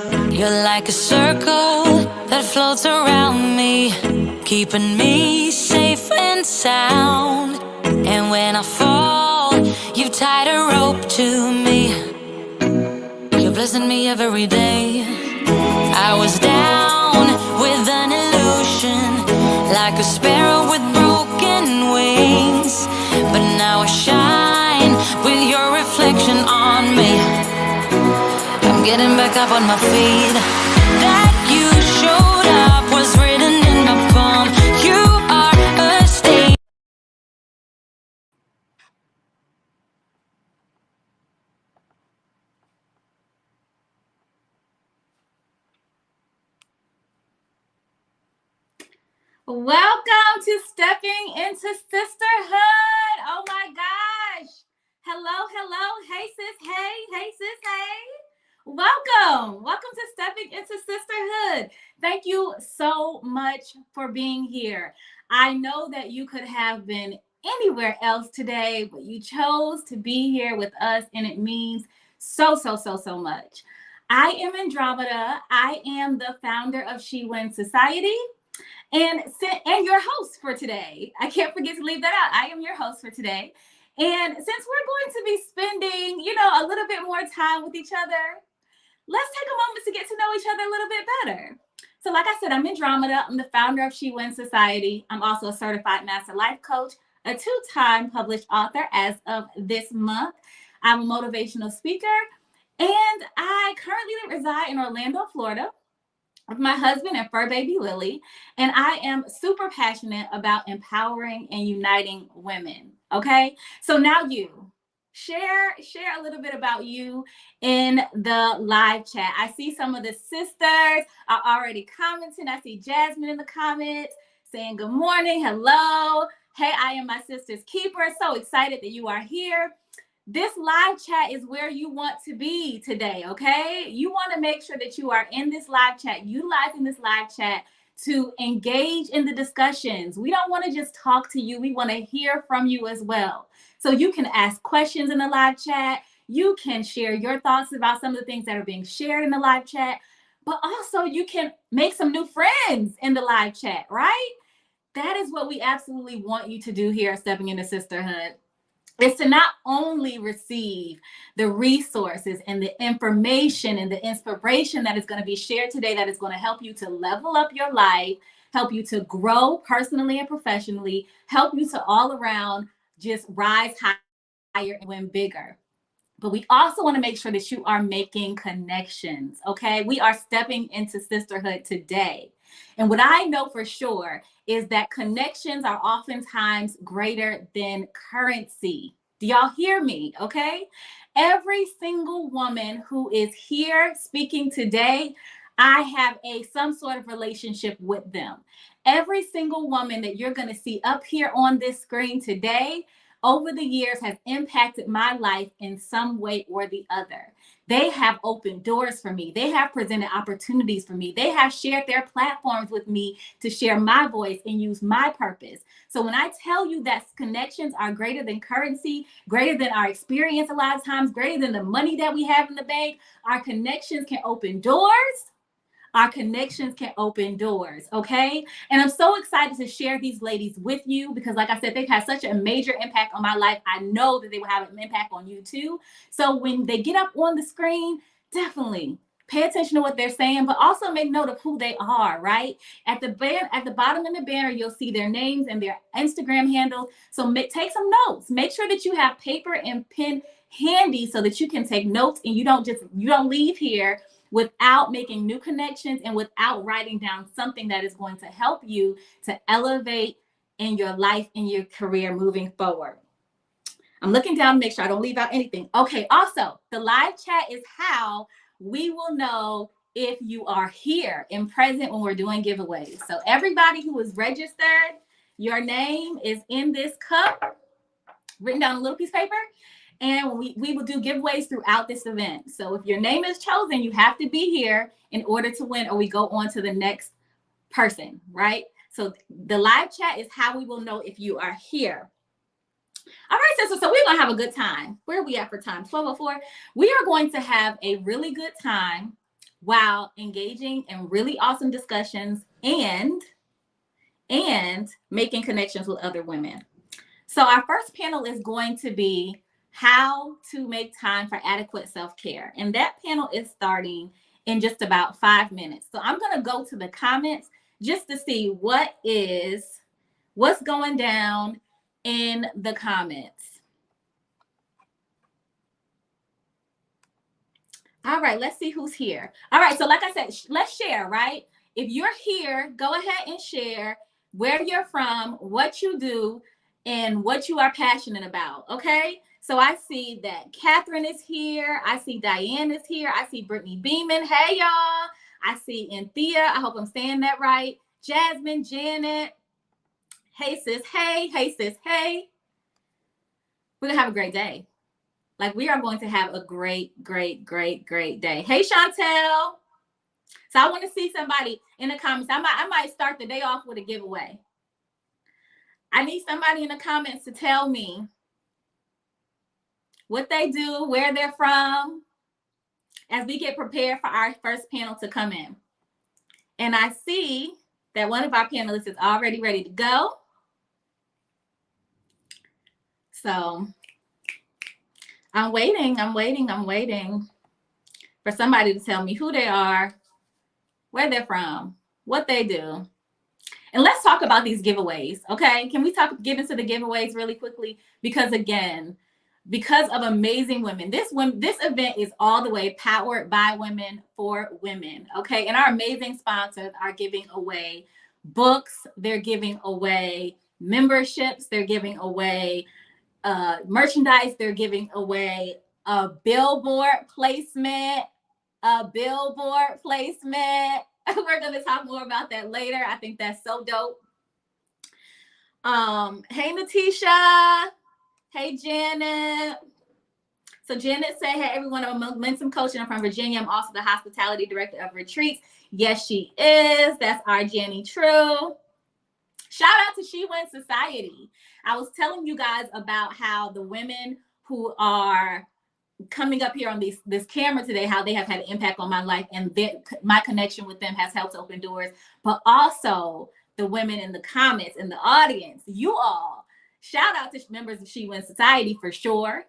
You're like a circle that floats around me, keeping me safe and sound. And when I fall, you've tied a rope to me. You're blessing me every day. I was down with an illusion, like a sparrow with broken wings. But now I shine with your reflection on me. I'm getting back up on my feet. That you showed up was written in my palm. You are a state. Welcome to Stepping into Sisterhood. Oh my gosh. Hello, hello. Hey sis, hey sis, hey. Welcome to Stepping into Sisterhood. Thank you so much for being here. I know that you could have been anywhere else today, but you chose to be here with us, and it means so much. I am Andromeda. I am the founder of She Wins Society and your host for today. I can't forget to leave that out. I am your host for today. And since we're going to be spending, a little bit more time with each other, let's take a moment to get to know each other a little bit better. So like I said, I'm Andromeda. I'm the founder of She Wins Society. I'm also a certified master life coach, a 2-time published author as of this month. I'm a motivational speaker, and I currently reside in Orlando, Florida, with my husband and fur baby Lily, and I am super passionate about empowering and uniting women. Okay, so now you share a little bit about you in the live chat. I see some of the sisters are already commenting. I see Jasmine in the comments saying good morning, hello. Hey, I am my sister's keeper. So excited that you are here. This live chat is where you want to be today, okay? You want to make sure that you are in this live chat, utilizing this live chat to engage in the discussions. We don't want to just talk to you. We want to hear from you as well. So you can ask questions in the live chat. You can share your thoughts about some of the things that are being shared in the live chat, but also you can make some new friends in the live chat, right? That is what we absolutely want you to do here at Stepping into Sisterhood. Is to not only receive the resources and the information and the inspiration that is going to be shared today, that is going to help you to level up your life, help you to grow personally and professionally, help you to all around just rise higher and win bigger. But we also want to make sure that you are making connections, okay? We are stepping into sisterhood today. And what I know for sure is that connections are oftentimes greater than currency. Do y'all hear me? Okay. Every single woman who is here speaking today, I have some sort of relationship with them. Every single woman that you're going to see up here on this screen today, over the years has impacted my life in some way or the other. They have opened doors for me. They have presented opportunities for me. They have shared their platforms with me to share my voice and use my purpose. So when I tell you that connections are greater than currency, greater than our experience a lot of times, greater than the money that we have in the bank, our connections can open doors. Our connections can open doors, okay? And I'm so excited to share these ladies with you because, like I said, they've had such a major impact on my life. I know that they will have an impact on you too. So when they get up on the screen, definitely pay attention to what they're saying, but also make note of who they are, right? At the bottom of the banner, you'll see their names and their Instagram handles. So take some notes. Make sure that you have paper and pen handy so that you can take notes and you don't leave here without making new connections and without writing down something that is going to help you to elevate in your life and your career moving forward. I'm looking down to make sure I don't leave out anything. Okay, also, the live chat is how we will know if you are here and present when we're doing giveaways. So everybody who is registered, your name is in this cup, written down on a little piece of paper. And we will do giveaways throughout this event. So if your name is chosen, you have to be here in order to win, or we go on to the next person, right? So the live chat is how we will know if you are here. All right, sisters, so we're going to have a good time. Where are we at for time? 12:04. We are going to have a really good time while engaging in really awesome discussions and making connections with other women. So our first panel is going to be how to make time for adequate self-care. And that panel is starting in just about 5 minutes. So I'm going to go to the comments just to see what's going down in the comments. All right, let's see who's here. All right, so like I said, let's share, right? If you're here, go ahead and share where you're from, what you do, and what you are passionate about, okay? So I see that Catherine is here. I see Diane is here. I see Brittany Beeman. Hey, y'all. I see Anthea. I hope I'm saying that right. Jasmine, Janet. Hey, sis. Hey. Hey, sis. Hey. We're going to have a great day. Like, we are going to have a great, great, great, great day. Hey, Chantel. So I want to see somebody in the comments. I might start the day off with a giveaway. I need somebody in the comments to tell me what they do, where they're from, as we get prepared for our first panel to come in. And I see that one of our panelists is already ready to go. So I'm waiting for somebody to tell me who they are, where they're from, what they do. And let's talk about these giveaways, okay? Can we get into the giveaways really quickly? Because again, because of amazing women, this event is all the way powered by women for women, okay? And our amazing sponsors are giving away books, they're giving away memberships, they're giving away merchandise, they're giving away a billboard placement. We're going to talk more about that later. I think that's so dope. Hey, Natisha. Hey, Janet. So Janet said, hey, everyone, I'm a momentum coach and I'm from Virginia. I'm also the hospitality director of retreats. Yes, she is. That's our Jenny True. Shout out to She Wins Society. I was telling you guys about how the women who are coming up here on this camera today, how they have had an impact on my life, and my connection with them has helped open doors. But also the women in the comments, in the audience, you all, shout out to members of She Wins Society for sure,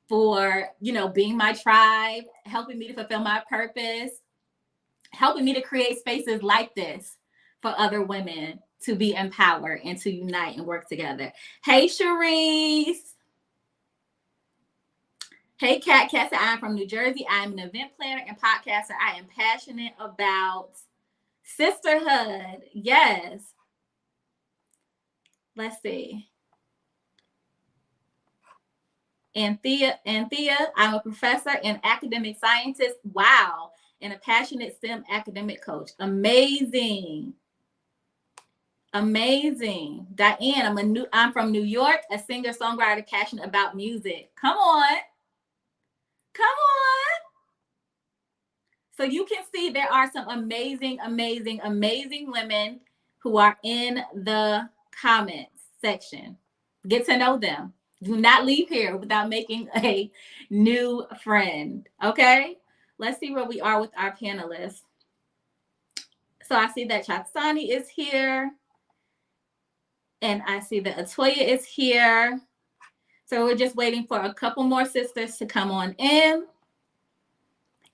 for, you know, being my tribe, helping me to fulfill my purpose, helping me to create spaces like this for other women to be empowered and to unite and work together. Hey, Cherise. Hey, Kat. Kat said, I'm from New Jersey. I'm an event planner and podcaster. I am passionate about sisterhood. Yes. Let's see. Anthea, I'm a professor and academic scientist. Wow. And a passionate STEM academic coach. Amazing. Amazing. Diane, I'm from New York, a singer-songwriter passionate about music. Come on. Come on. So you can see there are some amazing, amazing, amazing women who are in the comments section. Get to know them. Do not leave here without making a new friend. Okay? Let's see where we are with our panelists. So I see that Chatsani is here. And I see that Atoya is here. So we're just waiting for a couple more sisters to come on in.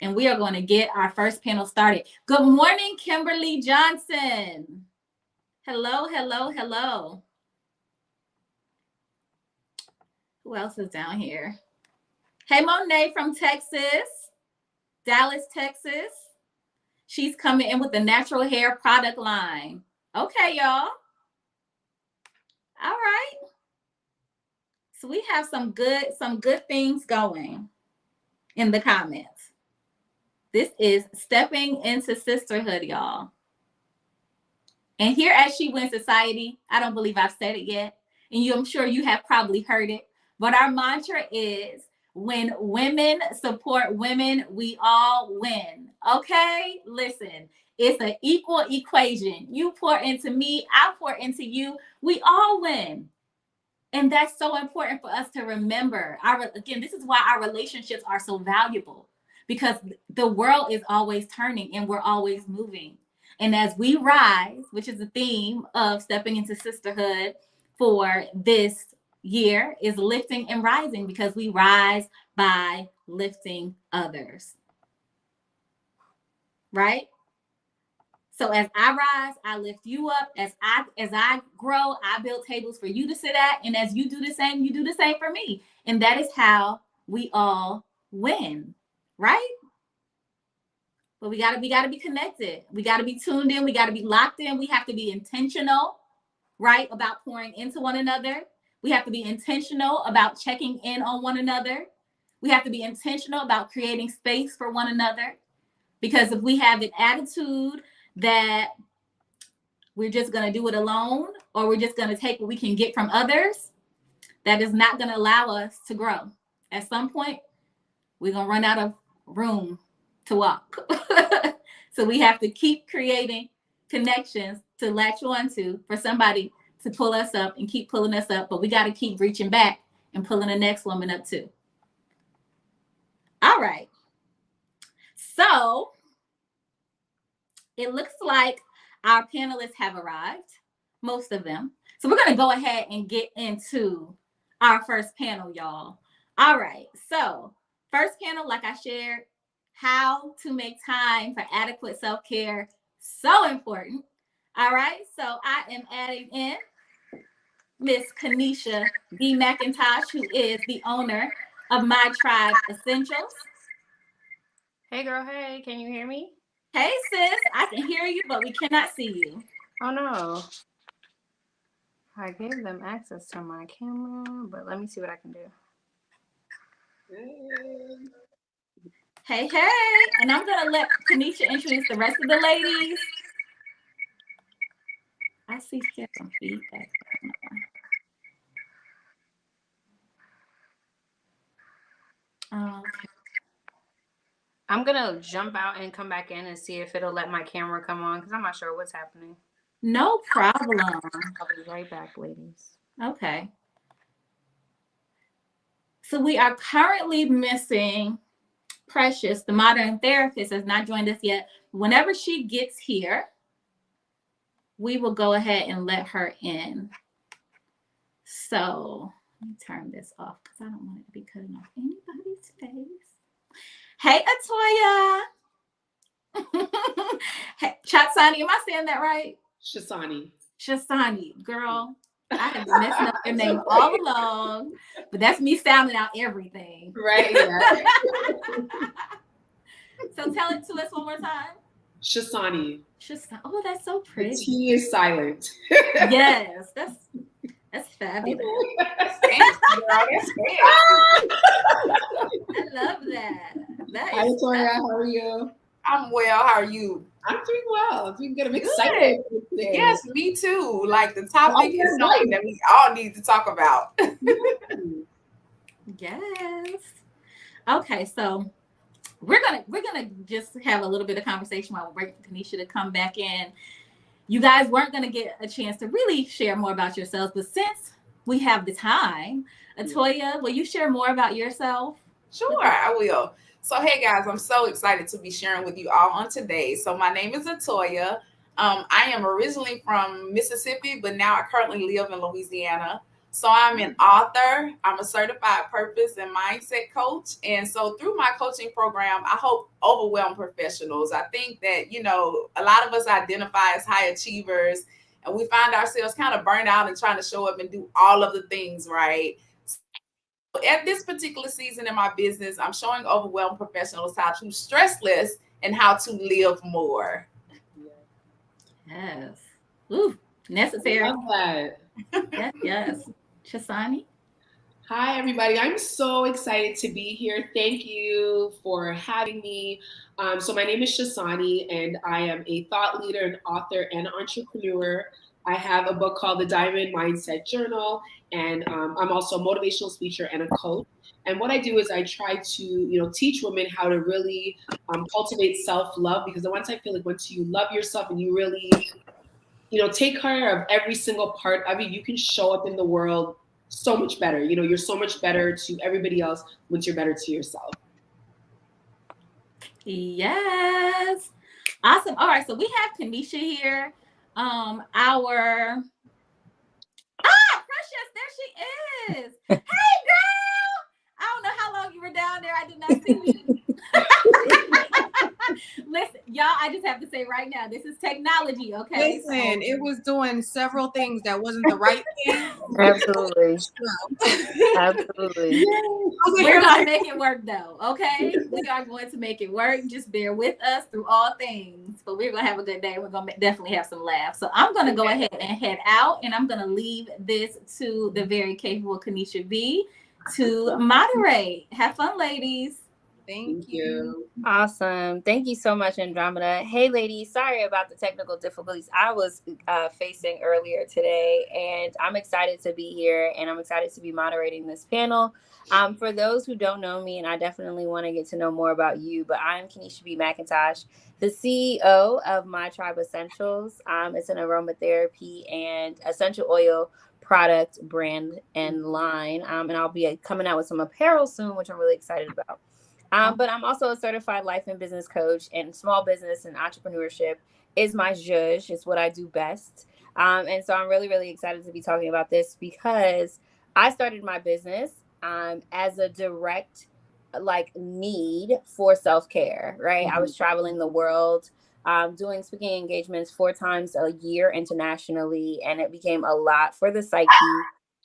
And we are going to get our first panel started. Good morning, Kimberly Johnson. Hello, hello, hello. Who else is down here? Hey, Monet from Texas, Dallas, Texas. She's coming in with the natural hair product line. Okay, y'all. All right. So we have some good things going in the comments. This is Stepping into Sisterhood, y'all. And here at She Wins Society, I don't believe I've said it yet, and I'm sure you have probably heard it, but our mantra is, when women support women, we all win. Okay? Listen, it's an equal equation. You pour into me, I pour into you. We all win. And that's so important for us to remember. Again, this is why our relationships are so valuable, because the world is always turning and we're always moving. And as we rise, which is the theme of Stepping into Sisterhood for this year, is lifting and rising, because we rise by lifting others. Right? So as I rise, I lift you up. As I grow, I build tables for you to sit at. And as you do the same, you do the same for me. And that is how we all win, right? But we gotta be connected. We gotta be tuned in. We gotta be locked in. We have to be intentional, right, about pouring into one another. We have to be intentional about checking in on one another. We have to be intentional about creating space for one another. Because if we have an attitude that we're just going to do it alone, or we're just going to take what we can get from others, that is not going to allow us to grow. At some point, we're going to run out of room to walk. So we have to keep creating connections to latch on to, for somebody to pull us up and keep pulling us up. But we got to keep reaching back and pulling the next woman up too. All right. So it looks like our panelists have arrived, most of them. So we're going to go ahead and get into our first panel, y'all. All right. So first panel, like I shared, how to make time for adequate self-care. So important. All right. So I am adding in Miss Kanisha D. McIntosh, who is the owner of My Tribe Essentials. Hey, girl. Hey, can you hear me? Hey, sis. I can hear you, but we cannot see you. Oh, no. I gave them access to my camera, but let me see what I can do. Hey, hey. And I'm going to let Kanisha introduce the rest of the ladies. I see some feedback. Okay. I'm going to jump out and come back in and see if it'll let my camera come on, because I'm not sure what's happening. No problem. I'll be right back, ladies. Okay. So we are currently missing Precious, the modern therapist, has not joined us yet. Whenever she gets here, we will go ahead and let her in. So let me turn this off because I don't want it to be cutting off anybody's face. Hey, Atoya. Hey, Chatsani, am I saying that right? Shasani, girl. I have been messing up your name all along, but that's me sounding out everything. Right. Yeah. So tell it to us one more time. Shasani. Oh, that's so pretty. The T is silent. Yes, that's fabulous. I love that. Hi, Victoria. How are you? I'm well. How are you? I'm doing well. I'm doing good. I'm excited for today. Yes, me too. Like the topic is something that we all need to talk about. Yes. Okay, so we're gonna just have a little bit of conversation while we're waiting for Kanisha to come back in. You guys weren't gonna get a chance to really share more about yourselves, but since we have the time, Atoya, will you share more about yourself? Sure, I will. So, hey guys, I'm so excited to be sharing with you all on today. So, my name is Atoya. I am originally from Mississippi, but now I currently live in Louisiana. So, I'm an author. I'm a certified purpose and mindset coach. And so, through my coaching program, I hope overwhelm professionals. I think that, a lot of us identify as high achievers, and we find ourselves kind of burned out and trying to show up and do all of the things, right? At this particular season in my business, I'm showing overwhelmed professionals how to stress less and how to live more. Yes. Ooh, necessary. I love that. Yes. Shasani? Hi, everybody. I'm so excited to be here. Thank you for having me. So my name is Shasani, and I am a thought leader, an author, and entrepreneur. I have a book called The Diamond Mindset Journal, and I'm also a motivational speaker and a coach. And what I do is I try to, teach women how to really cultivate self-love, because once I feel like once you love yourself and you really, take care of every single part of you, you can show up in the world so much better. You're so much better to everybody else once you're better to yourself. Yes. Awesome. All right. So we have Kanisha here. Our Precious, there she is. Hey, girl. I don't know how long you were down there. I did not see you. Listen, y'all, I just have to say right now, this is technology, okay? Listen, it was doing several things that wasn't the right thing. Absolutely. Absolutely. We're going to make it work, though, okay? We are going to make it work. Just bear with us through all things. But we're going to have a good day. We're going to definitely have some laughs. So I'm going to go ahead and head out, and I'm going to leave this to the very capable Kanisha B to moderate. Have fun, ladies. Thank you. Awesome. Thank you so much, Andromeda. Hey, ladies, sorry about the technical difficulties I was facing earlier today, and I'm excited to be here, and I'm excited to be moderating this panel. For those who don't know me, and I definitely want to get to know more about you, but I'm Kenesha B. McIntosh, the CEO of My Tribe Essentials. It's an aromatherapy and essential oil product brand and line, and I'll be coming out with some apparel soon, which I'm really excited about. But I'm also a certified life and business coach, and small business and entrepreneurship is my zhuzh. It's what I do best. And so I'm really, really excited to be talking about this because I started my business as a direct need for self-care, right? I was traveling the world, doing speaking engagements 4 times a year internationally, and it became a lot for the psyche,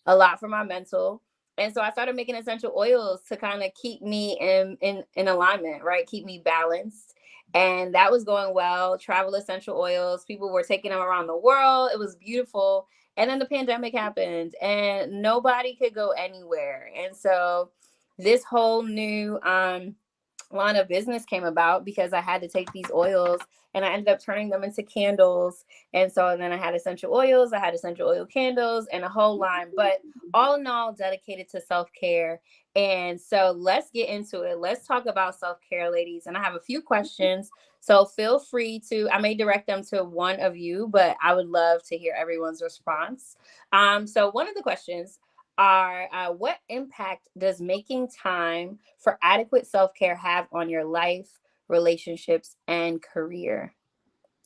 a lot for my mental. And so I started making essential oils to kind of keep me in alignment, right? Keep me balanced. And that was going well. Travel essential oils. People were taking them around the world. It was beautiful. And then the pandemic happened and nobody could go anywhere. And so this whole new line of business came about because I had to take these oils and I ended up turning them into candles. And so then I had essential oils, I had essential oil candles and a whole line, but all in all dedicated to self-care. And so let's get into it. Let's talk about self-care, ladies. And I have a few questions. So feel free to, I may direct them to one of you, but I would love to hear everyone's response. So one of the questions are what impact does making time for adequate self-care have on your life, relationships, and career?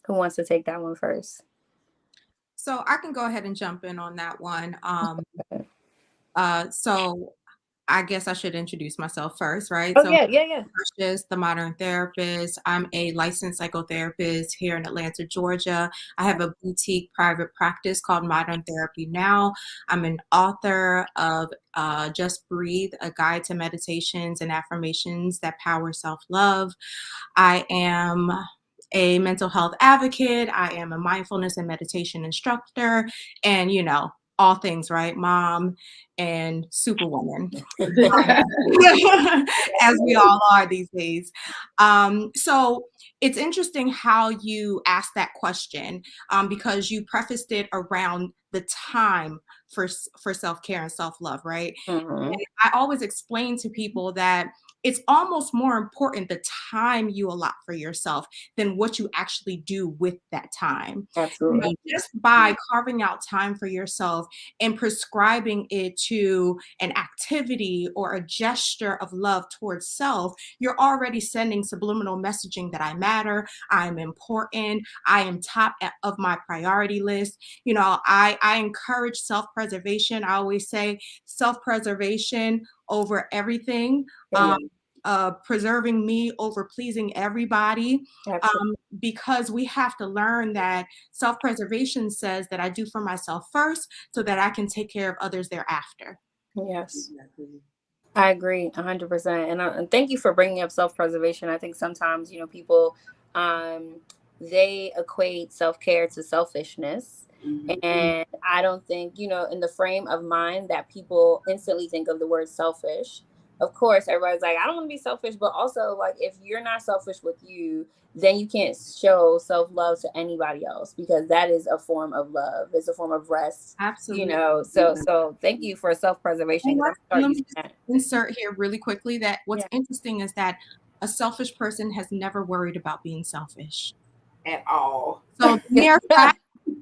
Who wants to take that one first? So I can go ahead and jump in on that one. So I guess I should introduce myself first, right? Oh, yeah. Precious, the modern therapist. I'm a licensed psychotherapist here in Atlanta, Georgia. I have a boutique private practice called Modern Therapy Now. I'm an author of Just Breathe, a guide to meditations and affirmations that power self-love. I am a mental health advocate. I am a mindfulness and meditation instructor, and all things, right? Mom and superwoman, as we all are these days. So it's interesting how you asked that question because you prefaced it around the time for self-care and self-love, right? Mm-hmm. And I always explain to people that it's almost more important the time you allot for yourself than what you actually do with that time. Absolutely. Just by carving out time for yourself and prescribing it to an activity or a gesture of love towards self, you're already sending subliminal messaging that I matter, I'm important, I am top of my priority list. I encourage self-preservation. I always say self-preservation over everything. Preserving me over pleasing everybody, because we have to learn that self-preservation says that I do for myself first so that I can take care of others thereafter. Yes. I agree 100%. And thank you for bringing up self-preservation. I think sometimes, people, they equate self-care to selfishness. And I don't think, in the frame of mind that people instantly think of the word selfish. Of course, everybody's like, I don't want to be selfish, but also if you're not selfish with you, then you can't show self-love to anybody else because that is a form of love. It's a form of rest. Absolutely. So thank you for self-preservation. Let me just insert here really quickly that what's interesting is that a selfish person has never worried about being selfish at all. So the mere fact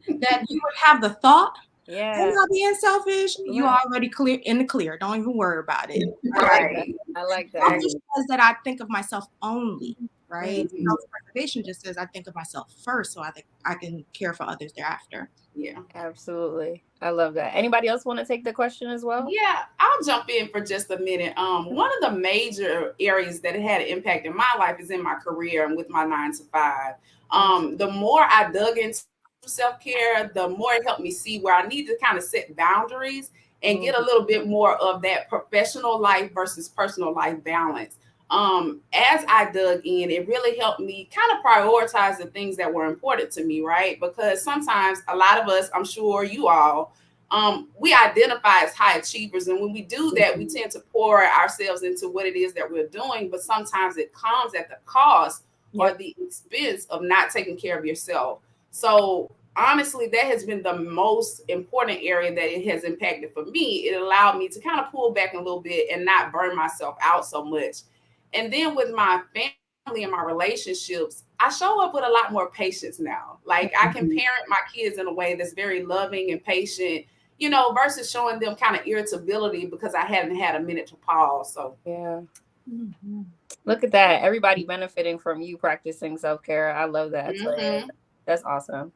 that you would have the thought, I'm not being selfish, you already clear in the clear. Don't even worry about it. I like that. Selfish says that I think of myself only. right? Mhm. Self-preservation just says I think of myself first, so I think I can care for others thereafter. Yeah. Absolutely. I love that. Anybody else want to take the question as well? Yeah, I'll jump in for just a minute. One of the major areas that it had an impact in my life is in my career and with my 9 to 5. The more I dug into self-care, the more it helped me see where I need to kind of set boundaries and get a little bit more of that professional life versus personal life balance. As I dug in, it really helped me kind of prioritize the things that were important to me, right? Because sometimes a lot of us, I'm sure you all, we identify as high achievers. And when we do that, we tend to pour ourselves into what it is that we're doing. But sometimes it comes at the cost or the expense of not taking care of yourself. So honestly, that has been the most important area that it has impacted for me. It allowed me to kind of pull back a little bit and not burn myself out so much. And then with my family and my relationships, I show up with a lot more patience now. Like I can parent my kids in a way that's very loving and patient, versus showing them kind of irritability because I haven't had a minute to pause. So Yeah. Look at that. Everybody benefiting from you practicing self-care. I love that. mhm. That's awesome.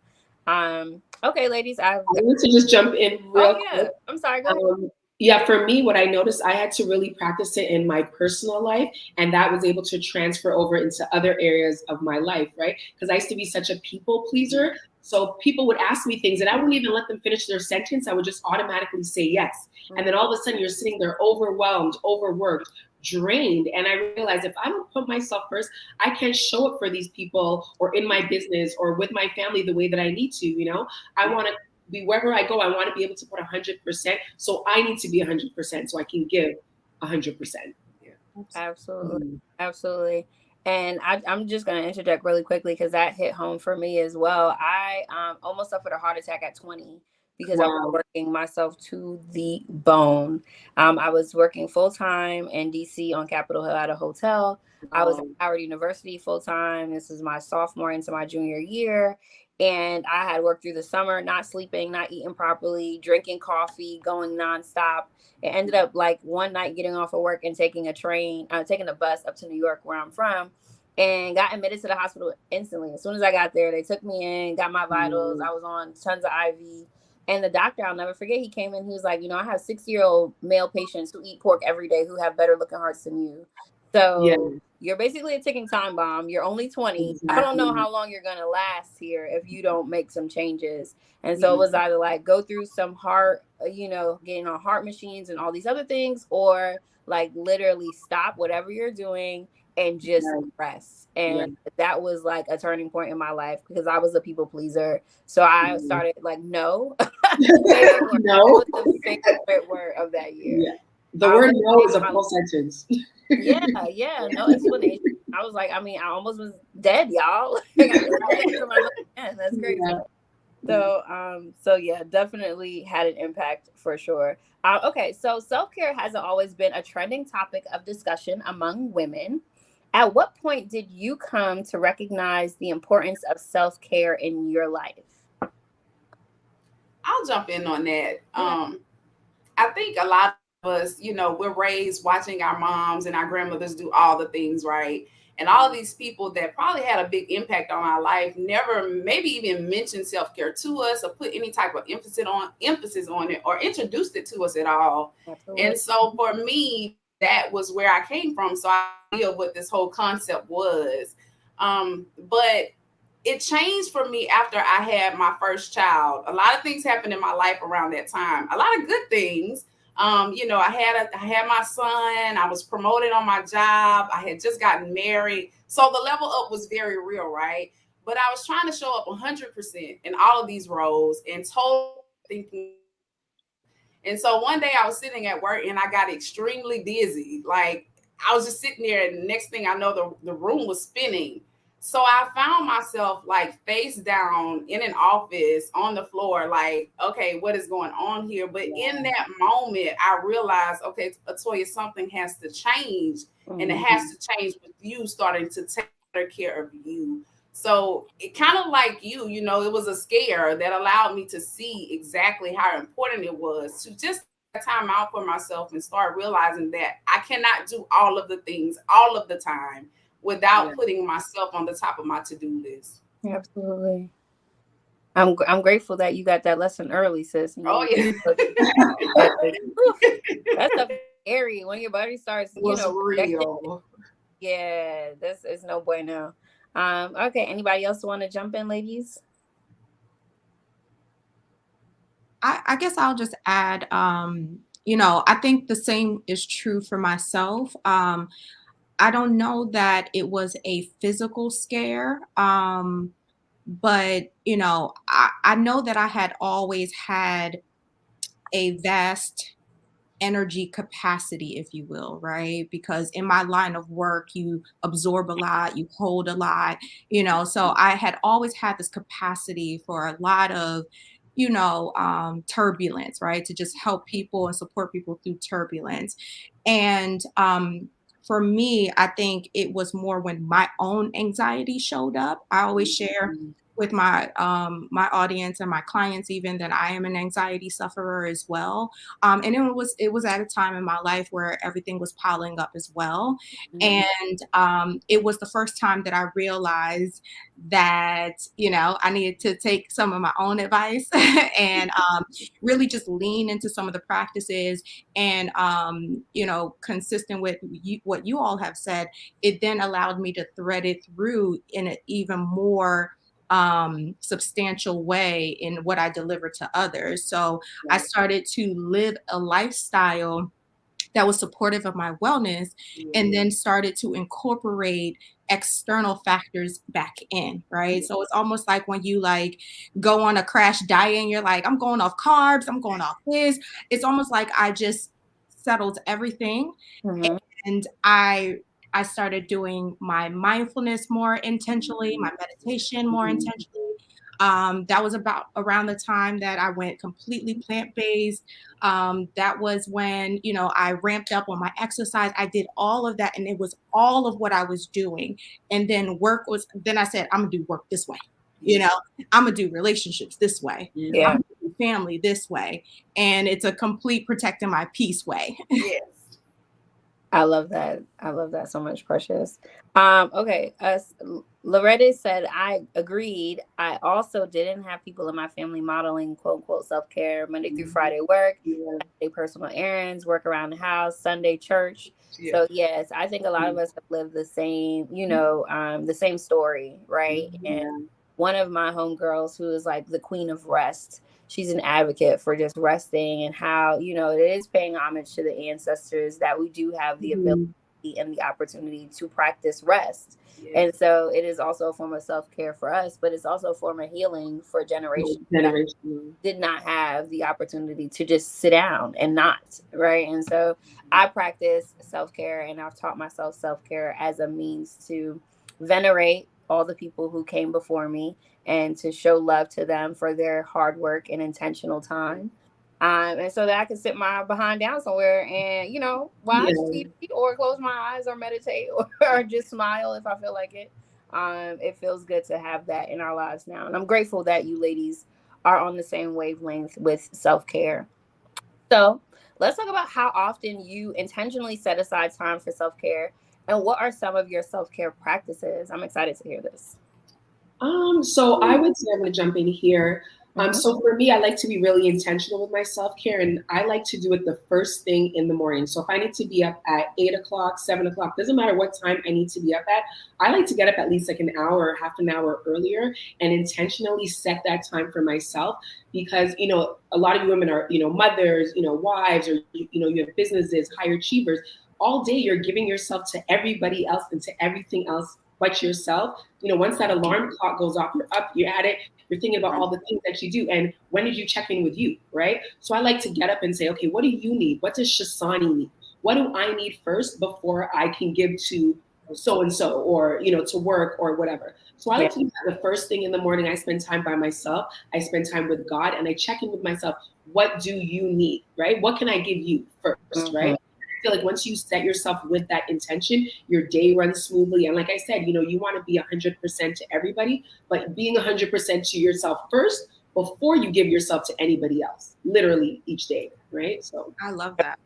Okay, ladies, I want to just jump in real quick. I'm sorry, go ahead. Yeah, for me, what I noticed, I had to really practice it in my personal life, and that was able to transfer over into other areas of my life, right? Because I used to be such a people pleaser. So people would ask me things, and I wouldn't even let them finish their sentence. I would just automatically say yes. And then all of a sudden, you're sitting there overwhelmed, overworked, drained. And I realized if I don't put myself first, I can't show up for these people or in my business or with my family the way that I need to. I want to be wherever I go, I want to be able to put 100%. So I need to be 100% so I can give 100%. Yeah. Absolutely. Absolutely. And I'm just going to interject really quickly because that hit home for me as well. I almost suffered a heart attack at 20 because I was working myself to the bone. I was working full time in DC on Capitol Hill at a hotel. I was at Howard University full time. This is my sophomore into my junior year. And I had worked through the summer, not sleeping, not eating properly, drinking coffee, going nonstop. It ended up like one night getting off of work and taking a bus up to New York, where I'm from, and got admitted to the hospital instantly. As soon as I got there, they took me in, got my vitals. I was on tons of IV. And the doctor, I'll never forget, he came in, he was like, I have 60-year-old male patients who eat pork every day who have better looking hearts than you. So you're basically a ticking time bomb. You're only 20. Exactly. I don't know how long you're going to last here if you don't make some changes. And so it was either like go through some heart, getting on heart machines and all these other things, or like literally stop whatever you're doing and just rest. And that was like a turning point in my life because I was a people pleaser. So I started like, no. No was the favorite word of that year. Yeah. The word no is a full sentence. No explanation. I was like, I almost was dead, y'all. That's crazy. So yeah, definitely had an impact for sure. Okay, so self-care hasn't always been a trending topic of discussion among women. At what point did you come to recognize the importance of self-care in your life? I'll jump in on that. I think a lot of us, we're raised watching our moms and our grandmothers do all the things right. And all of these people that probably had a big impact on our life never maybe even mentioned self-care to us or put any type of emphasis on it or introduced it to us at all. Absolutely. And so for me, that was where I came from. So I knew what this whole concept was. But it changed for me after I had my first child. A lot of things happened in my life around that time. A lot of good things. I had my son. I was promoted on my job. I had just gotten married. So the level up was very real, right? But I was trying to show up 100% in all of these roles and totally thinking. And so one day I was sitting at work and I got extremely dizzy. Like I was just sitting there and the next thing I know, the room was spinning. So I found myself like face down in an office on the floor, like, okay, what is going on here? But in that moment, I realized, okay, Atoya, something has to change. And it has to change with you starting to take better care of you. So it kind of like it was a scare that allowed me to see exactly how important it was to just take time out for myself and start realizing that I cannot do all of the things all of the time. without putting myself on the top of my to-do list. Absolutely. I'm grateful that you got that lesson early, sis. Oh yeah. That's stuff is scary when your body starts, It was rejecting. real. Yeah, this is no bueno. Okay, anybody else want to jump in, ladies? I guess I'll just add, I think the same is true for myself. I don't know that it was a physical scare, but I know that I had always had a vast energy capacity, if you will, right? Because in my line of work, you absorb a lot, you hold a lot, so I had always had this capacity for a lot of, turbulence, right? To just help people and support people through turbulence. And for me, I think it was more when my own anxiety showed up. I always share with my audience and my clients even that I am an anxiety sufferer as well. And it was at a time in my life where everything was piling up as well. And it was the first time that I realized that I needed to take some of my own advice and really just lean into some of the practices and consistent with what you all have said. It then allowed me to thread it through in an even more substantial way in what I deliver to others. So I started to live a lifestyle that was supportive of my wellness and then started to incorporate external factors back in, right? So it's almost like when you like go on a crash diet and you're like, I'm going off carbs, I'm going off this. It's almost like I just settled everything. And I started doing my mindfulness more intentionally, my meditation more intentionally. That was about around the time that I went completely plant-based. That was when, I ramped up on my exercise. I did all of that, and it was all of what I was doing. And then then I said, I'm gonna do work this way. I'm gonna do relationships this way. Yeah. I'm gonna do family this way. And it's a complete protecting my peace way. Yes. I love that. I love that so much, Precious. Okay. Loretta said, I agreed. I also didn't have people in my family modeling quote unquote self-care, Monday through Friday work, Saturday personal errands, work around the house, Sunday church. So yes, I think a lot of us have lived the same, the same story, right? And one of my homegirls who is like the queen of rest, she's an advocate for just resting and how, it is paying homage to the ancestors that we do have the ability and the opportunity to practice rest. And so it is also a form of self-care for us, but it's also a form of healing for generations that did not have the opportunity to just sit down and not, right? And so I practice self-care, and I've taught myself self-care as a means to venerate all the people who came before me and to show love to them for their hard work and intentional time. And so that I can sit my behind down somewhere and, watch TV or close my eyes or meditate or just smile if I feel like it. It feels good to have that in our lives now. And I'm grateful that you ladies are on the same wavelength with self-care. So let's talk about how often you intentionally set aside time for self-care and what are some of your self-care practices. I'm excited to hear this. So I would say I'm going to jump in here. So for me, I like to be really intentional with my self-care, and I like to do it the first thing in the morning. So if I need to be up at 8 o'clock, 7 o'clock, doesn't matter what time I need to be up at, I like to get up at least like an hour, half an hour earlier and intentionally set that time for myself because, a lot of you women are, mothers, wives, or, you have businesses, high achievers. All day you're giving yourself to everybody else and to everything else but yourself. Once that alarm clock goes off, you're up, you're at it, you're thinking about all the things that you do. And when did you check in with you, right? So I like to get up and say, okay, what do you need? What does Shasani need? What do I need first before I can give to so-and-so or, to work or whatever. So I like to do that the first thing in the morning. I spend time by myself. I spend time with God and I check in with myself. What do you need, right? What can I give you first, right? I feel like once you set yourself with that intention, your day runs smoothly. And like I said, you want to be 100% to everybody, but being 100% to yourself first before you give yourself to anybody else, literally each day, right? So I love that.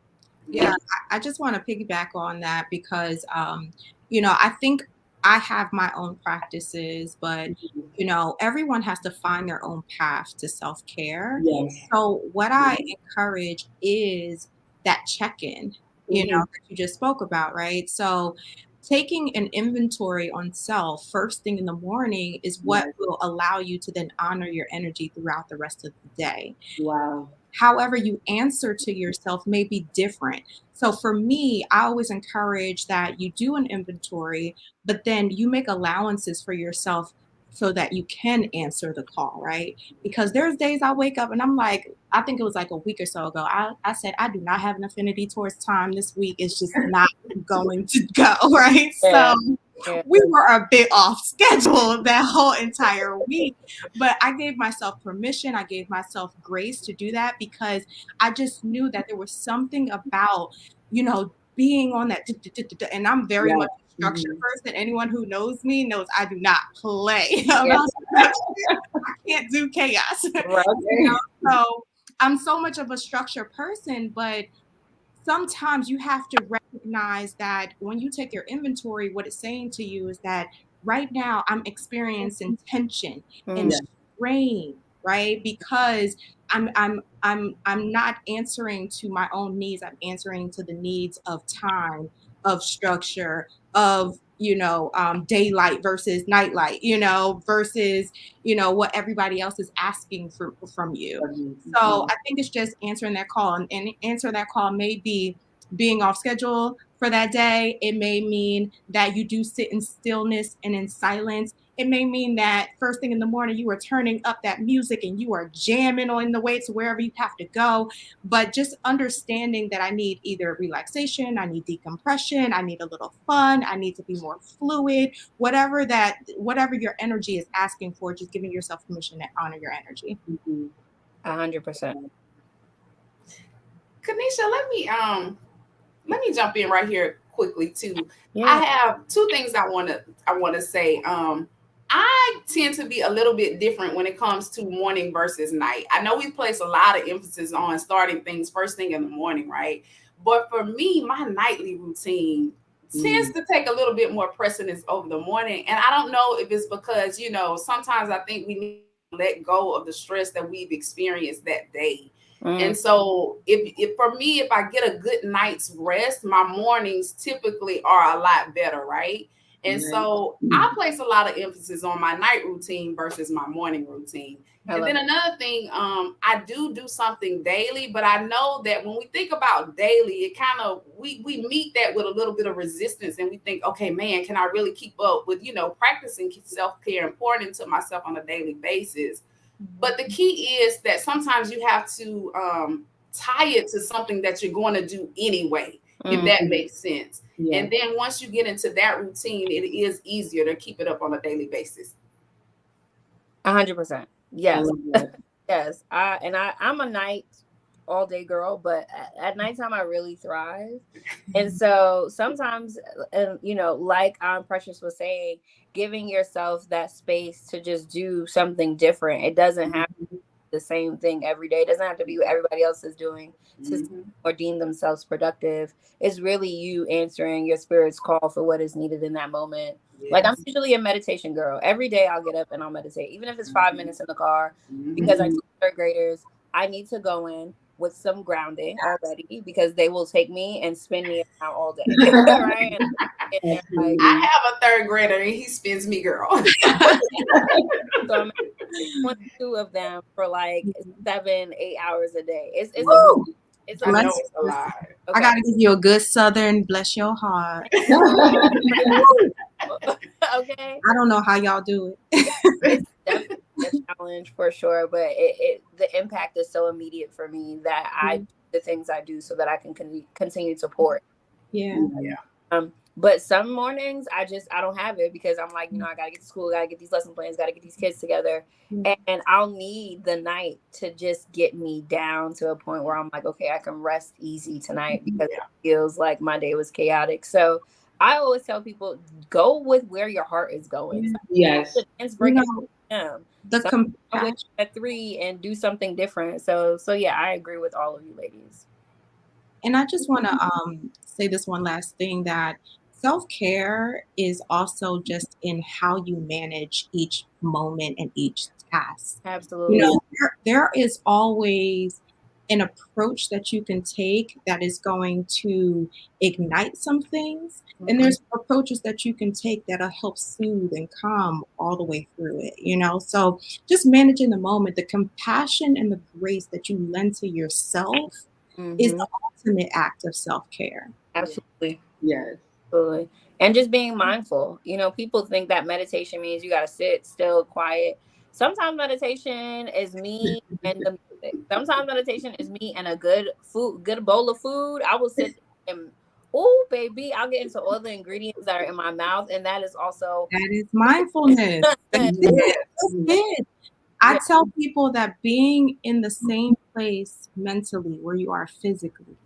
Yeah, I just want to piggyback on that because, I think I have my own practices, but you know, everyone has to find their own path to self-care. Yes. So what I encourage is that check-in, you know, that you just spoke about, right? So taking an inventory on self first thing in the morning is what will allow you to then honor your energy throughout the rest of the day. Wow. However you answer to yourself may be different. So for me, I always encourage that you do an inventory, but then you make allowances for yourself so that you can answer the call, right? Because there's days I wake up and I'm like, I think it was like a week or so ago, I said, I do not have an affinity towards time this week. It's just not going to go, right? Yeah. So we were a bit off schedule that whole entire week, but I gave myself permission. I gave myself grace to do that because I just knew that there was something about, you know, being on that, and I'm very much a structured person. Anyone who knows me knows I do not play about structure. I can't do chaos. Right. You know? So I'm so much of a structured person, but sometimes you have to recognize that when you take your inventory, what it's saying to you is that right now I'm experiencing tension and strain, right? Because I'm not answering to my own needs. I'm answering to the needs of time, of structure, of daylight versus nightlight, versus what everybody else is asking from you. So I think it's just answering that call, and answer that call may be being off schedule for that day. It may mean that you do sit in stillness and in silence. It may mean that first thing in the morning you are turning up that music and you are jamming on the way to wherever you have to go. But just understanding that I need either relaxation, I need decompression, I need a little fun, I need to be more fluid, whatever your energy is asking for, just giving yourself permission to honor your energy. 100%. Kanisha, let me jump in right here quickly too. Yeah. I have two things I want to say. I tend to be a little bit different when it comes to morning versus night. I know we place a lot of emphasis on starting things first thing in the morning, right? But for me, my nightly routine tends to take a little bit more precedence over the morning. And I don't know if it's because, sometimes I think we need to let go of the stress that we've experienced that day. And so if for me, if I get a good night's rest, my mornings typically are a lot better, right? And so I place a lot of emphasis on my night routine versus my morning routine. And then another thing, I do something daily, but I know that when we think about daily, it kind of, we meet that with a little bit of resistance, and we think, okay, man, can I really keep up with, practicing self-care and pouring into myself on a daily basis? But the key is that sometimes you have to tie it to something that you're going to do anyway, if that makes sense. Yeah. And then once you get into that routine, it is easier to keep it up on a daily basis. 100%. Yes. Yes. I'm a night all day girl, but at nighttime I really thrive. And so sometimes, like Precious was saying, giving yourself that space to just do something different. It doesn't have to be the same thing every day. It doesn't have to be what everybody else is doing to or deem themselves productive. It's really you answering your spirit's call for what is needed in that moment. Yes. Like I'm usually a meditation girl. Every day I'll get up and I'll meditate, even if it's 5 minutes in the car, because I teach third graders. I need to go in with some grounding already, because they will take me and spin me around all day. Right? And like, I have a third grader and he spins me, girl. So I'm 22 of them for like 7-8 hours a day. It's a lot. Okay. I gotta give you a good Southern bless your heart. Okay. I don't know how y'all do it. It's definitely a challenge for sure, but the impact is so immediate for me that I do the things I do so that I can continue to pour. Yeah. But some mornings I don't have it, because I'm like, I gotta get to school, gotta get these lesson plans, gotta get these kids together. And I'll need the night to just get me down to a point where I'm like, okay, I can rest easy tonight, because it feels like my day was chaotic. So I always tell people, go with where your heart is going. Yes. I wake at 3 and do something different. So yeah, I agree with all of you ladies. And I just want to say this one last thing, that Self-care is also just in how you manage each moment and each task. Absolutely. There is always an approach that you can take that is going to ignite some things. And there's approaches that you can take that'll help soothe and calm all the way through it. So just managing the moment, the compassion and the grace that you lend to yourself is the ultimate act of self-care. Absolutely. Yes. Absolutely. And just being mindful. People think that meditation means you got to sit still, quiet. Sometimes meditation is me and the music. Sometimes meditation is me and a good bowl of food. I will sit and, oh, baby, I'll get into all the ingredients that are in my mouth. And that is also. That is mindfulness. That's it. That's it. I tell people that being in the same place mentally where you are physically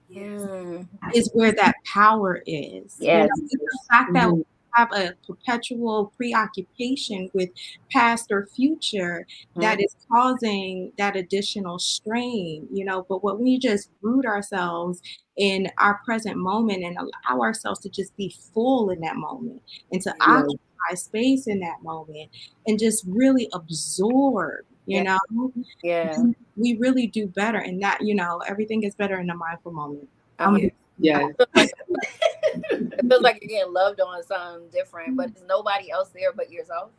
is where that power is. Yes. The fact that we have a perpetual preoccupation with past or future that is causing that additional strain, but when we just root ourselves in our present moment and allow ourselves to just be full in that moment and to occupy space in that moment and just really absorb, Yeah. we really do better. And that, everything gets better in a mindful moment. Yes. It feels like you're getting loved on something different, but there's nobody else there but yourself.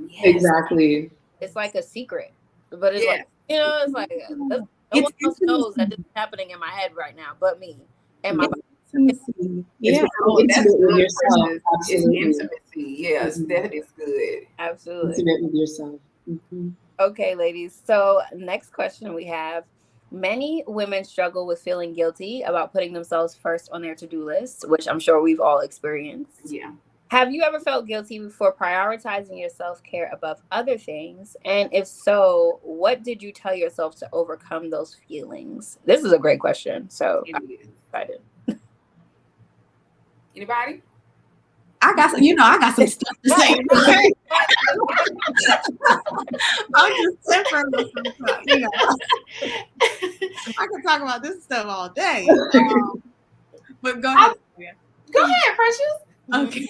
Yes. Exactly. It's like a secret, but it's like, it's like no one else knows that this is happening in my head right now but me and my body. Intimacy. It's intimate with yourself. Absolutely. Intimacy. Yes, that is good. Absolutely. Intimate with yourself. Okay, ladies. So next question we have. Many women struggle with feeling guilty about putting themselves first on their to-do list, which I'm sure we've all experienced. Yeah. Have you ever felt guilty for prioritizing your self-care above other things? And if so, what did you tell yourself to overcome those feelings? This is a great question. So I'm excited. Anybody? I got some stuff to say. I'm just different with some stuff, I can talk about this stuff all day. But go ahead. Go ahead, Precious. Okay.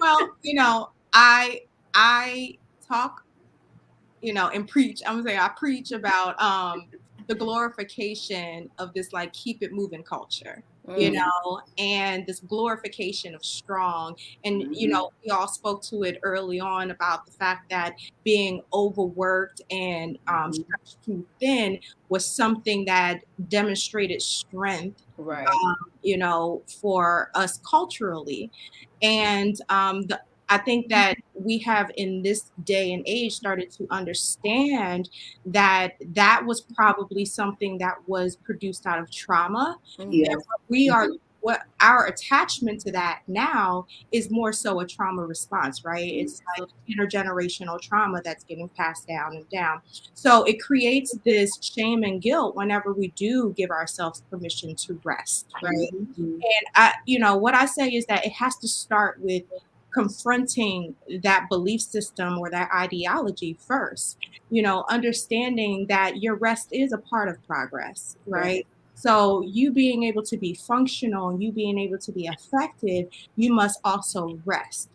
Well, I talk, and preach. I'm gonna say I preach about the glorification of this like keep it moving culture. And this glorification of strong. And, we all spoke to it early on about the fact that being overworked and stretched too thin was something that demonstrated strength, right. For us culturally. And I think that we have in this day and age started to understand that that was probably something that was produced out of trauma. Yes. And what our attachment to that now is more so a trauma response, right? It's like intergenerational trauma that's getting passed down and down. So it creates this shame and guilt whenever we do give ourselves permission to rest, right? And what I say is that it has to start with confronting that belief system or that ideology first, understanding that your rest is a part of progress, right? So you being able to be functional and you being able to be effective, you must also rest.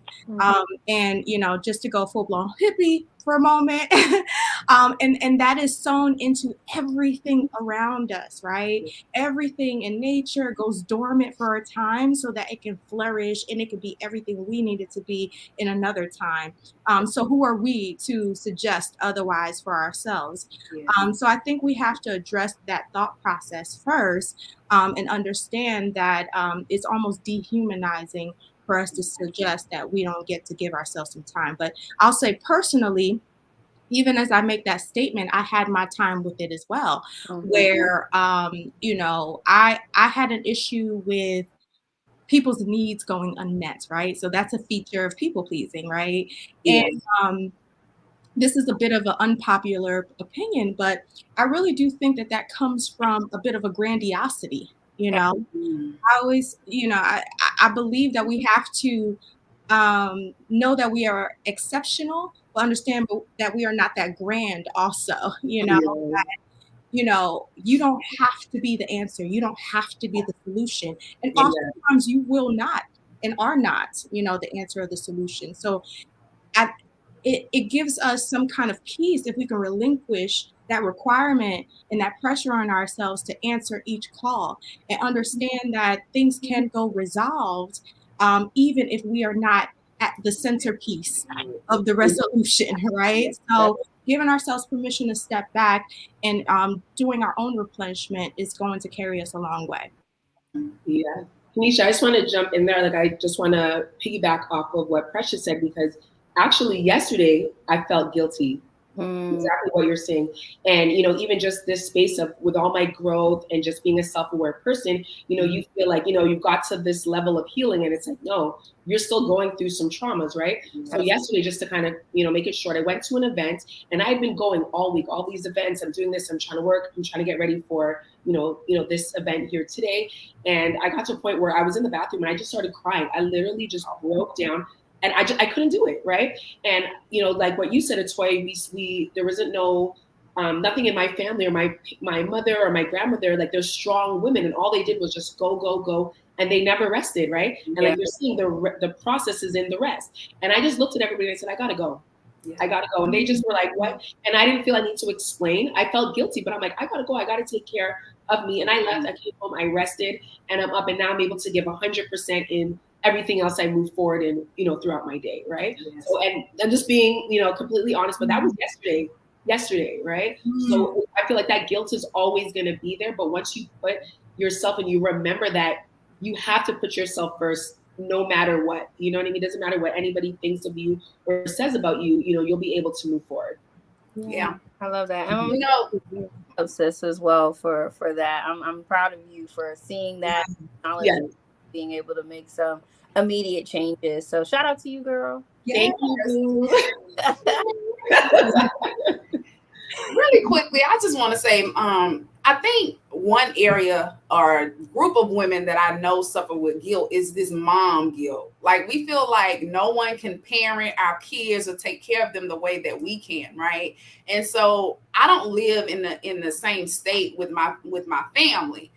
And, just to go full blown hippie for a moment, and that is sewn into everything around us, right? Everything in nature goes dormant for a time so that it can flourish and it can be everything we need it to be in another time. So who are we to suggest otherwise for ourselves? So I think we have to address that thought process first, and understand that it's almost dehumanizing for us to suggest that we don't get to give ourselves some time. But I'll say personally, even as I make that statement, I had my time with it as well, where, I had an issue with people's needs going unmet, right? So that's a feature of people pleasing, right? And this is a bit of an unpopular opinion, but I really do think that comes from a bit of a grandiosity. I always, I believe that we have to know that we are exceptional, but understand that we are not that grand also, that, you don't have to be the answer. You don't have to be the solution. And oftentimes you will not and are not, the answer or the solution. So it gives us some kind of peace if we can relinquish that requirement and that pressure on ourselves to answer each call and understand that things can go resolved, even if we are not at the centerpiece of the resolution, right? So giving ourselves permission to step back and doing our own replenishment is going to carry us a long way. Yeah. Kanisha, I just want to jump in there. Like, I just want to piggyback off of what Precious said, because actually yesterday I felt guilty. Exactly what you're saying. And, even just this space of, with all my growth and just being a self-aware person, you feel like, you've got to this level of healing, and it's like, no, you're still going through some traumas, right? So yesterday, just to kind of, make it short, I went to an event, and I had been going all week, all these events. I'm doing this, I'm trying to work, I'm trying to get ready for, this event here today. And I got to a point where I was in the bathroom and I just started crying. I literally just broke down. And I couldn't do it, right? And like what you said, Atoy, we there wasn't no nothing in my family or my mother or my grandmother, like, they're strong women, and all they did was just go, go, go, and they never rested, right? And like you're seeing, the process is in the rest. And I just looked at everybody and I said, I gotta go. I gotta go. And they just were like, what? And I didn't feel I need to explain. I felt guilty, but I'm like, I gotta go. I gotta take care of me. And I left. I came home. I rested, and I'm up. And now I'm able to give 100% in everything else I move forward in, throughout my day, right? Yes. So, and I'm just being, completely honest, but that was yesterday, right? So I feel like that guilt is always going to be there. But once you put yourself, and you remember that you have to put yourself first, no matter what, you know what I mean? It doesn't matter what anybody thinks of you or says about you, you'll be able to move forward. Yeah. I love that. And sis as well for that. I'm proud of you for seeing that, knowledge, being able to make some immediate changes. So shout out to you, girl. Thank you. Really quickly, I just want to say, I think one area or group of women that I know suffer with guilt is this mom guilt. Like, we feel like no one can parent our kids or take care of them the way that we can, right? And so I don't live in the same state with my family,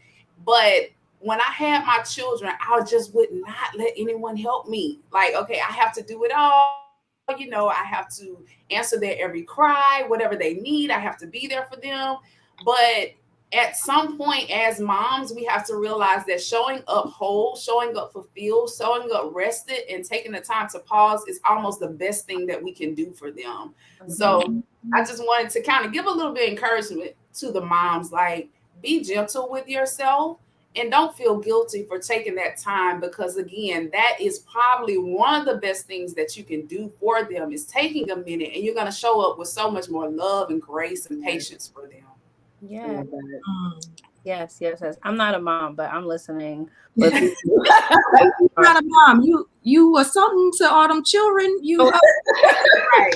but when I had my children, I just would not let anyone help me. Like, okay, I have to do it all. I have to answer their every cry, whatever they need. I have to be there for them. But at some point, as moms, we have to realize that showing up whole, showing up fulfilled, showing up rested, and taking the time to pause is almost the best thing that we can do for them. So I just wanted to kind of give a little bit of encouragement to the moms, like, be gentle with yourself. And don't feel guilty for taking that time, because, again, that is probably one of the best things that you can do for them, is taking a minute, and you're going to show up with so much more love and grace and patience for them. Yeah. Yes. I'm not a mom, but I'm listening. But You're not a mom. You were something to all them children. You right.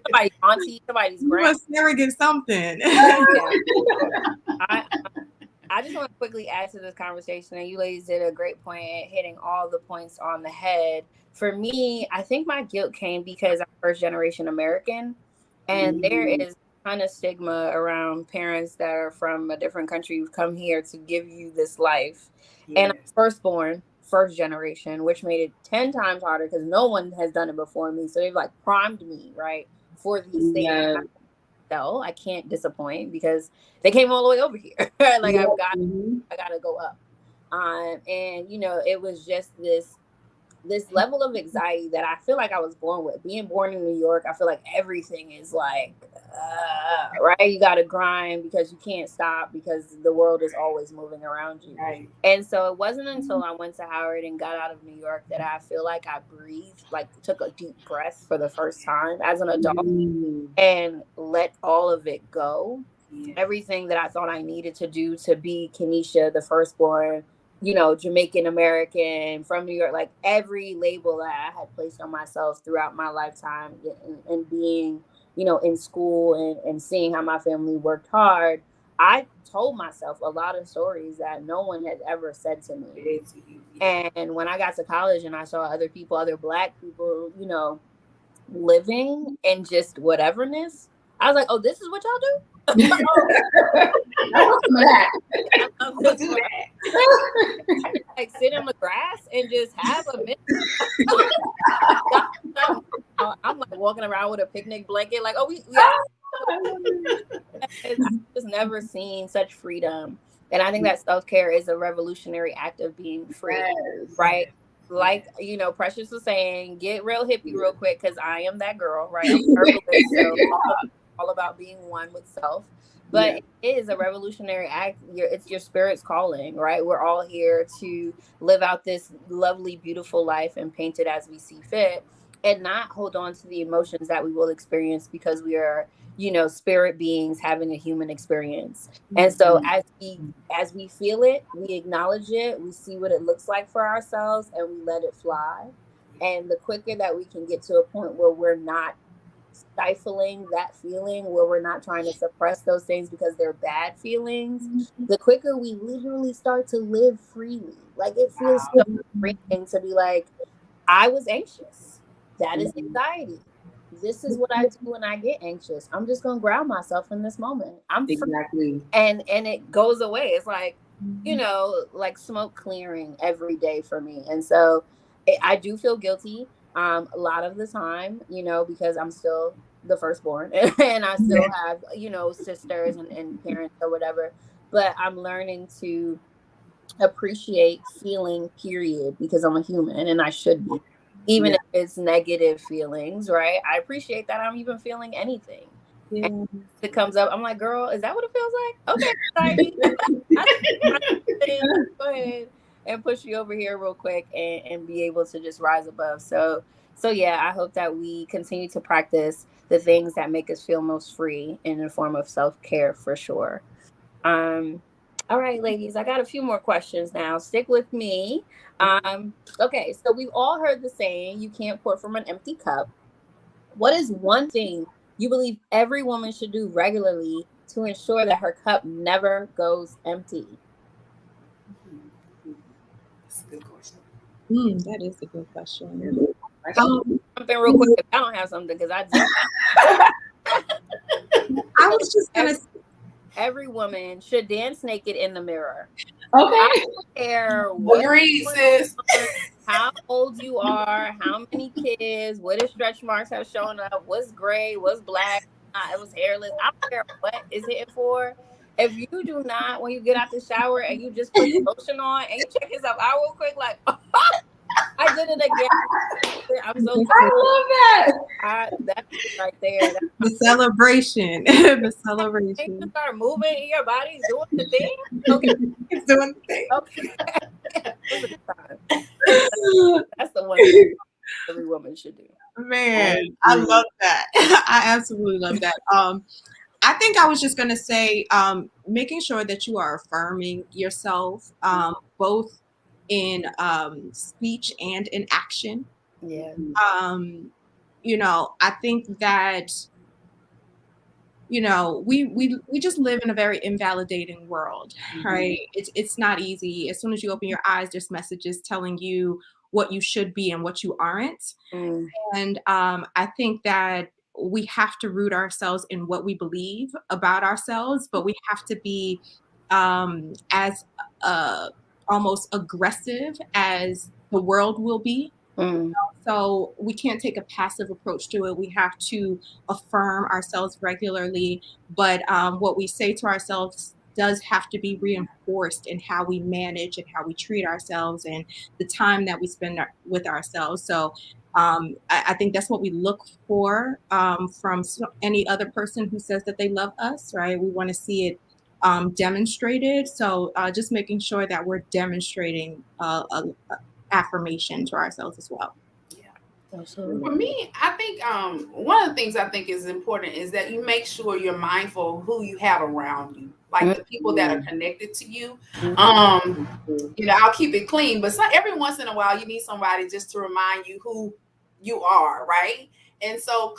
Somebody's auntie, somebody's grand. You a surrogate something. I just want to quickly add to this conversation, and you ladies did a great point at hitting all the points on the head. For me, I think my guilt came because I'm first generation American, and there is a ton of stigma around parents that are from a different country who've come here to give you this life. Yes. And I'm firstborn, first generation, which made it 10 times harder because no one has done it before me. So they've like primed me, right, for these things. Yeah. I can't disappoint because they came all the way over here. Like, I gotta go up. And it was just this level of anxiety that I feel like I was born with. Being born in New York, I feel like everything is like, right? You gotta grind because you can't stop because the world is always moving around you. Right. And so it wasn't until I went to Howard and got out of New York that I feel like I breathed, like took a deep breath for the first time as an adult and let all of it go. Yeah. Everything that I thought I needed to do to be Kanisha, the firstborn, Jamaican American from New York, like every label that I had placed on myself throughout my lifetime and being, in school and seeing how my family worked hard, I told myself a lot of stories that no one had ever said to me. And when I got to college and I saw other Black people, living in just whateverness, I was like, oh, this is what y'all do? Like sit in the grass and just have a minute. I'm like walking around with a picnic blanket, like, oh, we I've just never seen such freedom. And I think that self-care is a revolutionary act of being free, right? Like, you know, Precious was saying, get real hippie real quick, because I am that girl, right? I'm a herbalist, so all about being one with self. But it is a revolutionary act. It's your spirit's calling, right? We're all here to live out this lovely, beautiful life and paint it as we see fit, and not hold on to the emotions that we will experience because we are, you know, spirit beings having a human experience. And so as we feel it, we acknowledge it, we see what it looks like for ourselves, and we let it fly. And the quicker that we can get to a point where we're not stifling that feeling, where we're not trying to suppress those things because they're bad feelings, the quicker we literally start to live freely. Like, it feels so freeing to be like, I was anxious. That is anxiety. This is what I do when I get anxious. I'm just gonna ground myself in this moment. I'm free. And it goes away. It's like, you know, like smoke clearing every day for me. And so I do feel guilty a lot of the time, you know, because I'm still the firstborn and I still have, you know, sisters and parents or whatever. But I'm learning to appreciate feeling, period, because I'm a human and I should be. Even if it's negative feelings, right? I appreciate that I'm even feeling anything. And it comes up, I'm like, girl, is that what it feels like? Okay, go ahead and push you over here real quick and be able to just rise above. So yeah, I hope that we continue to practice the things that make us feel most free in the form of self-care, for sure. All right, ladies, I got a few more questions now. Stick with me. Okay, so we've all heard the saying, you can't pour from an empty cup. What is one thing you believe every woman should do regularly to ensure that her cup never goes empty? That's a good question. That is a good question. Something real quick if I don't have something, because I do. I was just gonna say, every woman should dance naked in the mirror. Okay. I don't care what Agreed, sis. how old you are, how many kids, what if stretch marks have shown up, what's gray, what's black, it was hairless. I don't care what is it for. If you do not, when you get out the shower and you just put lotion on and you check yourself out real quick, like, I did it again. I'm so sorry. I love that. That's right there. The celebration. The celebration. You start moving in your body, doing the thing. Okay. It's doing the thing. Okay. That's the one thing every woman should do. Man, I love that. I absolutely love that. I think I was just going to say, making sure that you are affirming yourself, both in speech and in action. Yeah. You know, I think that, you know, we just live in a very invalidating world, right? It's not easy. As soon as you open your eyes, there's messages telling you what you should be and what you aren't. And I think that we have to root ourselves in what we believe about ourselves, but we have to be as almost aggressive as the world will be. So we can't take a passive approach to it. We have to affirm ourselves regularly, but what we say to ourselves does have to be reinforced in how we manage and how we treat ourselves and the time that we spend with ourselves. So I think that's what we look for from any other person who says that they love us, right? We want to see it demonstrated. So just making sure that we're demonstrating affirmation to ourselves as well. Absolutely. For me, I think one of the things I think is important is that you make sure you're mindful of who you have around you, like the people that are connected to you. You know, I'll keep it clean, but every once in a while you need somebody just to remind you who you are, right? And so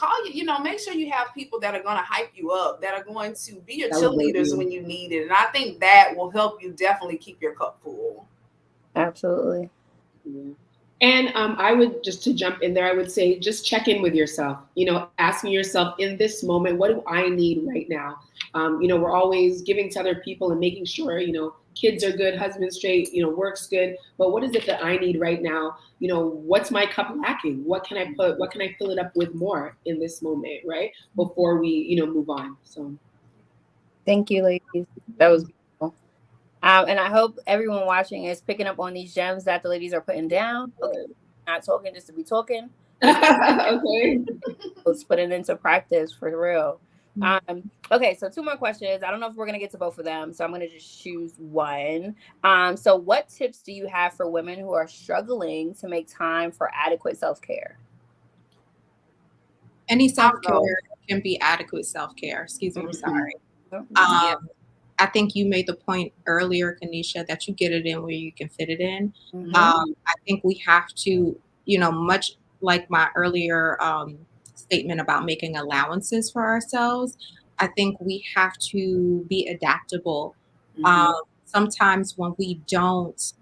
make sure you have people that are going to hype you up, that are going to be your cheerleaders when you need it. And I think that will help you definitely keep your cup full. Absolutely. And I would, just to jump in there, I would say just check in with yourself, asking yourself in this moment, what do I need right now? We're always giving to other people and making sure, kids are good, husband's straight, work's good. But what is it that I need right now? What's my cup lacking? What can I fill it up with more in this moment, right? Before we, move on. So. Thank you, ladies. That was beautiful. And I hope everyone watching is picking up on these gems that the ladies are putting down. Okay, not talking just to be talking. Okay. Let's put it into practice for real. Okay, so 2 more questions. I don't know if we're gonna get to both of them, so I'm gonna just choose one. So what tips do you have for women who are struggling to make time for adequate self-care? Any self-care can be adequate self-care. Excuse me, I'm sorry. I think you made the point earlier, Kanisha, that you get it in where you can fit it in. I think we have to, much like my earlier statement about making allowances for ourselves, I think we have to be adaptable. Sometimes when we don't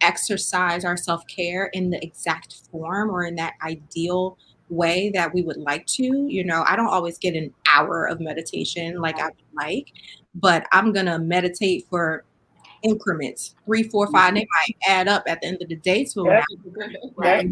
exercise our self-care in the exact form or in that ideal way that we would like to, I don't always get an hour of meditation like I would like, but I'm gonna meditate for increments, 3, 4, 5. They might add up at the end of the day to an hour, right?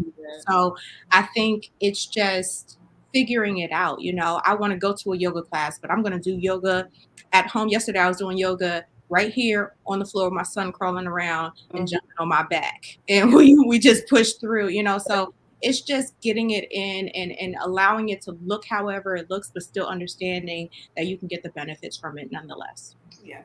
So I think it's just figuring it out. I want to go to a yoga class, but I'm going to do yoga at home. Yesterday I was doing yoga right here on the floor with my son crawling around and jumping on my back, and we just pushed through. So it's just getting it in and allowing it to look however it looks, but still understanding that you can get the benefits from it nonetheless. Yeah.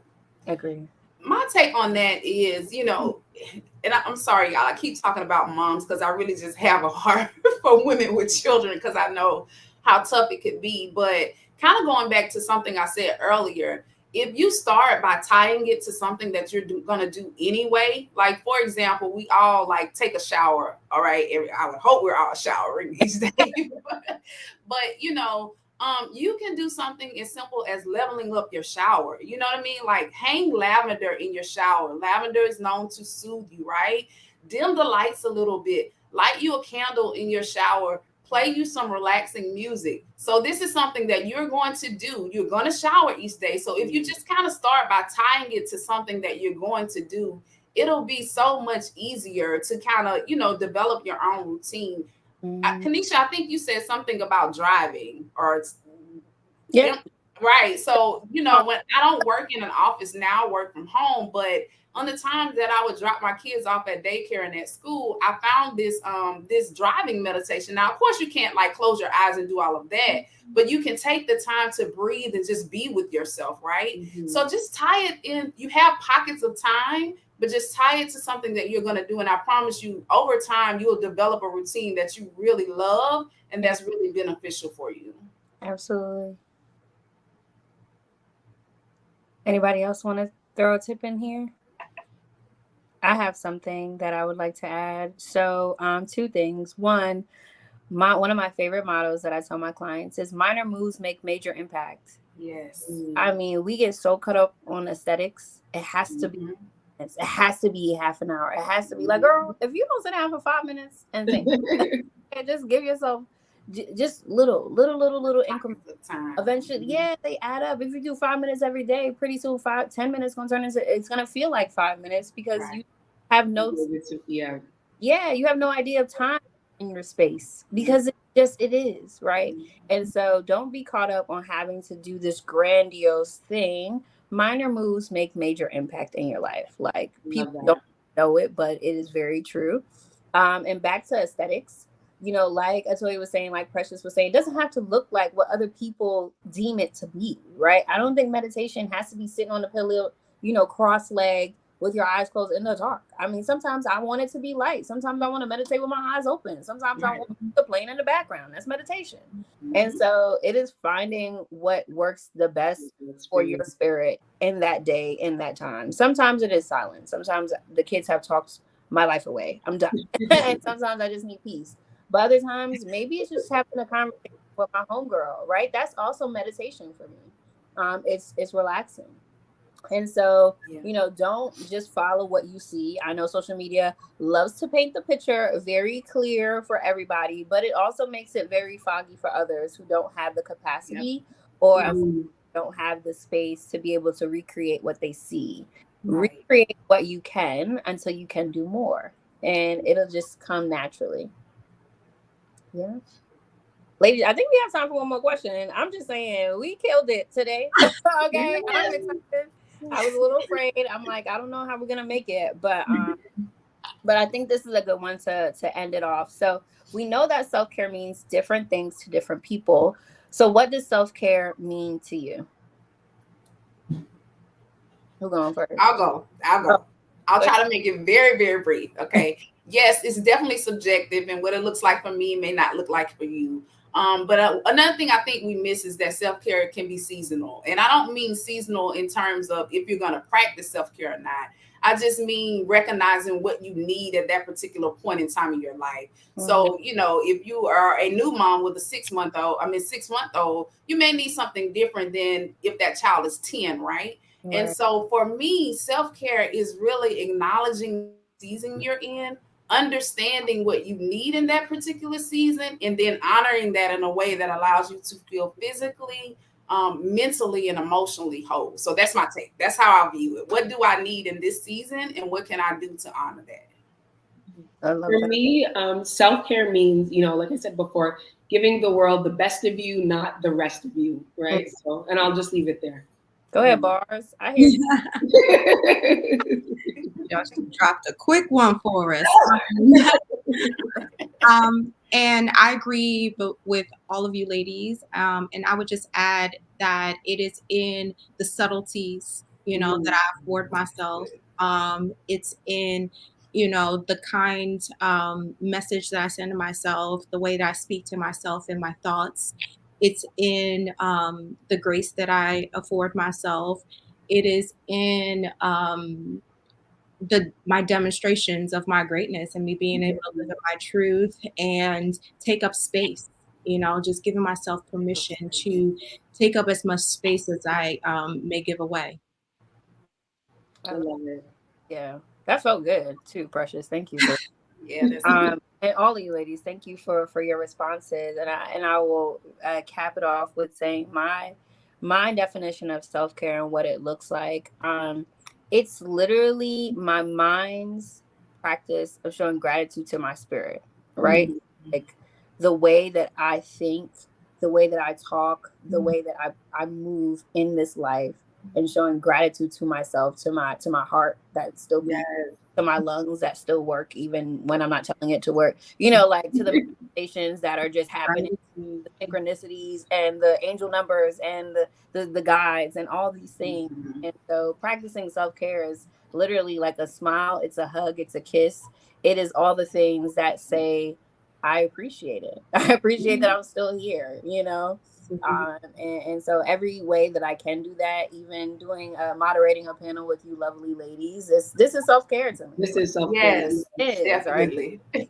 Agree. My take on that is, and I'm sorry, y'all, I keep talking about moms because I really just have a heart for women with children because I know how tough it could be. But kind of going back to something I said earlier, if you start by tying it to something that you're going to do anyway, like, for example, we all like take a shower. All right. I would hope we're all showering each day. but, you can do something as simple as leveling up your shower. You know what I mean? Like hang lavender in your shower. Lavender is known to soothe you, right? Dim the lights a little bit. Light you a candle in your shower. Play you some relaxing music. So this is something that you're going to do. You're going to shower each day. So if you just kind of start by tying it to something that you're going to do, it'll be so much easier to kind of, develop your own routine. Kanisha, I think you said something about driving or right. So, when I don't work in an office now, I work from home, but on the times that I would drop my kids off at daycare and at school, I found this driving meditation. Now, of course, you can't like close your eyes and do all of that, but you can take the time to breathe and just be with yourself, right? So just tie it in. You have pockets of time, but just tie it to something that you're going to do. And I promise you, over time, you'll develop a routine that you really love and that's really beneficial for you. Absolutely. Anybody else want to throw a tip in here? I have something that I would like to add. So 2 things. One of my favorite mottos that I tell my clients is minor moves make major impact. Yes. I mean, we get so caught up on aesthetics. It has to be. It has to be half an hour. It has to be like, girl, if you don't sit down for 5 minutes and think, just give yourself just little increments of time. Eventually, they add up. If you do 5 minutes every day, pretty soon 10 minutes gonna turn into, it's gonna feel like 5 minutes because you have no you have no idea of time in your space because it is, right? And so don't be caught up on having to do this grandiose thing. Minor moves make major impact in your life. Like people don't know it, but it is very true. And back to aesthetics, like Atoya was saying, like Precious was saying, it doesn't have to look like what other people deem it to be, right? I don't think meditation has to be sitting on the pillow, cross-legged with your eyes closed in the dark. I mean, sometimes I want it to be light. Sometimes I want to meditate with my eyes open. Sometimes I want the plane in the background. That's meditation. And so it is finding what works the best for your spirit in that day, in that time. Sometimes it is silence. Sometimes the kids have talked my life away. I'm done. And sometimes I just need peace. But other times, maybe it's just having a conversation with my homegirl, right? That's also meditation for me. It's relaxing. And so, Yeah. you know, don't just follow what you see. I know social media loves to paint the picture very clear for everybody, but it also makes it very foggy for others who don't have the capacity or don't have the space to be able to recreate what they see. Right. Recreate what you can until you can do more, and it'll just come naturally. Yeah. Ladies, I think we have time for one more question. I'm just saying, we killed it today. Okay, I'm excited. I was a little afraid. I'm like, I don't know how we're gonna make it, but I think this is a good one to end it off. So we know that self-care means different things to different people. So what does self-care mean to you? Who's going first? I'll go. Oh, I'll try to make it very, very brief. Okay. Yes, it's definitely subjective, and what it looks like for me may not look like for you. But another thing I think we miss is that self-care can be seasonal. And I don't mean seasonal in terms of if you're going to practice self-care or not. I just mean recognizing what you need at that particular point in time in your life. So, you know, if you are a new mom with a 6-month-old, you may need something different than if that child is 10, right? And so for me, self-care is really acknowledging the season you're in, understanding what you need in that particular season, and then honoring that in a way that allows you to feel physically, mentally, and emotionally whole. So that's my take. That's how I view it. What do I need in this season, and what can I do to honor that? For me, self-care means, you know, like I said before, giving the world the best of you, not the rest of you, right? So, and I'll just leave it there. Go ahead, Bars. I hear you. Y'all dropped a quick one for us. And I agree with all of you ladies. And I would just add that it is in the subtleties, you know, that I afford myself. It's in, you know, the kind message that I send to myself, the way that I speak to myself and my thoughts. It's in the grace that I afford myself. It is in my demonstrations of my greatness and me being able to live in my truth and take up space, you know, just giving myself permission to take up as much space as I may give away. I love it. Yeah, that felt good too, Precious. Thank you, sis. Yeah, that's good. And all of you ladies, thank you for your responses. And I will cap it off with saying my definition of self-care and what it looks like. It's literally my mind's practice of showing gratitude to my spirit, right? Like the way that I think, the way that I talk, the way that I move in this life, and showing gratitude to myself, to my heart that still beats, to my lungs that still work even when I'm not telling it to work, you know, like to the manifestations that are just happening, the synchronicities and the angel numbers and the guides and all these things. And so practicing self-care is literally like a smile, it's a hug, it's a kiss. It is all the things that say, I appreciate it. I appreciate that I'm still here, you know? And so every way that I can do that, even doing moderating a panel with you lovely ladies, this is self-care to me. This is self-care. Yes, It is, definitely. Right?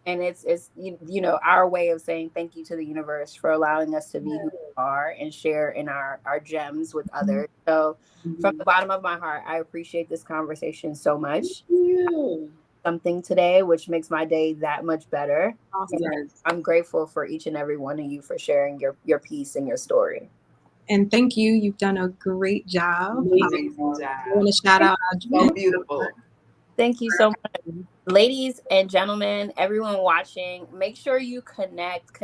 And it's you know, our way of saying thank you to the universe for allowing us to be who we are and share in our gems with others. So from the bottom of my heart, I appreciate this conversation so much. Something today, which makes my day that much better. Yes. I'm grateful for each and every one of you for sharing your piece and your story. And thank you. You've done a great job. Amazing job. I want to shout out. So beautiful. Thank you so much. Ladies and gentlemen, everyone watching, make sure you connect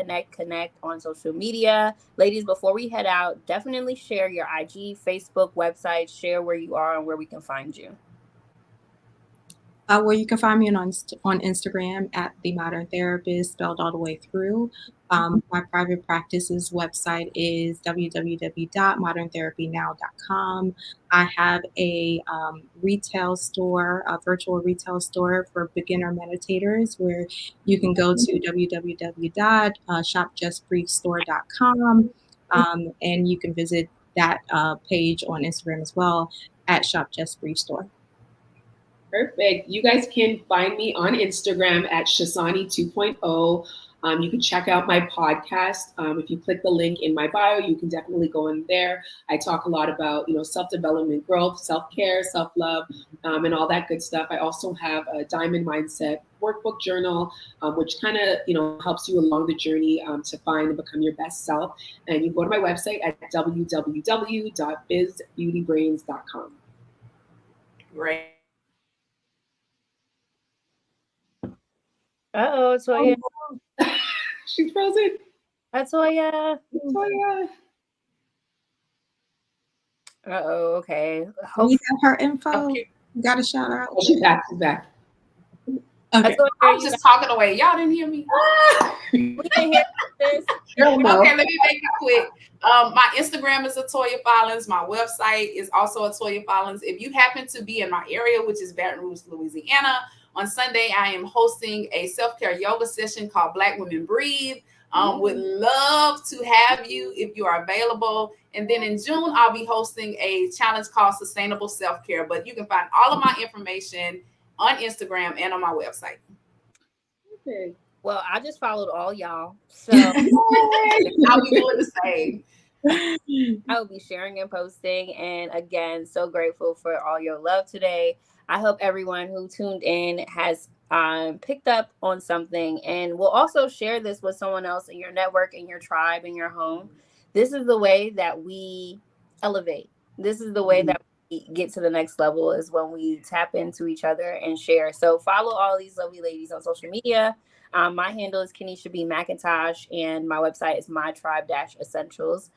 on social media. Ladies, before we head out, definitely share your IG, Facebook, website, share where you are and where we can find you. Well, you can find me on Instagram at The Modern Therapist, spelled all the way through. My private practice's website is www.moderntherapynow.com. I have a retail store, a virtual retail store for beginner meditators, where you can go to www.shopjustbriefstore.com, and you can visit that page on Instagram as well at Shop Just Brief Store. Perfect. You guys can find me on Instagram at Shasani 2.0. You can check out my podcast. If you click the link in my bio, you can definitely go in there. I talk a lot about, self-development, growth, self-care, self-love, and all that good stuff. I also have a Diamond Mindset workbook journal, which kind of, helps you along the journey to find and become your best self. And you go to my website at www.bizbeautybrains.com. Great. Uh-oh, Toya. She's frozen. Toya. Toya. Uh-oh, okay. We have her info. Okay. You got to shout her out. Oh, she's back. She's back. Okay. Toya, I was just talking away. Y'all didn't hear me. we can hear this. Girl, no. Okay, let me make it quick. My Instagram is Atoya Follins. My website is also Atoya Follins. If you happen to be in my area, which is Baton Rouge, Louisiana, on Sunday I am hosting a self-care yoga session called Black Women Breathe. Would love to have you if you are available. And then in June, I'll be hosting a challenge called Sustainable Self-Care. But you can find all of my information on Instagram and on my website. Okay. Well, I just followed all y'all. So I'll be doing the same. I will be sharing and posting. And again, so grateful for all your love today. I hope everyone who tuned in has picked up on something, and will also share this with someone else in your network, in your tribe, in your home. This is the way that we elevate. This is the way that we get to the next level, is when we tap into each other and share. So follow all these lovely ladies on social media. My handle is Kenesha B. McIntosh, and my website is mytribe-essentials.com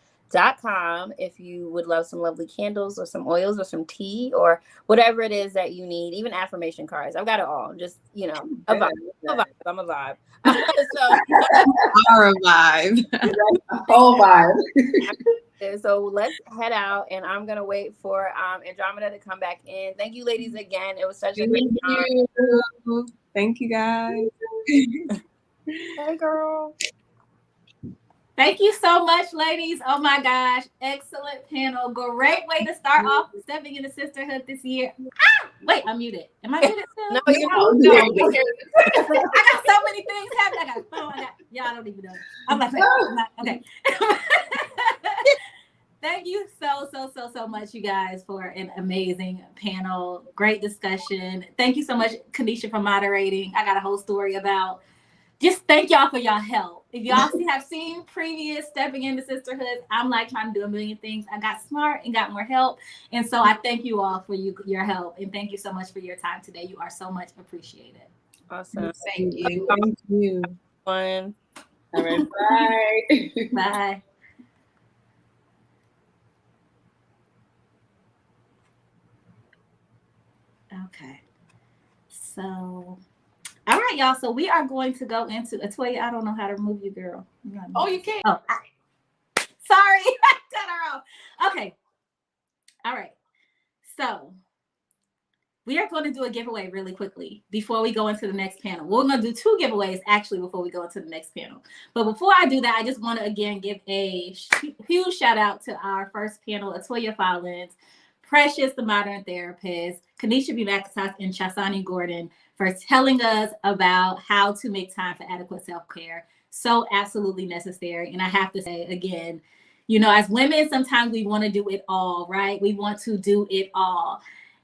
if you would love some lovely candles or some oils or some tea or whatever it is that you need, even affirmation cards. I've got it all. Just, a vibe. I'm a vibe. So Are a vibe. Oh, vibe. So let's head out, and I'm gonna wait for Andromeda to come back in. Thank you, ladies, again. It was such a great time. Thank you, guys. Hey, girl. Thank you so much, ladies. Oh my gosh. Excellent panel. Great way to start off stepping into sisterhood this year. Wait, I'm muted. Am I muted still? No, you're No. I got so many things happening. Y'all don't even know. I'm like, okay. Thank you so much, you guys, for an amazing panel. Great discussion. Thank you so much, Kenesha, for moderating. I got a whole story about. Just thank y'all for y'all help. If y'all have seen previous Stepping into Sisterhood, I'm like trying to do a million things. I got smart and got more help. And so I thank you all for your help. And thank you so much for your time today. You are so much appreciated. Awesome. Thank you. Thank you. Fun. All right, bye. Bye. Okay. So, all right, y'all. So we are going to go into Atoya. I don't know how to remove you, girl. Oh, you can. Oh, sorry. Cut her off. Okay. All right. So we are going to do a giveaway really quickly before we go into the next panel. We're going to do 2 giveaways actually before we go into the next panel. But before I do that, I just want to again give a huge shout out to our first panel, Atoya Follins, Precious, the Modern Therapist, Kenesha B. McIntosh, and Shasani Gordon for telling us about how to make time for adequate self-care. So absolutely necessary. And I have to say again, as women, sometimes we want to do it all, right? We want to do it all.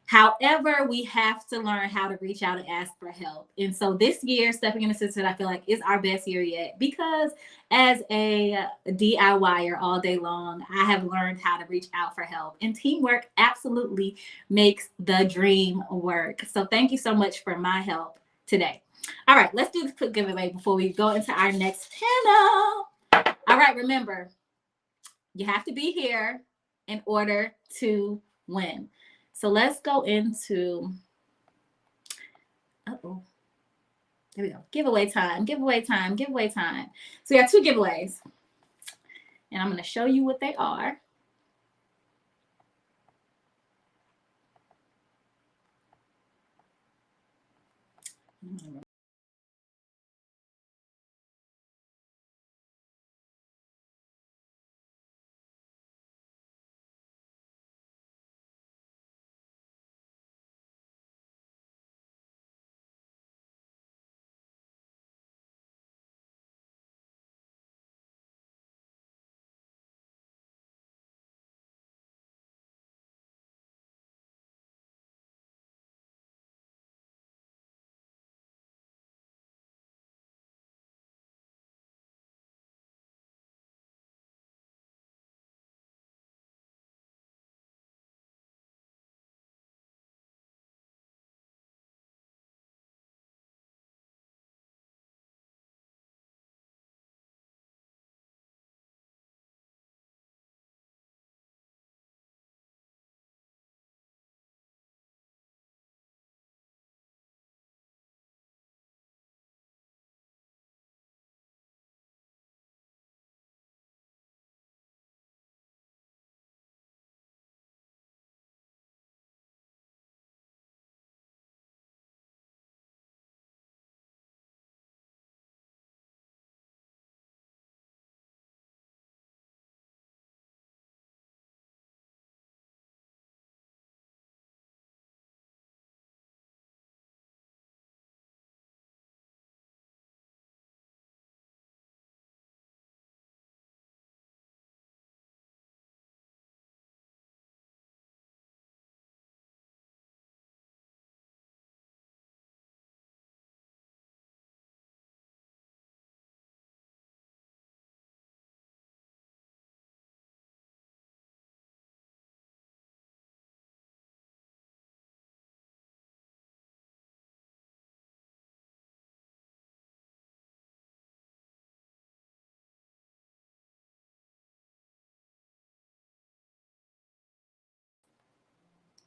However, we have to learn how to reach out and ask for help. And so this year, Stepping into Sisterhood, I feel like is our best year yet, because as a DIYer all day long, I have learned how to reach out for help. And teamwork absolutely makes the dream work. So thank you so much for my help today. All right, let's do this quick giveaway before we go into our next panel. All right, remember, you have to be here in order to win. So let's go into, there we go. Giveaway time. So we have 2 giveaways. And I'm going to show you what they are.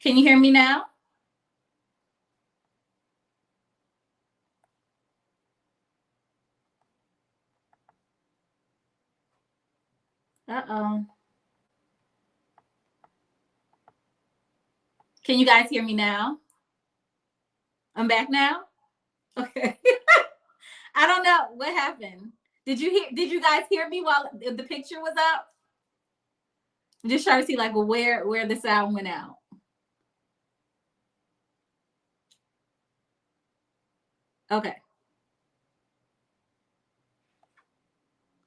Can you hear me now? Uh-oh. Can you guys hear me now? I'm back now? Okay. I don't know what happened. Did you guys hear me while the picture was up? I'm just trying to see like where the sound went out. Okay.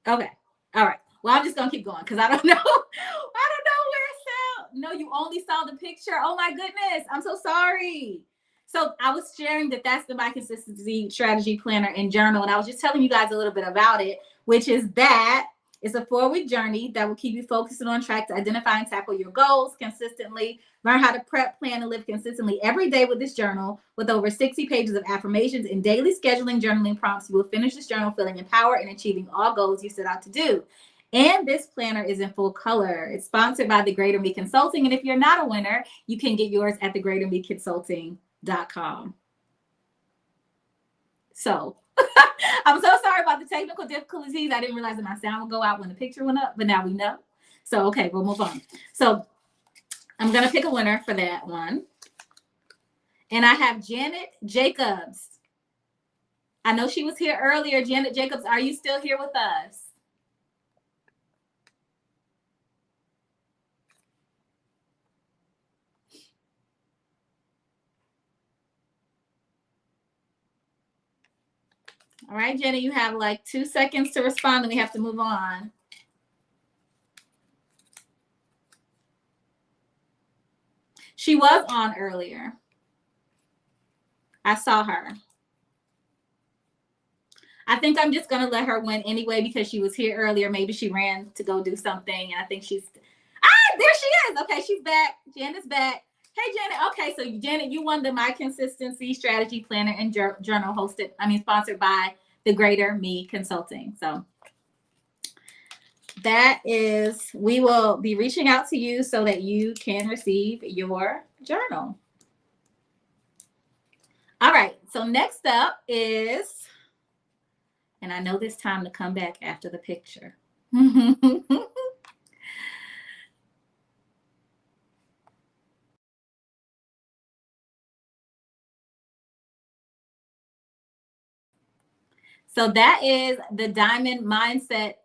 Okay. All right. Well, I'm just gonna keep going because I don't know. I don't know where it sound. No, you only saw the picture. Oh my goodness. I'm so sorry. So I was sharing that's the My Consistency Strategy Planner and Journal. And I was just telling you guys a little bit about it, which is that it's a 4-week journey that will keep you focused and on track to identify and tackle your goals consistently. Learn how to prep, plan, and live consistently every day with this journal. With over 60 pages of affirmations and daily scheduling journaling prompts, you will finish this journal feeling empowered and achieving all goals you set out to do. And this planner is in full color. It's sponsored by The Greater Me Consulting. And if you're not a winner, you can get yours at thegreatermeconsulting.com. So I'm so sorry about the technical difficulties. I didn't realize that my sound would go out when the picture went up, but now we know. So, okay, we'll move on. So I'm going to pick a winner for that one. And I have Janet Jacobs. I know she was here earlier. Janet Jacobs, are you still here with us? All right, Jenny, you have like 2 seconds to respond, and we have to move on. She was on earlier. I saw her. I think I'm just going to let her win anyway because she was here earlier. Maybe she ran to go do something, and I think she's... Ah, there she is. Okay, she's back. Janet's back. Hey, Janet. Okay, so Janet, you won the My Consistency Strategy Planner and Journal sponsored by The Greater Me Consulting. So that is, we will be reaching out to you so that you can receive your journal. All right, so next up is, and I know this time to come back after the picture. So that is the Diamond Mindset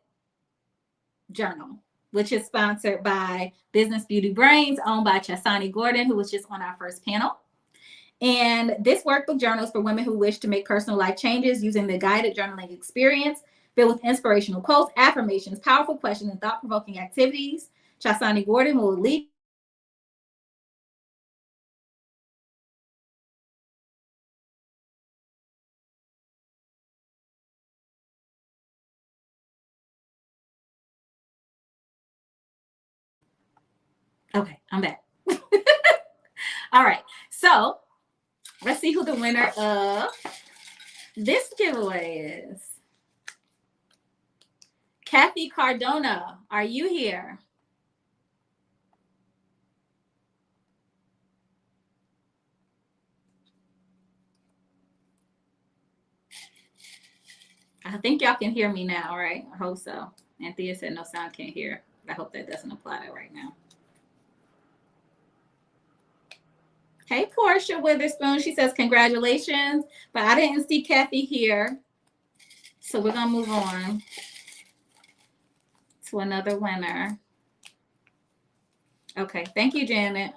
Journal, which is sponsored by Business Beauty Brains, owned by Chasani Gordon, who was just on our first panel. And this workbook journal is for women who wish to make personal life changes using the guided journaling experience, filled with inspirational quotes, affirmations, powerful questions, and thought-provoking activities. Chasani Gordon will lead. Okay, I'm back. All right, so let's see who the winner of this giveaway is. Kathy Cardona, are you here? I think y'all can hear me now, right? I hope so. Anthea said no sound, can't hear. I hope that doesn't apply right now. Hey, Portia Witherspoon. She says, congratulations. But I didn't see Kathy here. So we're going to move on to another winner. Okay. Thank you, Janet.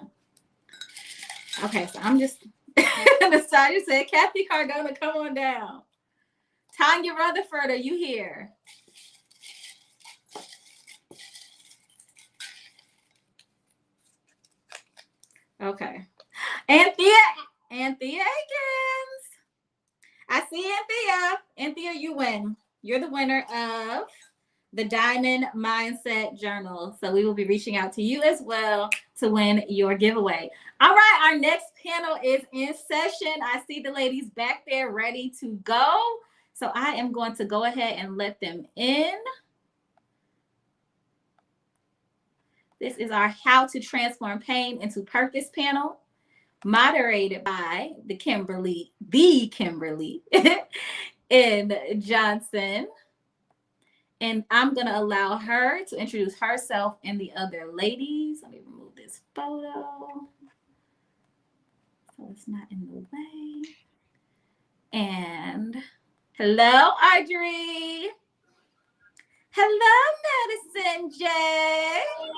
Okay. So I'm just decided to say, Kathy Cardona, come on down. Tanya Rutherford, are you here? Okay. Anthea Akins. I see Anthea. Anthea, you win. You're the winner of the Diamond Mindset Journal. So we will be reaching out to you as well to win your giveaway. All right, our next panel is in session. I see the ladies back there ready to go. So I am going to go ahead and let them in. This is our How to Transform Pain into Purpose panel. moderated by the Kimberly and Johnson. And I'm going to allow her to introduce herself and the other ladies. Let me remove this photo so it's not in the way. And hello, Audrey. Hello, Madison J.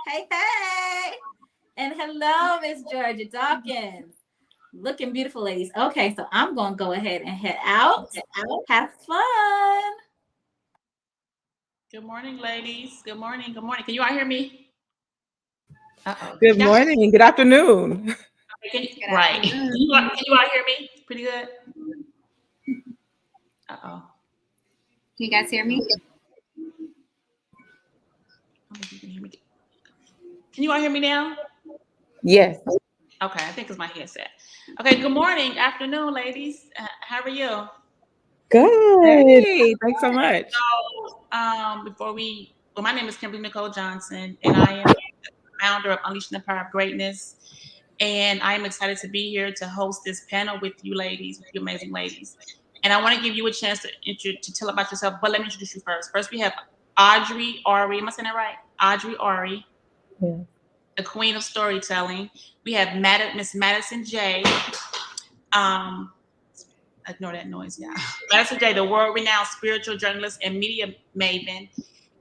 Hey, hey. And hello, Miss Georgia Dawkins. Looking beautiful, ladies. Okay, so I'm going to go ahead and head out. Have fun. Good morning, ladies. Good morning. Good morning. Can you all hear me? Uh-oh. Good morning. Good afternoon. Right. Can you all hear me? Pretty good. Uh-oh. Can you guys hear me? Can you all hear me now? Yes. Okay, I think it's my headset. Okay, good morning, afternoon, ladies. How are you? Good. Hey, thanks so much. So, my name is Kimberly Nicole Johnson, and I am the founder of Unleashing the Power of Greatness. And I am excited to be here to host this panel with you ladies, with you amazing ladies. And I want to give you a chance to tell about yourself, but let me introduce you first. First, we have Audrey Ori. Am I saying that right? Audrey Ori, Yeah. the queen of storytelling. We have Miss Madison J. Ignore that noise, yeah. Madison J, the world-renowned spiritual journalist and media maven.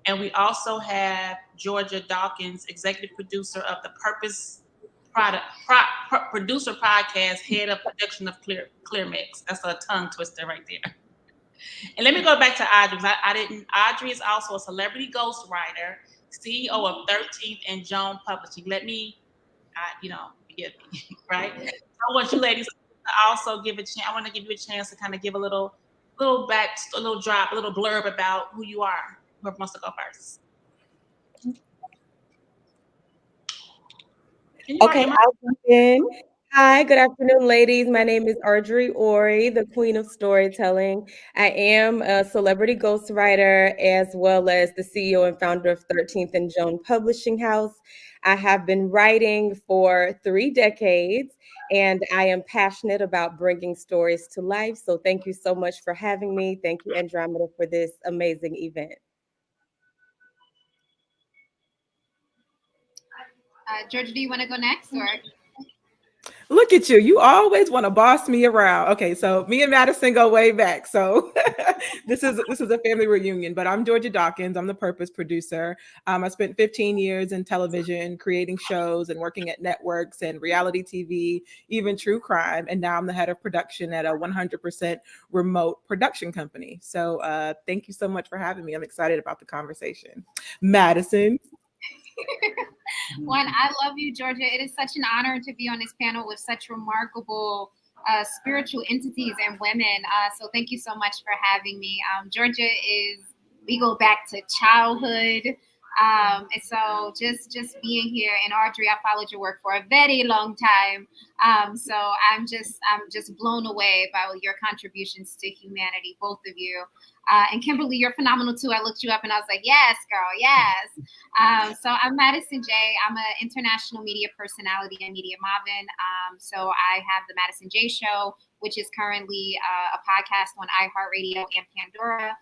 And we also have Georgia Dawkins, executive producer of the producer podcast, head of production of Clear Mix. That's a tongue twister right there. And let me go back to Audrey. Audrey is also a celebrity ghostwriter, CEO of 13th and Joan Publishing. Forgive me, right? I want you ladies to also give a chance. I want to give you a chance to kind of give a little blurb about who you are. Whoever wants to go first. Okay, I'll jump in. Hi, good afternoon, ladies. My name is Audrey Ori, the queen of storytelling. I am a celebrity ghostwriter as well as the CEO and founder of 13th and Joan Publishing House. I have been writing for 3 decades, and I am passionate about bringing stories to life. So thank you so much for having me. Thank you, Andromeda, for this amazing event. Georgia, do you want to go next, or? Look at you. You always want to boss me around. Okay, so me and Madison go way back. So this is a family reunion, but I'm Georgia Dawkins. I'm the purpose producer. I spent 15 years in television, creating shows and working at networks and reality TV, even true crime. And now I'm the head of production at a 100% remote production company. So thank you so much for having me. I'm excited about the conversation. Madison. One, I love you, Georgia. It is such an honor to be on this panel with such remarkable spiritual entities and women. So thank you so much for having me. Georgia we go back to childhood. And so just being here, and Audrey, I followed your work for a very long time. So I'm just blown away by your contributions to humanity, both of you. And Kimberly, you're phenomenal too. I looked you up and I was like, yes, girl, yes. So I'm Madison J. I'm an international media personality and media maven. So I have the Madison J Show, which is currently a podcast on iHeartRadio and Pandora.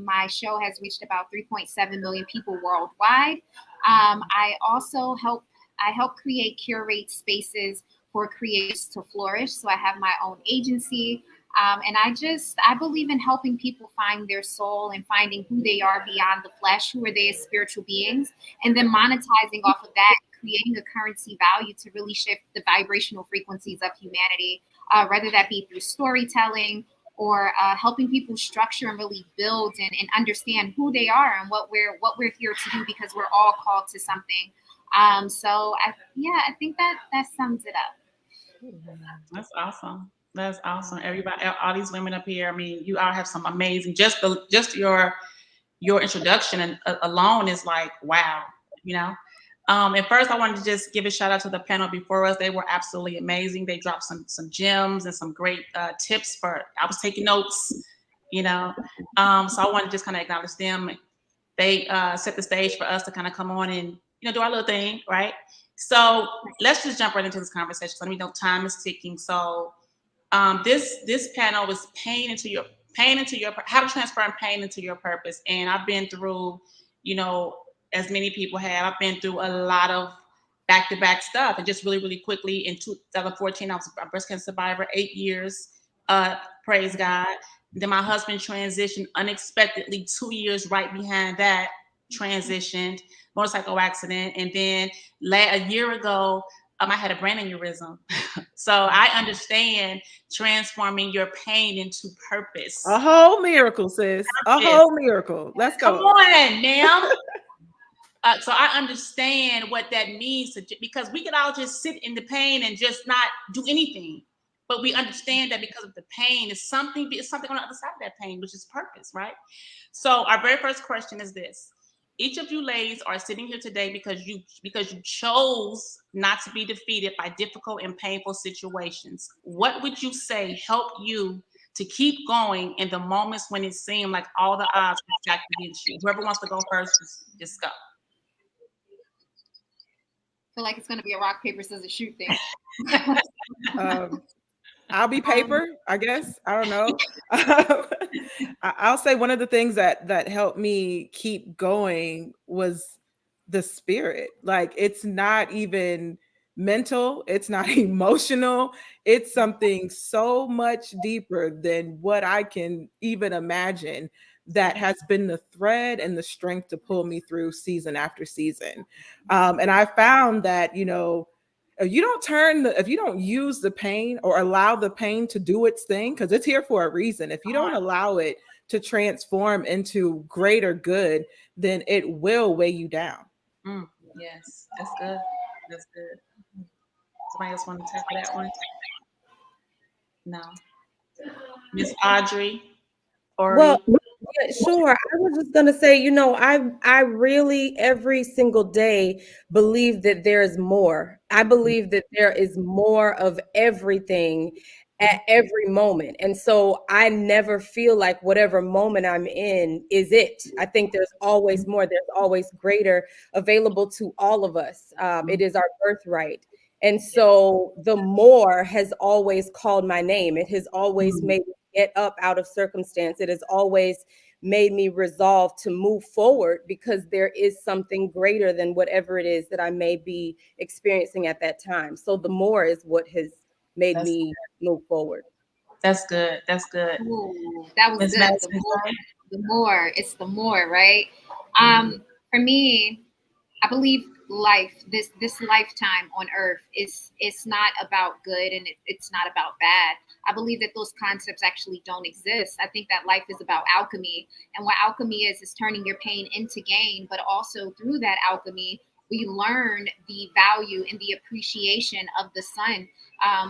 My show has reached about 3.7 million people worldwide. I also help curate spaces for creators to flourish. So I have my own agency. And I believe in helping people find their soul and finding who they are beyond the flesh, who are they as spiritual beings, and then monetizing off of that, creating a currency value to really shift the vibrational frequencies of humanity, whether that be through storytelling or helping people structure and really build and understand who they are and what we're here to do, because we're all called to something. So I think that sums it up. That's awesome. That's awesome. Everybody, all these women up here. I mean, you all have some amazing. Just your introduction and alone is like wow. And first, I wanted to just give a shout out to the panel before us. They were absolutely amazing. They dropped some gems and some great tips I was taking notes. So I want to just kind of acknowledge them. they set the stage for us to kind of come on and, do our little thing, right? So let's just jump right into this conversation. Let me know time is ticking. So this panel was pain into your how to transform pain into your purpose. And I've been through, as many people have, I've been through a lot of back-to-back stuff. And just really, really quickly, in 2014, I was a breast cancer survivor, 8 years, praise God. Then my husband transitioned unexpectedly 2 years right behind that, transitioned, motorcycle accident. And then a year ago, I had a brain aneurysm. So I understand transforming your pain into purpose. A whole miracle, sis. A whole miracle. Let's go. Come on, ma'am. So I understand what that means, because we could all just sit in the pain and just not do anything. But we understand that because of the pain, it's something on the other side of that pain, which is purpose, right? So our very first question is this. Each of you ladies are sitting here today because you chose not to be defeated by difficult and painful situations. What would you say helped you to keep going in the moments when it seemed like all the odds were stacked against you? Whoever wants to go first, just go. I feel like it's going to be a rock, paper, scissors, shoot thing. I'll be paper, I guess. I don't know. I'll say one of the things that helped me keep going was the spirit. Like, it's not even mental, it's not emotional. It's something so much deeper than what I can even imagine that has been the thread and the strength to pull me through season after season. And I found that, if you don't use the pain or allow the pain to do its thing, because it's here for a reason, if you don't allow it to transform into greater good, then it will weigh you down. Yes, that's good. That's good. Somebody else want to tackle that one? No. Miss Audrey? Well, yeah, sure. I was just gonna say, I really every single day believe that there is more. I believe that there is more of everything at every moment. And so I never feel like whatever moment I'm in is it. I think there's always more, there's always greater available to all of us. It is our birthright. And so the more has always called my name. It has always made me get up out of circumstance. It has always made me resolve to move forward because there is something greater than whatever it is that I may be experiencing at that time. So the more is what has made me move forward. That's good. That's good. Ooh, that was good. It's the more, right? For me, I believe life, this lifetime on earth it's not about good and it's not about bad. I believe that those concepts actually don't exist. I think that life is about alchemy, and what alchemy is turning your pain into gain, but also through that alchemy we learn the value and the appreciation of the sun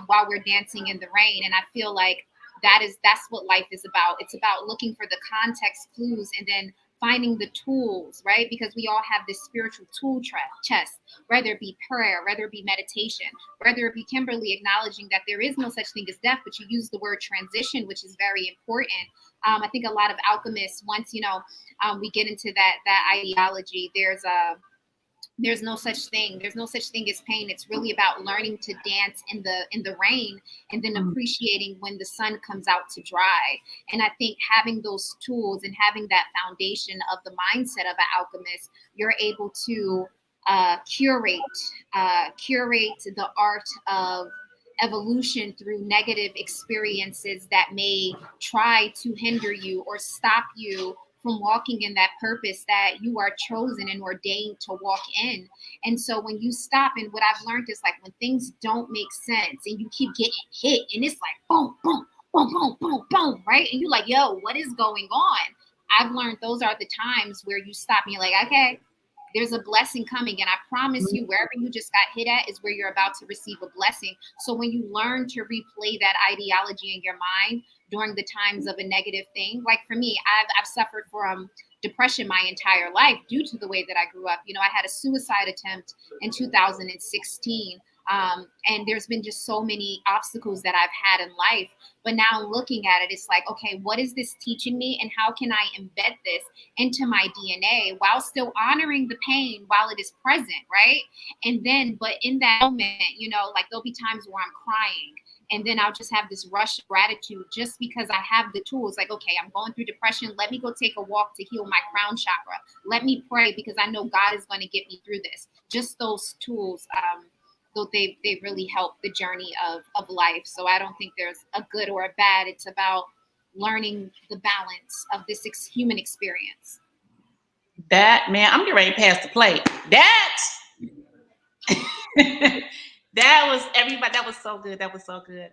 while we're dancing in the rain. And I feel like that's what life is about. It's about looking for the context clues and then finding the tools, right? Because we all have this spiritual tool chest, whether it be prayer, whether it be meditation, whether it be Kimberly acknowledging that there is no such thing as death, but you use the word transition, which is very important. I think a lot of alchemists, once, we get into that ideology, there's no such thing. There's no such thing as pain. It's really about learning to dance in the rain and then appreciating when the sun comes out to dry. And I think having those tools and having that foundation of the mindset of an alchemist, you're able to curate the art of evolution through negative experiences that may try to hinder you or stop you from walking in that purpose that you are chosen and ordained to walk in. And so when you stop, and what I've learned is like when things don't make sense and you keep getting hit and it's like boom, boom, boom, boom, boom, boom, right? And you're like, yo, what is going on? I've learned those are the times where you stop and you're like, okay, there's a blessing coming. And I promise you, wherever you just got hit at is where you're about to receive a blessing. So when you learn to replay that ideology in your mind during the times of a negative thing, like for me, I've suffered from depression my entire life due to the way that I grew up. I had a suicide attempt in 2016. And there's been just so many obstacles that I've had in life. But now looking at it, it's like, okay, what is this teaching me? And how can I embed this into my DNA while still honoring the pain while it is present, right? And then, but in that moment, you know, like there'll be times where I'm crying. And then I'll just have this rush of gratitude just because I have the tools. Like, okay, I'm going through depression. Let me go take a walk to heal my crown chakra. Let me pray because I know God is going to get me through this. Just those tools, though they really help the journey of life. So I don't think there's a good or a bad. It's about learning the balance of this human experience. That, man, I'm getting ready to pass the plate. That that was everybody. That was so good. That was so good.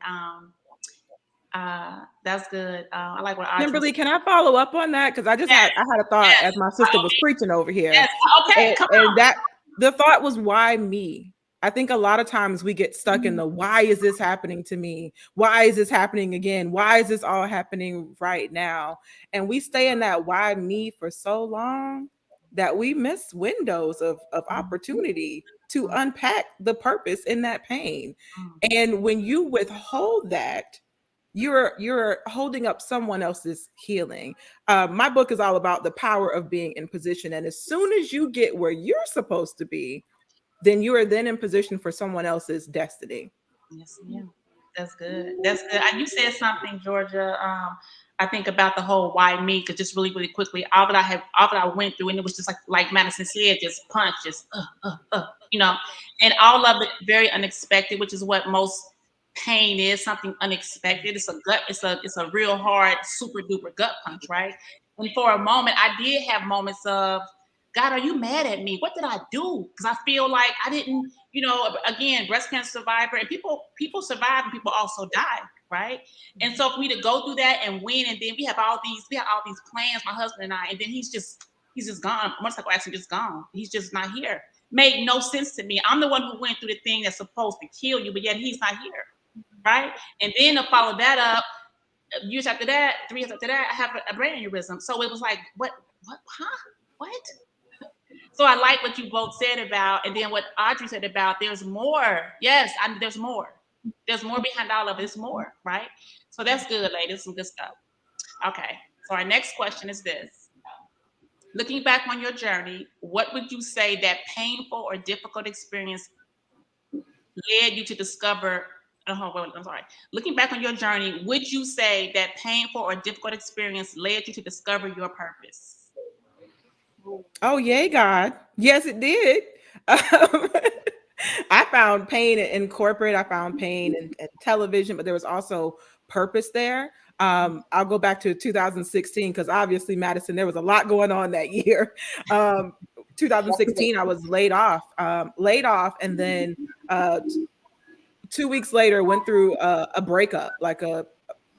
That's good. I like what Kimberly, can I follow up on that? Because I had a thought as my sister was preaching over here. Yes. Okay, come on. And that the thought was, why me? I think a lot of times we get stuck in the why is this happening to me? Why is this happening again? Why is this all happening right now? And we stay in that why me for so long that we miss windows of opportunity to unpack the purpose in that pain. And when you withhold that, you're holding up someone else's healing. My book is all about the power of being in position. And as soon as you get where you're supposed to be, then you are then in position for someone else's destiny. Yes, ma'am. That's good. That's good. And you said something, Georgia. I think about the whole why me, because just really, really quickly, all that I went through, and it was just like Madison said, just punch, just you know, and all of it very unexpected, which is what most pain is, something unexpected. It's a real hard, super duper gut punch, right? And for a moment, I did have moments of, God, are you mad at me? What did I do? Because I feel like I didn't, you know, again, breast cancer survivor, and people survive and people also die, right? And so for me to go through that and win, and then we have all these plans, my husband and I, and then he's just gone. Motorcycle accident, just gone. He's just not here. Made no sense to me. I'm the one who went through the thing that's supposed to kill you, but yet he's not here, right? And then to follow that up, years after that, 3 years after that, I have a brain aneurysm. So it was like, what, what? So I like what you both said about, and then what Audrey said about there's more. Yes, there's more. There's more behind all of it. There's more, right? So that's good, ladies. Some good stuff. Okay. So our next question is this. Looking back on your journey, what would you say that painful or difficult experience led you to discover? I'm sorry. Looking back on your journey, would you say that painful or difficult experience led you to discover your purpose? Oh, yay, God. Yes, it did. I found pain in corporate. I found pain in television, but there was also purpose there. I'll go back to 2016 because obviously, Madison, there was a lot going on that year. 2016, I was laid off, and then 2 weeks later went through a breakup, like a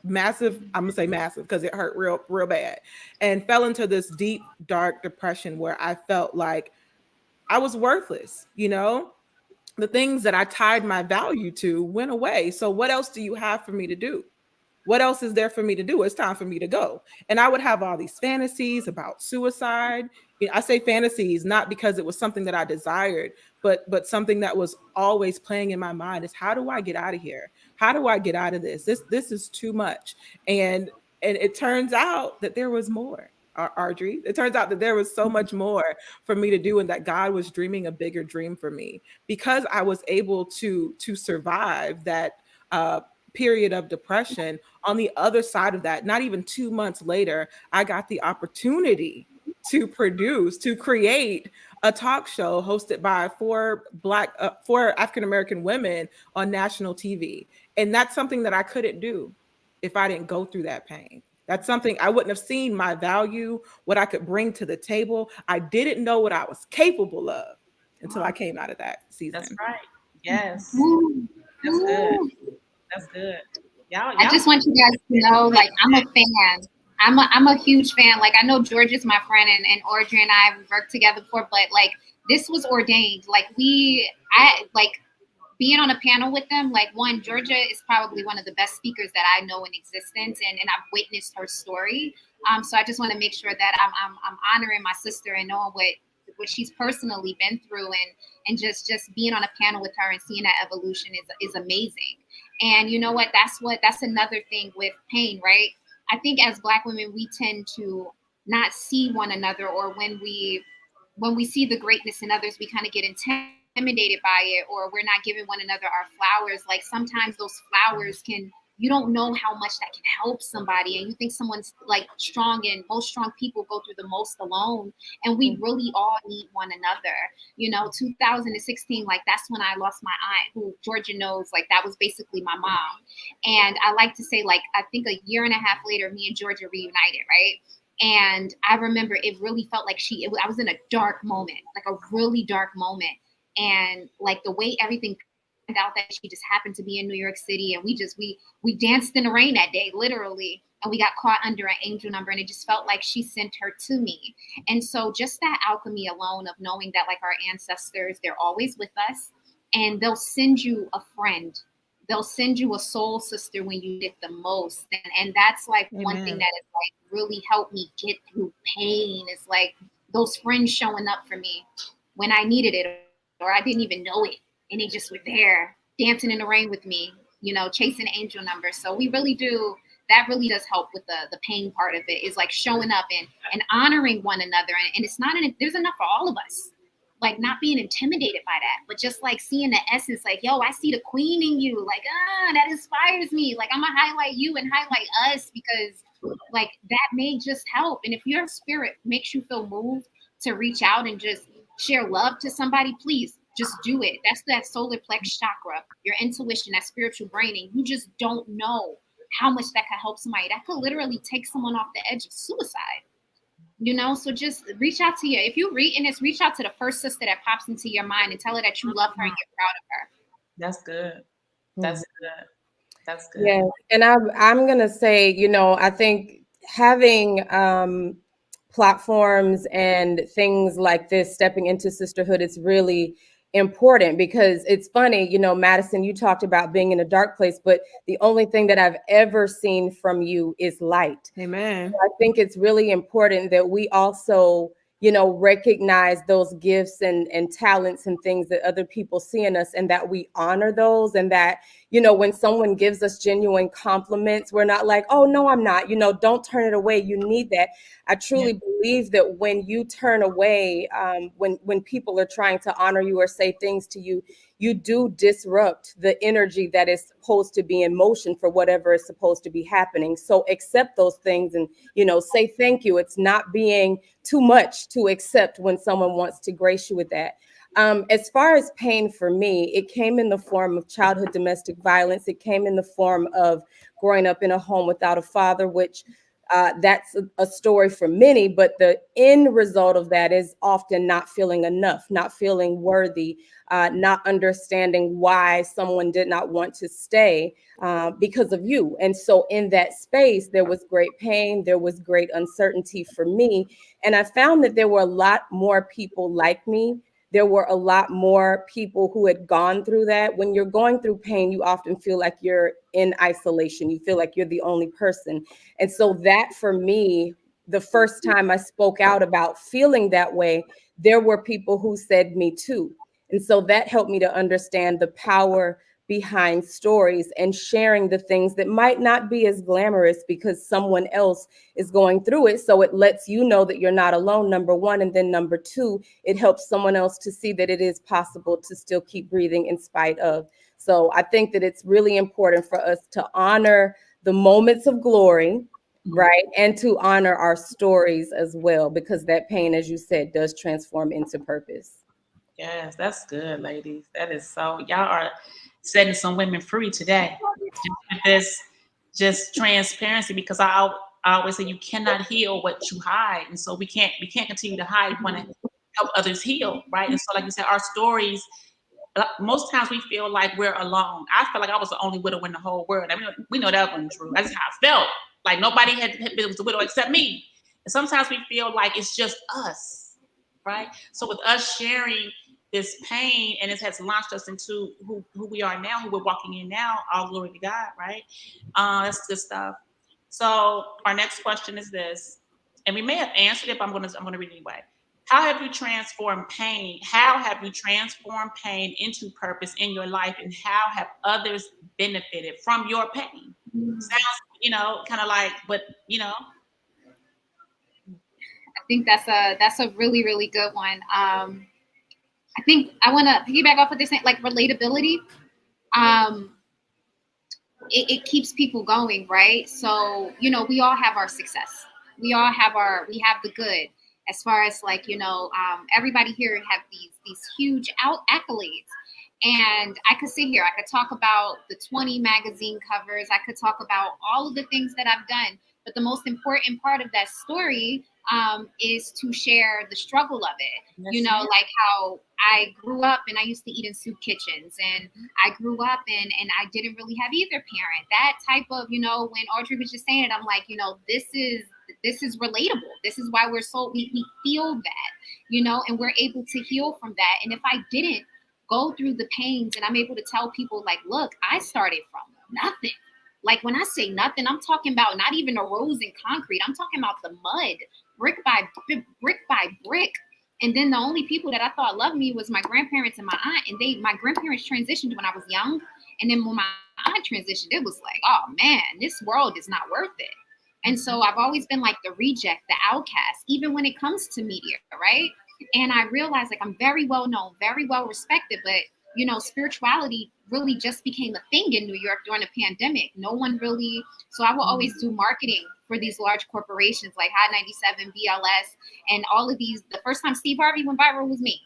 massive, I'm gonna say massive because it hurt real bad, and fell into this deep dark depression where I felt like I was worthless. You know, the things that I tied my value to went away. So what else do you have for me to do? What else is there for me to do? It's time for me to go. And I would have all these fantasies about suicide. You know, I say fantasies not because it was something that I desired, but something that was always playing in my mind is, how do I get out of here? How do I get out of this? This is too much. And it turns out that there was more. Audrey, it turns out that there was so much more for me to do, and that God was dreaming a bigger dream for me, because I was able to survive that period of depression. On the other side of that, not even 2 months later, I got the opportunity to create a talk show hosted by four African American women on national TV. And that's something that I couldn't do if I didn't go through that pain. That's something I wouldn't have seen my value, what I could bring to the table. I didn't know what I was capable of until I came out of that season. That's right. Yes. That's good. That's good. I just want you guys to know, like, I'm a fan. I'm a huge fan. Like, I know Georgia's my friend, and Audrey and I have worked together before, but like, this was ordained. Like, being on a panel with them, like, one, Georgia is probably one of the best speakers that I know in existence, and I've witnessed her story. So I just want to make sure that I'm honoring my sister and knowing what what she's personally been through, and just being on a panel with her and seeing that evolution is amazing. And you know what? That's another thing with pain, right? I think as Black women, we tend to not see one another, or when we see the greatness in others, we kind of get intimidated by it, or we're not giving one another our flowers. Like sometimes those flowers you don't know how much that can help somebody, and you think someone's like strong, and most strong people go through the most alone, and we really all need one another. 2016, like that's when I lost my aunt, who Georgia knows, like that was basically my mom. And I like to say, like, I think a year and a half later, me and Georgia reunited, right? And I remember it really felt like I was in a dark moment, like a really dark moment. And like the way everything turned out, that she just happened to be in New York City, and we danced in the rain that day, literally, and we got caught under an angel number, and it just felt like she sent her to me. And so just that alchemy alone of knowing that, like, our ancestors, they're always with us, and they'll send you a friend. They'll send you a soul sister when you need it the most. And that's like one thing that has like really helped me get through pain. It's like those friends showing up for me when I needed it, or I didn't even know it, and they just were there dancing in the rain with me, chasing angel numbers. So we really do. That really does help with the pain part of it, is like showing up and honoring one another. And it's not there's enough for all of us. Like not being intimidated by that, but just like seeing the essence, like, yo, I see the queen in you. Like, that inspires me. Like, I'm gonna highlight you and highlight us, because like that may just help. And if your spirit makes you feel moved to reach out and just share love to somebody, please just do it. That's that solar plex chakra, your intuition, that spiritual brain. And you just don't know how much that could help somebody. That could literally take someone off the edge of suicide. So just reach out to if you read in this, reach out to the first sister that pops into your mind and tell her that you love her and you're proud of her. That's good. That's good. That's good. Yeah. And I'm going to say, I think having platforms and things like this, stepping into sisterhood, it's really important, because it's funny, Madison, you talked about being in a dark place, but the only thing that I've ever seen from you is light. Amen. So I think it's really important that we also, recognize those gifts and talents and things that other people see in us, and that we honor those, and that, when someone gives us genuine compliments, we're not like, oh, no, I'm not, don't turn it away. You need that. I truly believe that when you turn away, when people are trying to honor you or say things to you, you do disrupt the energy that is supposed to be in motion for whatever is supposed to be happening. So accept those things and, say thank you. It's not being too much to accept when someone wants to grace you with that. As far as pain for me, it came in the form of childhood domestic violence. It came in the form of growing up in a home without a father, which that's a story for many, but the end result of that is often not feeling enough, not feeling worthy, not understanding why someone did not want to stay because of you. And so in that space, there was great pain, there was great uncertainty for me. And I found that there were a lot more people like me. There were a lot more people who had gone through that. When you're going through pain, you often feel like you're in isolation. You feel like you're the only person. And so that for me, the first time I spoke out about feeling that way, there were people who said me too. And so that helped me to understand the power behind stories and sharing the things that might not be as glamorous because someone else is going through it. So it lets you know that you're not alone, number one. And then number two, it helps someone else to see that it is possible to still keep breathing in spite of. So I think that it's really important for us to honor the moments of glory, right? And to honor our stories as well, because that pain, as you said, does transform into purpose. Yes, that's good, ladies. That is so, y'all are setting some women free today. With this just transparency, because I always say you cannot heal what you hide. And so we can't continue to hide. We want to help others heal, right? And so like you said, our stories, most times we feel like we're alone. I felt like I was the only widow in the whole world. I mean, we know that wasn't true. That's how I felt. Like nobody had been a widow except me. And sometimes we feel like it's just us, right? So with us sharing this pain, and it has launched us into who we are now, who we're walking in now, all glory to God, right? That's good stuff. So our next question is this, and we may have answered it, but I'm gonna read it anyway. How have you transformed pain? How have you transformed pain into purpose in your life? And how have others benefited from your pain? Sounds, kind of like, but I think that's a really really good one. I think I want to piggyback off what they're saying, like relatability. Um, it keeps people going, right? So we all have our success. We have the good. As far as like everybody here have these huge accolades. And I could sit here, I could talk about the 20 magazine covers, I could talk about all of the things that I've done. But the most important part of that story is to share the struggle of it. Like how I grew up and I used to eat in soup kitchens, and I grew up and I didn't really have either parent. That type of, when Audrey was just saying it, I'm like, this is relatable. This is why we feel that, and we're able to heal from that. And if I didn't go through the pains, and I'm able to tell people like, look, I started from nothing. Like when I say nothing, I'm talking about not even a rose in concrete. I'm talking about the mud, brick by brick. And then the only people that I thought loved me was my grandparents and my aunt. And my grandparents transitioned when I was young. And then when my aunt transitioned, it was like, oh man, this world is not worth it. And so I've always been like the reject, the outcast, even when it comes to media, right? And I realized like I'm very well known, very well respected, but spirituality really just became a thing in New York during the pandemic. No one really, so I will always do marketing for these large corporations like Hot 97, BLS, and all of these. The first time Steve Harvey went viral was me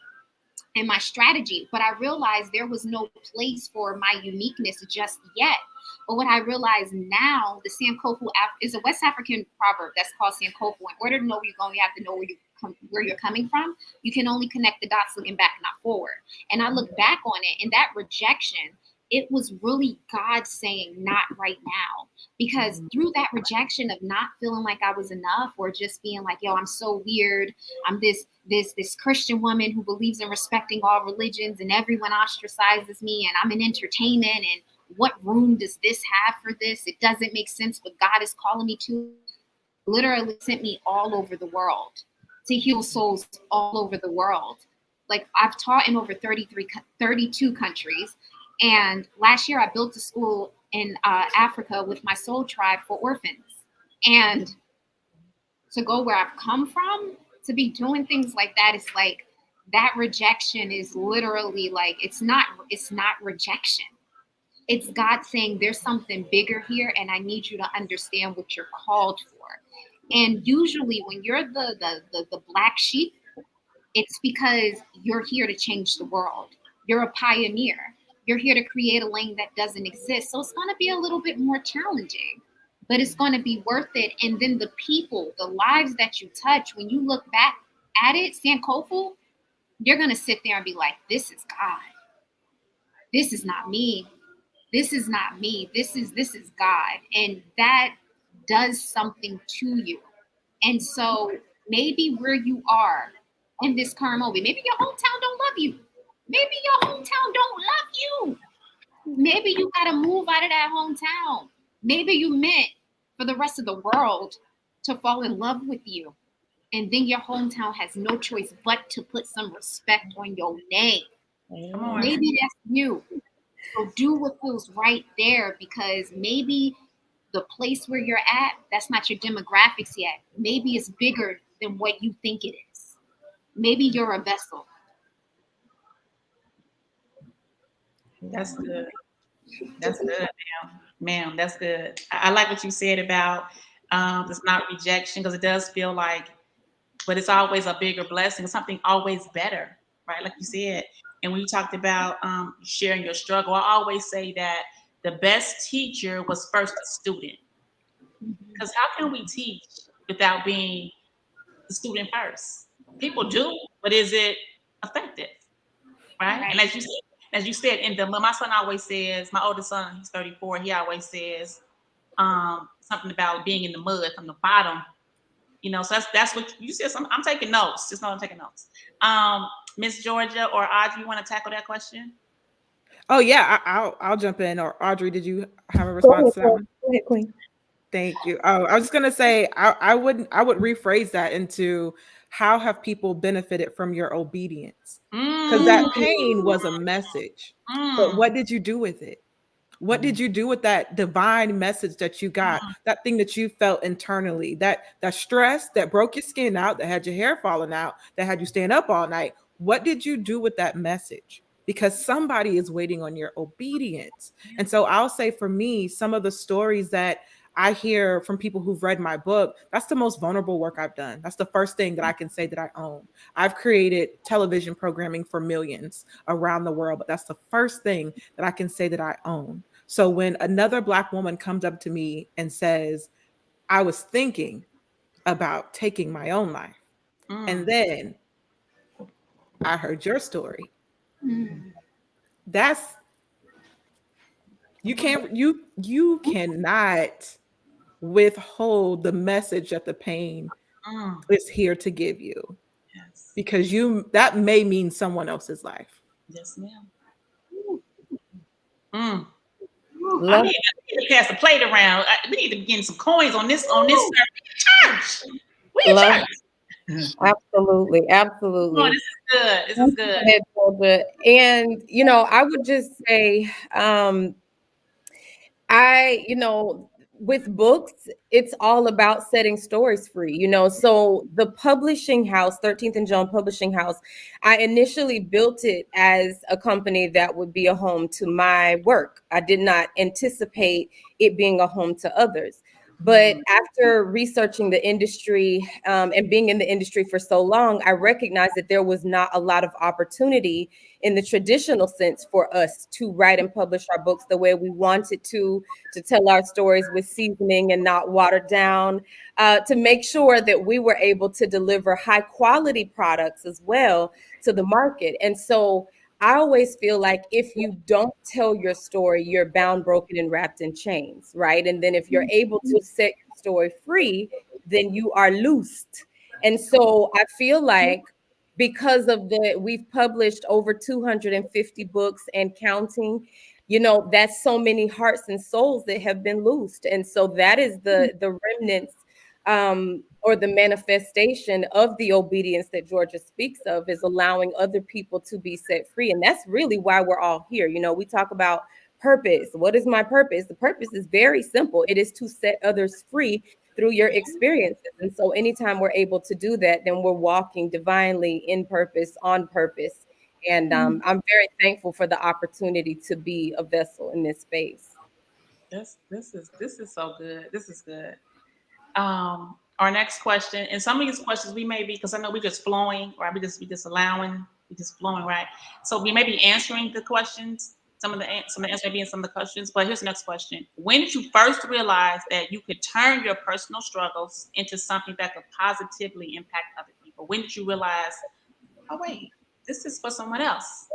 and my strategy, but I realized there was no place for my uniqueness just yet. But what I realize now, the Sankofu is a West African proverb that's called Sankofu. In order to know where you're going, you have to know where you're coming from. You can only connect the dots looking back, not forward. And I look back on it, and that rejection, it was really God saying, not right now. Because through that rejection of not feeling like I was enough, or just being like, yo, I'm so weird. I'm this Christian woman who believes in respecting all religions, and everyone ostracizes me, and I'm in entertainment, and what room does this have for this? It doesn't make sense, but God is calling me to. Literally sent me all over the world to heal souls all over the world. Like I've taught in over 32 countries. And last year I built a school in Africa with my soul tribe for orphans. And to go where I've come from, to be doing things like that, it's like that rejection is literally like, it's not rejection. It's God saying there's something bigger here, and I need you to understand what you're called for. And usually when you're the black sheep, it's because you're here to change the world. You're a pioneer. You're here to create a lane that doesn't exist. So it's going to be a little bit more challenging, but it's going to be worth it. And then the people, the lives that you touch, when you look back at it, Sankofu, you're going to sit there and be like, this is God. This is not me. This is not me. This is God. And that does something to you. And so maybe where you are in this current moment, maybe your hometown don't love you. Maybe your hometown don't love you. Maybe you got to move out of that hometown. Maybe you meant for the rest of the world to fall in love with you. And then your hometown has no choice but to put some respect on your name. Maybe that's you. So do what feels right there, because maybe the place where you're at, that's not your demographics yet. Maybe it's bigger than what you think it is. Maybe you're a vessel. That's good. That's good, ma'am. That's good. I like what you said about it's not rejection, because it does feel like, but it's always a bigger blessing, something always better, right? Like you said. And when you talked about sharing your struggle, I always say that the best teacher was first a student. Because how can we teach without being the student first? People do, but is it effective? Right? And as you said, my son always says, my oldest son, he's 34, he always says something about being in the mud from the bottom. So that's what you said. I'm taking notes. Just know I'm taking notes. Miss Georgia or Audrey, you want to tackle that question? Oh yeah, I'll jump in. Or Audrey, did you have a response to that one? Go ahead, Queen. Thank you. Oh, I was just gonna say I would rephrase that into how have people benefited from your obedience? Because that pain was a message. But what did you do with it? What did you do with that divine message that you got? That thing that you felt internally, that stress that broke your skin out, that had your hair falling out, that had you staying up all night. What did you do with that message? Because somebody is waiting on your obedience. And so I'll say for me, some of the stories that I hear from people who've read my book, that's the most vulnerable work I've done. That's the first thing that I can say that I own. I've created television programming for millions around the world, but that's the first thing that I can say that I own. So when another Black woman comes up to me and says, I was thinking about taking my own life, and then I heard your story, that's you cannot withhold the message that the pain is here to give you. Yes. Because that may mean someone else's life. Yes, ma'am. Love. I need to pass the plate around. We need to get some coins on this church. We a Love. church. Absolutely, Oh, absolutely. this is good. This is good. Go ahead, Georgia. And I would just say, with books, it's all about setting stories free. So the publishing house, 13th and John Publishing House, I initially built it as a company that would be a home to my work. I did not anticipate it being a home to others. But after researching the industry and being in the industry for so long, I recognized that there was not a lot of opportunity in the traditional sense for us to write and publish our books the way we wanted to tell our stories with seasoning and not watered down, to make sure that we were able to deliver high quality products as well to the market. And so I always feel like if you don't tell your story, you're bound, broken, and wrapped in chains, right? And then if you're able to set your story free, then you are loosed. And so I feel like because of we've published over 250 books and counting, that's so many hearts and souls that have been loosed. And so that is the remnants or the manifestation of the obedience that Georgia speaks of, is allowing other people to be set free. And that's really why we're all here. We talk about purpose. What is my purpose? The purpose is very simple. It is to set others free through your experiences. And so anytime we're able to do that, then we're walking divinely in purpose, on purpose. And I'm very thankful for the opportunity to be a vessel in this space. This is so good. This is good. Our next question, and some of these questions we may be, because I know we're just flowing, right? We just allowing, we just flowing, right? So we may be answering the questions. Some of the answers may be in some of the questions. But here's the next question: when did you first realize that you could turn your personal struggles into something that could positively impact other people? When did you realize, oh wait, this is for someone else?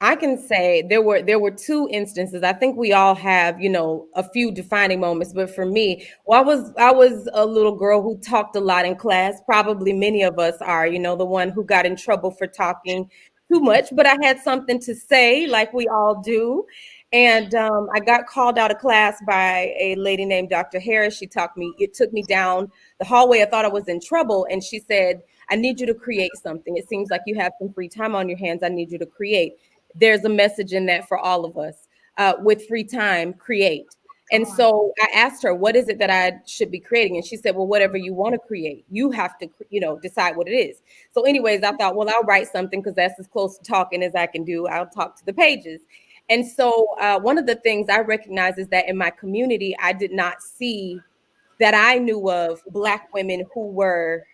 I can say there were two instances. I think we all have, a few defining moments. But for me, I was a little girl who talked a lot in class. Probably many of us are, the one who got in trouble for talking too much. But I had something to say, like we all do. And I got called out of class by a lady named Dr. Harris. It took me down the hallway. I thought I was in trouble. And she said, I need you to create something. It seems like you have some free time on your hands. I need you to create. There's a message in that for all of us. With free time, create. And so I asked her, what is it that I should be creating? And she said, well, whatever you want to create, you have to, decide what it is. So anyways, I thought, well, I'll write something because that's as close to talking as I can do. I'll talk to the pages. And so one of the things I recognize is that in my community, I did not see that I knew of Black women who were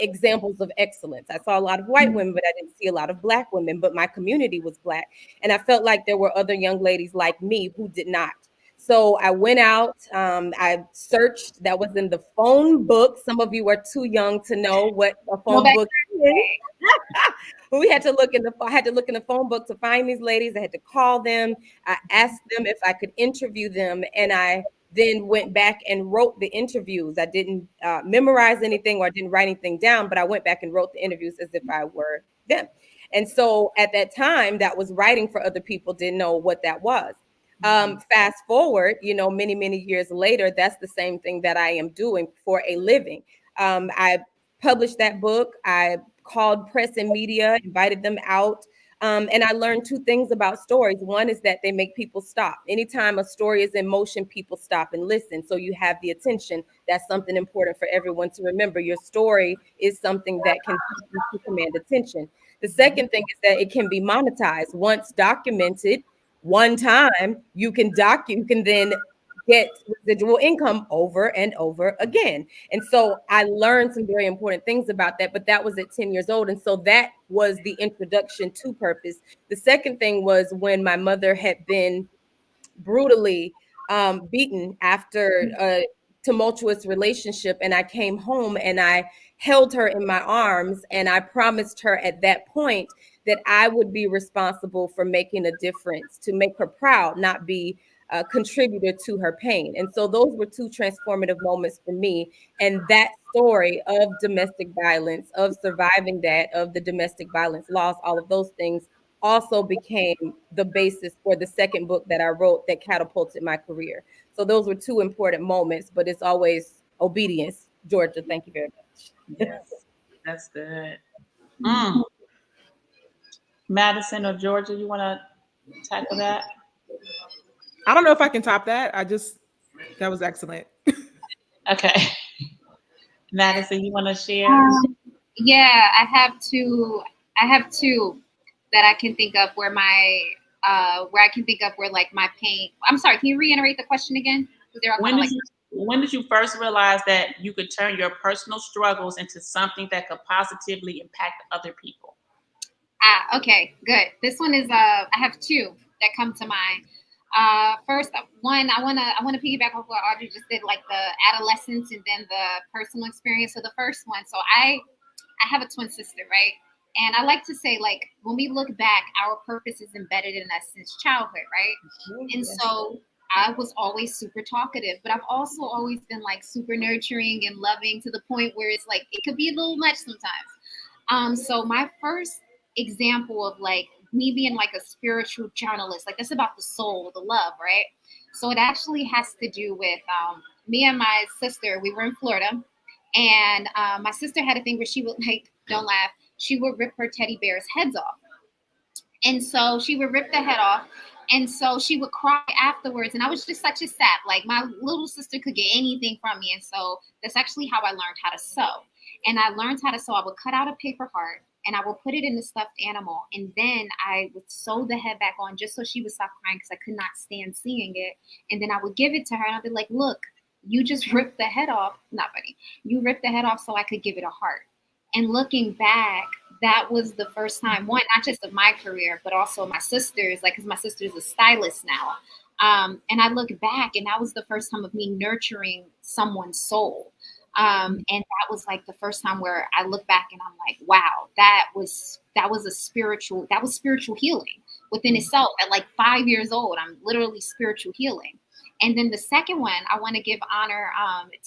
examples of excellence. I saw a lot of white women, but I didn't see a lot of Black women, but my community was Black. And I felt like there were other young ladies like me who did not. So I went out, I searched, that was in the phone book. Some of you are too young to know what a phone book is. I had to look in the phone book to find these ladies. I had to call them. I asked them if I could interview them. And I then went back and wrote the interviews. I didn't memorize anything or I didn't write anything down, but I went back and wrote the interviews as if I were them. And so at that time, that was writing for other people, didn't know what that was. Fast forward, many, many years later, that's the same thing that I am doing for a living. I published that book. I called press and media, invited them out. And I learned two things about stories. One is that they make people stop. Anytime a story is in motion, people stop and listen. So you have the attention. That's something important for everyone to remember. Your story is something that can help you to command attention. The second thing is that it can be monetized. Once documented one time, you can then get residual income over and over again. And so I learned some very important things about that, but that was at 10 years old. And so that was the introduction to purpose. The second thing was when my mother had been brutally beaten after a tumultuous relationship, and I came home and I held her in my arms, and I promised her at that point that I would be responsible for making a difference, to make her proud, not be a contributor to her pain. And so those were two transformative moments for me. And that story of domestic violence, of surviving that, of the domestic violence loss, all of those things also became the basis for the second book that I wrote that catapulted my career. So those were two important moments, but it's always obedience. Georgia, thank you very much. Yes, that's good. Madison or Georgia, you want to tackle that? I don't know if I can top that. That was excellent. Okay. Madison, you want to share? Yeah, I have two that I can think of where like my pain. I'm sorry, can you reiterate the question again? When did you first realize that you could turn your personal struggles into something that could positively impact other people? Okay, good. This one is I have two that come to mind. First one, I wanna piggyback off what Audrey just did, like the adolescence and then the personal experience. So the first one, so I have a twin sister, right? And I like to say, like, when we look back, our purpose is embedded in us since childhood, right? And so I was always super talkative, but I've also always been like super nurturing and loving to the point where it's like it could be a little much sometimes. So my first example of like me being like a spiritual journalist, like that's about the soul, the love, right? So it actually has to do with me and my sister. We were in Florida, and my sister had a thing where she would like, don't laugh, she would rip her teddy bears' heads off. And so she would rip the head off. And so she would cry afterwards. And I was just such a sap. Like my little sister could get anything from me. And so that's actually how I learned how to sew. And I learned how to sew. I would cut out a paper heart and I would put it in the stuffed animal. And then I would sew the head back on just so she would stop crying because I could not stand seeing it. And then I would give it to her and I'd be like, look, you just ripped the head off. Not funny. You ripped the head off so I could give it a heart. And looking back, that was the first time, one, not just of my career, but also my sister's, like, because my sister's a stylist now. And I look back and that was the first time of me nurturing someone's soul. And that was like the first time where I look back and I'm like, wow, that was spiritual healing within itself. At like 5 years old, I'm literally spiritual healing. And then the second one, I want to give honor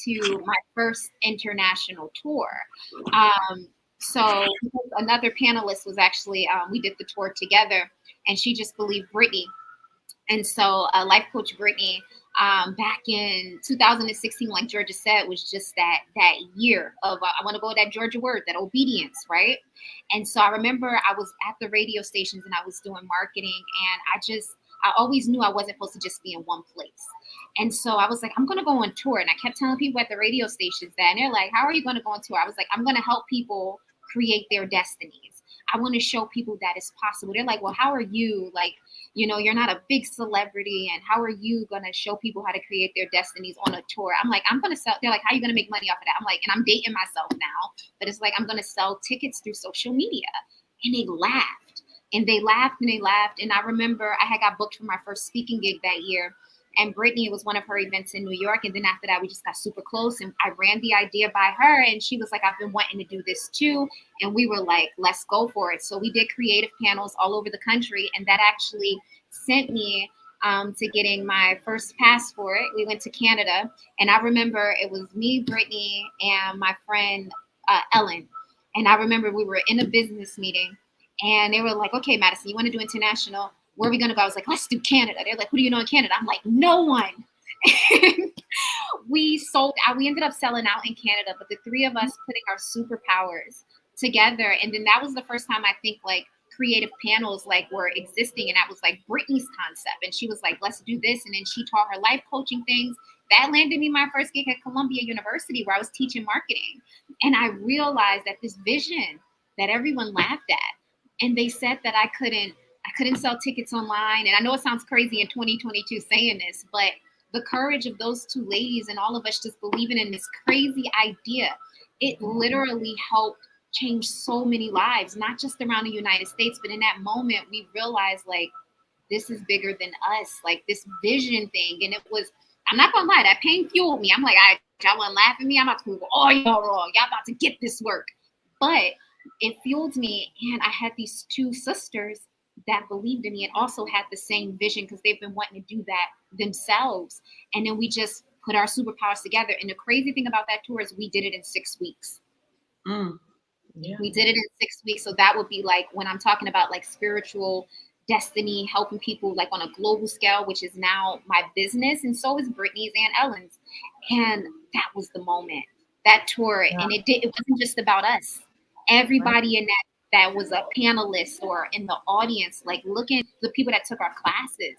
to my first international tour. So another panelist was actually, we did the tour together, and she just believed Brittany. And so life coach Brittany, back in 2016, like Georgia said, was just that year of, I want to go with that Georgia word, that obedience, right? And so I remember I was at the radio stations and I was doing marketing, and I always knew I wasn't supposed to just be in one place. And so I was like, I'm going to go on tour. And I kept telling people at the radio stations that, and they're like, how are you going to go on tour? I was like, I'm going to help people create their destinies. I want to show people that it's possible. They're like, well, how are you? Like, you know, you're not a big celebrity. And how are you going to show people how to create their destinies on a tour? I'm like, I'm going to sell. They're like, how are you going to make money off of that? I'm like, and I'm dating myself now. But it's like, I'm going to sell tickets through social media. And they laughed. And they laughed and they laughed. And I remember I had got booked for my first speaking gig that year. And Brittany, was one of her events in New York. And then after that, we just got super close. And I ran the idea by her. And she was like, I've been wanting to do this too. And we were like, let's go for it. So we did creative panels all over the country. And that actually sent me to getting my first passport. We went to Canada. And I remember it was me, Brittany, and my friend Ellen. And I remember we were in a business meeting. And they were like, okay, Madison, you want to do international? where are we going to go? I was like, let's do Canada. They're like, who do you know in Canada? I'm like, no one. We sold out. We ended up selling out in Canada, but the three of us putting our superpowers together. And then that was the first time I think like creative panels like were existing. And that was like Brittany's concept. And she was like, let's do this. And then she taught her life coaching things. That landed me my first gig at Columbia University where I was teaching marketing. And I realized that this vision that everyone laughed at, and they said that I couldn't sell tickets online. And I know it sounds crazy in 2022 saying this, but the courage of those two ladies and all of us just believing in this crazy idea, it literally helped change so many lives, not just around the United States, but in that moment we realized like, this is bigger than us, like this vision thing. And it was, I'm not gonna lie, that pain fueled me. I'm like, y'all wanna laugh at me? I'm about to prove all y'all wrong. Y'all about to get this work. But it fueled me. And I had these two sisters that believed in me and also had the same vision because they've been wanting to do that themselves. And then we just put our superpowers together. And the crazy thing about that tour is we did it in 6 weeks. Yeah. We did it in 6 weeks. So that would be like when I'm talking about like spiritual destiny, helping people like on a global scale, which is now my business. And so is Brittany's and Ellen's. And that was the moment, that tour. Yeah. And it wasn't just about us. Everybody in that was a panelist or in the audience, like looking at the people that took our classes.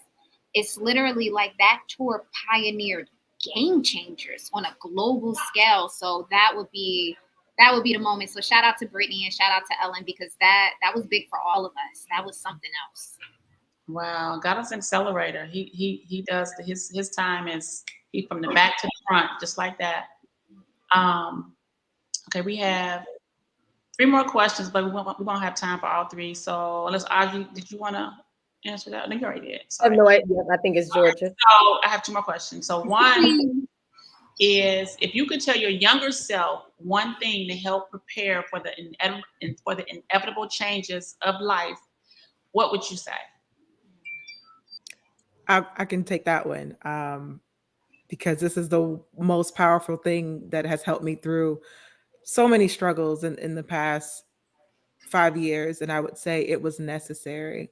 It's literally like that tour pioneered game changers on a global scale. So that would be the moment. So shout out to Brittany and shout out to Ellen because that was big for all of us. That was something else. Wow, got us an accelerator. He does his time is he from the back to the front, just like that. Okay, we have 3 more questions, but we won't have time for all 3. So let's Audrey, did you want to answer that? No, you already did. I have no idea. I think it's Georgia. Right, so I have 2 more questions. So one is if you could tell your younger self one thing to help prepare for the inevitable changes of life, what would you say? I can take that one because this is the most powerful thing that has helped me through so many struggles in the past 5 years. And I would say it was necessary.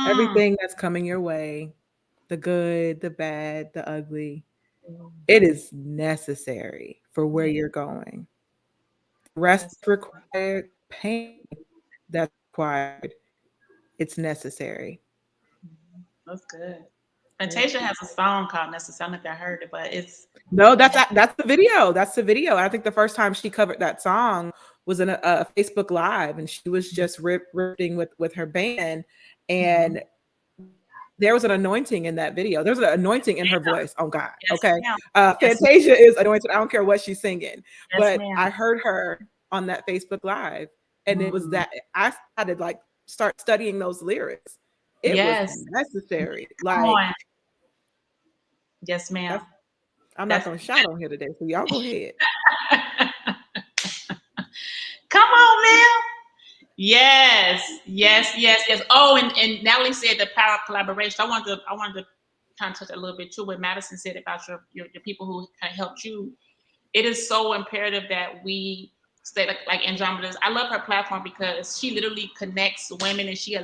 Everything that's coming your way, the good, the bad, the ugly, it is necessary for where you're going. Rest required, pain that's required. It's necessary. That's good. Fantasia has a song called Necessary. I don't know if I heard it, but it's that's the video. That's the video. I think the first time she covered that song was in a Facebook Live, and she was just ripping with her band, and there was an anointing in that video. There's an anointing in her voice. Oh God. Yes, okay. Yes, Fantasia is anointed. I don't care what she's singing, yes, but ma'am. I heard her on that Facebook Live, and it was that I had to like start studying those lyrics. It was necessary. Like, yes, ma'am. I'm not going to shout on here today, so y'all go ahead. Come on now. Yes. Oh, and Natalie said the power of collaboration. I wanted to kind of touch a little bit too what Madison said about your people who kind of helped you. It is so imperative that we stay like Andromeda's. I love her platform because she literally connects women and she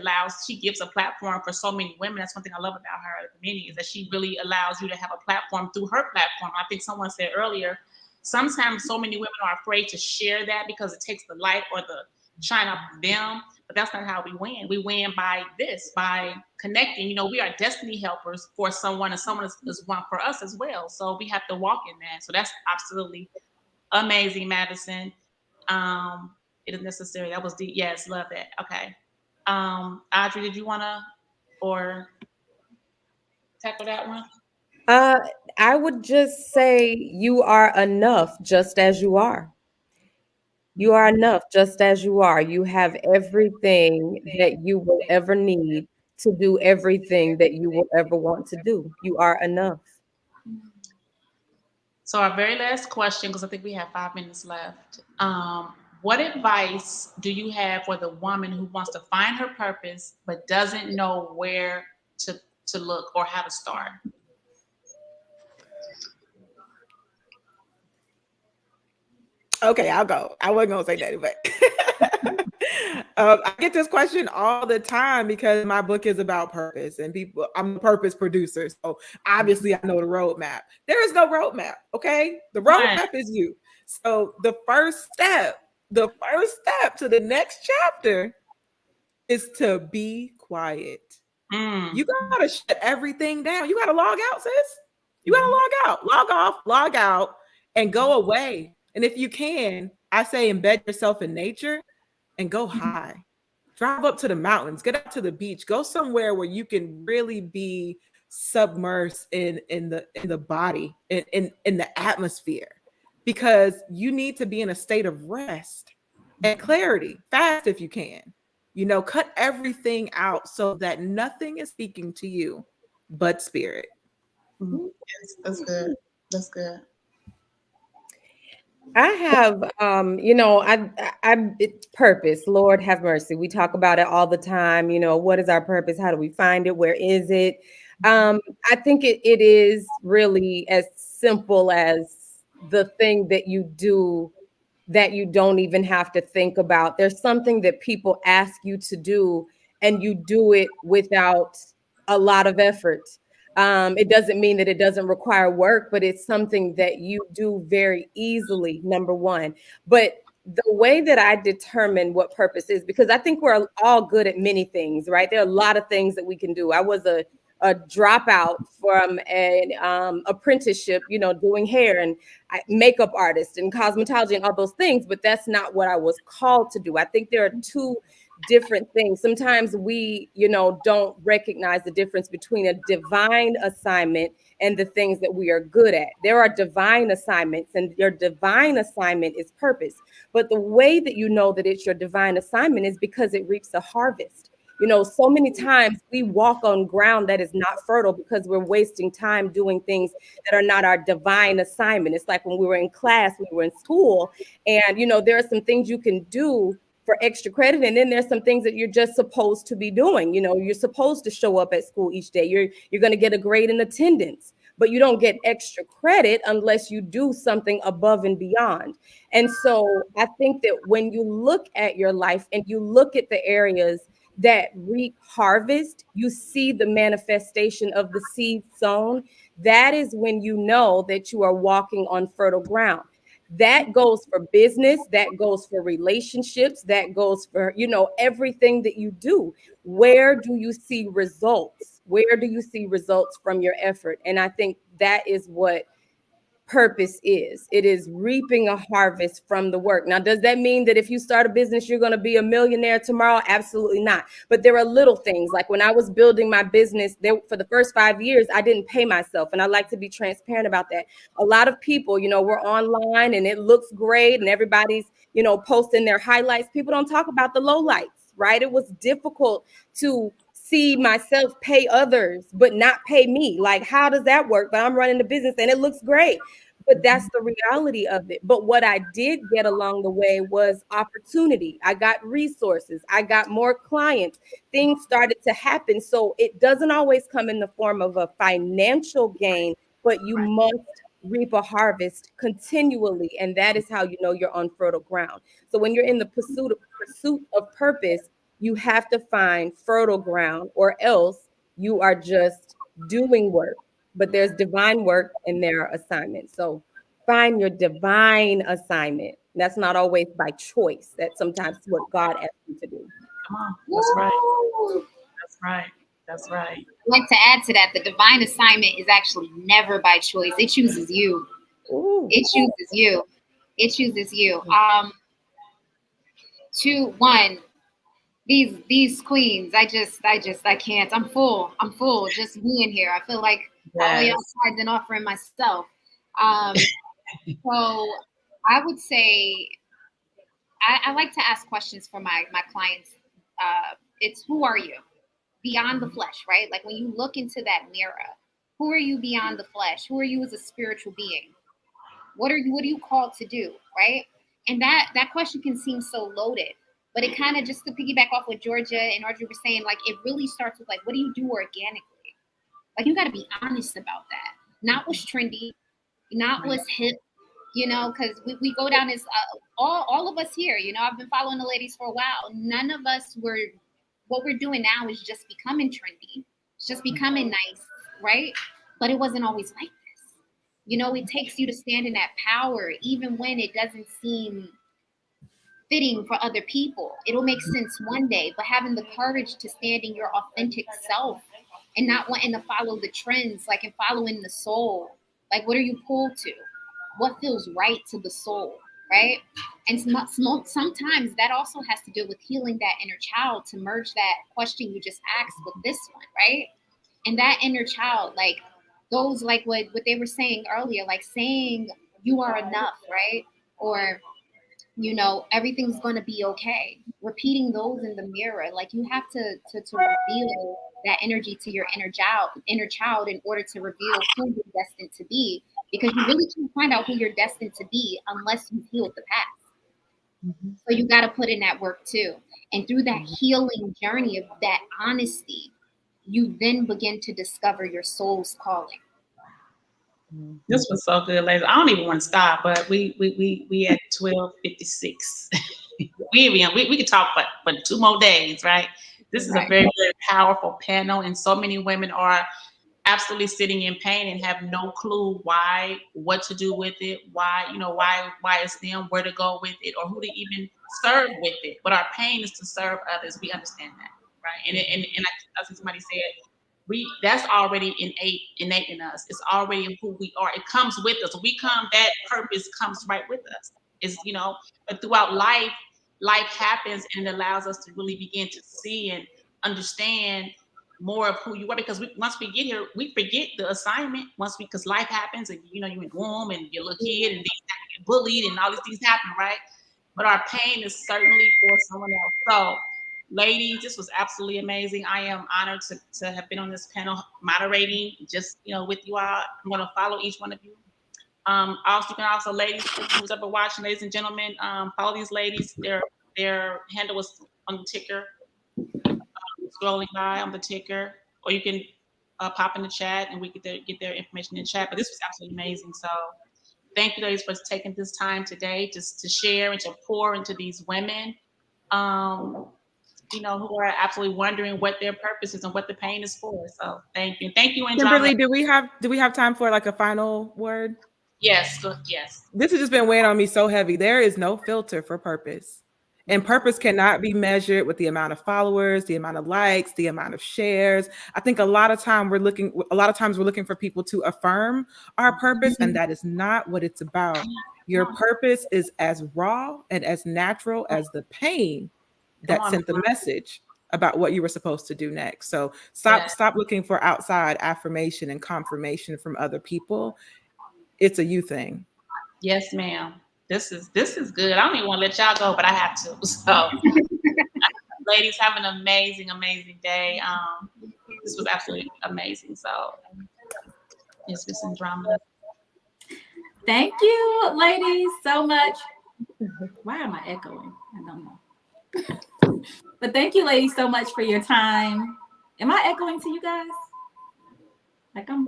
gives a platform for so many women. That's one thing I love about her community is that she really allows you to have a platform through her platform. I think someone said earlier, sometimes so many women are afraid to share that because it takes the light or the shine off of them, but that's not how we win. We win by connecting. You know, we are destiny helpers for someone, and someone is one for us as well. So we have to walk in that. So that's absolutely amazing, Madison. It is necessary. That was deep. Yes, love that. Okay. Audrey, did you want to or tackle that one? I would just say you are enough just as you are. You are enough just as you are. You have everything that you will ever need to do everything that you will ever want to do. You are enough. So our very last question, because I think we have 5 minutes left. What advice do you have for the woman who wants to find her purpose but doesn't know where to look or how to start? Okay, I'll go. I wasn't gonna say that, but I get this question all the time because my book is about purpose and people, I'm a purpose producer. So obviously I know the roadmap. There is no roadmap. Okay. The roadmap is you. So the first step to the next chapter is to be quiet. You gotta shut everything down. You gotta log out, sis. You gotta log out, log off, log out, and go away. And if you can, I say embed yourself in nature and go high. Drive up to the mountains, get up to the beach, go somewhere where you can really be submersed in the body, in the atmosphere. Because you need to be in a state of rest and clarity, fast if you can. Cut everything out so that nothing is speaking to you but spirit. Yes, that's good. That's good. I have, it's purpose. Lord have mercy. We talk about it all the time. What is our purpose? How do we find it? Where is it? I think it is really as simple as the thing that you do that you don't even have to think about. There's something that people ask you to do, and you do it without a lot of effort. It doesn't mean that it doesn't require work, but it's something that you do very easily, number one. But the way that I determine what purpose is, because I think we're all good at many things, right? There are a lot of things that we can do. I was a dropout from an apprenticeship, doing hair and makeup artist and cosmetology and all those things, but that's not what I was called to do. I think there are two different things. Sometimes we, don't recognize the difference between a divine assignment and the things that we are good at. There are divine assignments, and your divine assignment is purpose. But the way that you know that it's your divine assignment is because it reaps a harvest. So many times we walk on ground that is not fertile because we're wasting time doing things that are not our divine assignment. It's like when we were in class, we were in school, and there are some things you can do for extra credit, and then there's some things that you're just supposed to be doing. You're supposed to show up at school each day. You're going to get a grade in attendance, but you don't get extra credit unless you do something above and beyond. And so I think that when you look at your life and you look at the areas that reap harvest, you see the manifestation of the seed sown. That is when you know that you are walking on fertile ground. That goes for business, that goes for relationships, that goes for, everything that you do. Where do you see results? Where do you see results from your effort? And I think that is what purpose is. It is reaping a harvest from the work. Now, does that mean that if you start a business, you're going to be a millionaire tomorrow? Absolutely not. But there are little things. Like when I was building my business, for the first 5 years, I didn't pay myself. And I like to be transparent about that. A lot of people, we're online and it looks great and everybody's, posting their highlights. People don't talk about the lowlights, right? It was difficult to see myself pay others but not pay me. Like, how does that work? But I'm running the business and it looks great. But that's the reality of it. But what I did get along the way was opportunity. I got resources. I got more clients. Things started to happen. So it doesn't always come in the form of a financial gain, but you must reap a harvest continually. And that is how you know you're on fertile ground. So when you're in the pursuit of purpose, you have to find fertile ground, or else you are just doing work. But there's divine work and there are assignments. So find your divine assignment. That's not always by choice. That's sometimes what God asks you to do. Come on. That's right. That's right. That's right. I'd like to add to that, the divine assignment is actually never by choice. It chooses you. Ooh. It chooses you. It chooses you. 2, 1. These queens, I can't. I'm full just being here. I feel like all y'all tried and offering myself. So I would say I like to ask questions for my clients. It's, who are you beyond the flesh, right? Like when you look into that mirror, who are you beyond the flesh? Who are you as a spiritual being? What are you called to do, right? And that question can seem so loaded. But it kind of, just to piggyback off what Georgia and Audrey were saying, like it really starts with like, what do you do organically? Like you got to be honest about that. Not what's trendy, not what's hip, you know, because we go down this, all of us here, you know, I've been following the ladies for a while. None of us what we're doing now is just becoming trendy. It's just becoming nice, right? But it wasn't always like this. You know, it takes you to stand in that power, even when it doesn't seem fitting for other people. It'll make sense one day, but having the courage to stand in your authentic self and not wanting to follow the trends, like in following the soul. Like, what are you pulled to? What feels right to the soul, right? And sometimes that also has to do with healing that inner child to merge that question you just asked with this one, right? And that inner child, like, goes like what they were saying earlier, like saying you are enough, right? Or, you know, everything's going to be okay. Repeating those in the mirror, like you have to reveal that energy to your inner child in order to reveal who you're destined to be, because you really can't find out who you're destined to be unless you've healed the past. So you got to put in that work too. And through that healing journey of that honesty, you then begin to discover your soul's calling. This was so good, ladies. I don't even want to stop, but we at 12:56. we could talk for 2 more days, right? This is a very, very powerful panel, and so many women are absolutely sitting in pain and have no clue why, what to do with it, why, you know, why it's them, where to go with it, or who to even serve with it. But our pain is to serve others. We understand that, right? And I think somebody said, that's already innate in us. It's already in who we are. It comes with us. When we come, that purpose comes right with us. Is, you know, but throughout life happens and it allows us to really begin to see and understand more of who you are, because once we get here, we forget the assignment. Because life happens, and you know, you're in the womb and you're a little kid, and then you get bullied, and all these things happen, right? But our pain is certainly for someone else. So, ladies, this was absolutely amazing. I am honored to have been on this panel moderating, just, you know, with you all. I'm going to follow each one of you. Also, you can also, ladies, who's ever watching, ladies and gentlemen, follow these ladies. Their handle was on the ticker. Scrolling by on the ticker, or you can pop in the chat and we get their information in the chat. But this was absolutely amazing. So thank you, ladies, for taking this time today just to share and to pour into these women, you know, who are absolutely wondering what their purpose is and what the pain is for. So thank you. Thank you, Kimberly, do we have time for like a final word? Yes. Yes. This has just been weighing on me so heavy. There is no filter for purpose. And purpose cannot be measured with the amount of followers, the amount of likes, the amount of shares. I think a lot of times we're looking for people to affirm our purpose, and that is not what it's about. Your purpose is as raw and as natural as the pain that sent the message about what you were supposed to do next. So stop looking for outside affirmation and confirmation from other people. It's a you thing. Yes, ma'am. This is good. I don't even want to let y'all go, but I have to. So, ladies, have an amazing, amazing day. This was absolutely amazing. So, it's Miss Andromeda. Thank you, ladies, so much. Why am I echoing? I don't know. But thank you, ladies, so much for your time. Am I echoing to you guys? Like I'm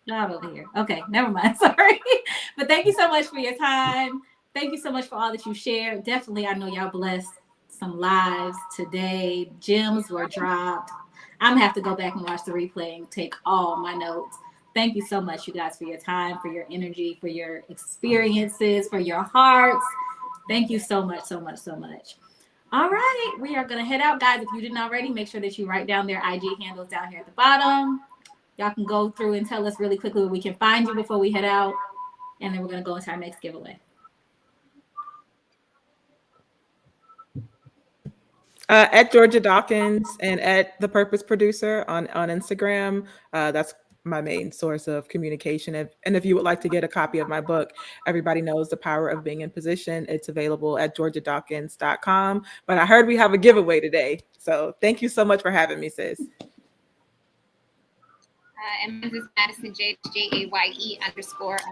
loud over here. Okay, never mind. Sorry. But thank you so much for your time. Thank you so much for all that you shared. Definitely, I know y'all blessed some lives today. Gems were dropped. I'm gonna have to go back and watch the replay and take all my notes. Thank you so much, you guys, for your time, for your energy, for your experiences, for your hearts. Thank you so much, so much, so much. All right, we are gonna head out, guys. If you didn't already, make sure that you write down their IG handles down here at the bottom. Y'all can go through and tell us really quickly where we can find you before we head out. And then we're going to go into our next giveaway. At Georgia Dawkins and at The Purpose Producer on Instagram. That's my main source of communication. And if you would like to get a copy of my book, Everybody Knows the Power of Being in Position, it's available at georgiadawkins.com. But I heard we have a giveaway today. So thank you so much for having me, sis. And mine is Madison J, JAYE _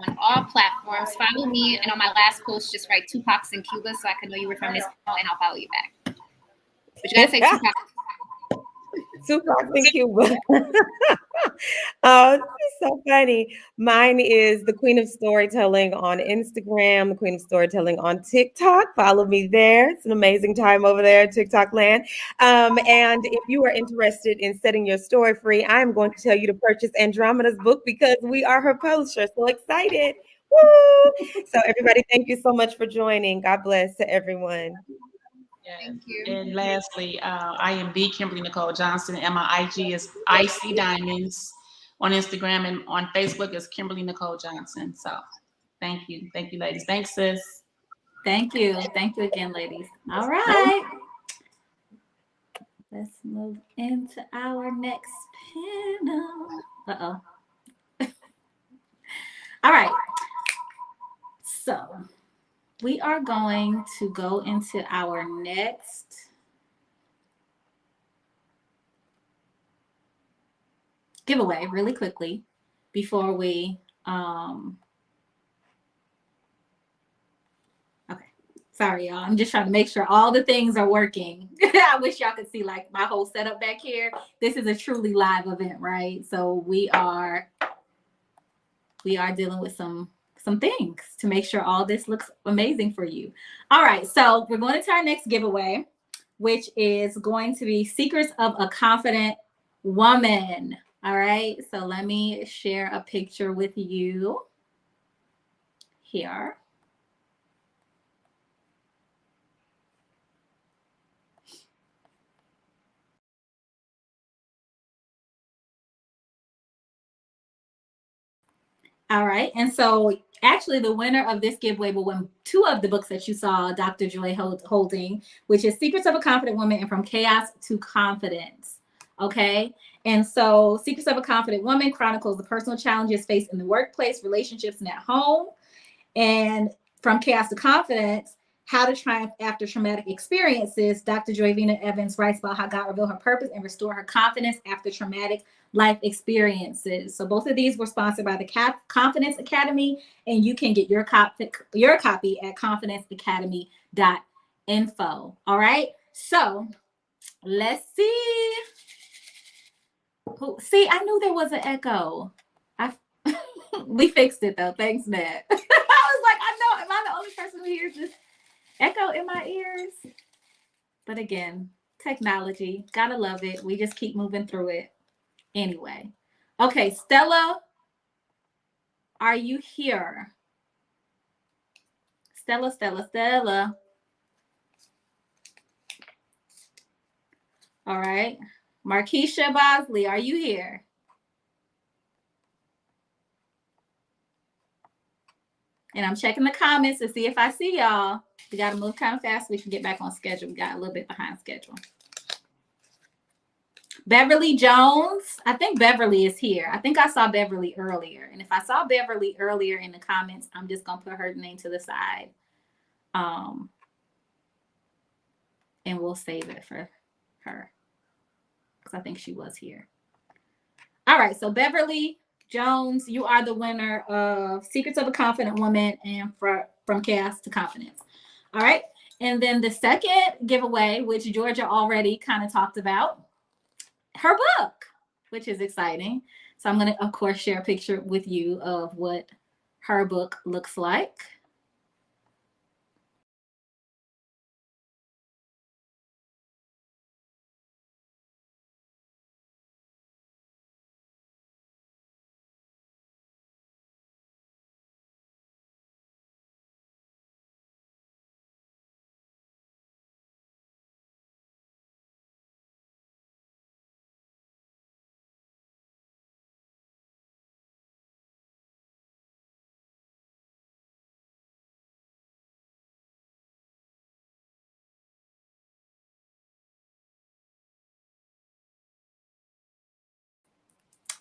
on all platforms. Follow me, and on my last post, just write Tupac's in Cuba so I can know you were from this panel, and I'll follow you back. But you gotta say Tupac. Tupac and Cuba. Oh, it's so funny. Mine is the Queen of Storytelling on Instagram, the Queen of Storytelling on TikTok. Follow me there. It's an amazing time over there, TikTok land. And if you are interested in setting your story free, I'm going to tell you to purchase Andromeda's book because we are her publisher. So excited. Woo! So everybody, thank you so much for joining. God bless to everyone. Yes. Thank you. And lastly, I am the Kimberly Nicole Johnson, and my IG is Icy Diamonds on Instagram, and on Facebook is Kimberly Nicole Johnson. So thank you, ladies. Thanks, sis. Thank you again, ladies. All right, let's move into our next panel. All right, so we are going to go into our next giveaway really quickly before we okay, sorry y'all, I'm just trying to make sure all the things are working. I wish y'all could see like my whole setup back here. This is a truly live event, right? So we are dealing with some things to make sure all this looks amazing for you. All right, so we're going into our next giveaway, which is going to be Secrets of a Confident Woman. All right, so let me share a picture with you here. All right, and so actually the winner of this giveaway will win two of the books that you saw Dr. Joy holding, which is Secrets of a Confident Woman and From Chaos to Confidence. Okay, and so Secrets of a Confident Woman chronicles the personal challenges faced in the workplace, relationships, and at home. And From Chaos to Confidence, How to Triumph After Traumatic Experiences, Dr. Joyvina Evans writes about how God revealed her purpose and restore her confidence after traumatic life experiences. So both of these were sponsored by the Confidence Academy, and you can get your copy at confidenceacademy.info. All right, so let's see. See, I knew there was an echo. We fixed it though. Thanks, Nat. I was like, I know, am I the only person who hears this echo in my ears? But again, technology, gotta love it. We just keep moving through it. Anyway. Okay, Stella, are you here? Stella. All right. Markeisha Bosley, are you here? And I'm checking the comments to see if I see y'all. We got to move kind of fast so we can get back on schedule. We got a little bit behind schedule. Beverly Jones. I think Beverly is here. I think I saw Beverly earlier. And if I saw Beverly earlier in the comments, I'm just going to put her name to the side. And we'll save it for her because I think she was here. All right. So Beverly Jones, you are the winner of Secrets of a Confident Woman and From Chaos to Confidence. All right. And then the second giveaway, which Georgia already kind of talked about, her book, which is exciting. So I'm going to, of course, share a picture with you of what her book looks like.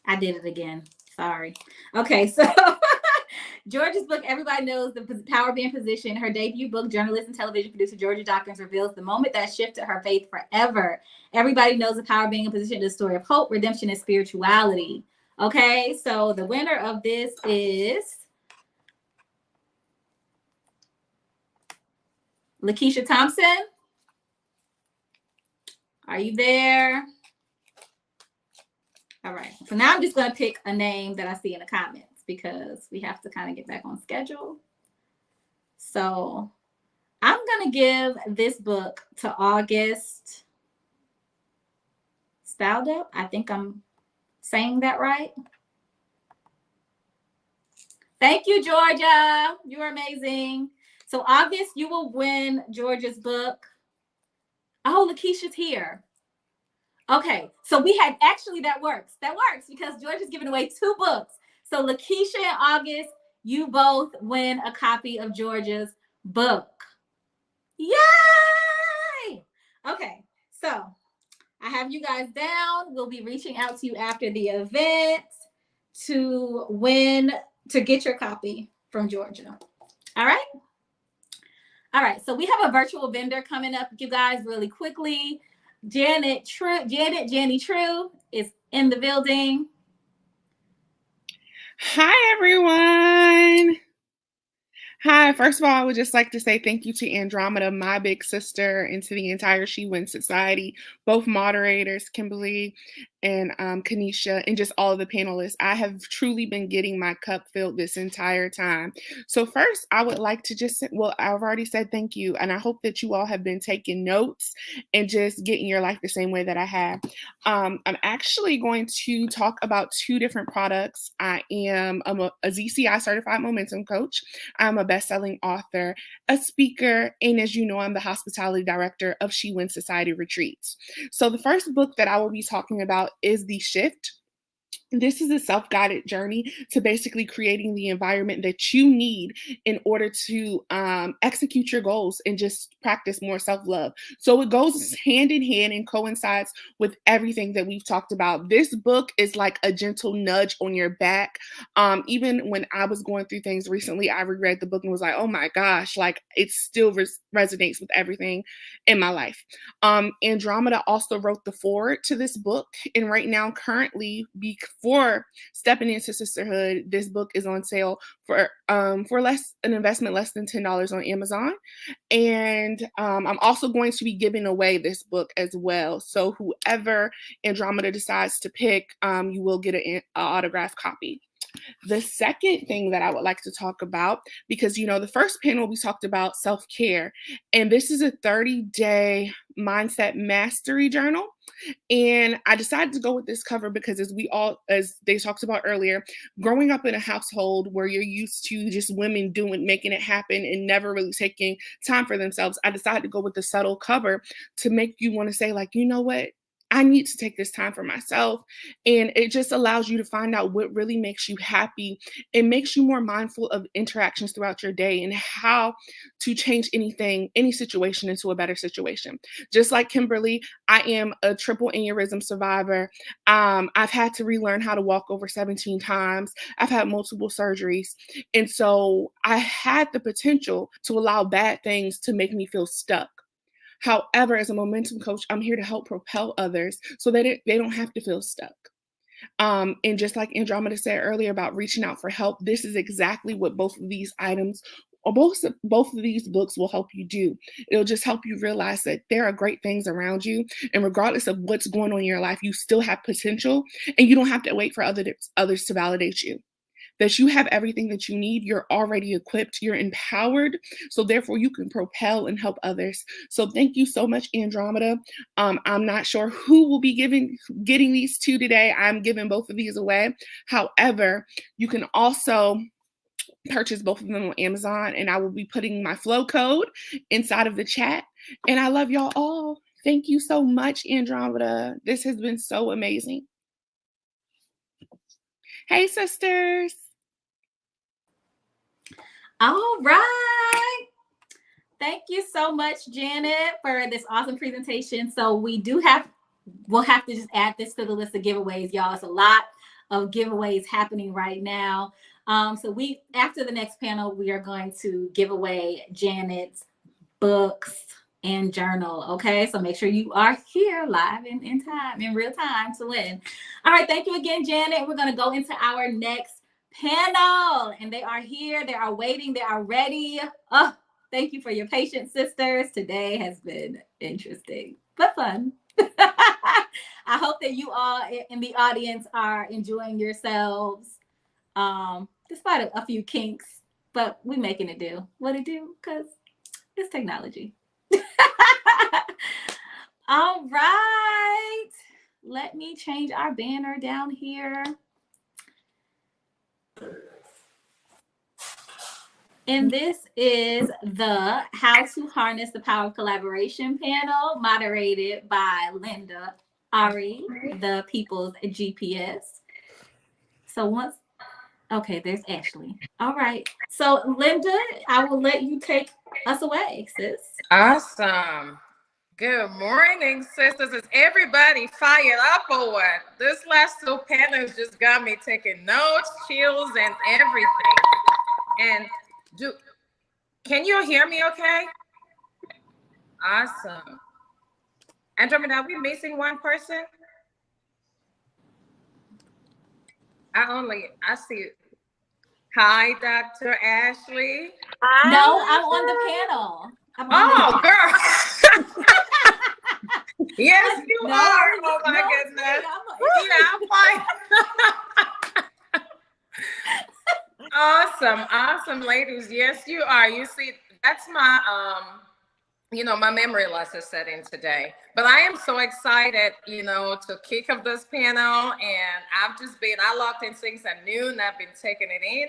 I did it again. Sorry. Okay, so Georgia's book, everybody knows the power being positioned. Her debut book, journalist and television producer Georgia Dawkins reveals the moment that shifted her faith forever. Everybody knows the power being in position is a story of hope, redemption, and spirituality. Okay, so the winner of this is Lakeisha Thompson. Are you there? All right. So now I'm just going to pick a name that I see in the comments because we have to kind of get back on schedule. So I'm going to give this book to August Staldup. I think I'm saying that right. Thank you, Georgia. You are amazing. So August, you will win Georgia's book. Oh, Lakeisha's here. Okay, so we had actually that works. That works because Georgia's giving away 2 books. So Lakeisha and August, you both win a copy of Georgia's book. Yay! Okay, so I have you guys down. We'll be reaching out to you after the event to get your copy from Georgia. All right? All right, so we have a virtual vendor coming up, you guys, really quickly. Jenny True is in the building. Hi, everyone. Hi, first of all, I would just like to say thank you to Andromeda, my big sister, and to the entire She Wins Society, both moderators, Kimberly and Kanisha, and just all of the panelists. I have truly been getting my cup filled this entire time. So first, I would like to just, well, I've already said thank you, and I hope that you all have been taking notes and just getting your life the same way that I have. I'm actually going to talk about 2 different products. I am a ZCI certified momentum coach. I'm a best-selling author, a speaker, and as you know, I'm the hospitality director of She Wins Society Retreats. So the first book that I will be talking about is The Shift. This is a self-guided journey to basically creating the environment that you need in order to execute your goals and just practice more self-love. So it goes hand in hand and coincides with everything that we've talked about. This book is like a gentle nudge on your back. Even when I was going through things recently, I reread the book and was like, oh my gosh, like it still resonates with everything in my life. Andromeda also wrote the foreword to this book, and right now, currently, before stepping into Sisterhood, this book is on sale for an investment less than $10 on Amazon. And I'm also going to be giving away this book as well. So whoever Andromeda decides to pick, you will get an autographed copy. The second thing that I would like to talk about, because, you know, the first panel we talked about self-care, and this is a 30-day mindset mastery journal. And I decided to go with this cover because as they talked about earlier, growing up in a household where you're used to just women making it happen and never really taking time for themselves, I decided to go with the subtle cover to make you want to say, like, you know what? I need to take this time for myself. And it just allows you to find out what really makes you happy. It makes you more mindful of interactions throughout your day and how to change any situation into a better situation. Just like Kimberly, I am a triple aneurysm survivor. I've had to relearn how to walk over 17 times. I've had multiple surgeries. And so I had the potential to allow bad things to make me feel stuck. However, as a momentum coach, I'm here to help propel others so that they don't have to feel stuck. And just like Andromeda said earlier about reaching out for help, this is exactly what both of these items or both of these books will help you do. It'll just help you realize that there are great things around you. And regardless of what's going on in your life, you still have potential and you don't have to wait for others to validate you. That you have everything that you need. You're already equipped. You're empowered. So therefore, you can propel and help others. So thank you so much, Andromeda. I'm not sure who will be getting these 2 today. I'm giving both of these away. However, you can also purchase both of them on Amazon, and I will be putting my flow code inside of the chat. And I love y'all all. Thank you so much, Andromeda. This has been so amazing. Hey, sisters. All right. Thank you so much, Janet, for this awesome presentation. So we'll have to just add this to the list of giveaways, y'all. It's a lot of giveaways happening right now. So after the next panel, we are going to give away Janet's books and journal. Okay, so make sure you are here live in real time to win. All right, thank you again, Janet. We're going to go into our next panel, and they are here. They are waiting. They are ready. Oh, thank you for your patience, sisters. Today has been interesting but fun. I hope that you all in the audience are enjoying yourselves, despite a few kinks, but we making it do what it do because it's technology. All right. Let me change our banner down here. And this is the How to Harness the Power of Collaboration panel, moderated by Linda Ari, the People's GPS. So once, okay, there's Ashley. All right. So Linda, I will let you take us away, sis. Awesome. Good morning, sisters. Is everybody fired up or what? This last two panels just got me taking notes, chills, and everything. And can you hear me okay? Awesome. Andromeda, are we missing one person? I see. Hi, Dr. Ashley. No, I'm on the panel. Girl. Yes, you are. Oh my goodness. I'm awesome, ladies. Yes, you are. You see, that's my my memory loss is setting today. But I am so excited, to kick off this panel. And I locked in since at noon. I've been taking it in.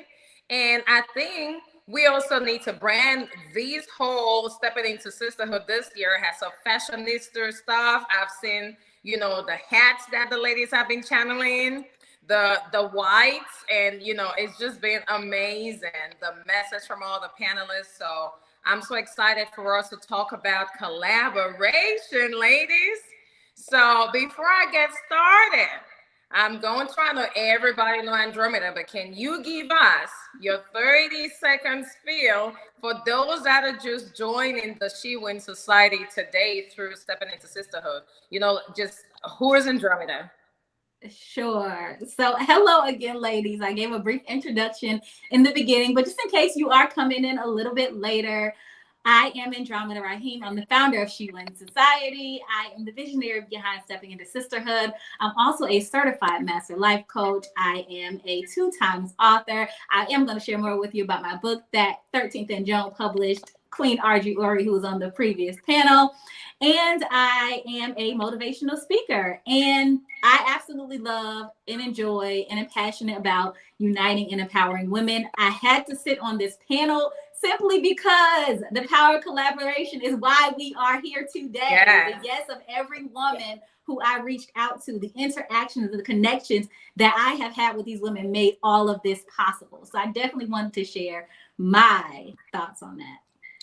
And I think we also need to brand these whole Stepping into Sisterhood this year has some fashionista stuff. I've seen, the hats that the ladies have been channeling, the whites, and it's just been amazing. The message from all the panelists. So I'm so excited for us to talk about collaboration, ladies. So before I get started, I'm going to try to everybody know Andromeda, but can you give us your 30-second spiel for those that are just joining the She Wins Society today through Stepping into Sisterhood? Just who is Andromeda? Sure. So hello again, ladies. I gave a brief introduction in the beginning, but just in case you are coming in a little bit later, I am Andromeda Rahim. I'm the founder of She Wins Society. I am the visionary behind Stepping into Sisterhood. I'm also a certified master life coach. I am a 2-time author. I am going to share more with you about my book that 13th and Joan published, Queen Audrey Ori, who was on the previous panel. And I am a motivational speaker. And I absolutely love and enjoy and am passionate about uniting and empowering women. I had to sit on this panel simply because the power of collaboration is why we are here today. Yes. The yes of every woman who I reached out to, the interactions, the connections that I have had with these women made all of this possible. So I definitely wanted to share my thoughts on that.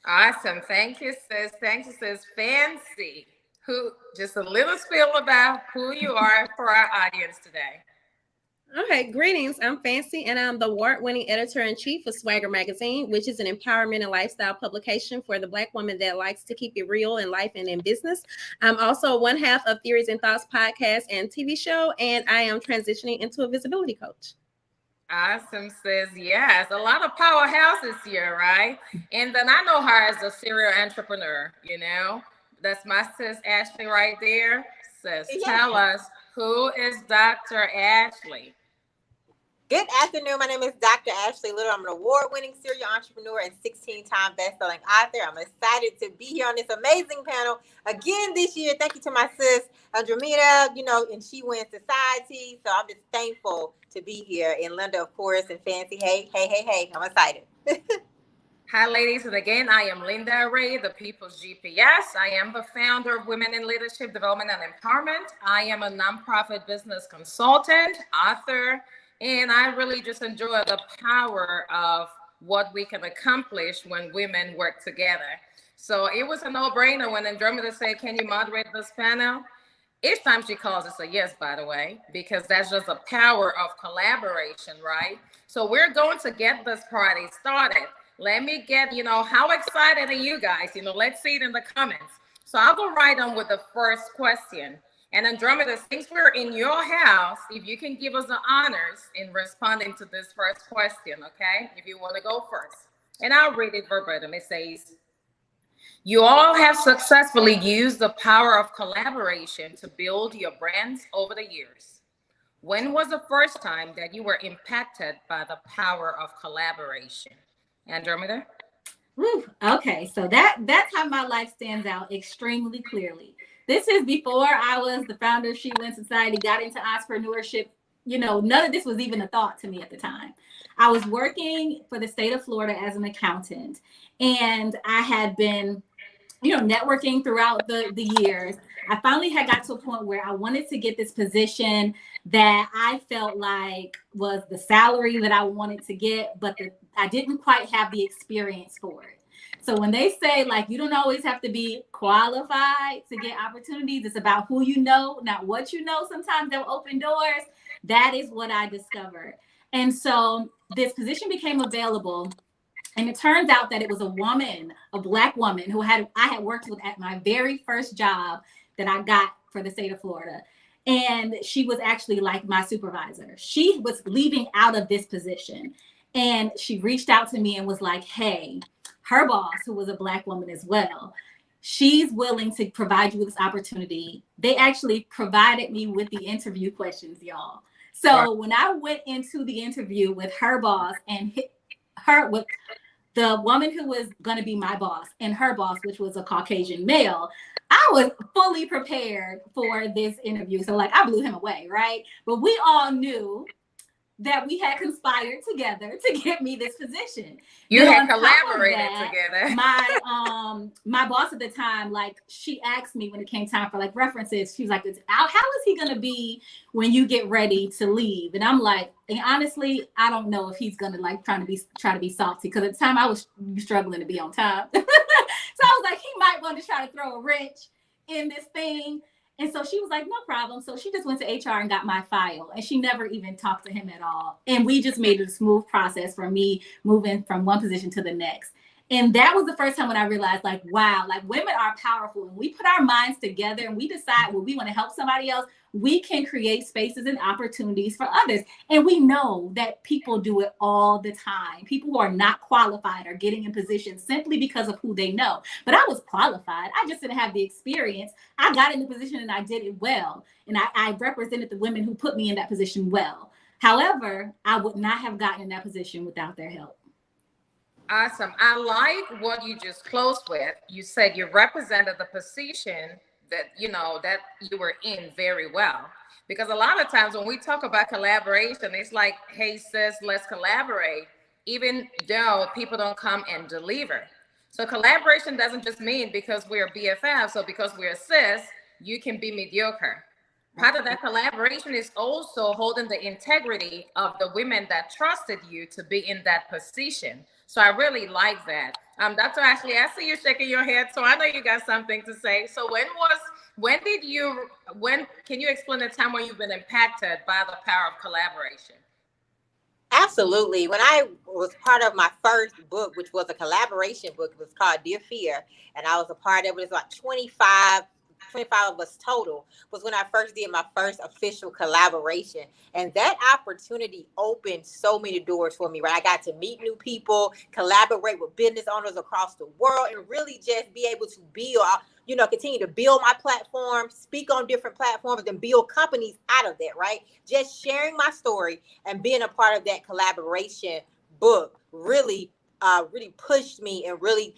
Awesome. Thank you, sis. Thank you, sis. Fancy. Just a little spiel about who you are for our audience today. Okay, greetings. I'm Fancy, and I'm the award-winning editor-in-chief of Swagger Magazine, which is an empowerment and lifestyle publication for the Black woman that likes to keep it real in life and in business. I'm also one half of Theories and Thoughts podcast and TV show, and I am transitioning into a visibility coach. Awesome, sis. Yes, a lot of powerhouses here, right? And then I know her as a serial entrepreneur, That's my sis Ashley right there. Sis, tell us, who is Dr. Ashley? Good afternoon. My name is Dr. Ashley Little. I'm an award-winning serial entrepreneur and 16-time best-selling author. I'm excited to be here on this amazing panel again this year. Thank you to my sis, Andromeda, and She Wins Society. So I'm just thankful to be here. And Linda, of course, and Fancy. Hey. I'm excited. Hi, ladies. And again, I am Linda Ray, the People's GPS. I am the founder of Women in Leadership Development and Empowerment. I am a nonprofit business consultant, author, and I really just enjoy the power of what we can accomplish when women work together. So it was a no-brainer when Andromeda said, can you moderate this panel? Each time she calls, it's a yes, by the way, because that's just the power of collaboration, right? So we're going to get this party started. Let me get, how excited are you guys? Let's see it in the comments. So I'll go right on with the first question. And Andromeda, since we're in your house, if you can give us the honors in responding to this first question, okay? If you want to go first. And I'll read it verbatim. It says, You all have successfully used the power of collaboration to build your brands over the years. When was the first time that you were impacted by the power of collaboration? Andromeda? Whew, okay, so that's how my life stands out extremely clearly. This is before I was the founder of She Wins Society, got into entrepreneurship. You know, none of this was even a thought to me at the time. I was working for the state of Florida as an accountant, and I had been, networking throughout the years. I finally had got to a point where I wanted to get this position that I felt like was the salary that I wanted to get, but I didn't quite have the experience for it. So when they say, like, you don't always have to be qualified to get opportunities, it's about who you know, not what you know. Sometimes they'll open doors. That is what I discovered. And so this position became available. And it turns out that it was a woman, a Black woman who I had worked with at my very first job that I got for the state of Florida. And she was actually like my supervisor. She was leaving out of this position. And she reached out to me and was like, hey, her boss, who was a Black woman as well, she's willing to provide you with this opportunity. They actually provided me with the interview questions, y'all. So when I went into the interview with her boss and with the woman who was going to be my boss and her boss, which was a Caucasian male, I was fully prepared for this interview. So, like, I blew him away, right? But we all knew that we had conspired together to get me this position. You Then had on top of collaborated that, together. my boss at the time, like, she asked me when it came time for like references, she was like, how is he gonna be when you get ready to leave? And I'm like, and honestly, I don't know if he's gonna like try to be salty, because at the time I was struggling to be on time. So I was like, he might want to try to throw a wrench in this thing. And so she was like, no problem. So she just went to HR and got my file, and she never even talked to him at all. And we just made it a smooth process for me moving from one position to the next. And that was the first time when I realized, like, wow, like, women are powerful. When we put our minds together and we decide, well, we want to help somebody else, we can create spaces and opportunities for others. And we know that people do it all the time. People who are not qualified are getting in positions simply because of who they know. But I was qualified. I just didn't have the experience. I got in the position and I did it well. And I represented the women who put me in that position well. However, I would not have gotten in that position without their help. Awesome. I like what you just closed with. You said you represented the position that you were in very well. Because a lot of times when we talk about collaboration, it's like, hey sis, let's collaborate, even though people don't come and deliver. So collaboration doesn't just mean because we're BFFs, so because we're sis, you can be mediocre. Part of that collaboration is also holding the integrity of the women that trusted you to be in that position. So I really like that. Dr. Ashley, I see you shaking your head, so I know you got something to say. So when can you explain the time when you've been impacted by the power of collaboration? Absolutely. When I was part of my first book, which was a collaboration book, it was called Dear Fear, and I was a part of it. It was about 25 of us total, was when I first did my first official collaboration. And that opportunity opened so many doors for me, right? I got to meet new people, collaborate with business owners across the world, and really just be able to build, continue to build my platform, speak on different platforms, and build companies out of that, right? Just sharing my story and being a part of that collaboration book really pushed me and really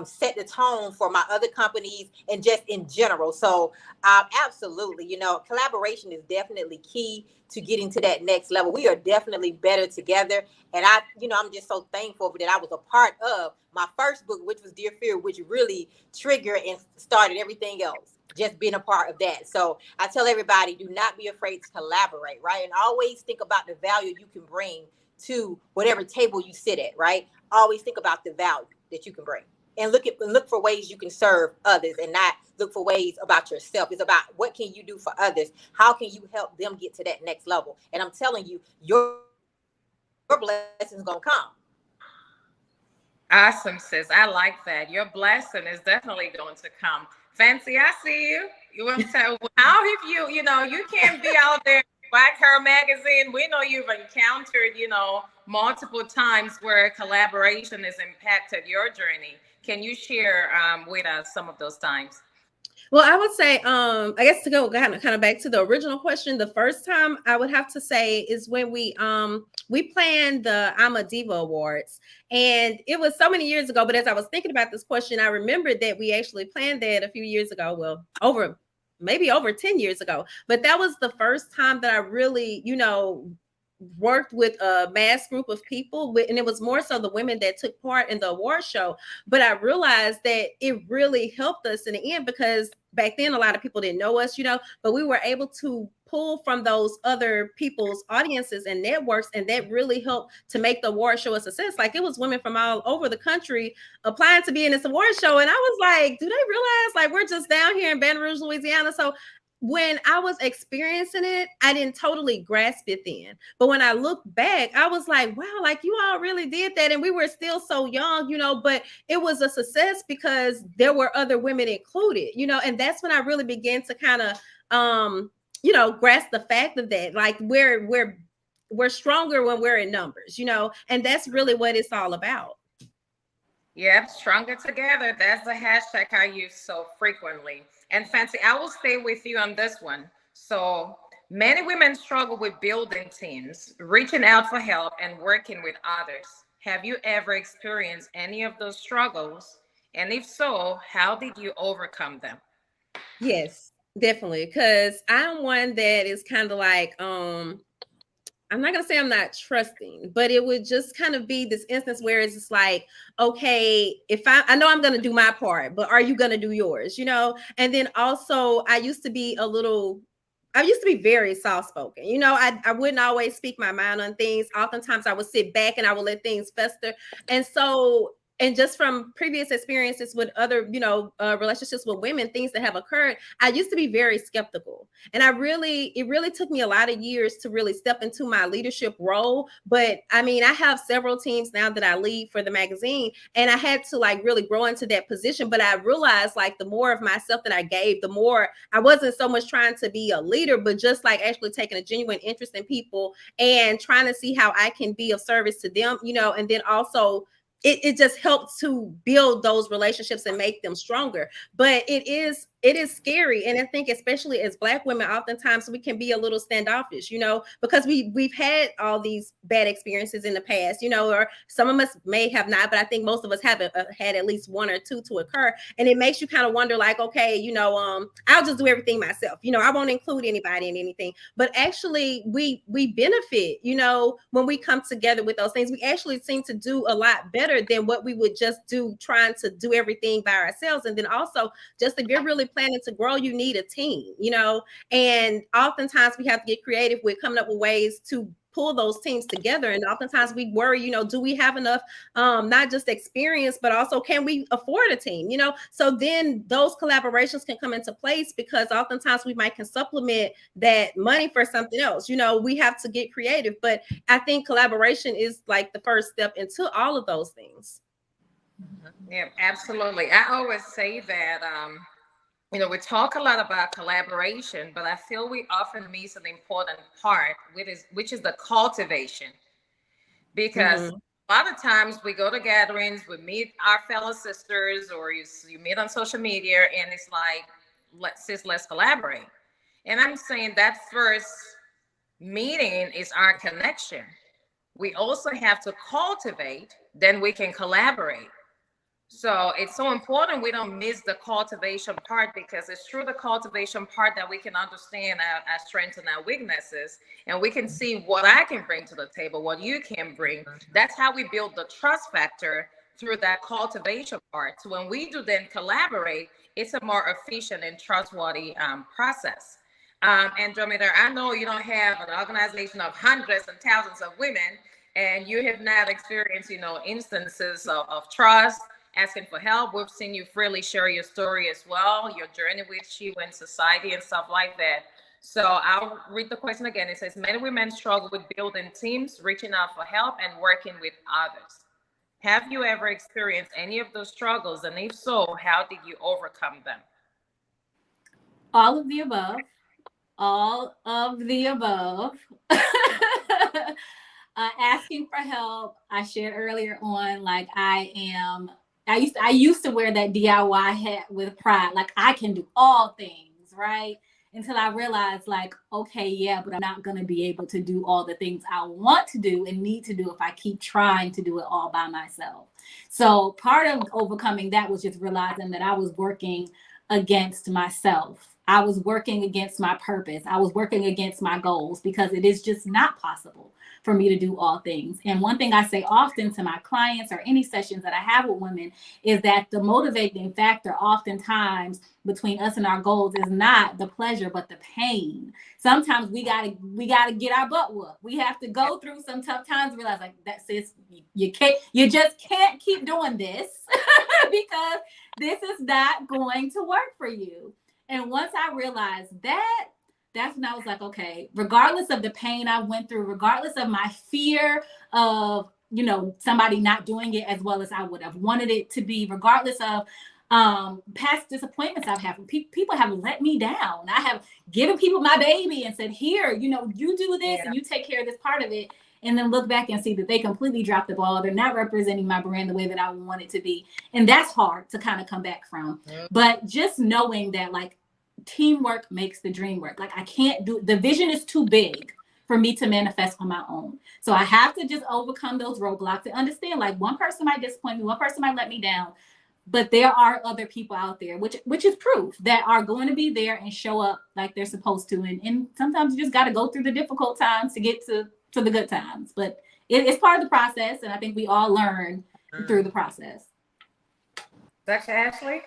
set the tone for my other companies and just in general. So absolutely, collaboration is definitely key to getting to that next level. We are definitely better together. And I'm just so thankful that I was a part of my first book, which was Dear Fear, which really triggered and started everything else. Just being a part of that. So I tell everybody, do not be afraid to collaborate, right? And always think about the value you can bring to whatever table you sit at, right? Always think about the value that you can bring. And look for ways you can serve others, and not look for ways about yourself. It's about what can you do for others? How can you help them get to that next level? And I'm telling you, your blessing's gonna come. Awesome, sis. I like that. Your blessing is definitely going to come. Fancy, I see you. You want to tell how have you can't be out there Black Hair Magazine. We know you've encountered, multiple times where collaboration has impacted your journey. Can you share with us some of those times? Well, I would say, I guess to go kind of back to the original question, the first time I would have to say is when we planned the I'm a Diva Awards. And it was so many years ago, but as I was thinking about this question, I remembered that we actually planned that a few years ago. Well, maybe over 10 years ago. But that was the first time that I really, worked with a mass group of people, and it was more so the women that took part in the award show. But I realized that it really helped us in the end, because back then a lot of people didn't know us, but we were able to pull from those other people's audiences and networks, and that really helped to make the award show a success. Like, it was women from all over the country applying to be in this award show, and I was like, do they realize, like, we're just down here in Baton Rouge, Louisiana? So when I was experiencing it, I didn't totally grasp it then. But when I look back, I was like, wow, like, you all really did that. And we were still so young, but it was a success because there were other women included, and that's when I really began to kind of, grasp the fact of that. Like, we're stronger when we're in numbers, and that's really what it's all about. Yep, stronger together. That's the hashtag I use so frequently. And Fancy, I will stay with you on this one. So many women struggle with building teams, reaching out for help, and working with others. Have you ever experienced any of those struggles? And if so, how did you overcome them? Yes, definitely. Because I'm one that is kind of like, I'm not gonna say I'm not trusting, but it would just kind of be this instance where it's just like, okay, if I know I'm gonna do my part, but are you gonna do yours? And then also, I used to be very soft spoken. I wouldn't always speak my mind on things. Oftentimes I would sit back and I would let things fester. And just from previous experiences with other, relationships with women, things that have occurred, I used to be very skeptical. And it really took me a lot of years to really step into my leadership role. But I mean, I have several teams now that I lead for the magazine, and I had to like really grow into that position. But I realized, like, the more of myself that I gave, the more I wasn't so much trying to be a leader, but just like actually taking a genuine interest in people and trying to see how I can be of service to them, and then also it just helps to build those relationships and make them stronger. But it is scary. And I think especially as Black women, oftentimes we can be a little standoffish, because we've had all these bad experiences in the past, or some of us may have not, but I think most of us have had at least one or two to occur. And it makes you kind of wonder, like, okay, I'll just do everything myself. I won't include anybody in anything. But actually we benefit, when we come together with those things. We actually seem to do a lot better than what we would just do trying to do everything by ourselves. And then also, just if you're really planning to grow, you need a team, and oftentimes we have to get creative with coming up with ways to pull those teams together. And oftentimes we worry, do we have enough, not just experience, but also can we afford a team, so then those collaborations can come into place, because oftentimes we can supplement that money for something else. We have to get creative, but I think collaboration is like the first step into all of those things. Yeah, absolutely. I always say that, we talk a lot about collaboration, but I feel we often miss an important part, which is the cultivation. Because a lot of times we go to gatherings, we meet our fellow sisters, or you meet on social media, and it's like, let's collaborate. And I'm saying that first meeting is our connection. We also have to cultivate, then we can collaborate. So it's so important we don't miss the cultivation part, because it's through the cultivation part that we can understand our strengths and our weaknesses, and we can see what I can bring to the table, what you can bring. That's how we build the trust factor, through that cultivation part. So when we do then collaborate, it's a more efficient and trustworthy process. Andromeda, I know you don't have an organization of hundreds and thousands of women, and you have not experienced, instances of trust, asking for help. We've seen you freely share your story as well, your journey with She in society and stuff like that. So I'll read the question again. It says, many women struggle with building teams, reaching out for help, and working with others. Have you ever experienced any of those struggles? And if so, how did you overcome them? All of the above. All of the above. Asking for help. I shared earlier on, like, I am I used to wear that DIY hat with pride, like I can do all things, right? Until I realized, like, okay, yeah, but I'm not gonna be able to do all the things I want to do and need to do if I keep trying to do it all by myself. So part of overcoming that was just realizing that I was working against myself. I was working against my purpose. I was working against my goals because it is just not possible for me to do all things. And one thing I say often to my clients or any sessions that I have with women is that the motivating factor oftentimes between us and our goals is not the pleasure but the pain. Sometimes we gotta get our butt whooped. We have to go through some tough times and realize, like, that sis, you just can't keep doing this because this is not going to work for you. And once I realized that, that's when I was like, okay, regardless of the pain I went through, regardless of my fear of, somebody not doing it as well as I would have wanted it to be, regardless of past disappointments I've had, people have let me down. I have given people my baby and said, here, you do this and you take care of this part of it. And then look back and see that they completely dropped the ball. They're not representing my brand the way that I want it to be. And that's hard to kind of come back from. But just knowing that, like, teamwork makes the dream work. Like, I can't do, the vision is too big for me to manifest on my own. So I have to just overcome those roadblocks and understand, like, one person might disappoint me, one person might let me down, but there are other people out there, which is proof, that are going to be there and show up like they're supposed to. And sometimes you just got to go through the difficult times to get to the good times. But it's part of the process, and I think we all learn through the process. Dr. Ashley?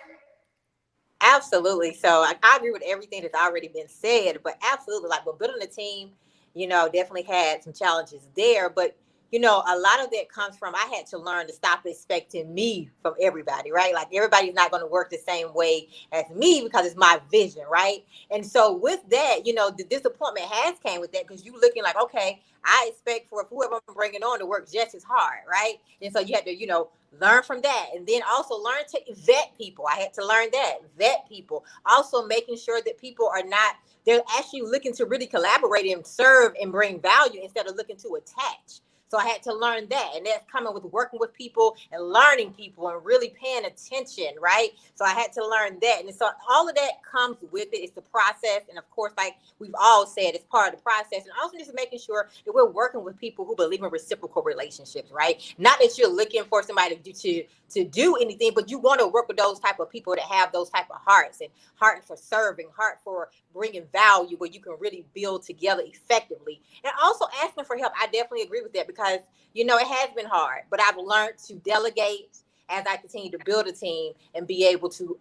Absolutely. So I agree with everything that's already been said, but absolutely, like, we're building a team, definitely had some challenges there, but a lot of that comes from, I had to learn to stop expecting me from everybody, right? Like, everybody's not going to work the same way as me because it's my vision, right? And so with that, the disappointment has came with that, because you looking like, okay, I expect for whoever I'm bringing on to work just as hard, right? And so you had to, learn from that. And then also learn to vet people. I had to learn that, vet people. Also making sure that people are not, they're actually looking to really collaborate and serve and bring value instead of looking to attach. So I had to learn that. And that's coming with working with people and learning people and really paying attention, right? So I had to learn that. And so all of that comes with it. It's the process. And of course, like we've all said, it's part of the process. And also just making sure that we're working with people who believe in reciprocal relationships, right? Not that you're looking for somebody to do anything, but you want to work with those type of people that have those type of hearts, and heart for serving, heart for bringing value, where you can really build together effectively. And also asking for help. I definitely agree with that, because, it has been hard, but I've learned to delegate as I continue to build a team and be able to,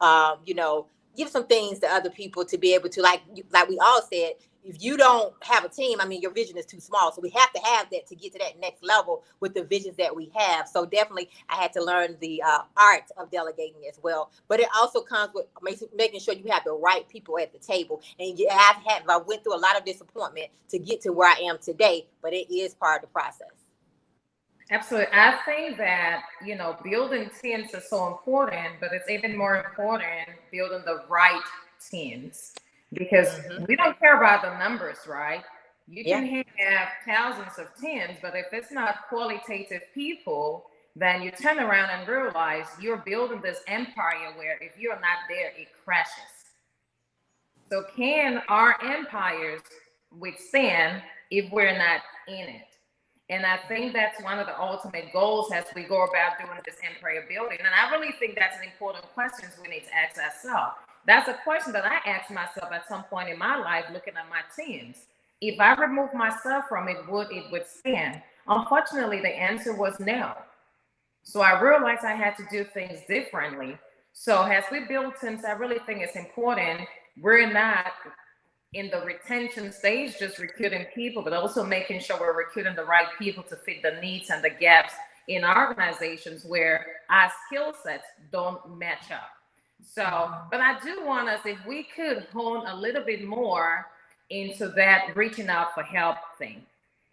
give some things to other people to be able to, like we all said, if you don't have a team, I mean, your vision is too small. So we have to have that to get to that next level with the visions that we have. So definitely I had to learn the art of delegating as well. But it also comes with making sure you have the right people at the table. And I went through a lot of disappointment to get to where I am today, but it is part of the process. Absolutely. I think that, building teams is so important, but it's even more important building the right teams, because we don't care about the numbers, right? You can have thousands of teams, but if it's not qualitative people, then you turn around and realize you're building this empire where if you're not there, it crashes. So can our empires withstand if we're not in it? And I think that's one of the ultimate goals as we go about doing this empire building. And I really think that's an important question we need to ask ourselves. That's a question that I asked myself at some point in my life, looking at my teams. If I remove myself from it, would it withstand? Unfortunately, the answer was no. So I realized I had to do things differently. So as we build teams, I really think it's important. We're not in the retention stage, just recruiting people, but also making sure we're recruiting the right people to fit the needs and the gaps in organizations where our skill sets don't match up. So, but I do want us, if we could hone a little bit more into that reaching out for help thing.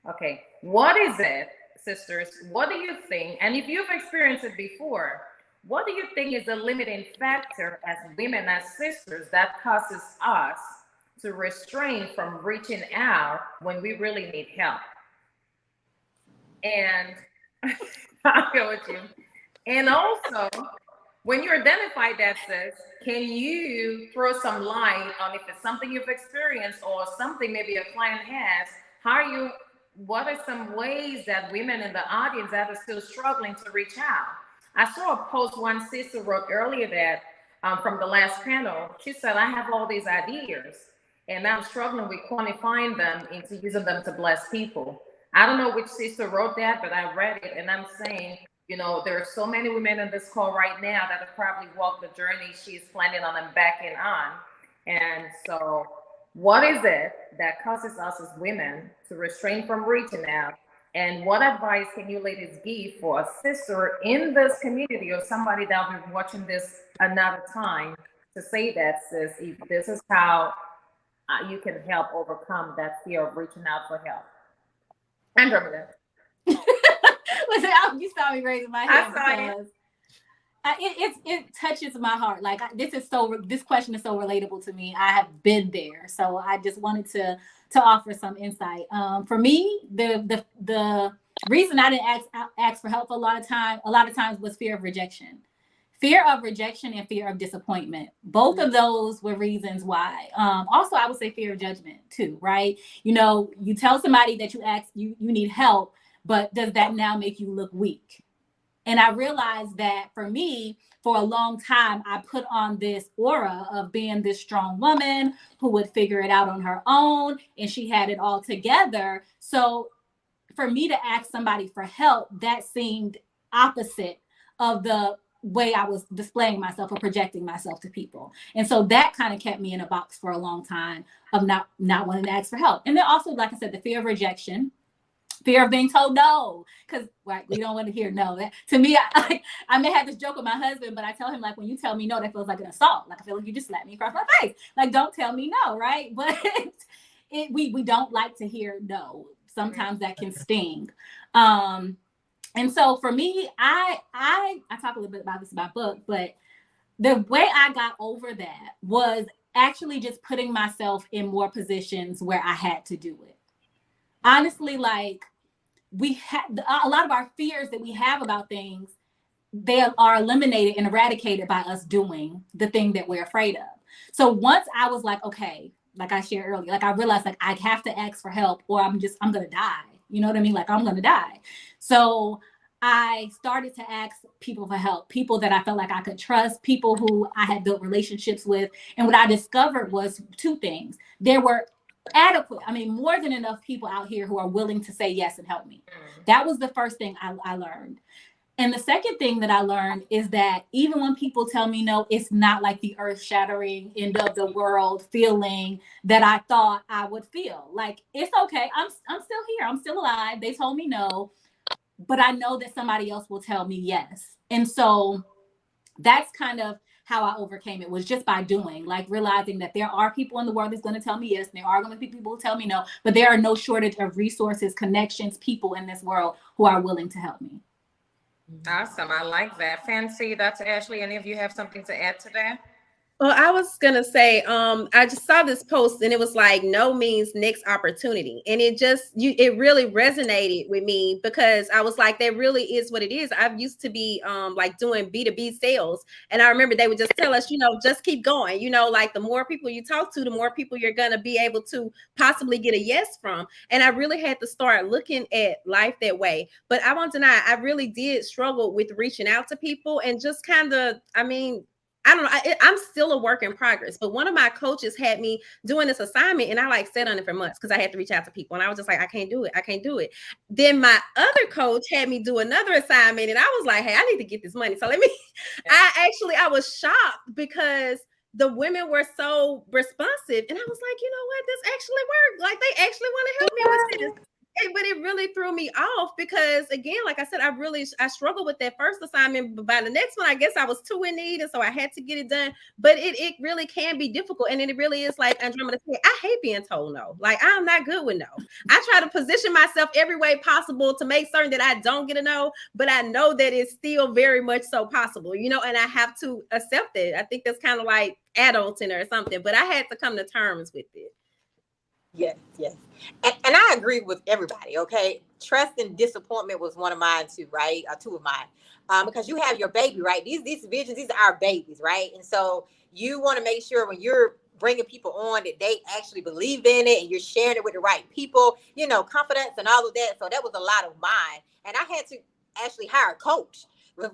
Okay, what is it, sisters? What do you think? And if you've experienced it before, what do you think is the limiting factor as women, as sisters, that causes us to restrain from reaching out when we really need help? And I'll go with you. And also, when you identify that, sis, can you throw some light on if it's something you've experienced or something maybe a client has? What are some ways that women in the audience that are still struggling to reach out? I saw a post one sister wrote earlier that from the last panel. She said, I have all these ideas and I'm struggling with quantifying them into using them to bless people. I don't know which sister wrote that, but I read it and I'm saying, you know, there are so many women in this call right now that have probably walked the journey she's planning on embarking on. And so, what is it that causes us as women to refrain from reaching out? And what advice can you ladies give for a sister in this community or somebody that will be watching this another time to say that, sis, if this is how you can help overcome that fear of reaching out for help? Andromeda. Listen, you saw me raising my hand because it touches my heart. Like this question is so relatable to me. I have been there, so I just wanted to offer some insight. For me, the reason I didn't ask for help a lot of times was fear of rejection. Fear of rejection and fear of disappointment. Both of those were reasons why. Also, I would say fear of judgment too, right? You know, you tell somebody that you need help, but does that now make you look weak? And I realized that for me, for a long time, I put on this aura of being this strong woman who would figure it out on her own, and she had it all together. So for me to ask somebody for help, that seemed opposite of the way I was displaying myself or projecting myself to people. And so that kind of kept me in a box for a long time of not wanting to ask for help. And then also, like I said, the fear of rejection, fear of being told no, because we don't want to hear no. That, to me, I may have this joke with my husband, but I tell him, like, when you tell me no, that feels like an assault. Like, I feel like you just slapped me across my face. Like, don't tell me no, right? But we don't like to hear no. Sometimes that can sting. And so for me, I talk a little bit about this in my book, but the way I got over that was actually just putting myself in more positions where I had to do it. Honestly, like, we had a lot of our fears that we have about things, they are eliminated and eradicated by us doing the thing that we're afraid of. So once I was like, okay, like I shared earlier, like I realized like I have to ask for help or I'm gonna die. You know what I mean? Like I'm gonna die. So I started to ask people for help, people that I felt like I could trust, people who I had built relationships with. And what I discovered was two things. There were more than enough people out here who are willing to say yes and help me. That was the first thing I learned. And the second thing that I learned is that even when people tell me no, it's not like the earth-shattering, end of the world feeling that I thought I would feel. Like, it's okay. I'm still here. I'm still alive. They told me no, but I know that somebody else will tell me yes. And so that's kind of how I overcame it, was just by doing, like realizing that there are people in the world that's going to tell me yes, and there are going to be people who tell me no, but there are no shortage of resources, connections, people in this world who are willing to help me. Awesome. I like that. Fancy, Dr. Ashley, any of you have something to add to that? Well, I was gonna say, I just saw this post and it was like, no means next opportunity. And it really resonated with me because I was like, that really is what it is. I've used to be like doing B2B sales. And I remember they would just tell us, just keep going, like the more people you talk to, the more people you're gonna be able to possibly get a yes from. And I really had to start looking at life that way. But I won't deny, I really did struggle with reaching out to people and just kind of, I don't know. I'm still a work in progress, but one of my coaches had me doing this assignment and I like sat on it for months because I had to reach out to people. And I was just like, I can't do it. I can't do it. Then my other coach had me do another assignment and I was like, hey, I need to get this money. So I was shocked because the women were so responsive. And I was like, you know what? This actually worked. Like they actually want to help me with this. But it really threw me off because, again, like I said, I struggled with that first assignment, but by the next one, I guess I was too in need, and so I had to get it done. But it really can be difficult, and it really is like Andromeda said, I hate being told no. Like, I'm not good with no. I try to position myself every way possible to make certain that I don't get a no, but I know that it's still very much so possible, and I have to accept it. I think that's kind of like adulting or something, but I had to come to terms with it. Yes, yes. And I agree with everybody, okay? Trust and disappointment was one of mine too, right? Two of mine. Because you have your baby, right? These visions, these are our babies, right? And so you want to make sure when you're bringing people on that they actually believe in it and you're sharing it with the right people, you know, confidence and all of that. So that was a lot of mine. And I had to actually hire a coach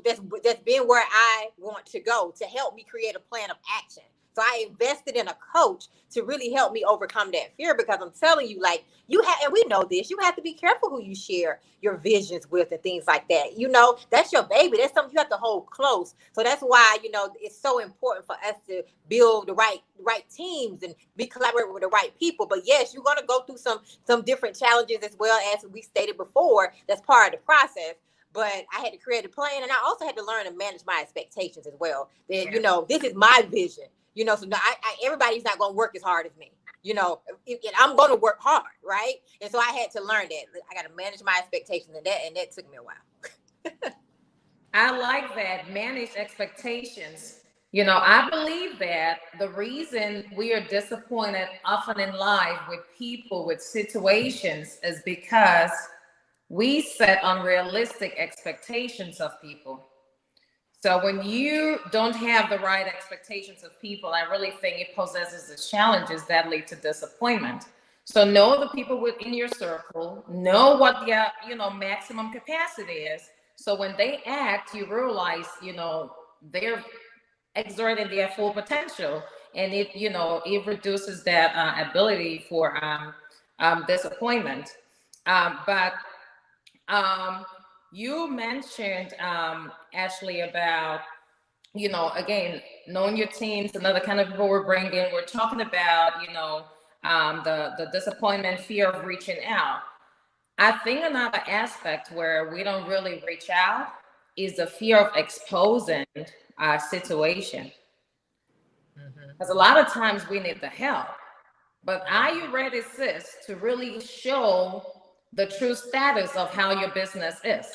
that's been where I want to go to help me create a plan of action. So I invested in a coach to really help me overcome that fear, because I'm telling you, like, you have, and we know this, you have to be careful who you share your visions with and things like that. You know, that's your baby. That's something you have to hold close. So that's why, you know, it's so important for us to build the right teams and be collaborating with the right people. But yes, you're gonna go through some different challenges, as well as we stated before. That's part of the process. But I had to create a plan, and I also had to learn to manage my expectations as well. That, you know, this is my vision. You know, so everybody's not going to work as hard as me. You know, I'm going to work hard, right? And so I had to learn that I got to manage my expectations, and that took me a while. I like that, manage expectations. You know, I believe that the reason we are disappointed often in life with people, with situations, is because we set unrealistic expectations of people. So when you don't have the right expectations of people, I really think it possesses the challenges that lead to disappointment. So know the people within your circle, know what their, you know, maximum capacity is. So when they act, you realize, you know, they're exerting their full potential, and it, you know, it reduces that ability for disappointment. But you mentioned, Ashley, about, you know, again, knowing your teams, another kind of people we're bringing. We're talking about, you know, the disappointment, fear of reaching out. I think another aspect where we don't really reach out is the fear of exposing our situation. Because a lot of times we need the help. But are you ready, sis, to really show the true status of how your business is,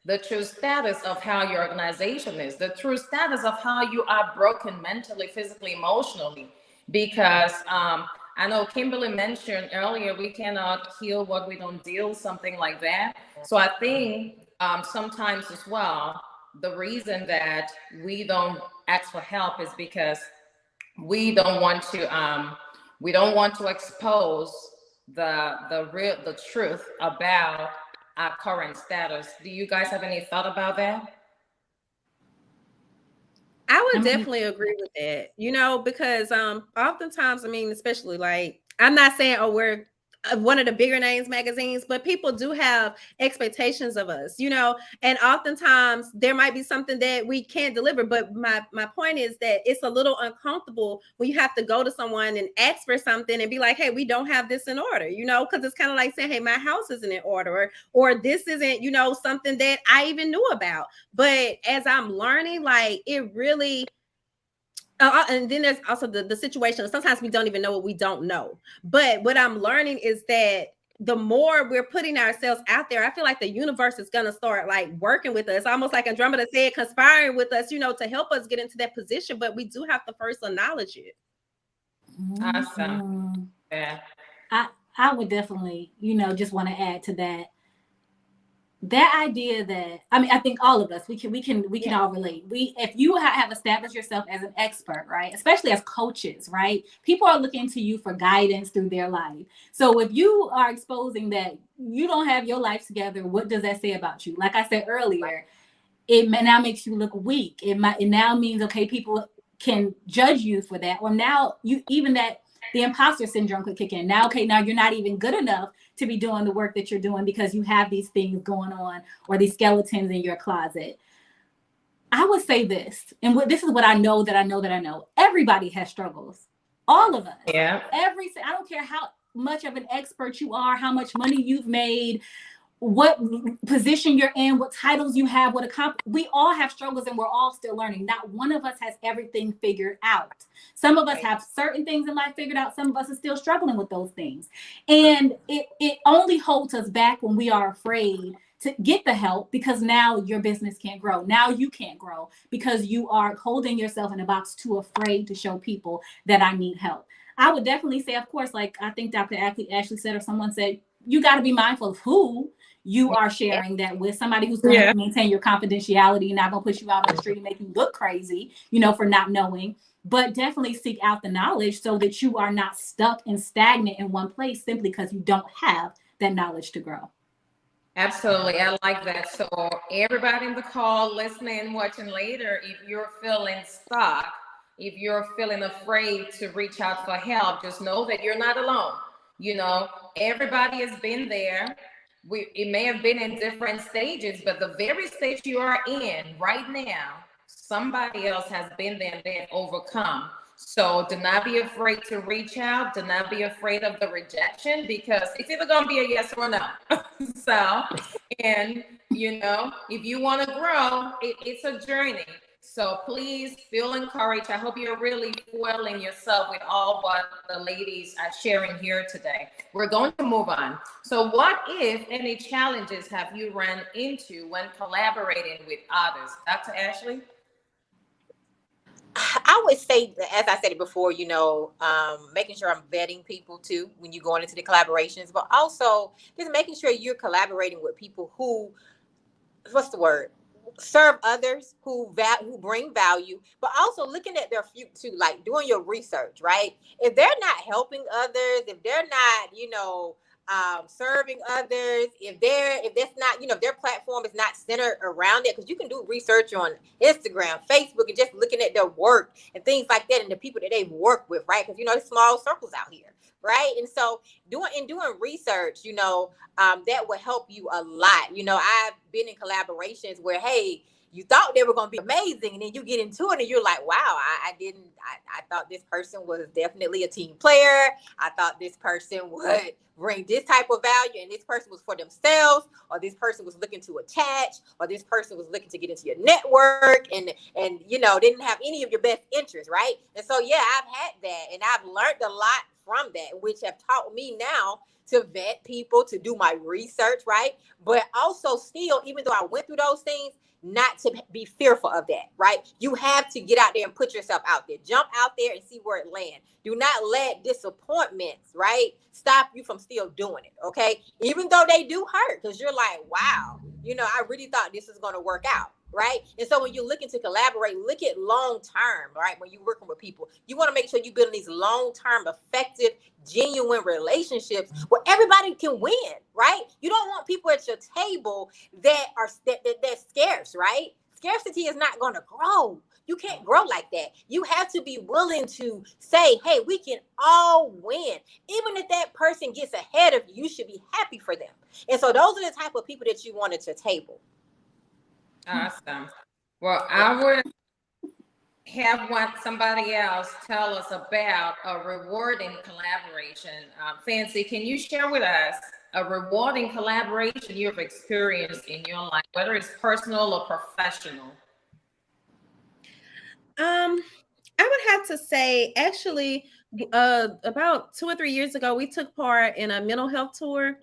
the true status of how your organization is, the true status of how you are broken mentally, physically, emotionally? Because I know Kimberly mentioned earlier, we cannot heal what we don't deal, something like that. So I think sometimes as well, the reason that we don't ask for help is because we don't want to expose the truth about our current status. Do you guys have any thought about that? I would definitely agree with that, you know, because oftentimes, I mean, especially like, I'm not saying, oh, we're one of the bigger names magazines, but people do have expectations of us, you know, and oftentimes there might be something that we can't deliver. But my point is that it's a little uncomfortable when you have to go to someone and ask for something and be like, hey, we don't have this in order, you know, because it's kind of like saying, hey, my house isn't in order, or this isn't, you know, something that I even knew about. But as I'm learning, like, it really, and then there's also the situation. Sometimes we don't even know what we don't know. But what I'm learning is that the more we're putting ourselves out there, I feel like the universe is going to start like working with us, almost like Andromeda said, conspiring with us, you know, to help us get into that position. But we do have to first acknowledge it. Awesome. Yeah. I would definitely, you know, just want to add to that idea that, I mean, I think all of us, we can all relate. If you have established yourself as an expert, right, especially as coaches, right, people are looking to you for guidance through their life. So if you are exposing that you don't have your life together, what does that say about you? Like I said earlier, it now makes you look weak. It now means, okay, people can judge you for that, or now you even that the imposter syndrome could kick in. Now, okay, now you're not even good enough to be doing the work that you're doing because you have these things going on, or these skeletons in your closet. I would say this, and this is what I know that I know. Everybody has struggles. All of us. Yeah. I don't care how much of an expert you are, how much money you've made, what position you're in, what titles you have, we all have struggles, and we're all still learning. Not one of us has everything figured out. Some of us have certain things in life figured out. Some of us are still struggling with those things. And it only holds us back when we are afraid to get the help, because now your business can't grow. Now you can't grow because you are holding yourself in a box, too afraid to show people that I need help. I would definitely say, of course, like I think Dr. Ashley said, or someone said, you got to be mindful of who you are sharing that with. Somebody who's going to maintain your confidentiality, not going to push you out on the street and make you look crazy, for not knowing. But definitely seek out the knowledge so that you are not stuck and stagnant in one place simply because you don't have that knowledge to grow. Absolutely. I like that. So everybody in the call, listening, watching later, if you're feeling stuck, if you're feeling afraid to reach out for help, just know that you're not alone. Everybody has been there. It may have been in different stages, but the very stage you are in right now, somebody else has been there and been overcome. So do not be afraid to reach out. Do not be afraid of the rejection, because it's either going to be a yes or no. So, and if you want to grow, it's a journey. So please feel encouraged. I hope you're really fueling yourself with all what the ladies are sharing here today. We're going to move on. So what, if any, challenges have you run into when collaborating with others? Dr. Ashley? I would say, as I said it before, making sure I'm vetting people too when you're going into the collaborations, but also just making sure you're collaborating with people who, serve others, who bring value, but also looking at their future too, like doing your research, right? If they're not helping others, if they're not, serving others, if that's not, if their platform is not centered around it, because you can do research on Instagram, Facebook, and just looking at their work and things like that, and the people that they've worked with, right? Because there's small circles out here, right? And so doing research, that will help you a lot. I've been in collaborations where, hey, you thought they were going to be amazing, and then you get into it and you're like, wow, I thought this person was definitely a team player. I thought this person would bring this type of value, and this person was for themselves, or this person was looking to attach, or this person was looking to get into your network and didn't have any of your best interests, right? And so, yeah, I've had that, and I've learned a lot from that, which have taught me now to vet people, to do my research, right? But also still, even though I went through those things, not to be fearful of that, right? You have to get out there and put yourself out there. Jump out there and see where it lands. Do not let disappointments, right, stop you from still doing it, okay? Even though they do hurt, because you're like, wow, I really thought this was going to work out, right? And so when you're looking to collaborate, look at long term, right? When you're working with people, you want to make sure you're building these long-term, effective, genuine relationships where everybody can win, right? You don't want people at your table that are that's scarce, right? Scarcity is not going to grow. You can't grow like that. You have to be willing to say, hey, we can all win. Even if that person gets ahead of you, you should be happy for them. And so those are the type of people that you want at your table. Awesome. Well, I would have somebody else tell us about a rewarding collaboration. Fancy, can you share with us a rewarding collaboration you've experienced in your life, whether it's personal or professional? I would have to say, actually, about 2 or 3 years ago, we took part in a mental health tour.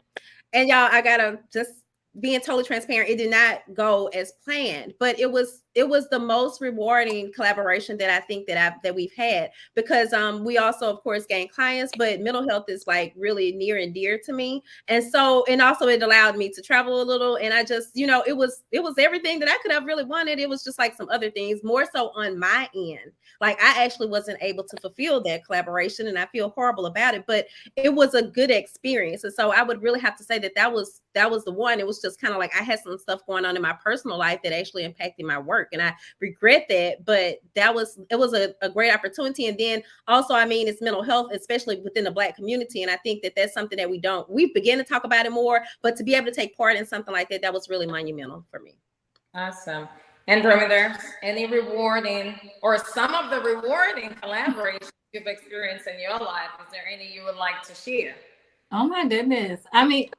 And y'all, I gotta just being totally transparent, it did not go as planned, but it was the most rewarding collaboration that I think that we've had, because we also, of course, gain clients, but mental health is like really near and dear to me. And so, and also it allowed me to travel a little, and I just, it was everything that I could have really wanted. It was just like some other things more so on my end. Like I actually wasn't able to fulfill that collaboration, and I feel horrible about it, but it was a good experience. And so I would really have to say that was the one. It was just kind of like I had some stuff going on in my personal life that actually impacted my work, and I regret that, but it was a great opportunity. And then also, I mean, it's mental health, especially within the Black community, and I think that that's something that we begin to talk about it more, but to be able to take part in something like that was really monumental for me. Awesome. Andromeda, any rewarding or some of the rewarding collaborations you've experienced in your life? Is there any you would like to share? Oh my goodness. I mean,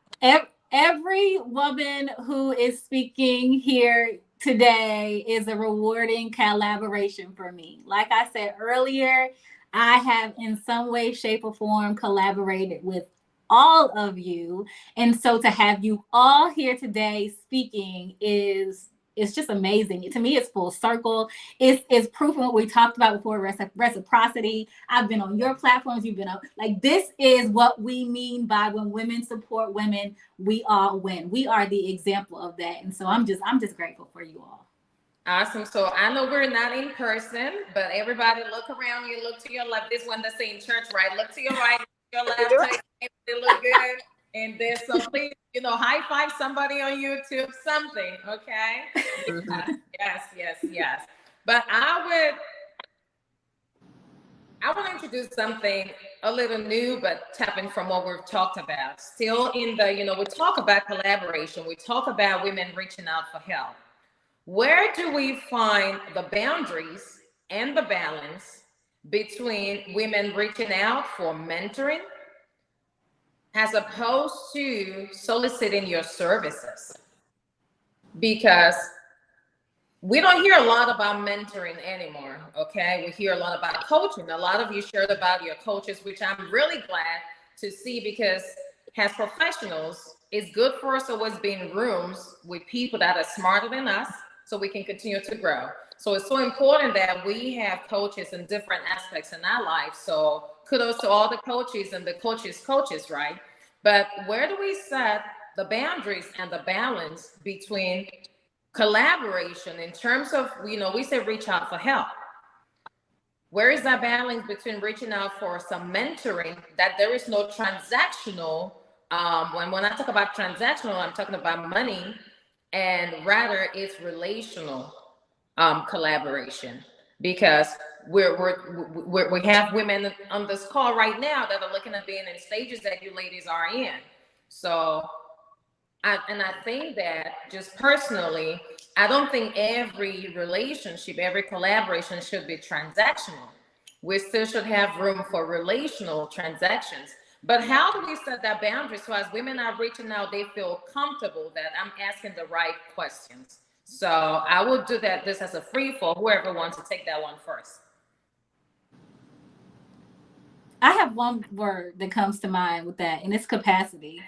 every woman who is speaking here today is a rewarding collaboration for me. Like I said earlier, I have in some way, shape, or form collaborated with all of you. And so to have you all here today speaking is it's just amazing. To me, it's full circle. It's proof of what we talked about before, reciprocity. I've been on your platforms. You've been on, like, this is what we mean by when women support women, we all win. We are the example of that. And so I'm just grateful for you all. Awesome. So I know we're not in person, but everybody look around you, look to your left. This one that's in church, right? Look to your right, your left, they look good. And then so please, high five somebody on YouTube, something, okay? Yes. But I want to introduce something a little new, but tapping from what we've talked about. Still in the, we talk about collaboration. We talk about women reaching out for help. Where do we find the boundaries and the balance between women reaching out for mentoring as opposed to soliciting your services? Because we don't hear a lot about mentoring anymore, okay? We hear a lot about coaching. A lot of you shared about your coaches, which I'm really glad to see, because as professionals, it's good for us to always be in rooms with people that are smarter than us so we can continue to grow. So it's so important that we have coaches in different aspects in our life. So kudos to all the coaches and the coaches, right? But where do we set the boundaries and the balance between collaboration in terms of, we say reach out for help? Where is that balance between reaching out for some mentoring, that there is no transactional, when I talk about transactional, I'm talking about money, and rather it's relational collaboration, because we have women on this call right now that are looking at being in stages that you ladies are in. So I think that just personally, I don't think every relationship, every collaboration should be transactional. We still should have room for relational transactions. But how do we set that boundary so as women are reaching out, they feel comfortable that I'm asking the right questions? So I will do that, this as a free for whoever wants to take that one first. I have one word that comes to mind with that, and it's capacity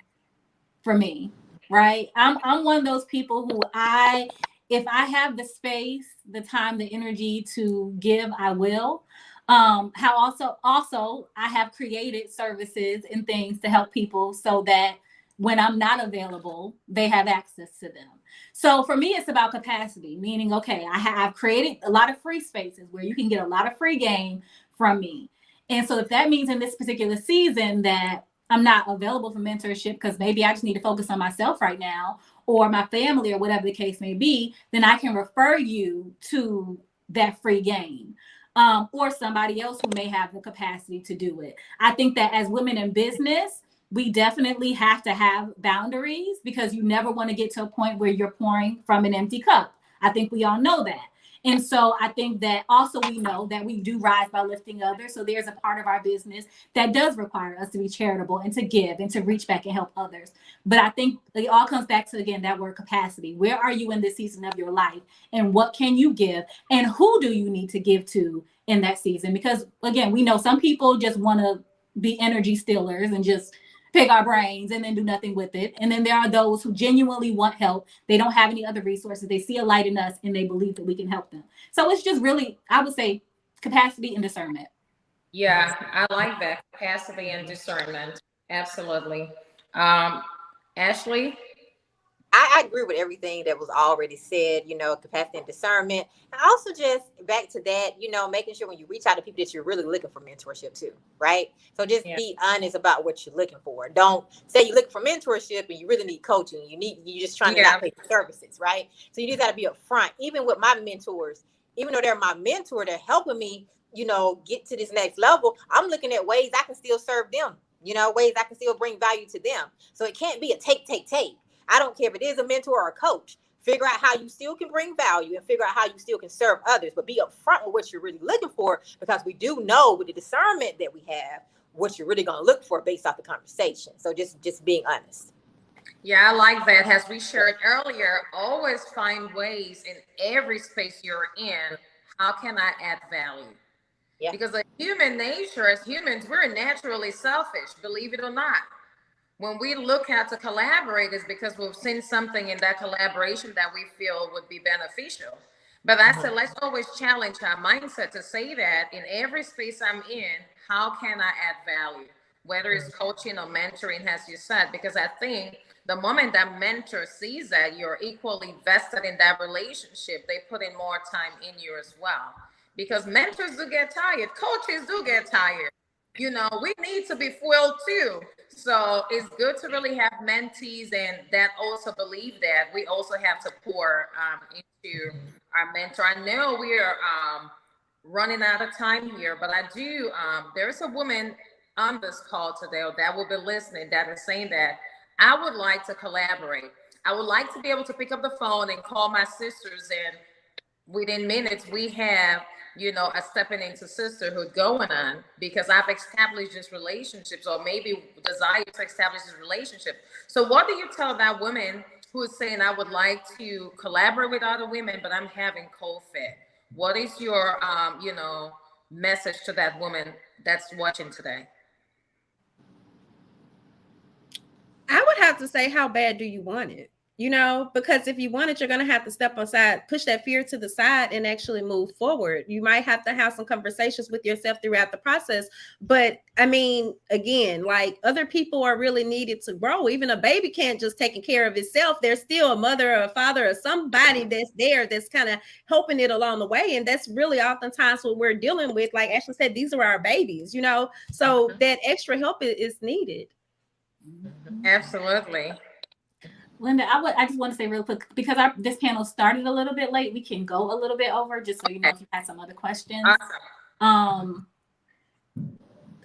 for me, right? I'm one of those people who if I have the space, the time, the energy to give, I will. How also I have created services and things to help people so that when I'm not available, they have access to them. So for me, it's about capacity, meaning, okay, I've created a lot of free spaces where you can get a lot of free game from me. And so if that means in this particular season that I'm not available for mentorship because maybe I just need to focus on myself right now, or my family, or whatever the case may be, then I can refer you to that free game. Or somebody else who may have the capacity to do it. I think that as women in business, we definitely have to have boundaries, because you never want to get to a point where you're pouring from an empty cup. I think we all know that. And so I think that also we know that we do rise by lifting others. So there's a part of our business that does require us to be charitable and to give and to reach back and help others. But I think it all comes back to, again, that word capacity. Where are you in this season of your life? And what can you give? And who do you need to give to in that season? Because, again, we know some people just want to be energy stealers and just pick our brains and then do nothing with it. And then there are those who genuinely want help. They don't have any other resources. They see a light in us and they believe that we can help them. So it's just really, I would say, capacity and discernment. Yeah, I like that, capacity and discernment. Absolutely. Ashley? I agree with everything that was already said, capacity and discernment. And also just back to that, making sure when you reach out to people that you're really looking for mentorship too, right? So just be honest about what you're looking for. Don't say you're looking for mentorship and you really need coaching. You're just trying to not pay for services, right? So you just got to be upfront. Even with my mentors, even though they're my mentor, they're helping me, get to this next level. I'm looking at ways I can still serve them, ways I can still bring value to them. So it can't be a take. I don't care if it is a mentor or a coach. Figure out how you still can bring value and figure out how you still can serve others, but be upfront with what you're really looking for, because we do know with the discernment that we have what you're really going to look for based off the conversation. So just being honest. Yeah, I like that. As we shared earlier, always find ways in every space you're in. How can I add value? Yeah. Because human nature, as humans, we're naturally selfish, believe it or not. When we look at to collaborate, is because we've seen something in that collaboration that we feel would be beneficial. But I said, let's always challenge our mindset to say that in every space I'm in, how can I add value? Whether it's coaching or mentoring, as you said, because I think the moment that mentor sees that you're equally vested in that relationship, they put in more time in you as well. Because mentors do get tired, coaches do get tired. You know, we need to be fueled too. So it's good to really have mentees and that also believe that we also have to pour into our mentor. I know we are running out of time here, but I do, there's a woman on this call today that will be listening that is saying that I would like to collaborate. I would like to be able to pick up the phone and call my sisters, and within minutes we have, you know, a stepping into sisterhood going on because I've established this relationships, or maybe desire to establish this relationship. So what do you tell that woman who is saying, I would like to collaborate with other women, but I'm having cold feet? What is your, you know, message to that woman that's watching today? I would have to say, how bad do you want it? You know, because if you want it, you're going to have to step aside, push that fear to the side and actually move forward. You might have to have some conversations with yourself throughout the process. But I mean, again, like, other people are really needed to grow. Even a baby can't just taking care of itself. There's still a mother or a father or somebody that's there that's kind of helping it along the way. And that's really oftentimes what we're dealing with. Like Ashley said, these are our babies, you know, so that extra help is needed. Absolutely. Linda, I just want to say real quick, because this panel started a little bit late, we can go a little bit over, just so you know if you had some other questions. Awesome.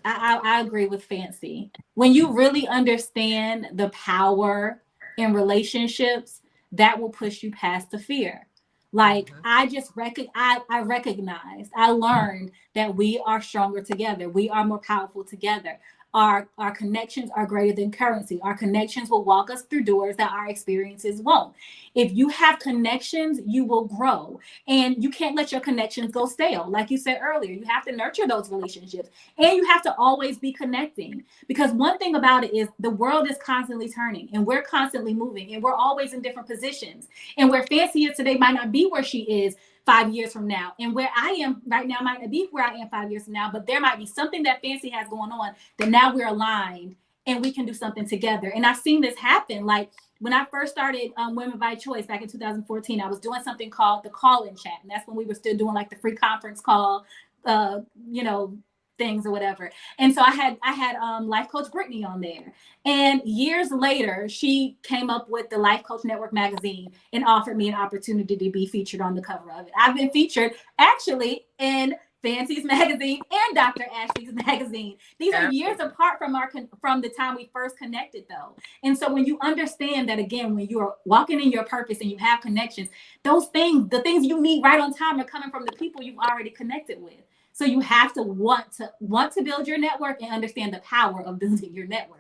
I agree with Fancy. When you really understand the power in relationships, that will push you past the fear. Like, I recognized, I learned that we are stronger together. We are more powerful together. Our connections are greater than currency. Our connections will walk us through doors that our experiences won't. If you have connections, you will grow. And you can't let your connections go stale. Like you said earlier, you have to nurture those relationships. And you have to always be connecting. Because one thing about it is the world is constantly turning and we're constantly moving and we're always in different positions. And where Fancy is today might not be where she is 5 years from now. And where I am right now might not be where I am 5 years from now, but there might be something that Fancy has going on that now we're aligned and we can do something together. And I've seen this happen. Like, when I first started Women by Choice back in 2014, I was doing something called the call-in chat. And that's when we were still doing like the free conference call, you know, things or whatever. And so I had Life Coach Brittany on there. And years later, she came up with the Life Coach Network magazine and offered me an opportunity to be featured on the cover of it. I've been featured actually in Fancy's magazine and Dr. Ashley's magazine. These are years apart from the time we first connected, though. And so when you understand that, again, when you are walking in your purpose and you have connections, those things, the things you need right on time, are coming from the people you've already connected with. So you have to want to build your network and understand the power of building your network.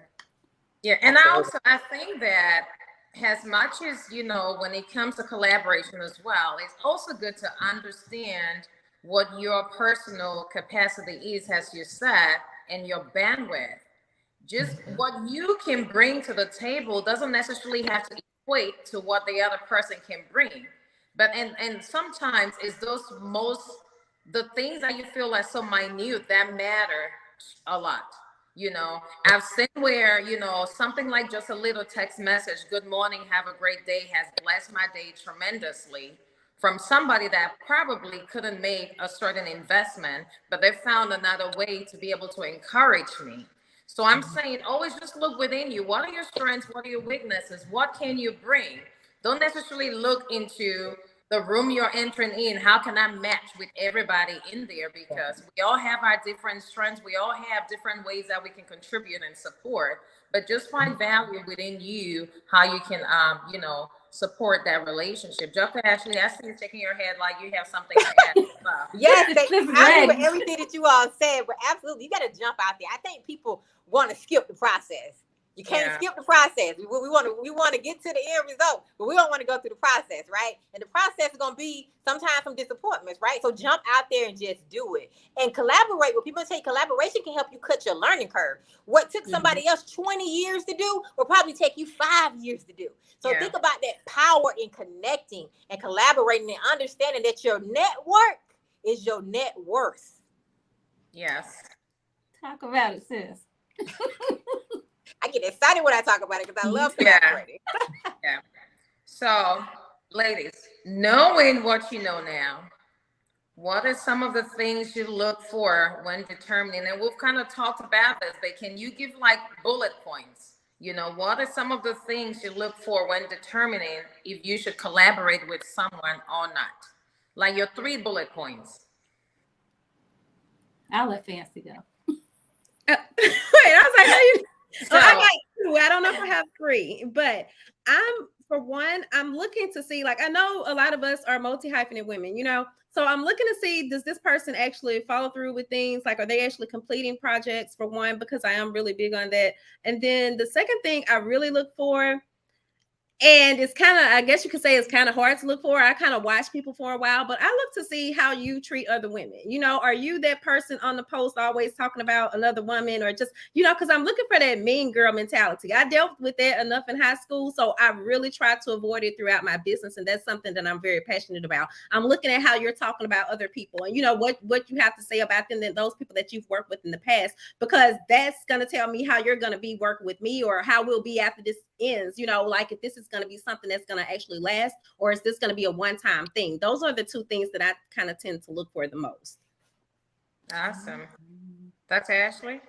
Yeah, and I think that as much as, you know, when it comes to collaboration as well, it's also good to understand what your personal capacity is, as you said, and your bandwidth. Just what you can bring to the table doesn't necessarily have to equate to what the other person can bring. But and sometimes it's the things that you feel are so minute that matter a lot. You know, I've seen where, you know, something like just a little text message, good morning, have a great day, has blessed my day tremendously, from somebody that probably couldn't make a certain investment, but they found another way to be able to encourage me. So I'm saying, always just look within you. What are your strengths? What are your weaknesses? What can you bring? Don't necessarily look into the room you're entering in. How can I match with everybody in there? Because we all have our different strengths. We all have different ways that we can contribute and support, but just find value within you, how you can, you know, support that relationship. Dr. Ashley, I see you shaking your head like you have something to add. Yes, I agree with everything that you all said, but absolutely, you got to jump out there. I think people want to skip the process. You can't skip the process. We want to get to the end result, but we don't want to go through the process, right? And the process is going to be sometimes some disappointments, right? So jump out there and just do it. And collaborate with people. Say collaboration can help you cut your learning curve. What took somebody else 20 years to do will probably take you 5 years to do. So think about that power in connecting and collaborating and understanding that your network is your net worth. Yes. Talk about it, sis. I get excited when I talk about it because I love collaborating. Yeah. So, ladies, knowing what you know now, what are some of the things you look for when determining, and we've kind of talked about this, but can you give like bullet points? You know, what are some of the things you look for when determining if you should collaborate with someone or not? Like your 3 bullet points. I'll let Fancy go. Wait, I was like, how you? So, I got 2. I don't know if I have 3, but I'm looking to see, like, I know a lot of us are multi-hyphenate women, you know, so I'm looking to see, does this person actually follow through with things? Like, are they actually completing projects, for one, because I am really big on that. And then the second thing I really look for, and it's kind of, I guess you could say it's kind of hard to look for. I kind of watch people for a while, but I look to see how you treat other women. You know, are you that person on the post always talking about another woman, or just, you know, because I'm looking for that mean girl mentality. I dealt with that enough in high school, so I really try to avoid it throughout my business, and that's something that I'm very passionate about. I'm looking at how you're talking about other people, and you know what you have to say about them, than those people that you've worked with in the past, because that's going to tell me how you're going to be working with me, or how we'll be after this ends. You know, like if this is going to be something that's going to actually last, or is this going to be a one-time thing? Those are the 2 things that I kind of tend to look for the most. Awesome. Dr. Ashley?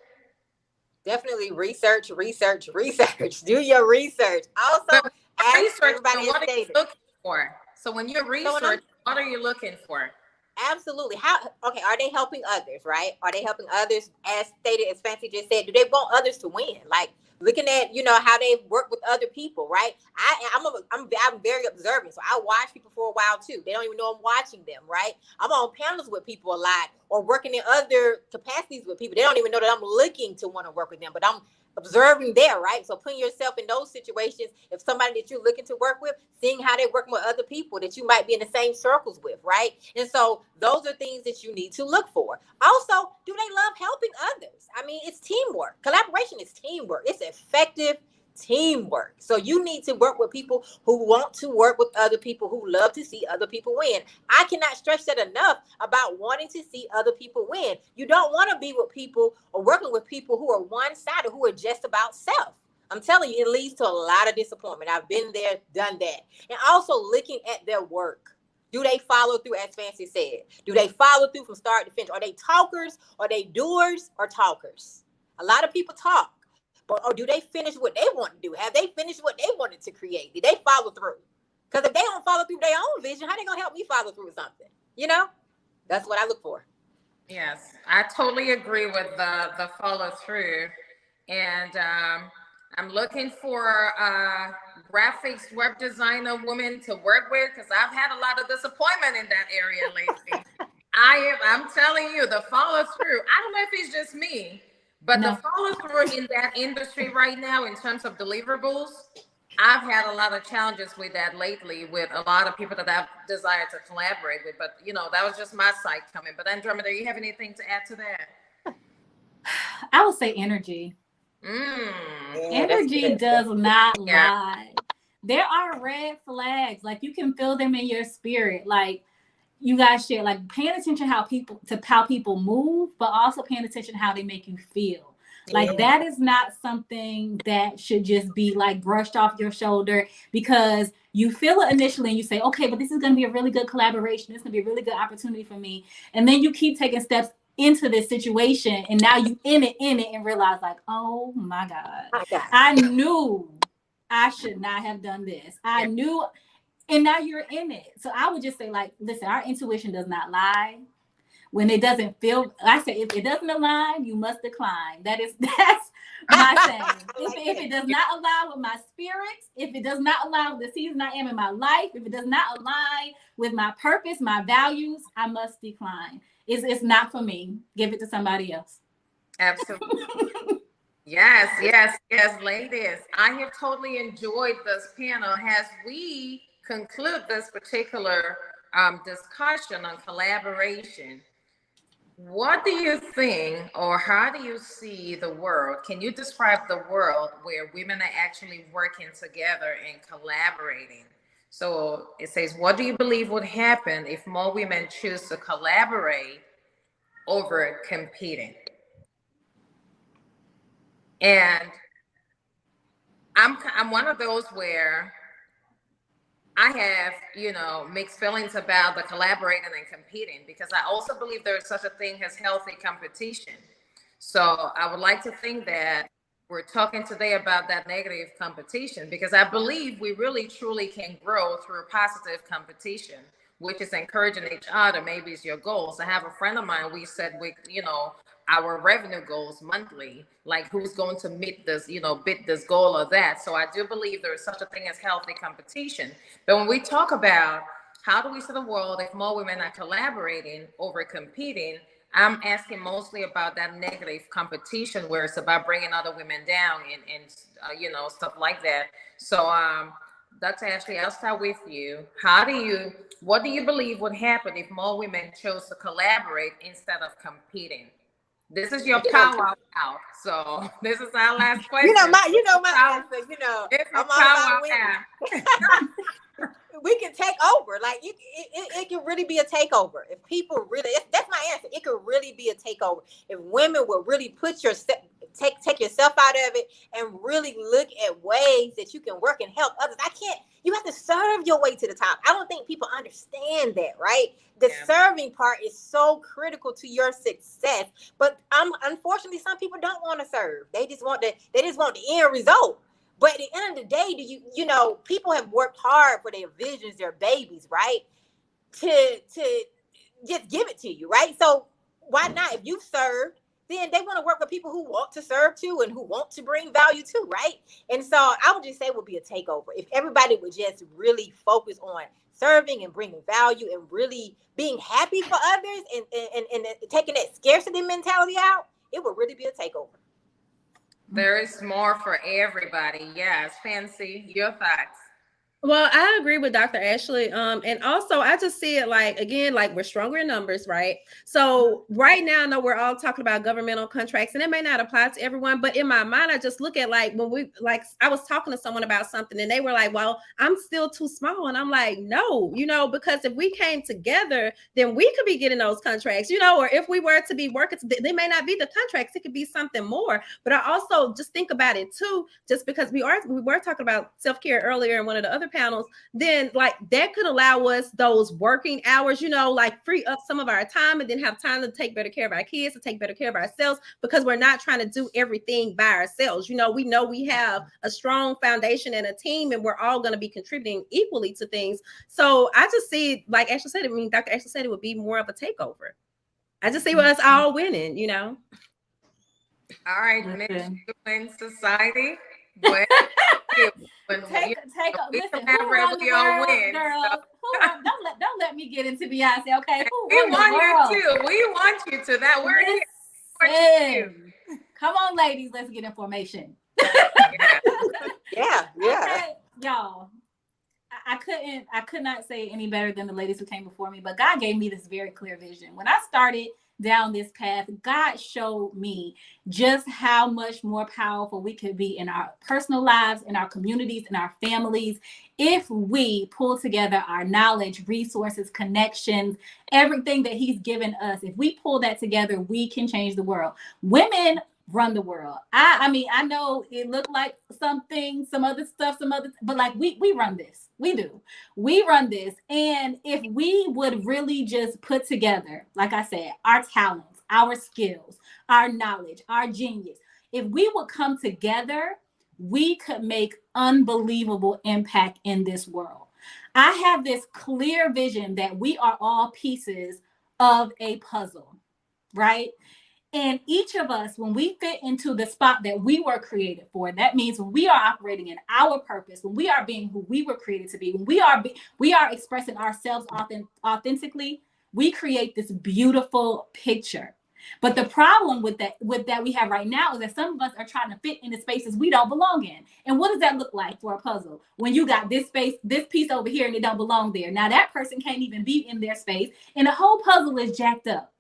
Definitely research. Do your research. Also, ask everybody what are you looking for? So when you're researching, what are you looking for? Absolutely. Are they helping others, right? Are they helping others? As stated, as Fancy just said, do they want others to win? Like, looking at, you know, how they work with other people, right? I'm very observant, so I watch people for a while too. They don't even know I'm watching them, right? I'm on panels with people a lot, or working in other capacities with people. They don't even know that I'm looking to want to work with them, but I'm observing there, right? So putting yourself in those situations, if somebody that you're looking to work with, seeing how they're working with other people that you might be in the same circles with, right? And so those are things that you need to look for. Also, do they love helping others? I mean, it's teamwork. Collaboration is teamwork. It's effective teamwork. So you need to work with people who want to work with other people, who love to see other people win. I cannot stress that enough about wanting to see other people win. You don't want to be with people or working with people who are one-sided, who are just about self. I'm telling you, it leads to a lot of disappointment. I've been there, done that. And also looking at their work. Do they follow through, as Fancy said? Do they follow through from start to finish? Are they talkers? Are they doers or talkers? A lot of people talk. Or do they finish what they want to do? Have they finished what they wanted to create? Did they follow through? Because if they don't follow through their own vision, how are they going to help me follow through with something? You know, that's what I look for. Yes, I totally agree with the follow through. And I'm looking for graphics web designer woman to work with, because I've had a lot of disappointment in that area lately. I'm telling you, the follow through, I don't know if it's just me, but the follow through in that industry right now in terms of deliverables, I've had a lot of challenges with that lately, with a lot of people that I've desired to collaborate with. But, you know, that was just my side coming. But Andromeda, do you have anything to add to that? I would say energy. Energy does not lie. There are red flags. Like, you can feel them in your spirit. Like, you guys share, like, paying attention how people move, but also paying attention how they make you feel. Like, that is not something that should just be like brushed off your shoulder because you feel it initially and you say, okay, but this is going to be a really good collaboration. This is going to be a really good opportunity for me. And then you keep taking steps into this situation, and now you in it and realize, like, oh my God, I knew I should not have done this. I knew, and now you're in it. So I would just say, like, listen, our intuition does not lie. When it doesn't feel, I say, if it doesn't align, you must decline. That's my saying. If it does not align with my spirit, if it does not align with the season I am in my life, if it does not align with my purpose, my values, I must decline. It's not for me. Give it to somebody else. Absolutely. Yes, ladies. I have totally enjoyed this panel. As we conclude this particular discussion on collaboration, what do you think, or how do you see the world? Can you describe the world where women are actually working together and collaborating? So it says, what do you believe would happen if more women choose to collaborate over competing? And I'm one of those where I have, mixed feelings about the collaborating and competing, because I also believe there is such a thing as healthy competition. So I would like to think that we're talking today about that negative competition, because I believe we really truly can grow through positive competition, which is encouraging each other. Maybe it's your goals. I have a friend of mine, we said our revenue goals monthly, like who's going to meet this, beat this goal or that. So I do believe there is such a thing as healthy competition. But when we talk about how do we see the world if more women are collaborating over competing, I'm asking mostly about that negative competition where it's about bringing other women down and stuff like that. So that's Ashley. I'll start with you. What do you believe would happen if more women chose to collaborate instead of competing? This is your powwow out. So this is our last question. You know my answer. I'm all about winning. We can take over. Like it can really be a takeover. If people really, that's my answer. It could really be a takeover. If women would really take yourself out of it and really look at ways that you can work and help others. You have to serve your way to the top. I don't think people understand that, right? The serving part is so critical to your success. But unfortunately, some people don't want to serve. They just want the end result. But at the end of the day, people have worked hard for their visions, their babies, right? To just give it to you, right? So why not? If you served, then they want to work with people who want to serve too and who want to bring value too, right? And so I would just say it would be a takeover. If everybody would just really focus on serving and bringing value and really being happy for others and taking that scarcity mentality out, it would really be a takeover. There is more for everybody. Yes. Fancy, your thoughts? Well, I agree with Dr. Ashley. And also I just see it like we're stronger in numbers, right? So right now, I know we're all talking about governmental contracts and it may not apply to everyone, but in my mind, I just look at I was talking to someone about something and they were like, well, I'm still too small. And I'm like, no, because if we came together, then we could be getting those contracts, or if we were to be working, they may not be the contracts, it could be something more. But I also just think about it too, just because we were talking about self-care earlier in one of the other panels, then that could allow us those working hours, free up some of our time and then have time to take better care of our kids, to take better care of ourselves, because we're not trying to do everything by ourselves. We know we have a strong foundation and a team and we're all going to be contributing equally to things. So I just see, like Ashley said, Dr. Ashley said, it would be more of a takeover. I just see us all winning, All right, Miss Human Society. Well, don't let me get into Beyonce, okay? We want you to. That we're here. Come on, ladies, let's get in formation. Yeah. Okay, y'all. I could not say any better than the ladies who came before me, but God gave me this very clear vision. When I started down this path, God showed me just how much more powerful we could be in our personal lives, in our communities, in our families, if we pull together our knowledge, resources, connections, everything that He's given us. If we pull that together, we can change the world. Women run the world. I know it looked like some other stuff, but we run this. We do. We run this. And if we would really just put together, like I said, our talents, our skills, our knowledge, our genius, if we would come together, we could make unbelievable impact in this world. I have this clear vision that we are all pieces of a puzzle, right? And each of us, when we fit into the spot that we were created for, that means when we are operating in our purpose, when we are being who we were created to be, when we are expressing ourselves authentically, we create this beautiful picture. But the problem with that we have right now is that some of us are trying to fit into spaces we don't belong in. And what does that look like for a puzzle? When you got this space, this piece over here, and it don't belong there. Now that person can't even be in their space, and the whole puzzle is jacked up.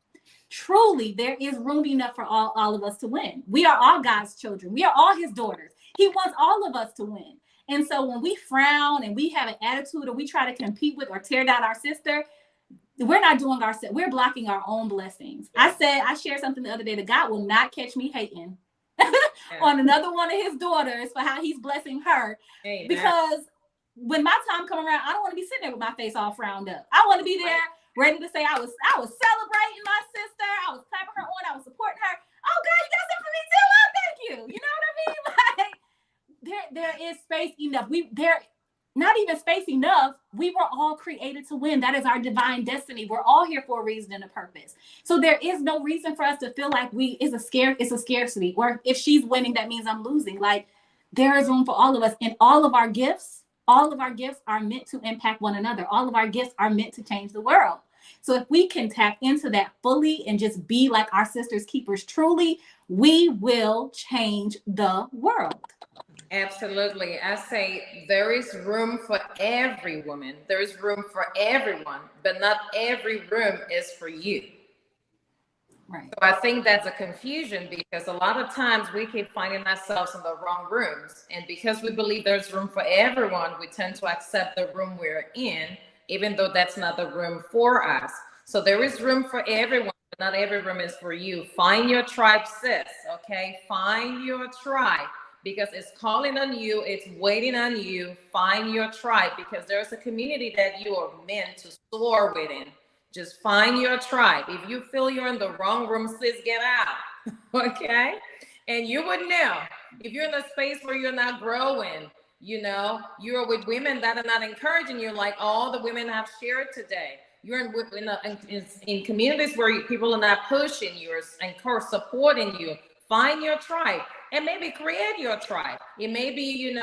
Truly, there is room enough for all of us to win. We are all God's children. We are all his daughters. He wants all of us to win. And so when we frown and we have an attitude, or we try to compete with or tear down our sister, we're not doing ourselves. We're blocking our own blessings. I shared something the other day that God will not catch me hating on another one of his daughters for how he's blessing her. Amen. Because when my time come around, I don't want to be sitting there with my face all frowned up. I want to be there ready to say I was celebrating my sister. I was clapping her on. I was supporting her. Oh God, you got something for me too. Oh, thank you. You know what I mean? Like there is space enough. Not even space enough. We were all created to win. That is our divine destiny. We're all here for a reason and a purpose. So there is no reason for us to feel like it's a scarcity. Or if she's winning, that means I'm losing. Like, there is room for all of us. And all of our gifts are meant to impact one another. All of our gifts are meant to change the world. So if we can tap into that fully and just be like our sisters keepers truly, we will change the world. Absolutely. I say there is room for every woman. There is room for everyone, but not every room is for you. Right. So I think that's a confusion, because a lot of times we keep finding ourselves in the wrong rooms. And because we believe there's room for everyone, we tend to accept the room we're in, even though that's not the room for us. So there is room for everyone, but not every room is for you. Find your tribe, sis, okay? Find your tribe. Because it's calling on you, it's waiting on you. Find your tribe, because there's a community that you are meant to soar within. Just find your tribe. If you feel you're in the wrong room, sis, get out, okay? And you would know if you're in a space where you're not growing, you're with women that are not encouraging you, like all the women have shared today. You're in communities where people are not pushing you or supporting you. Find your tribe. And maybe create your tribe. It may be,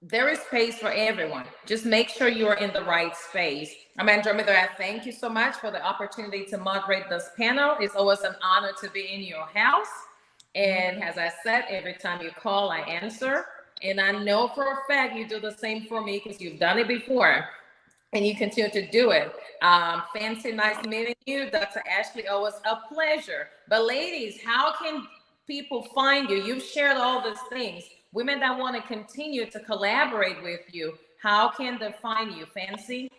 there is space for everyone. Just make sure you're in the right space. Andromeda, I thank you so much for the opportunity to moderate this panel. It's always an honor to be in your house. And as I said, every time you call, I answer. And I know for a fact you do the same for me, because you've done it before. And you continue to do it. Fancy, nice meeting you. Dr. Ashley, always a pleasure. But ladies, how can people find you? You've shared all these things. Women that want to continue to collaborate with you, how can they find you, Fancy?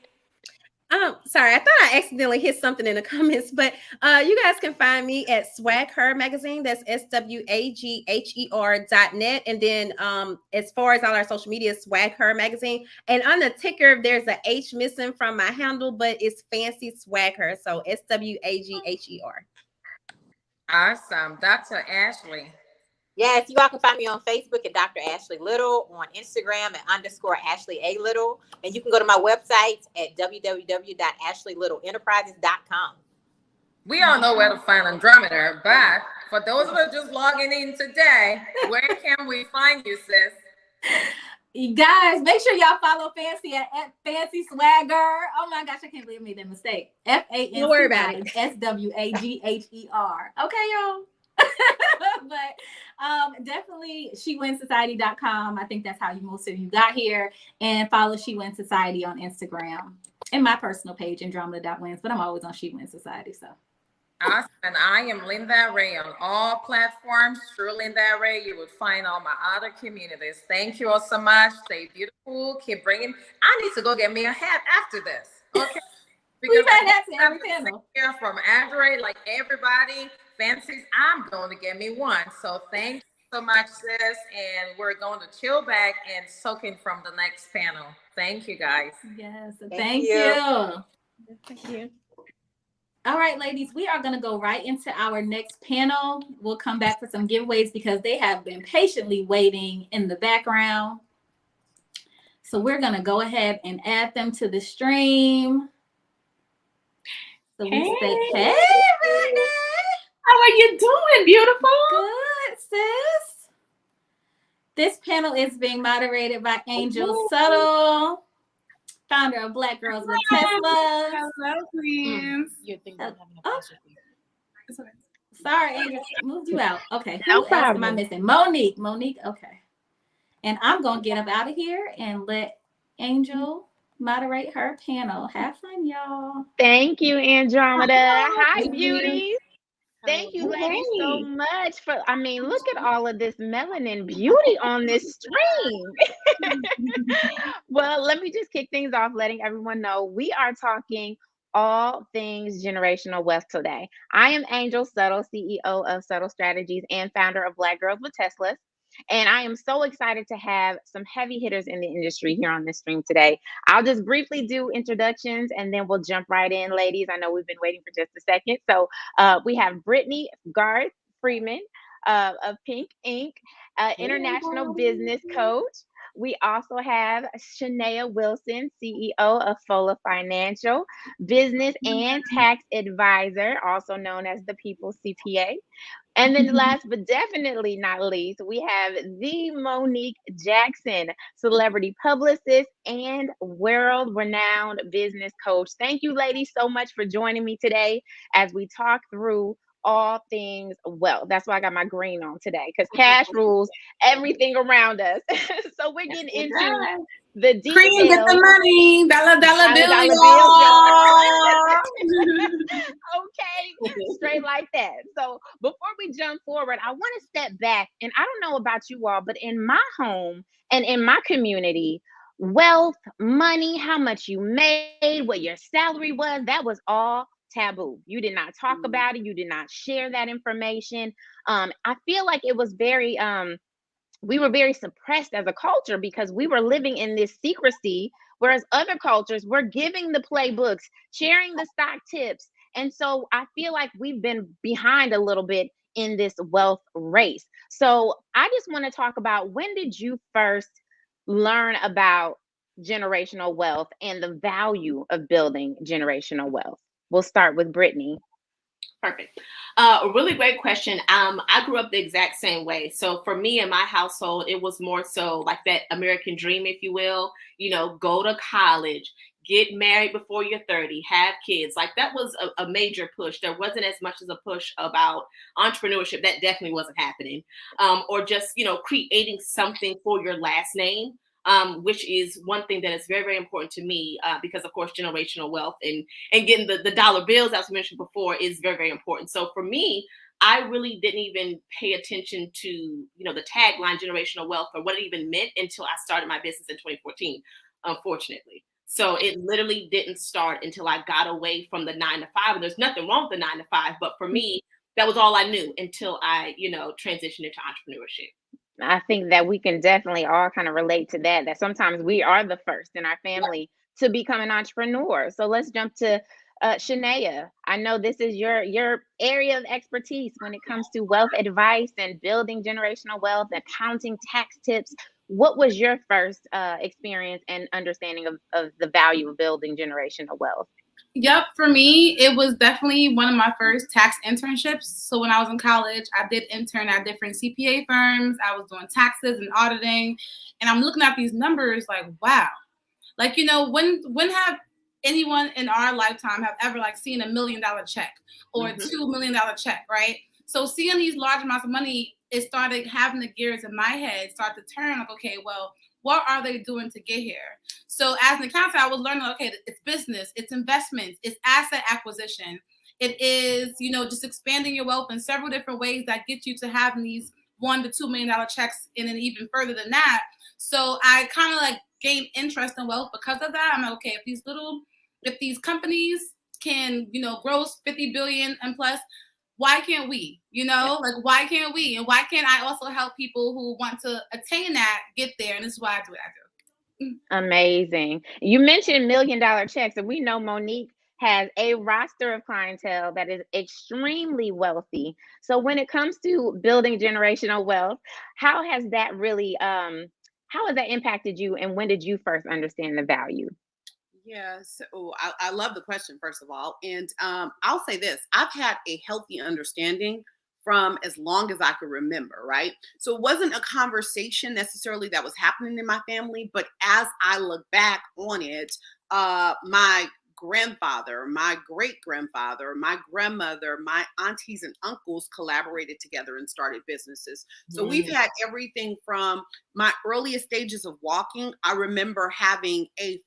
Sorry, I thought I accidentally hit something in the comments, but you guys can find me at Swag Her Magazine. That's SWAGHER.net. And then as far as all our social media, Swag Her Magazine. And on the ticker, there's an H missing from my handle, but it's Fancy Swag Her. So SWAGHER. Awesome. Dr. Ashley. Yes, you all can find me on Facebook at Dr. Ashley Little, on Instagram at _Ashley A Little, and you can go to my website at www.ashleylittlenterprises.com. We all know where to find Andromeda, but for those who are just logging in today, where can we find you, sis? You guys, make sure y'all follow Fancy at Fancy Swagger. Oh my gosh, I can't believe I made that mistake. Don't worry about it. SWAGHER. Okay, y'all. But definitely SheWinSociety.com. I think that's how most of you got here. And follow She Wins Society on Instagram. And my personal page, Andromeda.wins, but I'm always on She Wins Society. So awesome. And I am Linda Ray on all platforms. Through Linda Ray, you will find all my other communities. Thank you all so much. Stay beautiful. Keep bringing. I need to go get me a hat after this. Okay. Because we've had hats in every panel. Here from Andre, like everybody. Fancies, I'm going to get me one. So thank you so much, sis. And we're going to chill back and soak in from the next panel. Thank you, guys. Yes, thank you. Thank you. All right, ladies, we are going to go right into our next panel. We'll come back for some giveaways because they have been patiently waiting in the background. So we're going to go ahead and add them to the stream. So we say, hey, Brittany. How are you doing, beautiful? Good, sis. This panel is being moderated by Angel Subtle, founder of Black Girls with Tesla. Hello, friends. Oh, It's okay. Sorry, Angel, moved you out. Okay, No who else am I problem. missing? Monique. Monique, okay. And I'm gonna get up out of here and let Angel moderate her panel. Have fun, y'all. Thank you, Andromeda. Hi, Thank you. beauties. Thank you, ladies, so Hey. much for. I mean, look at all of this melanin beauty on this stream. Well, let me just kick things off, letting everyone know we are talking all things generational wealth today. I am Angel Settle, CEO of Settle Strategies and founder of Black Girls with Teslas. And I am so excited to have some heavy hitters in the industry here on this stream today. I'll just briefly do introductions and then we'll jump right in, ladies. I know we've been waiting for just a second. So we have Brittany Garth Freeman of Pink Inc., international business coach. We also have Shania Wilson, CEO of Fola Financial, business and tax advisor, also known as the People's CPA. And then last but definitely not least, we have the Monique Jackson, celebrity publicist and world-renowned business coach. Thank you, ladies, so much for joining me today as we talk through all things wealth. That's why I got my green on today, because cash rules everything around us. So we're getting into the details. Cream, get the money. Dollar bill, y'all. Okay, straight like that. So before we jump forward, I want to step back. And I don't know about you all, but in my home and in my community, wealth, money, how much you made, what your salary was, that was all taboo. You did not talk about it. You did not share that information. I feel like it was very we were very suppressed as a culture because we were living in this secrecy, whereas other cultures were giving the playbooks, sharing the stock tips. And so I feel like we've been behind a little bit in this wealth race. So I just want to talk about, when did you first learn about generational wealth and the value of building generational wealth? We'll start with Brittany. Perfect. A really great question. I grew up the exact same way. So for me in my household, it was more so like that American dream, if you will, go to college, get married before you're 30, have kids. Like that was a major push. There wasn't as much as a push about entrepreneurship. That definitely wasn't happening. Or just, creating something for your last name. Which is one thing that is very, very important to me because, of course, generational wealth and getting the dollar bills, as mentioned before, is very, very important. So for me, I really didn't even pay attention to, the tagline generational wealth or what it even meant until I started my business in 2014, unfortunately. So it literally didn't start until I got away from the 9 to 5. And there's nothing wrong with the 9 to 5. But for me, that was all I knew until I, transitioned into entrepreneurship. I think that we can definitely all kind of relate to that sometimes we are the first in our family to become an entrepreneur. So let's jump to Shania. I know this is your area of expertise when it comes to wealth advice and building generational wealth, accounting, tax tips. What was your first experience and understanding of the value of building generational wealth? Yep, for me, it was definitely one of my first tax internships. So when I was in college, I did intern at different CPA firms. I was doing taxes and auditing, and I'm looking at these numbers like, wow. Like, when have anyone in our lifetime have ever seen $1 million check or $2 million check, right? So seeing these large amounts of money, it started having the gears in my head start to turn like, okay, well, what are they doing to get here? So as an accountant, I was learning, okay, it's business, it's investments, it's asset acquisition. It is, just expanding your wealth in several different ways that get you to having these $1 to $2 million checks, and then even further than that. So I kind of gained interest in wealth because of that. I'm like, okay, if these companies can, gross 50 billion and plus, why can't we? Why can't we? And why can't I also help people who want to attain that get there? And this is why I do what I do. Amazing. You mentioned $1 million checks, and we know Monique has a roster of clientele that is extremely wealthy. So when it comes to building generational wealth, how has that impacted you, and when did you first understand the value? Yeah, so I love the question, first of all. And I'll say this, I've had a healthy understanding from as long as I could remember, right? So it wasn't a conversation necessarily that was happening in my family, but as I look back on it, my grandfather, my great grandfather, my grandmother, my aunties and uncles collaborated together and started businesses. So we've had everything from my earliest stages of walking. I remember having a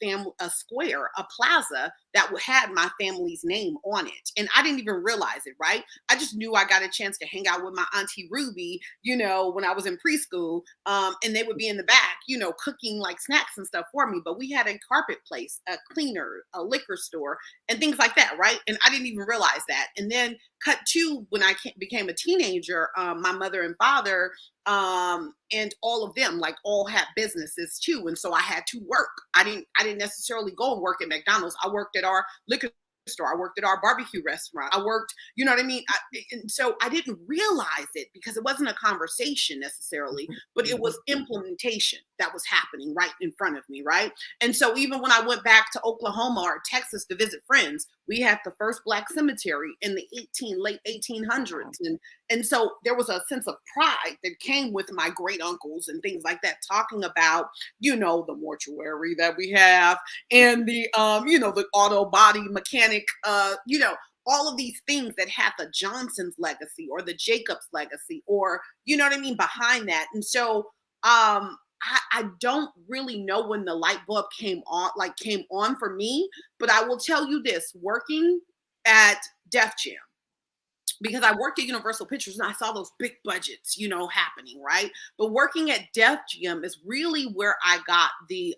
square, a plaza that had my family's name on it. And I didn't even realize it, right? I just knew I got a chance to hang out with my auntie Ruby, you know, when I was in preschool. And they would be in the back, you know, cooking like snacks and stuff for me. But we had a carpet place, a cleaner, a liquor store, and things like that, right? And I didn't even realize that. And then cut to when I became a teenager, my mother and father and all of them like all had businesses too, and so I had to work. I didn't necessarily go and work at McDonald's. I worked at our liquor store. I worked at our barbecue restaurant. I worked, you know what I mean? And so I didn't realize it because it wasn't a conversation necessarily, but it was implementation that was happening right in front of me, right? And so even when I went back to Oklahoma or Texas to visit friends, we had the first Black cemetery in the late 1800s. And so there was a sense of pride that came with my great uncles and things like that, talking about, you know, the mortuary that we have and the, you know, the auto body mechanic, you know, all of these things that had the Johnson's legacy or the Jacobs legacy, or, you know what I mean, behind that. And so, I don't really know when the light bulb came on for me, but I will tell you this, working at Def Jam, because I worked at Universal Pictures and I saw those big budgets, you know, happening, right? But working at Def Jam is really where I got the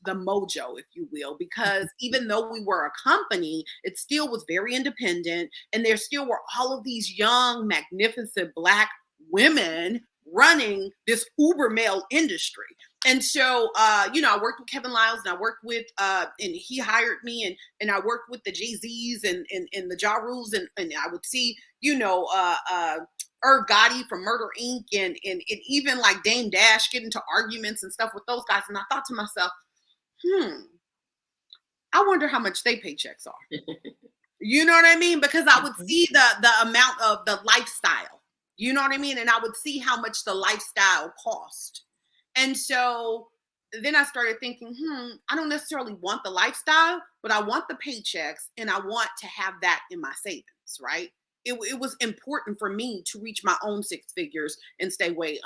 mojo, if you will, because even though we were a company, it still was very independent, and there still were all of these young, magnificent Black women running this uber male industry. And so, you know, I worked with Kevin Liles, and I worked with, and he hired me, and I worked with the Jay-Z's and the Ja Rules, and I would see, you know, Irv Gotti from Murder Inc. and even like Dame Dash get into arguments and stuff with those guys. And I thought to myself, I wonder how much they paychecks are. You know what I mean? Because I would see the amount of the lifestyle, you know what I mean? And I would see how much the lifestyle cost. And so then I started thinking, I don't necessarily want the lifestyle, but I want the paychecks, and I want to have that in my savings, right? It was important for me to reach my own six figures and stay way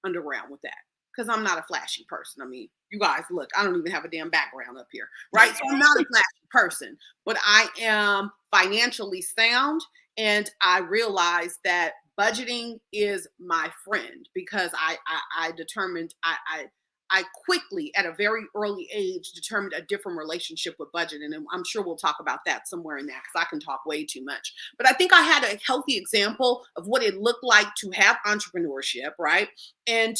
underground with that. Because I'm not a flashy person. I mean, you guys, look, I don't even have a damn background up here, right? So I'm not a flashy person, but I am financially sound. And I realized that budgeting is my friend, because I determined, I quickly, at a very early age, determined a different relationship with budgeting. And I'm sure we'll talk about that somewhere in that, because I can talk way too much. But I think I had a healthy example of what it looked like to have entrepreneurship, right? And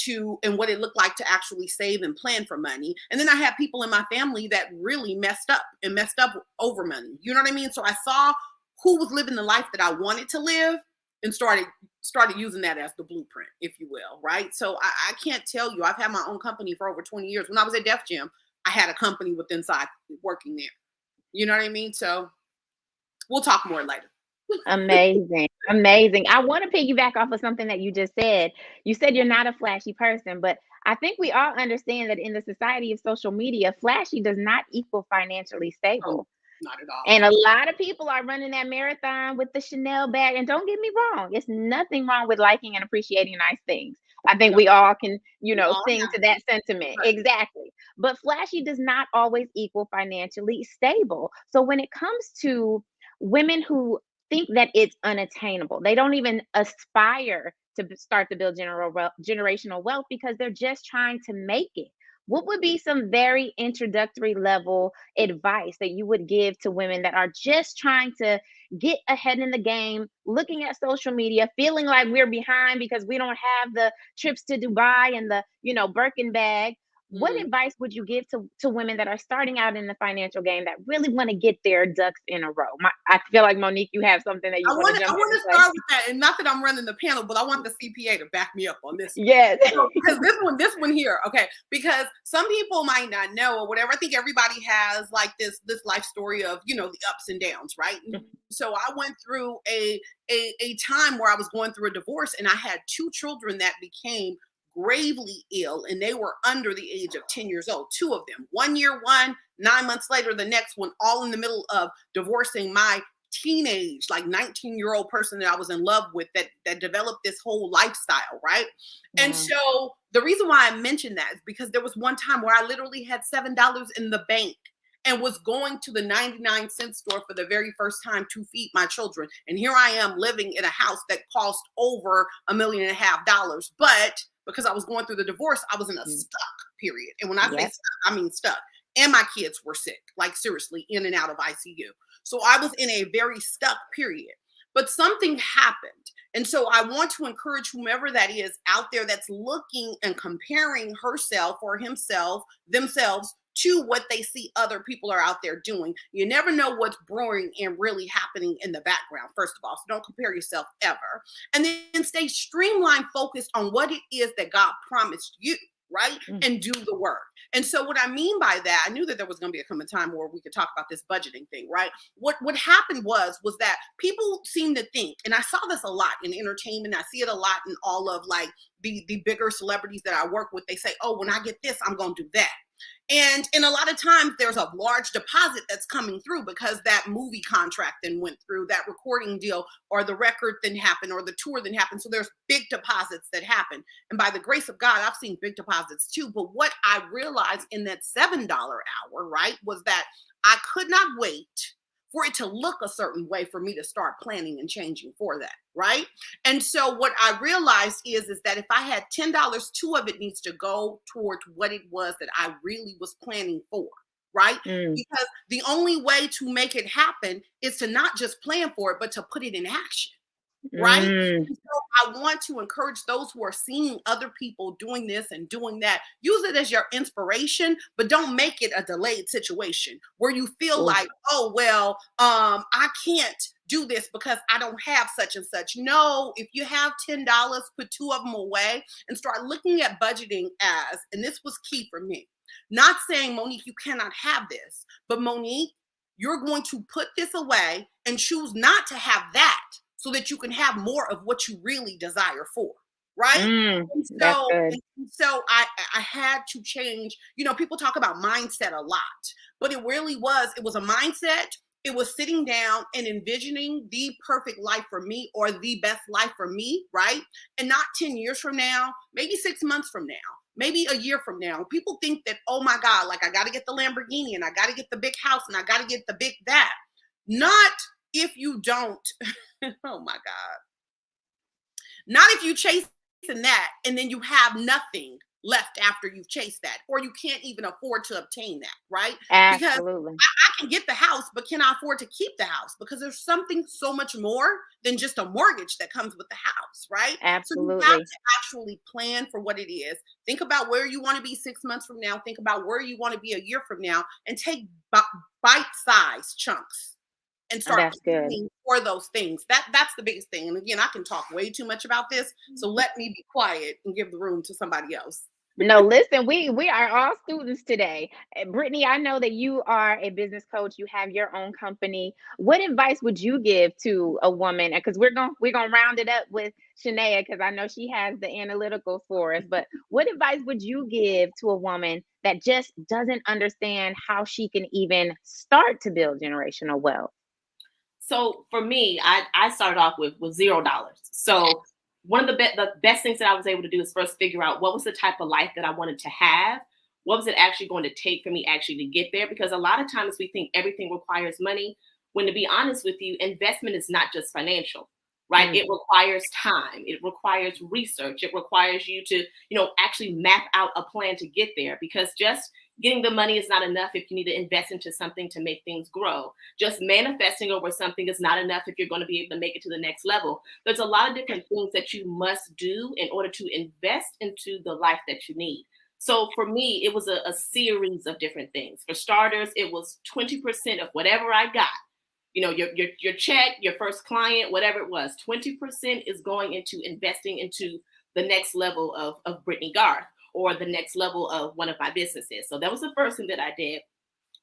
what it looked like to actually save and plan for money. And then I had people in my family that really messed up over money. You know what I mean? So I saw who was living the life that I wanted to live, and started using that as the blueprint, if you will, right? So I can't tell you, I've had my own company for over 20 years. When I was at Def Jam, I had a company with inside working there. You know what I mean? So we'll talk more later. Amazing. Amazing. I want to piggyback off of something that you just said. You said you're not a flashy person, but I think we all understand that in the society of social media, flashy does not equal financially stable. Not at all. And a lot of people are running that marathon with the Chanel bag. And don't get me wrong, it's nothing wrong with liking and appreciating nice things. I think we all can, you know, sing to that sentiment. Right. Exactly. But flashy does not always equal financially stable. So when it comes to women who think that it's unattainable, they don't even aspire to start to build generational wealth because they're just trying to make it. What would be some very introductory level advice that you would give to women that are just trying to get ahead in the game, looking at social media, feeling like we're behind because we don't have the trips to Dubai and the, you know, Birkin bag? What advice would you give to women that are starting out in the financial game that really want to get their ducks in a row? I feel like, Monique, you have something that you want to jump in. I want to start with that, and not that I'm running the panel, but I want the CPA to back me up on this. Yes. Because this one here, okay, because some people might not know or whatever. I think everybody has like this life story of, you know, the ups and downs, right? So I went through a time where I was going through a divorce, and I had two children that became gravely ill, and they were under the age of 10 years old. 2 of them. 1 year one, 9 months later the next one, all in the middle of divorcing my teenage, like 19-year-old person that I was in love with, that developed this whole lifestyle, right? Wow. And so the reason why I mentioned that is because there was one time where I literally had $7 in the bank and was going to the 99-cent store for the very first time to feed my children. And here I am living in a house that cost over $1.5 million. But because I was going through the divorce, I was in a stuck period. And when I say stuck, I mean stuck. And my kids were sick, like seriously, in and out of ICU. So I was in a very stuck period. But something happened. And so I want to encourage whomever that is out there that's looking and comparing herself or himself, themselves, to what they see other people are out there doing. You never know what's brewing and really happening in the background, first of all. So don't compare yourself ever. And then stay streamlined, focused on what it is that God promised you, right? And do the work. And so what I mean by that, I knew that there was going to be a time where we could talk about this budgeting thing, right? What happened was that people seem to think, and I saw this a lot in entertainment, I see it a lot in all of like the bigger celebrities that I work with. They say, oh, when I get this, I'm going to do that. And a lot of times there's a large deposit that's coming through because that movie contract then went through, that recording deal, or the record then happened, or the tour then happened. So there's big deposits that happen. And by the grace of God, I've seen big deposits too. But what I realized in that $7 hour, right, was that I could not wait for it to look a certain way for me to start planning and changing for that, right? And so what I realized is that if I had $10, 2 of it needs to go towards what it was that I really was planning for, right? Because the only way to make it happen is to not just plan for it, but to put it in action. Right? And so I want to encourage those who are seeing other people doing this and doing that, use it as your inspiration, but don't make it a delayed situation where you feel like, oh, well, I can't do this because I don't have such and such. No, if you have $10, put 2 of them away and start looking at budgeting as, and this was key for me, not saying, Monique, you cannot have this, but Monique, you're going to put this away and choose not to have that, so that you can have more of what you really desire for, right? And so I had to change. You know, people talk about mindset a lot, but it was a mindset. It was sitting down and envisioning the perfect life for me, or the best life for me, right? And not 10 years from now, maybe 6 months from now, maybe a year from now. People think that, oh my God, like I got to get the Lamborghini and I got to get the big house and I got to get the big that. Not if you don't, oh my God. Not if you chase that and then you have nothing left after you've chased that, or you can't even afford to obtain that, right? Absolutely. Because I can get the house, but can I afford to keep the house? Because there's something so much more than just a mortgage that comes with the house, right? Absolutely. So you have to actually plan for what it is. Think about where you want to be 6 months from now. Think about where you want to be a year from now, and take bite-sized chunks and start planning for those things. That's the biggest thing. And again, I can talk way too much about this, so let me be quiet and give the room to somebody else. No, listen, we are all students today. Brittany, I know that you are a business coach. You have your own company. What advice would you give to a woman? Because we're gonna round it up with Shania, because I know she has the analyticals for us. But what advice would you give to a woman that just doesn't understand how she can even start to build generational wealth? So for me, I started off with $0. So one of the best things that I was able to do is first figure out what was the type of life that I wanted to have. What was it actually going to take for me actually to get there? Because a lot of times we think everything requires money, when to be honest with you, investment is not just financial, right? It requires time. It requires research. It requires you to, actually map out a plan to get there, because just getting the money is not enough if you need to invest into something to make things grow. Just manifesting over something is not enough if you're going to be able to make it to the next level. There's a lot of different things that you must do in order to invest into the life that you need. So for me, it was a series of different things. For starters, it was 20% of whatever I got. Your check, your first client, whatever it was, 20% is going into investing into the next level of Brittany Garth, or the next level of one of my businesses. So that was the first thing that I did.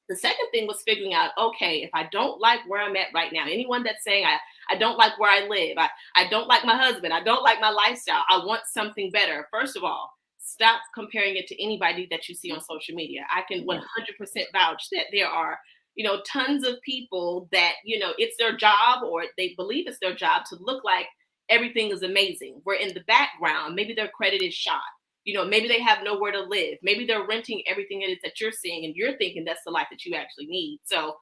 The second thing was figuring out, okay, if I don't like where I'm at right now, anyone that's saying I don't like where I live, I don't like my husband, I don't like my lifestyle, I want something better. First of all, stop comparing it to anybody that you see on social media. I can 100% vouch that there are, tons of people that, it's their job, or they believe it's their job, to look like everything is amazing. Where in the background, maybe their credit is shot. Maybe they have nowhere to live. Maybe they're renting everything it is that you're seeing, and you're thinking that's the life that you actually need. So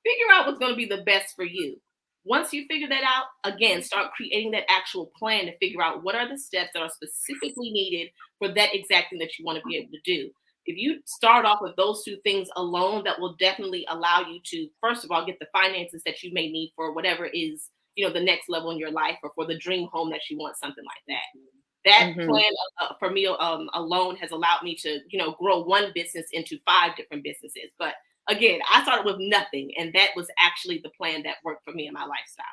figure out what's going to be the best for you. Once you figure that out, again, start creating that actual plan to figure out what are the steps that are specifically needed for that exact thing that you want to be able to do. If you start off with those two things alone, that will definitely allow you to, first of all, get the finances that you may need for whatever is, the next level in your life, or for the dream home that you want, something like that. That plan for me alone has allowed me to, grow one business into 5 different businesses. But again, I started with nothing, and that was actually the plan that worked for me and my lifestyle.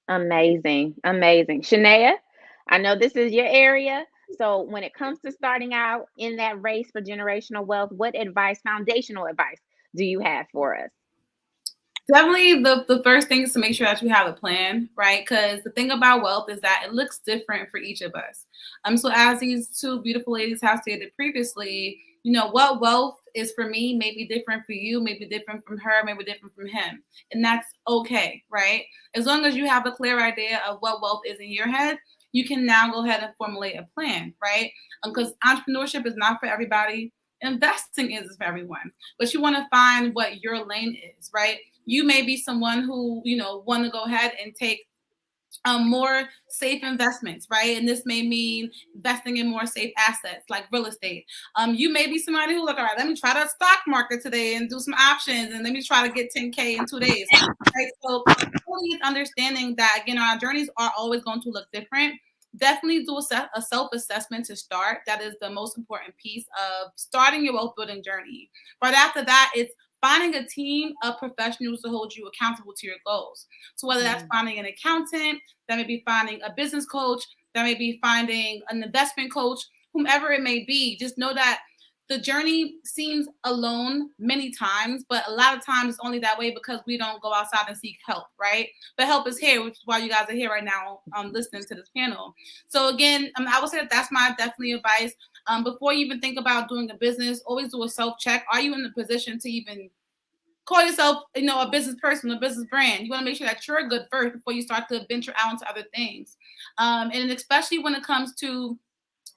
Amazing. Amazing. Shanaea, I know this is your area. So when it comes to starting out in that race for generational wealth, what advice, foundational advice, do you have for us? Definitely the first thing is to make sure that you have a plan, right? Because the thing about wealth is that it looks different for each of us. So as these 2 beautiful ladies have stated previously, what wealth is for me may be different for you, may be different from her, may be different from him. And that's okay, right? As long as you have a clear idea of what wealth is in your head, you can now go ahead and formulate a plan, right? Because entrepreneurship is not for everybody. Investing is for everyone. But you want to find what your lane is, right? You may be someone who, want to go ahead and take more safe investments, right? And this may mean investing in more safe assets like real estate. You may be somebody who like, all right, let me try the stock market today and do some options, and let me try to get 10K in 2 days. Right? So really understanding that, again, our journeys are always going to look different. Definitely do a self-assessment to start. That is the most important piece of starting your wealth building journey. Right after that, it's finding a team of professionals to hold you accountable to your goals. So whether that's finding an accountant, that may be finding a business coach, that may be finding an investment coach, whomever it may be, just know that the journey seems alone many times, but a lot of times it's only that way because we don't go outside and seek help, right? But help is here, which is why you guys are here right now listening to this panel. So again, I would say that's my definitely advice. Before you even think about doing a business, always do a self-check. Are you in the position to even call yourself, a business person, a business brand? You want to make sure that you're good first before you start to venture out into other things. And especially when it comes to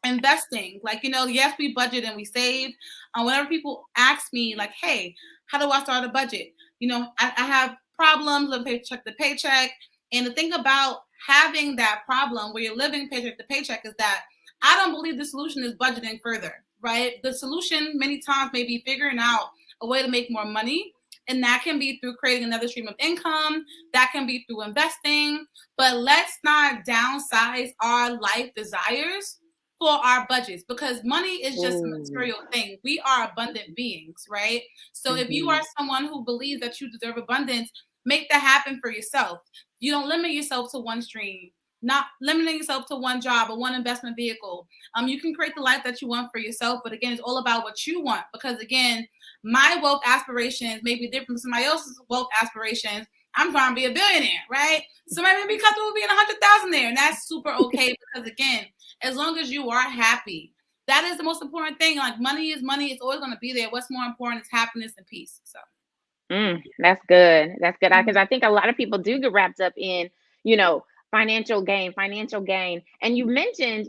investing, like, yes, we budget and we save. Whenever people ask me, like, hey, how do I start a budget? I have problems with paycheck to paycheck. And the thing about having that problem where you're living paycheck to paycheck is that I don't believe the solution is budgeting further, right? The solution many times may be figuring out a way to make more money. And that can be through creating another stream of income. That can be through investing. But let's not downsize our life desires for our budgets, because money is just a material thing. We are abundant beings, right? So if you are someone who believes that you deserve abundance, make that happen for yourself. You don't limit yourself to one stream, not limiting yourself to one job or one investment vehicle. You can create the life that you want for yourself, but again, it's all about what you want. Because again, my wealth aspirations may be different from somebody else's wealth aspirations. I'm trying to be a billionaire, right? Somebody may be comfortable being 100,000 there, and that's super okay. Because again, as long as you are happy, that is the most important thing. Like, money is money; it's always going to be there. What's more important is happiness and peace. So, that's good. That's good, because I think a lot of people do get wrapped up in, financial gain. And you mentioned,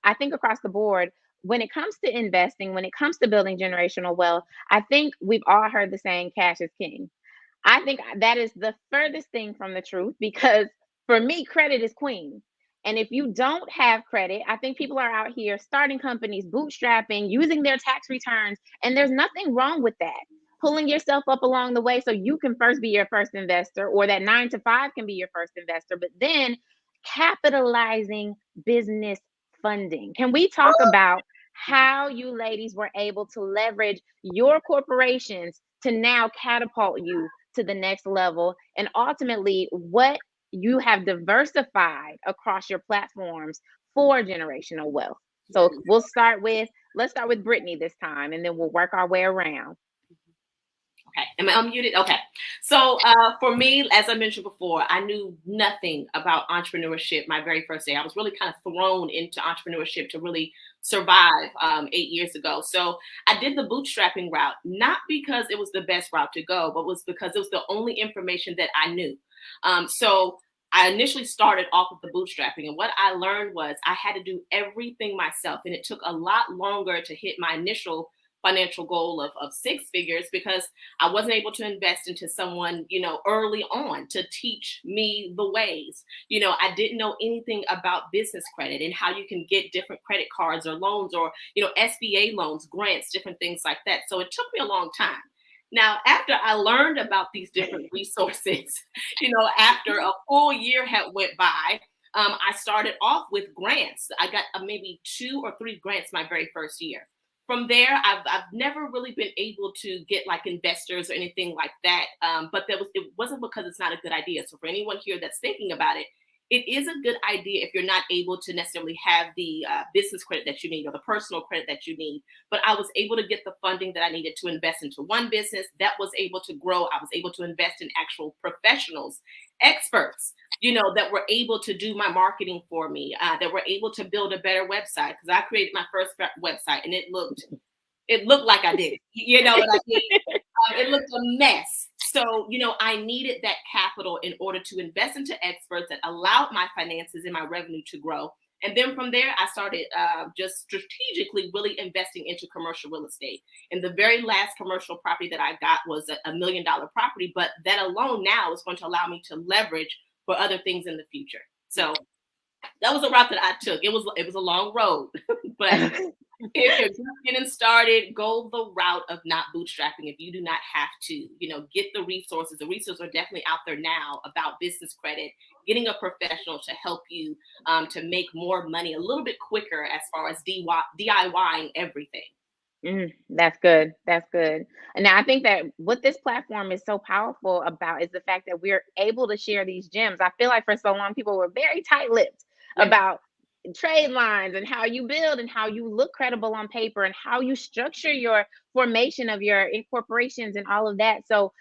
I think across the board, when it comes to investing, when it comes to building generational wealth, I think we've all heard the saying, cash is king. I think that is the furthest thing from the truth, because for me, credit is queen. And if you don't have credit, I think people are out here starting companies, bootstrapping, using their tax returns, and there's nothing wrong with that. Pulling yourself up along the way so you can first be your first investor, or that 9 to 5 can be your first investor, but then capitalizing business funding. Can we talk about how you ladies were able to leverage your corporations to now catapult you to the next level, and ultimately what you have diversified across your platforms for generational wealth? So let's start with Brittany this time, and then we'll work our way around. Okay, am I unmuted? Okay. So for me, as I mentioned before, I knew nothing about entrepreneurship my very first day. I was really kind of thrown into entrepreneurship to really survive 8 years ago. So I did the bootstrapping route, not because it was the best route to go, but was because it was the only information that I knew. So I initially started off with the bootstrapping, and what I learned was I had to do everything myself, and it took a lot longer to hit my initial financial goal of 6 figures because I wasn't able to invest into someone, early on to teach me the ways. I didn't know anything about business credit and how you can get different credit cards or loans or, SBA loans, grants, different things like that. So it took me a long time. Now, after I learned about these different resources, after a full year had went by, I started off with grants. I got maybe 2 or 3 grants my very first year. From there, I've never really been able to get like investors or anything like that. But it wasn't because it's not a good idea. So for anyone here that's thinking about it, it is a good idea if you're not able to necessarily have the business credit that you need or the personal credit that you need. But I was able to get the funding that I needed to invest into one business that was able to grow. I was able to invest in actual professionals, experts, that were able to do my marketing for me, that were able to build a better website, because I created my first website and it looked like I did. You know what I mean? It looked a mess. So, I needed that capital in order to invest into experts that allowed my finances and my revenue to grow. And then from there, I started just strategically really investing into commercial real estate. And the very last commercial property that I got was a $1 million property, but that alone now is going to allow me to leverage for other things in the future. So that was a route that I took. It was a long road, but if you're just getting started, go the route of not bootstrapping. If you do not have to, get the resources. The resources are definitely out there now about business credit, getting a professional to help you to make more money a little bit quicker as far as DIYing everything. That's good. That's good. And now I think that what this platform is so powerful about is the fact that we're able to share these gems. I feel like for so long, people were very tight-lipped about trade lines and how you build and how you look credible on paper and how you structure your formation of your incorporations and all of that. So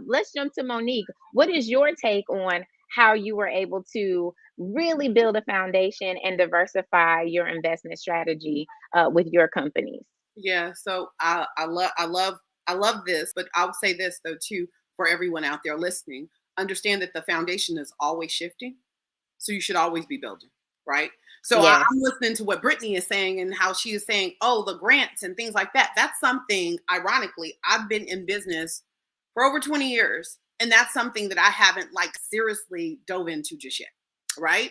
let's jump to Monique. What is your take on how you were able to really build a foundation and diversify your investment strategy with your companies? Yeah, so I love this, but I'll say this though too for everyone out there listening. Understand that the foundation is always shifting, so you should always be building, right? So Yes. I'm listening to what Brittany is saying and how she is saying, oh, the grants and things like that. That's something, ironically, I've been in business for over 20 years, and that's something that I haven't like seriously dove into just yet, right?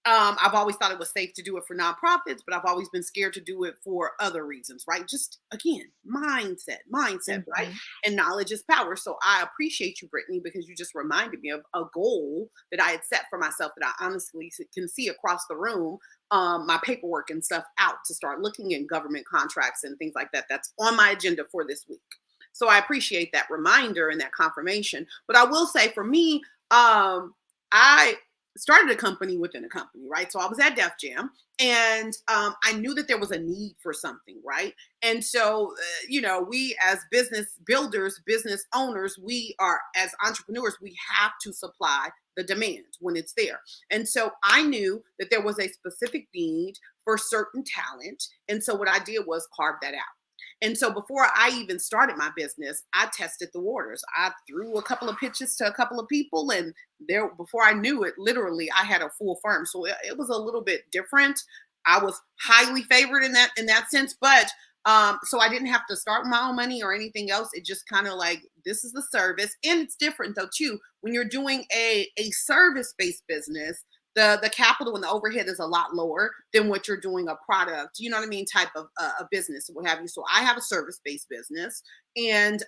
I've always thought it was safe to do it for nonprofits, but I've always been scared to do it for other reasons, right? Just again, mindset, right? And knowledge is power. So I appreciate you, Brittany, because you just reminded me of a goal that I had set for myself that I honestly can see across the room, my paperwork and stuff out to start looking at government contracts and things like that. That's on my agenda for this week. So I appreciate that reminder and that confirmation. But I will say for me, I started a company within a company, right? So I was at Def Jam, and I knew that there was a need for something, right? And so, we as business builders, business owners, we are, as entrepreneurs, we have to supply the demand when it's there. And so I knew that there was a specific need for certain talent. And so what I did was carve that out. And so before I even started my business, I tested the waters. I threw a couple of pitches to a couple of people, and before I knew it, literally I had a full firm. So it was a little bit different. I was highly favored in that sense, but so I didn't have to start with my own money or anything else. It just kind of like, this is the service. And it's different though too. When you're doing a service-based business, the capital and the overhead is a lot lower than what you're doing a product, type of a business, what have you. So I have a service-based business and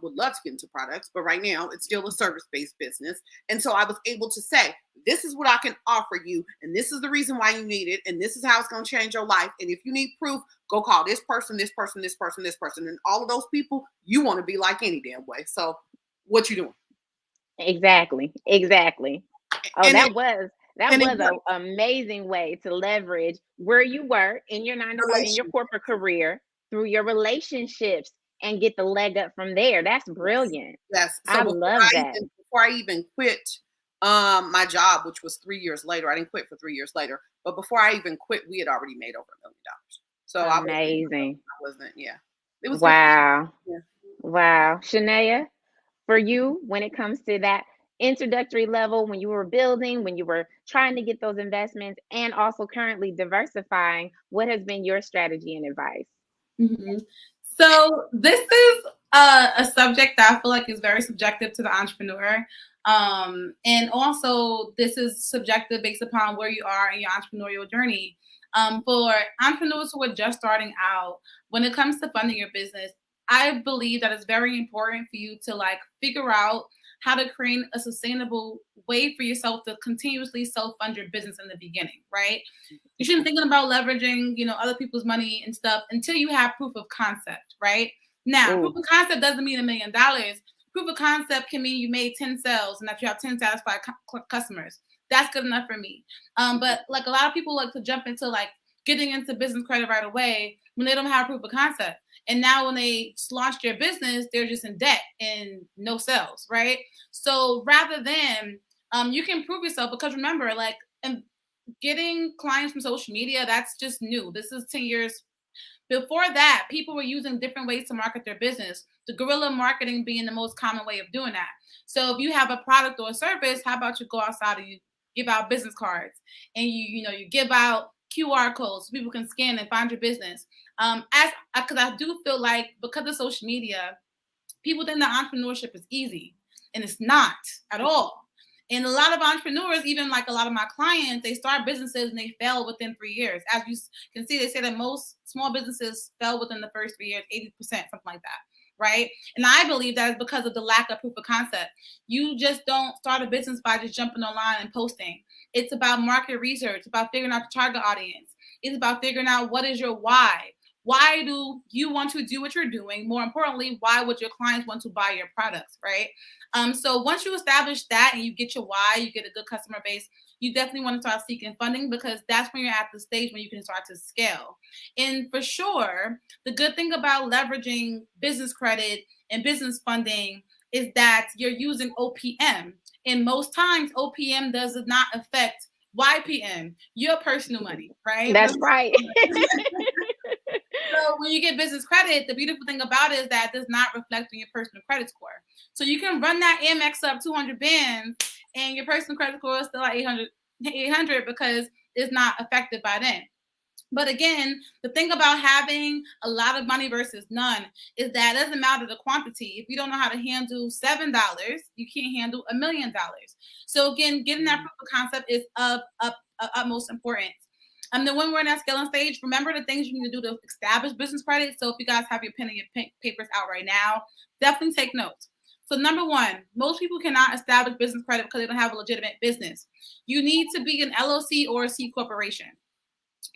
would love to get into products, but right now it's still a service-based business. And so I was able to say, this is what I can offer you, and this is the reason why you need it, and this is how it's going to change your life. And if you need proof, go call this person, this person, this person, this person, and all of those people you want to be like any damn way. So what you doing? Exactly. Oh, And that was an amazing way to leverage where you were in your 9-to-5 in your corporate career through your relationships and get the leg up from there. That's brilliant. Yes. So I love that. Before I even quit my job, which was 3 years later, I didn't quit for 3 years later, but before I even quit, we had already made over $1 million. So amazing. I wasn't, yeah. It was good. Wow. Yeah. Wow. Shania, for you, when it comes to that introductory level, when you were building, when you were trying to get those investments, and also currently diversifying, what has been your strategy and advice? Mm-hmm. So this is a subject that I feel like is very subjective to the entrepreneur. And also this is subjective based upon where you are in your entrepreneurial journey. For entrepreneurs who are just starting out, when it comes to funding your business, I believe that it's very important for you to like figure out how to create a sustainable way for yourself to continuously self-fund your business in the beginning, right? You shouldn't thinking about leveraging, other people's money and stuff until you have proof of concept, right? Now, proof of concept doesn't mean $1 million. Proof of concept can mean you made 10 sales and that you have 10 satisfied customers. That's good enough for me. But like a lot of people like to jump into like getting into business credit right away when they don't have proof of concept. And now when they launch their business, they're just in debt and no sales, right? So rather than you can prove yourself, because remember, like getting clients from social media, that's just new. This is 10 years. Before that, people were using different ways to market their business, the guerrilla marketing being the most common way of doing that. So if you have a product or a service, how about you go outside and you give out business cards and you give out QR codes so people can scan and find your business. Because I do feel like because of social media, people think that entrepreneurship is easy, and it's not at all. And a lot of entrepreneurs, even like a lot of my clients, they start businesses and they fail within 3 years. As you can see, they say that most small businesses fail within the first 3 years, 80%, something like that, right? And I believe that is because of the lack of proof of concept. You just don't start a business by just jumping online and posting. It's about market research, about figuring out the target audience. It's about figuring out what is your why. Why do you want to do what you're doing? More importantly, why would your clients want to buy your products, right? So once you establish that and you get your why, you get a good customer base, you definitely want to start seeking funding because that's when you're at the stage when you can start to scale. And for sure, the good thing about leveraging business credit and business funding is that you're using OPM. And most times, OPM does not affect YPM, your personal money, right? That's right. So when you get business credit, the beautiful thing about it is that it does not reflect on your personal credit score. So you can run that Amex up 200 bands and your personal credit score is still at 800 because it's not affected by then. But again, the thing about having a lot of money versus none is that it doesn't matter the quantity. If you don't know how to handle $7, you can't handle $1 million. So again, getting that proof of concept is of utmost importance. And then when we're in that scaling stage, remember the things you need to do to establish business credit. So if you guys have your pen and your papers out right now, definitely take notes. So number one, most people cannot establish business credit because they don't have a legitimate business. You need to be an LLC or a C corporation.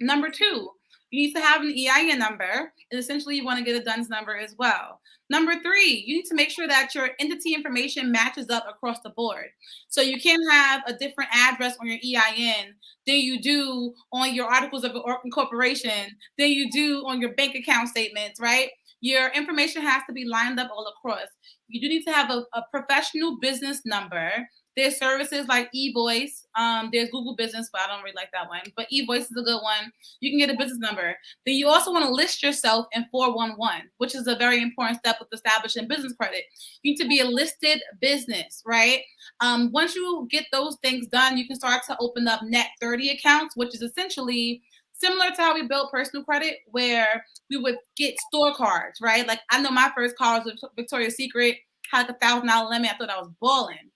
Number two, you need to have an EIN number, and essentially you want to get a DUNS number as well. Number three, you need to make sure that your entity information matches up across the board. So you can have a different address on your EIN than you do on your articles of incorporation, than you do on your bank account statements, right? Your information has to be lined up all across. You do need to have a professional business number. There's services like eVoice. There's Google Business, but I don't really like that one. But eVoice is a good one. You can get a business number. Then you also want to list yourself in 411, which is a very important step with establishing business credit. You need to be a listed business, right? Once you get those things done, you can start to open up Net 30 accounts, which is essentially similar to how we built personal credit, where we would get store cards, right? Like I know my first card was with Victoria's Secret, had like $1,000 limit. I thought I was balling.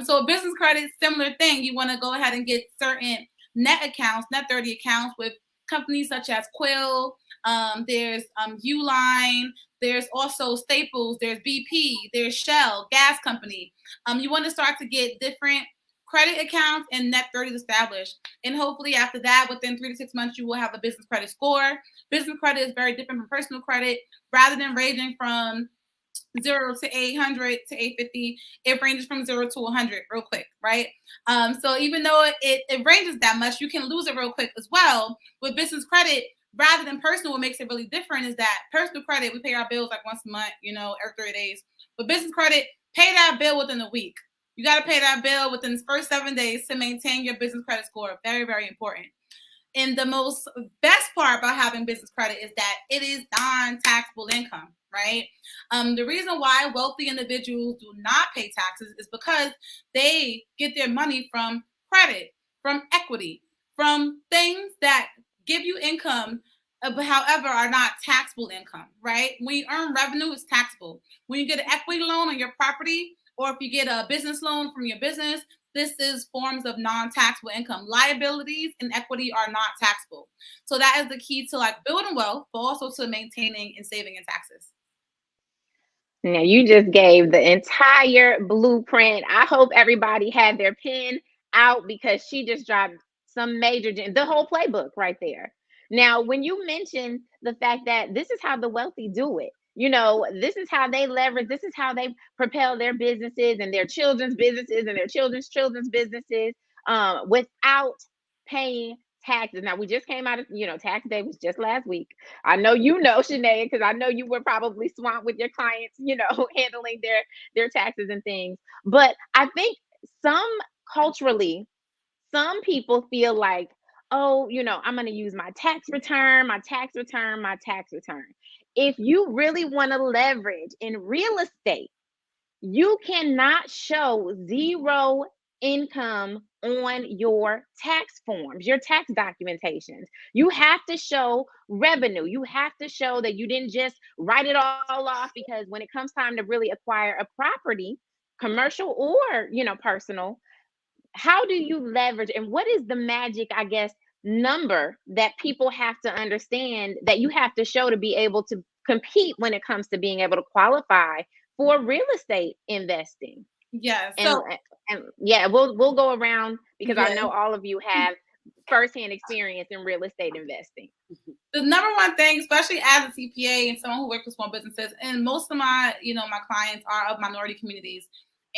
So a business credit, similar thing. You want to go ahead and get certain net accounts, Net 30 accounts with companies such as Quill. There's Uline. There's also Staples. There's BP. There's Shell, gas company. You want to start to get different credit accounts and Net 30s established. And hopefully after that, within 3 to 6 months, you will have a business credit score. Business credit is very different from personal credit. Rather than ranging from 0 to 800 to 850, it ranges from 0 to 100 real quick, right? So even though it ranges that much, you can lose it real quick as well. With business credit, rather than personal, what makes it really different is that personal credit, we pay our bills like once a month, every 30 days. But business credit, pay that bill within a week. You got to pay that bill within the first 7 days to maintain your business credit score. Very, very important. And the most best part about having business credit is that it is non-taxable income, right? The reason why wealthy individuals do not pay taxes is because they get their money from credit, from equity, from things that give you income, but however are not taxable income, right? When you earn revenue, it's taxable. When you get an equity loan on your property, or if you get a business loan from your business, this is forms of non-taxable income. Liabilities and equity are not taxable. So that is the key to like building wealth, but also to maintaining and saving in taxes. Now you just gave the entire blueprint. I hope everybody had their pen out because she just dropped some major, the whole playbook right there. Now, when you mentioned the fact that this is how the wealthy do it, you know, this is how they leverage, this is how they propel their businesses and their children's businesses and their children's businesses without paying taxes. Now, we just came out of, you know, tax day was just last week. I know you know, Shanae, because I know you were probably swamped with your clients, you know, handling their taxes and things. But I think culturally, some people feel like, oh, you know, I'm going to use my tax return, my tax return, my tax return. If you really want to leverage in real estate, you cannot show zero income on your tax forms, your tax documentations. You have to show revenue. You have to show that you didn't just write it all off, because when it comes time to really acquire a property, commercial or, you know, personal, how do you leverage, and what is the magic, I guess, number that people have to understand that you have to show to be able to compete when it comes to being able to qualify for real estate investing? Yeah. And yeah, we'll go around because I Yeah. know all of you have firsthand experience in real estate investing. The number one thing, especially as a CPA and someone who works with small businesses, and most of my, you know, my clients are of minority communities.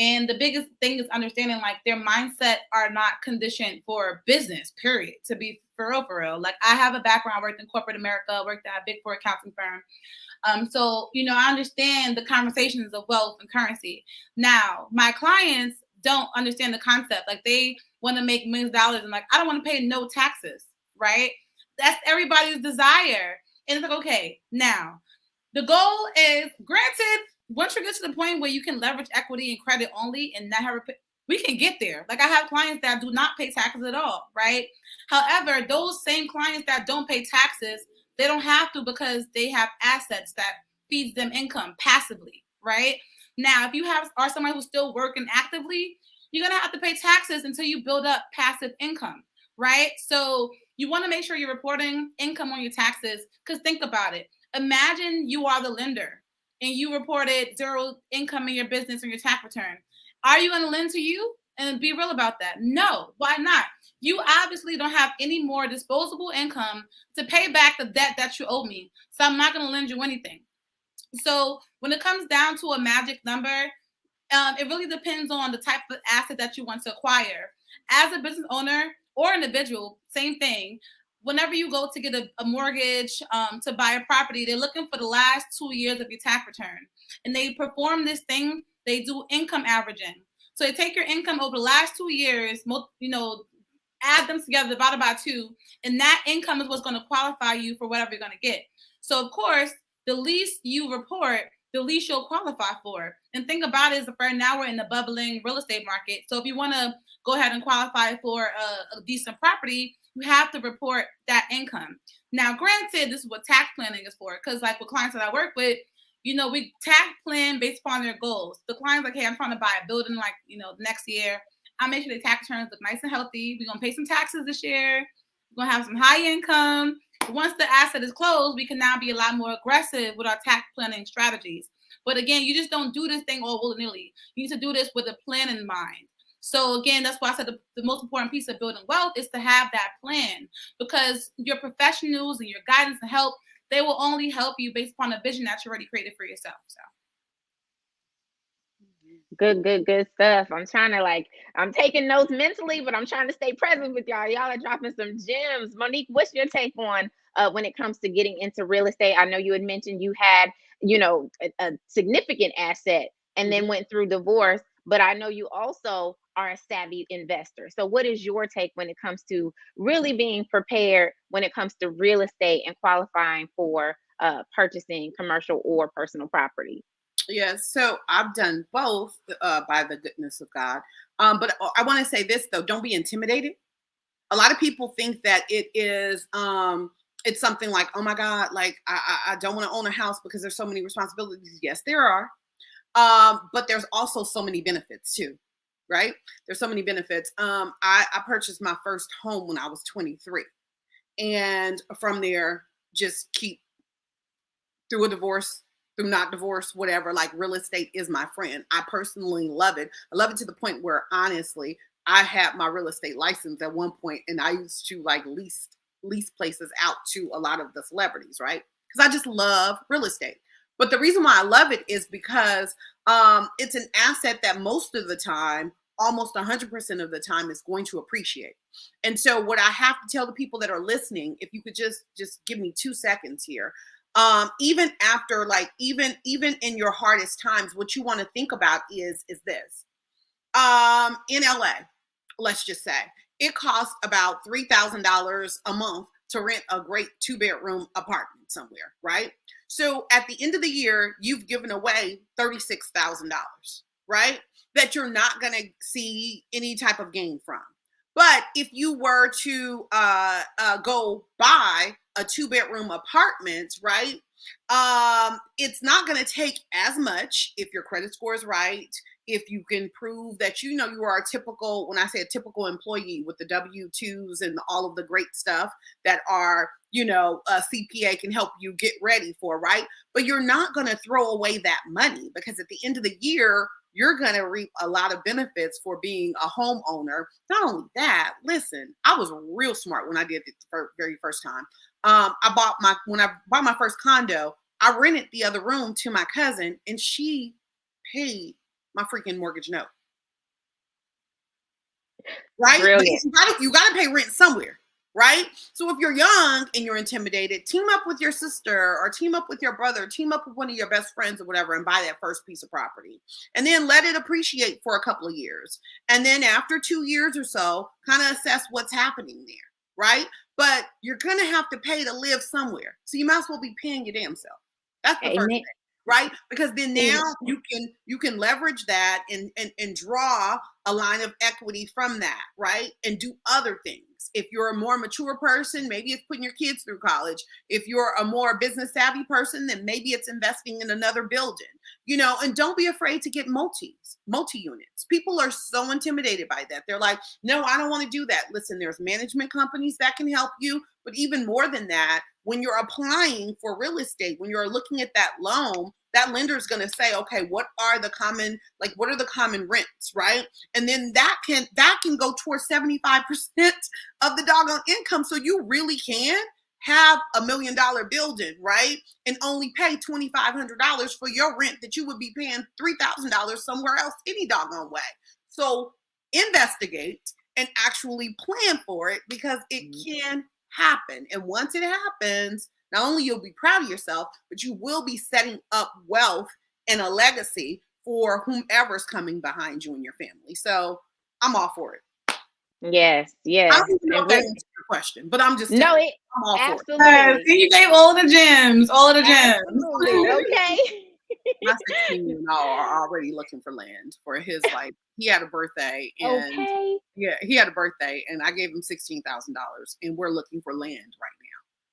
And the biggest thing is understanding like their mindset are not conditioned for business, period, to be for real. Like I have a background, I worked in corporate America, worked at a big four accounting firm. So, you know, I understand the conversations of wealth and currency. Now, my clients don't understand the concept. Like they want to make millions of dollars and like, I don't want to pay no taxes, right? That's everybody's desire. And it's like, okay, now the goal is, granted, once you get to the point where you can leverage equity and credit only and not have we can get there. Like I have clients that do not pay taxes at all, right? However, those same clients that don't pay taxes, they don't have to because they have assets that feeds them income passively, right? Now, if you are somebody who's still working actively, you're gonna have to pay taxes until you build up passive income, right? So you want to make sure you're reporting income on your taxes, because think about it. Imagine you are the lender and you reported zero income in your business on your tax return. Are you going to lend to you? And be real about that. No, why not? You obviously don't have any more disposable income to pay back the debt that you owe me. So I'm not going to lend you anything. So when it comes down to a magic number, it really depends on the type of asset that you want to acquire. As a business owner or individual, same thing. Whenever you go to get a mortgage to buy a property, they're looking for the last 2 years of your tax return. And they perform this thing, they do income averaging. So they take your income over the last 2 years, you know, add them together, divided by 2, and that income is what's going to qualify you for whatever you're going to get. So of course, the least you report, the least you'll qualify for. And think about it, is right now we're in the bubbling real estate market. So if you want to go ahead and qualify for a decent property, you have to report that income. Now, granted, this is what tax planning is for, because like with clients that I work with, you know, we tax plan based upon their goals. The client's like, hey, I'm trying to buy a building like, you know, next year. I make sure the tax returns look nice and healthy. We're going to pay some taxes this year. We're going to have some high income. Once the asset is closed, we can now be a lot more aggressive with our tax planning strategies. But again, you just don't do this thing all willy-nilly. You need to do this with a plan in mind. So again, that's why I said the most important piece of building wealth is to have that plan, because your professionals and your guidance and help, they will only help you based upon a vision that you already created for yourself. So. Good stuff. I'm taking notes mentally, but I'm trying to stay present with y'all. Y'all are dropping some gems. Monique, what's your take on when it comes to getting into real estate? I know you had mentioned you had, you know, a significant asset and then went through divorce, but I know you also are a savvy investor. So what is your take when it comes to really being prepared when it comes to real estate and qualifying for purchasing commercial or personal property? Yes, so I've done both by the goodness of God. But I want to say this though, don't be intimidated. A lot of people think that it's something like, oh my God, like I don't want to own a house because there's so many responsibilities. Yes, there are. But there's also so many benefits too, right? There's so many benefits. I purchased my first home when I was 23. And from there, just keep through a divorce, through not divorce, whatever, like real estate is my friend. I personally love it. I love it to the point where honestly, I had my real estate license at one point and I used to like lease places out to a lot of the celebrities, right? Because I just love real estate. But the reason why I love it is because it's an asset that most of the time, almost 100% of the time, is going to appreciate. And so what I have to tell the people that are listening, if you could just give me 2 seconds here, even after like even in your hardest times, what you want to think about is this. In LA, let's just say it costs about $3,000 a month to rent a great 2-bedroom apartment somewhere, right? So at the end of the year, you've given away $36,000, right? That you're not going to see any type of gain from. But if you were to go buy a 2-bedroom apartment, right? It's not going to take as much if your credit score is right, if you can prove that you are a typical, when I say a typical employee with the W-2s and all of the great stuff that are, a CPA can help you get ready for, right? But you're not going to throw away that money because at the end of the year, you're going to reap a lot of benefits for being a homeowner. Not only that, listen, I was real smart when I did it the very first time. When I bought my first condo, I rented the other room to my cousin and she paid my freaking mortgage note. Right? Brilliant. Because you gotta pay rent somewhere, right? So if you're young and you're intimidated, team up with your sister or team up with your brother, team up with one of your best friends or whatever and buy that first piece of property. And then let it appreciate for a couple of years. And then after 2 years or so, kind of assess what's happening there, right? But you're gonna have to pay to live somewhere. So you might as well be paying your damn self. That's the first thing. Right? Because then now you can leverage that and draw a line of equity from that, right? And do other things. If you're a more mature person, maybe it's putting your kids through college. If you're a more business savvy person, then maybe it's investing in another building, and don't be afraid to get multi-units. People are so intimidated by that. They're like, no, I don't want to do that. Listen, there's management companies that can help you, but even more than that, when you're applying for real estate, when you're looking at that loan, that lender is going to say, okay, what are the common rents, right? And then that can go towards 75% of the doggone income. So you really can have $1 million building, right? And only pay $2,500 for your rent that you would be paying $3,000 somewhere else any doggone way. So investigate and actually plan for it because it can happen. And once it happens, not only you'll be proud of yourself, but you will be setting up wealth and a legacy for whomever's coming behind you and your family. So I'm all for it. Yes. I don't even know if that answers your question, but I'm just I'm all absolutely. For it. You gave all of the gems. Absolutely. Okay. My 16 are already looking for land for his life. He had a birthday and he had a birthday and I gave him $16,000 and we're looking for land right now.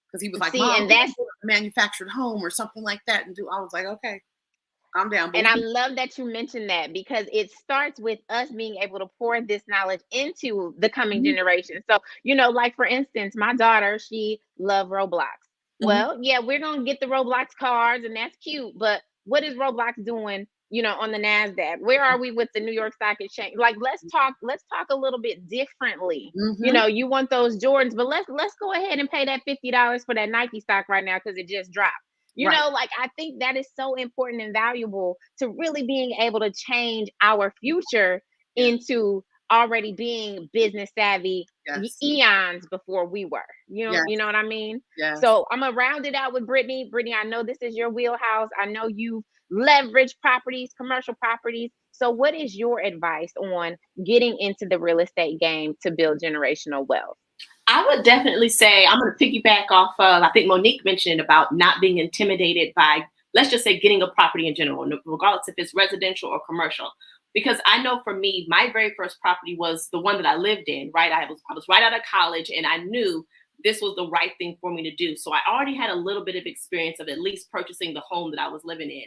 Because he was like, Mom, and that's a manufactured home or something like that. And I was like, okay, I'm down. And I love that you mentioned that because it starts with us being able to pour this knowledge into the coming generation. So, like for instance, my daughter, she loved Roblox. Well, yeah, we're going to get the Roblox cards and that's cute. But what is Roblox doing, on the NASDAQ? Where are we with the New York Stock Exchange? Like, let's talk a little bit differently. You want those Jordans, but let's go ahead and pay that $50 for that Nike stock right now because it just dropped. I think that is so important and valuable to really being able to change our future into already being business savvy Yes. eons before we were. Yes. You know what I mean? Yes. So I'm gonna round it out with Brittany. Brittany, I know this is your wheelhouse. I know you leverage properties, commercial properties. So what is your advice on getting into the real estate game to build generational wealth? I would definitely say I'm going to piggyback off of, I think Monique mentioned about not being intimidated by, let's just say, getting a property in general, regardless if it's residential or commercial. Because I know for me, my very first property was the one that I lived in, right? I was right out of college, and I knew this was the right thing for me to do. So I already had a little bit of experience of at least purchasing the home that I was living in.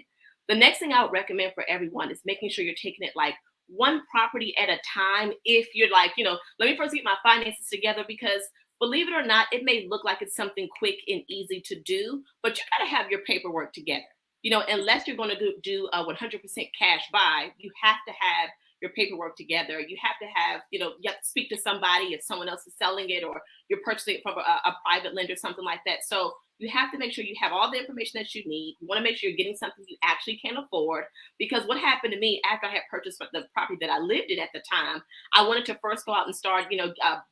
The next thing I would recommend for everyone is making sure you're taking it like one property at a time. If you're like, let me first get my finances together, because believe it or not, it may look like it's something quick and easy to do, but you got to have your paperwork together. Unless you're going to do a 100% cash buy, you have to have your paperwork together. You have to have, you have to speak to somebody if someone else is selling it, or you're purchasing it from a private lender, something like that. So you have to make sure you have all the information that you need. You want to make sure you're getting something you actually can afford. Because what happened to me after I had purchased the property that I lived in at the time, I wanted to first go out and start,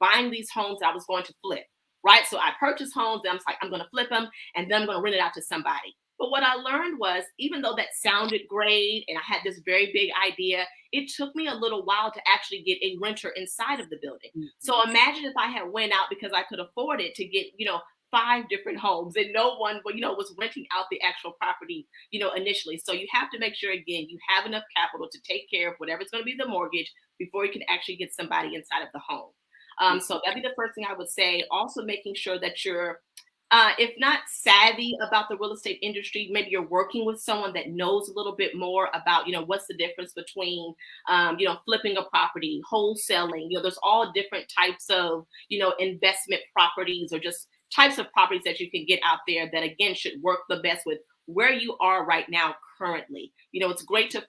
buying these homes that I was going to flip, right? So I purchased homes and I was like, I'm going to flip them and then I'm going to rent it out to somebody. But what I learned was, even though that sounded great and I had this very big idea, it took me a little while to actually get a renter inside of the building. Mm-hmm. So imagine if I had went out because I could afford it to get, 5 different homes and no one, was renting out the actual property, initially. So you have to make sure, again, you have enough capital to take care of whatever's going to be the mortgage before you can actually get somebody inside of the home. So that'd be the first thing I would say. Also making sure that you're, if not savvy about the real estate industry, maybe you're working with someone that knows a little bit more about, what's the difference between, flipping a property, wholesaling. There's all different types of, investment properties or just types of properties that you can get out there that, again, should work the best with where you are right now currently. It's great to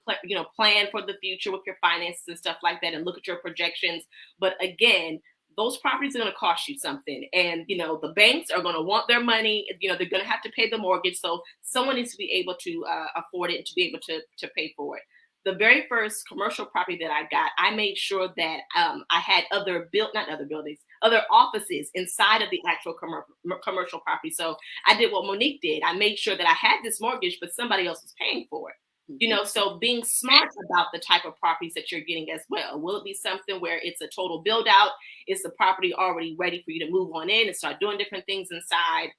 plan for the future with your finances and stuff like that and look at your projections. But again, those properties are going to cost you something. And, the banks are going to want their money. They're going to have to pay the mortgage. So someone needs to be able to afford it and to be able to pay for it. The very first commercial property that I got, I made sure that I had other offices inside of the actual commercial property. So I did what Monique did. I made sure that I had this mortgage, but somebody else was paying for it. So being smart about the type of properties that you're getting as well. Will it be something where it's a total build out? Is the property already ready for you to move on in and start doing different things inside?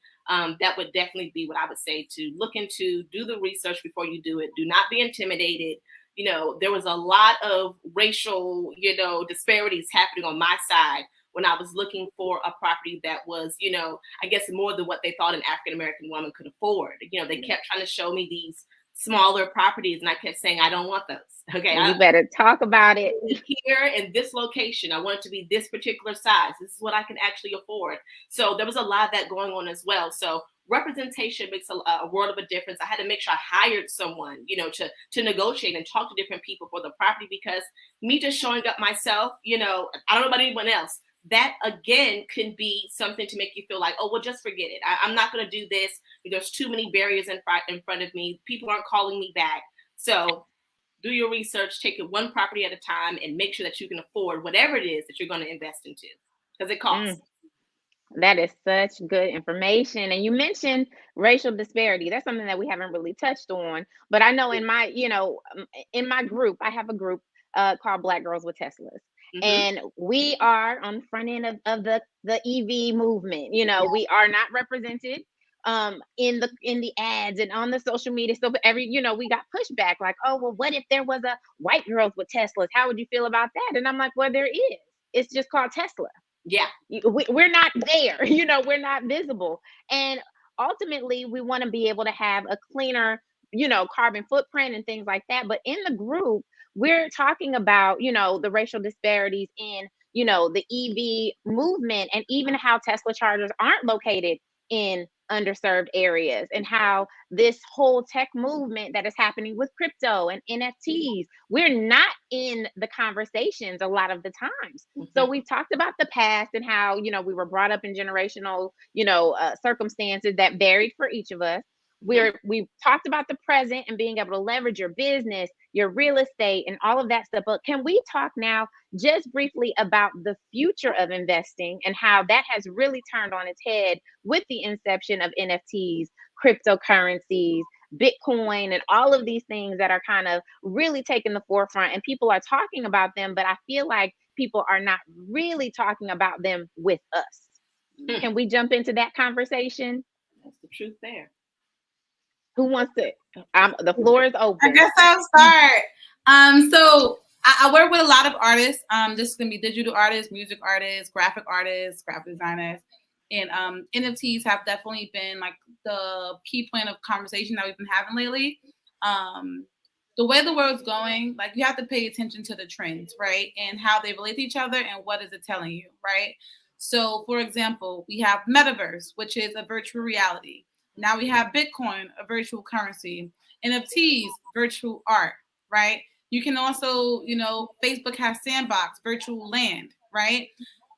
That would definitely be what I would say to look into, do the research before you do it. Do not be intimidated. There was a lot of racial, disparities happening on my side when I was looking for a property that was, I guess more than what they thought an African-American woman could afford. They kept trying to show me these smaller properties and I kept saying, I don't want those. Okay. You better talk about it. Here in this location, I want it to be this particular size. This is what I can actually afford. So there was a lot of that going on as well. So representation makes a world of a difference. I had to make sure I hired someone, to negotiate and talk to different people for the property, because me just showing up myself, I don't know about anyone else. That again can be something to make you feel like, oh, well, just forget it. I'm not going to do this. There's too many barriers in front of me. People aren't calling me back. So do your research, take it one property at a time, and make sure that you can afford whatever it is that you're going to invest into, because it costs. That is such good information. And you mentioned racial disparity. That's something that we haven't really touched on. But I know in my group, I have a group called Black Girls with Teslas. Mm-hmm. And we are on the front end of the EV movement. We are not represented in the ads and on the social media. So we got pushback like, oh, well, what if there was a white girls with Teslas? How would you feel about that? And I'm like, well, there is. It's just called Tesla. Yeah. We're not there, we're not visible. And ultimately we want to be able to have a cleaner, carbon footprint and things like that. But in the group, we're talking about, the racial disparities in, the EV movement, and even how Tesla chargers aren't located in underserved areas, and how this whole tech movement that is happening with crypto and NFTs, we're not in the conversations a lot of the times. Mm-hmm. So we've talked about the past and how, we were brought up in generational, circumstances that varied for each of us. We've talked about the present and being able to leverage your business, your real estate, and all of that stuff. But can we talk now just briefly about the future of investing and how that has really turned on its head with the inception of NFTs, cryptocurrencies, Bitcoin, and all of these things that are kind of really taking the forefront, and people are talking about them, but I feel like people are not really talking about them with us. Can we jump into that conversation? That's the truth there. Who wants to? The floor is open. I guess I'll start. So I work with a lot of artists. This is gonna be digital artists, music artists, graphic designers, and NFTs have definitely been like the key point of conversation that we've been having lately. The way the world's going, like you have to pay attention to the trends, right, and how they relate to each other and what is it telling you, right? So, for example, we have metaverse, which is a virtual reality. Now we have Bitcoin, a virtual currency, NFTs, virtual art, right? You can also, Facebook has Sandbox, virtual land, right?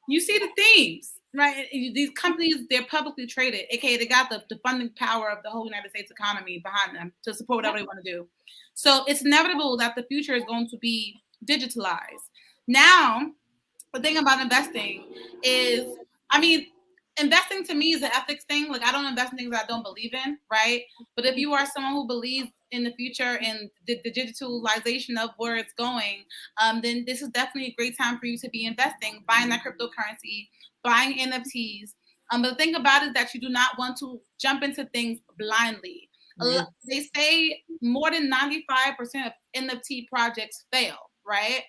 You see the themes, right? These companies, they're publicly traded, aka they got the funding power of the whole United States economy behind them to support whatever they want to do. So it's inevitable that the future is going to be digitalized. Now, the thing about investing is, investing to me is an ethics thing. Like I don't invest in things that I don't believe in, right? But if you are someone who believes in the future and the digitalization of where it's going, then this is definitely a great time for you to be investing, buying that cryptocurrency, buying NFTs. But the thing about it is that you do not want to jump into things blindly. They say more than 95% of NFT projects fail, right?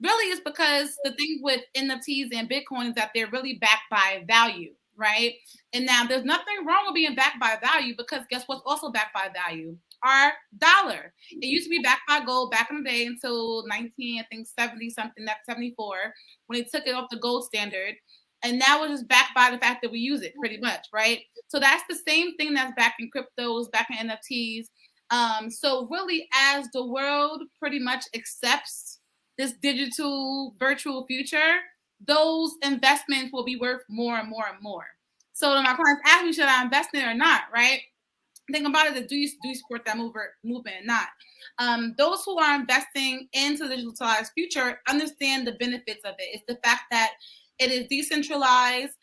Really, it's because the thing with NFTs and Bitcoin is that they're really backed by value, right? And now there's nothing wrong with being backed by value, because guess what's also backed by value? Our dollar. It used to be backed by gold back in the day until 70 something, that's 74, when they took it off the gold standard. And now it's just backed by the fact that we use it pretty much, right? So that's the same thing that's back in cryptos, back in NFTs. So really, as the world pretty much accepts this digital virtual future, those investments will be worth more and more and more. So when my clients ask me, should I invest in it or not, right? The thing about it is, do you support that movement or not? Those who are investing into the digitalized future understand the benefits of it. It's the fact that it is decentralized.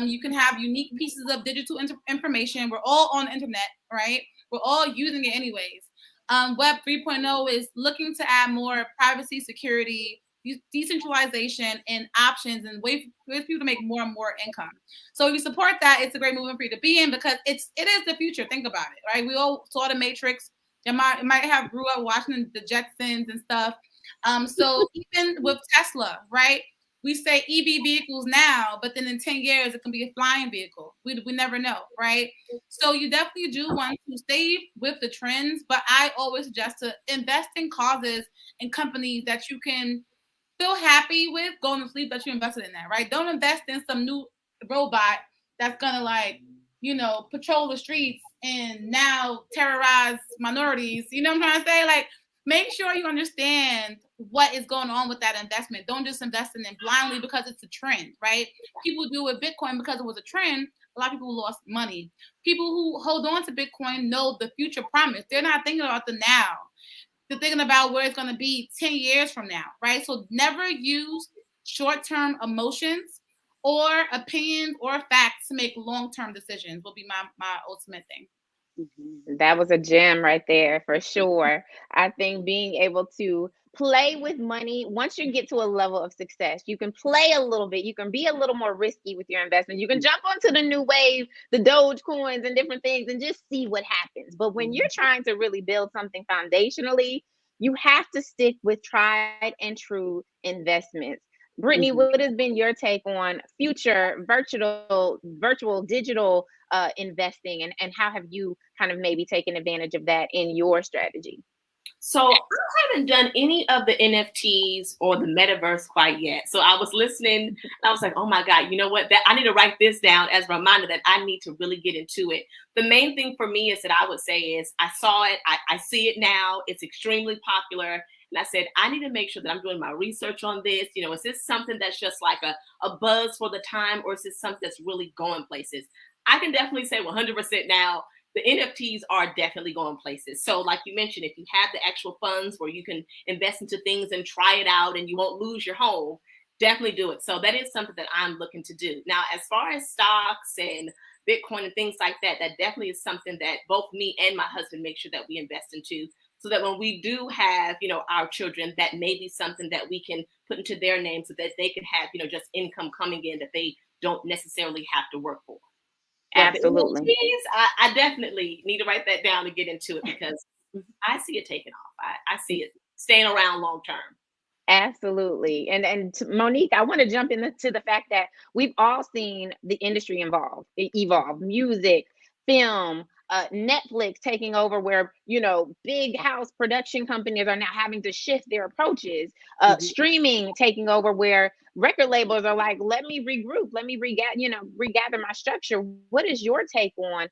You can have unique pieces of digital information. We're all on the internet, right? We're all using it anyways. Web 3.0 is looking to add more privacy, security, decentralization, and options, and ways for people to make more and more income. So if you support that, it's a great movement for you to be in, because it is the future. Think about it, right? We all saw the Matrix. You might have grew up watching the Jetsons and stuff. So even with Tesla, right? We say EV vehicles now, but then in 10 years, it can be a flying vehicle. We never know, right? So you definitely do want to stay with the trends, but I always suggest to invest in causes and companies that you can feel happy with going to sleep that you invested in that, right? Don't invest in some new robot that's going to, patrol the streets and now terrorize minorities. You know what I'm trying to say? Like, make sure you understand what is going on with that investment. Don't just invest in it blindly because it's a trend, right? People do with Bitcoin because it was a trend. A lot of people lost money. People who hold on to Bitcoin know the future promise. They're not thinking about the now. They're thinking about where it's going to be 10 years from now, right? So never use short-term emotions or opinions or facts to make long-term decisions will be my ultimate thing. That was a gem right there for sure. I think being able to play with money, once you get to a level of success, you can play a little bit, you can be a little more risky with your investment, you can jump onto the new wave, the Doge coins and different things, and just see what happens. But when you're trying to really build something foundationally, you have to stick with tried and true investments. Brittany, what has been your take on future virtual digital investing, and how have you kind of maybe taken advantage of that in your strategy? So I haven't done any of the NFTs or the metaverse quite yet. So I was listening and I was like, oh my God, you know what? That I need to write this down as a reminder that I need to really get into it. The main thing for me is that I would say is I saw it, I see it now, it's extremely popular. And I said, I need to make sure that I'm doing my research on this. Is this something that's just like a buzz for the time, or is this something that's really going places? I can definitely say 100% now, the NFTs are definitely going places. So like you mentioned, if you have the actual funds where you can invest into things and try it out and you won't lose your home, definitely do it. So that is something that I'm looking to do. Now, as far as stocks and Bitcoin and things like that, that definitely is something that both me and my husband make sure that we invest into, so that when we do have, our children, that may be something that we can put into their name so that they can have, just income coming in that they don't necessarily have to work for. But the Absolutely. NFTs, I definitely need to write that down to get into it, because I see it taking off. I see it staying around long term. Absolutely. And Monique, I want to jump into the fact that we've all seen the industry evolve, music, film, Netflix taking over, where, big house production companies are now having to shift their approaches, streaming taking over, where record labels are like, let me regroup, let me regather my structure. What is your take on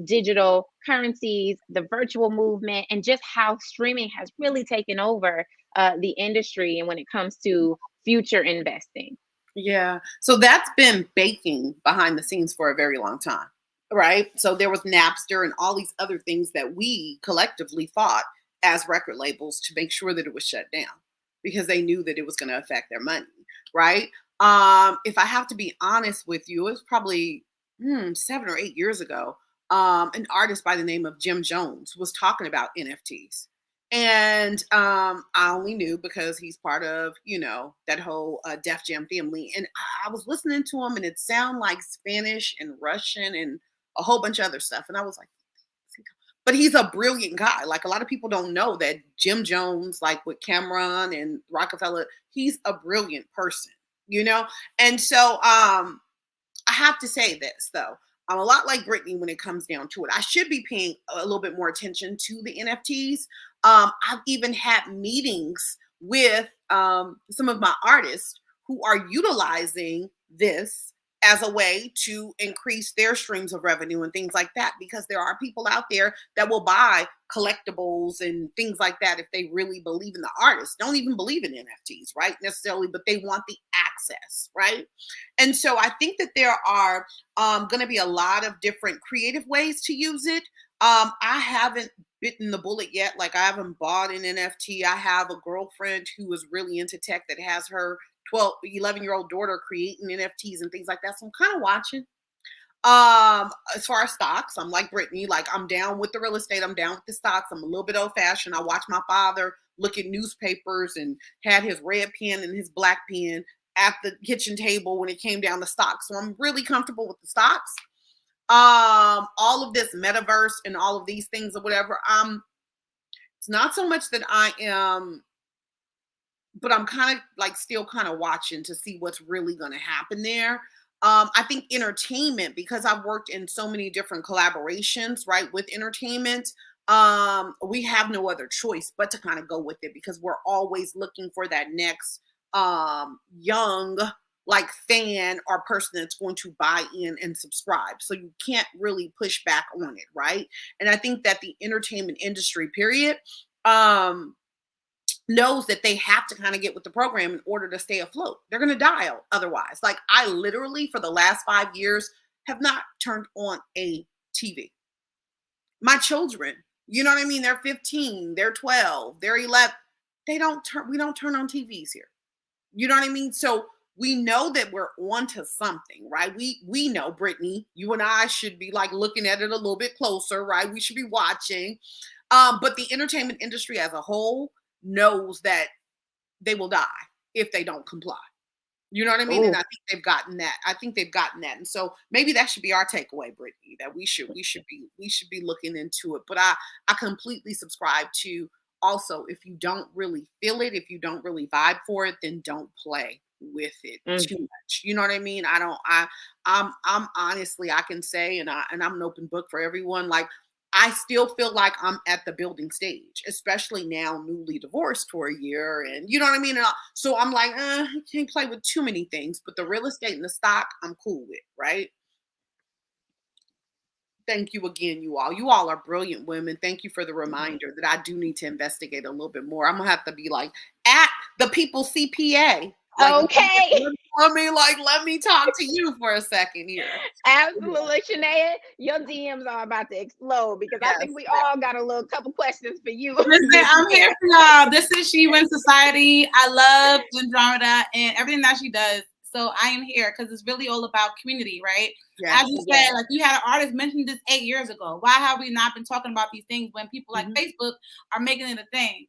digital currencies, the virtual movement, and just how streaming has really taken over the industry, and when it comes to future investing? Yeah. So that's been baking behind the scenes for a very long time, right? So there was Napster and all these other things that we collectively fought as record labels to make sure that it was shut down, because they knew that it was going to affect their money, right? If I have to be honest with you, it was probably 7 or 8 years ago. An artist by the name of Jim Jones was talking about NFTs. And I only knew because he's part of, that whole Def Jam family. And I was listening to him, and it sounded like Spanish and Russian and a whole bunch of other stuff. And I was like, but he's a brilliant guy. Like, a lot of people don't know that Jim Jones, like with Cameron and Rockefeller, he's a brilliant person, And so I have to say this, though. I'm a lot like Brittany when it comes down to it. I should be paying a little bit more attention to the NFTs. I've even had meetings with some of my artists who are utilizing this as a way to increase their streams of revenue and things like that, because there are people out there that will buy collectibles and things like that if they really believe in the artist. Don't even believe in NFTs, right? Necessarily, but they want the access, right? And so I think that there are going to be a lot of different creative ways to use it. I haven't bitten the bullet yet. Like, I haven't bought an NFT. I have a girlfriend who is really into tech that has her 11-year-old daughter creating NFTs and things like that. So I'm kind of watching. As far as stocks, I'm like Brittany. Like, I'm down with the real estate. I'm down with the stocks. I'm a little bit old fashioned. I watch my father look at newspapers and had his red pen and his black pen at the kitchen table when it came down to stocks. So I'm really comfortable with the stocks. All of this metaverse and all of these things or whatever. It's not so much that I am, but I'm kind of like still kind of watching to see what's really going to happen there. I think entertainment, because I've worked in so many different collaborations, right, with entertainment, we have no other choice but to kind of go with it, because we're always looking for that next young like fan or person that's going to buy in and subscribe. So you can't really push back on it, right? And I think that the entertainment industry, period, knows that they have to kind of get with the program in order to stay afloat. They're going to die otherwise. Like, I literally, for the last 5 years, have not turned on a TV. My children, you know what I mean? They're 15, they're 12, they're 11. We don't turn on TVs here. You know what I mean? So we know that we're onto something, right? We know, Brittany, you and I should be like looking at it a little bit closer, right? We should be watching. But the entertainment industry as a whole knows that they will die if they don't comply. You know what I mean? Ooh. And I think they've gotten that. And so maybe that should be our takeaway, Brittany, that we should be looking into it. But I completely subscribe to, also, if you don't really feel it, if you don't really vibe for it, then don't play with it too much. You know what I mean? I'm honestly, I can say, and I'm an open book for everyone. Like, I still feel like I'm at the building stage, especially now newly divorced for a year. And you know what I mean? And so I'm like, I can't play with too many things, but the real estate and the stock, I'm cool with, right? Thank you again, you all. You all are brilliant women. Thank you for the reminder that I do need to investigate a little bit more. I'm going to have to be like at the people CPA. Like, okay. I mean, like, let me talk to you for a second here. Absolutely, Shanae, your DMs are about to explode because I think we all got a little couple questions for you. Listen, I'm here for y'all. This is She Wins Society. I love Andromeda and everything that she does. So I am here because it's really all about community, right? Yes. As you said, like you had an artist mention this 8 years ago. Why have we not been talking about these things when people like Facebook are making it a thing?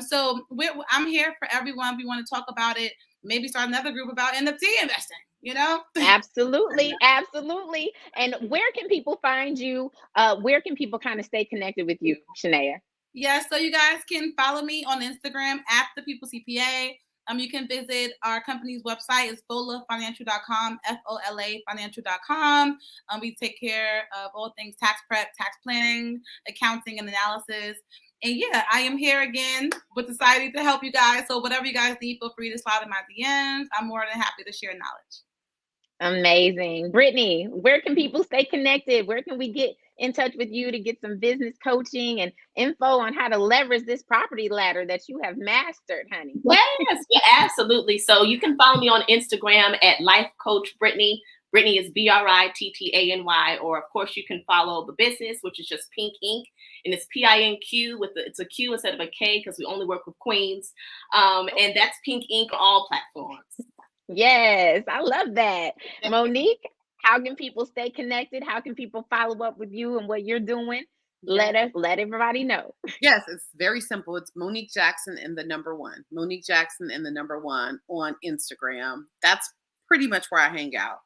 So I'm here for everyone. We want to talk about it. Maybe start another group about NFT investing. You know? Absolutely, absolutely. And where can people find you? Where can people kind of stay connected with you, Shanae? Yeah, so you guys can follow me on Instagram at the People CPA. You can visit our company's website. It's folafinancial.com, FOLA financial.com. We take care of all things tax prep, tax planning, accounting, and analysis. And yeah, I am here again with Society to help you guys. So whatever you guys need, feel free to slide in my DMs. I'm more than happy to share knowledge. Amazing. Brittany, where can people stay connected? Where can we get in touch with you to get some business coaching and info on how to leverage this property ladder that you have mastered, honey? Yes, yeah, absolutely. So you can follow me on Instagram at Life Coach Brittany. Brittany is BRITTANY, or of course you can follow the business, which is just Pink Ink, and it's PINQ it's a Q instead of a K because we only work with queens, and that's Pink Ink on all platforms. Yes, I love that. Monique, how can people stay connected? How can people follow up with you and what you're doing? Let everybody know. Yes, it's very simple. It's Monique Jackson and the number 1. Monique Jackson and the number 1 on Instagram. That's pretty much where I hang out.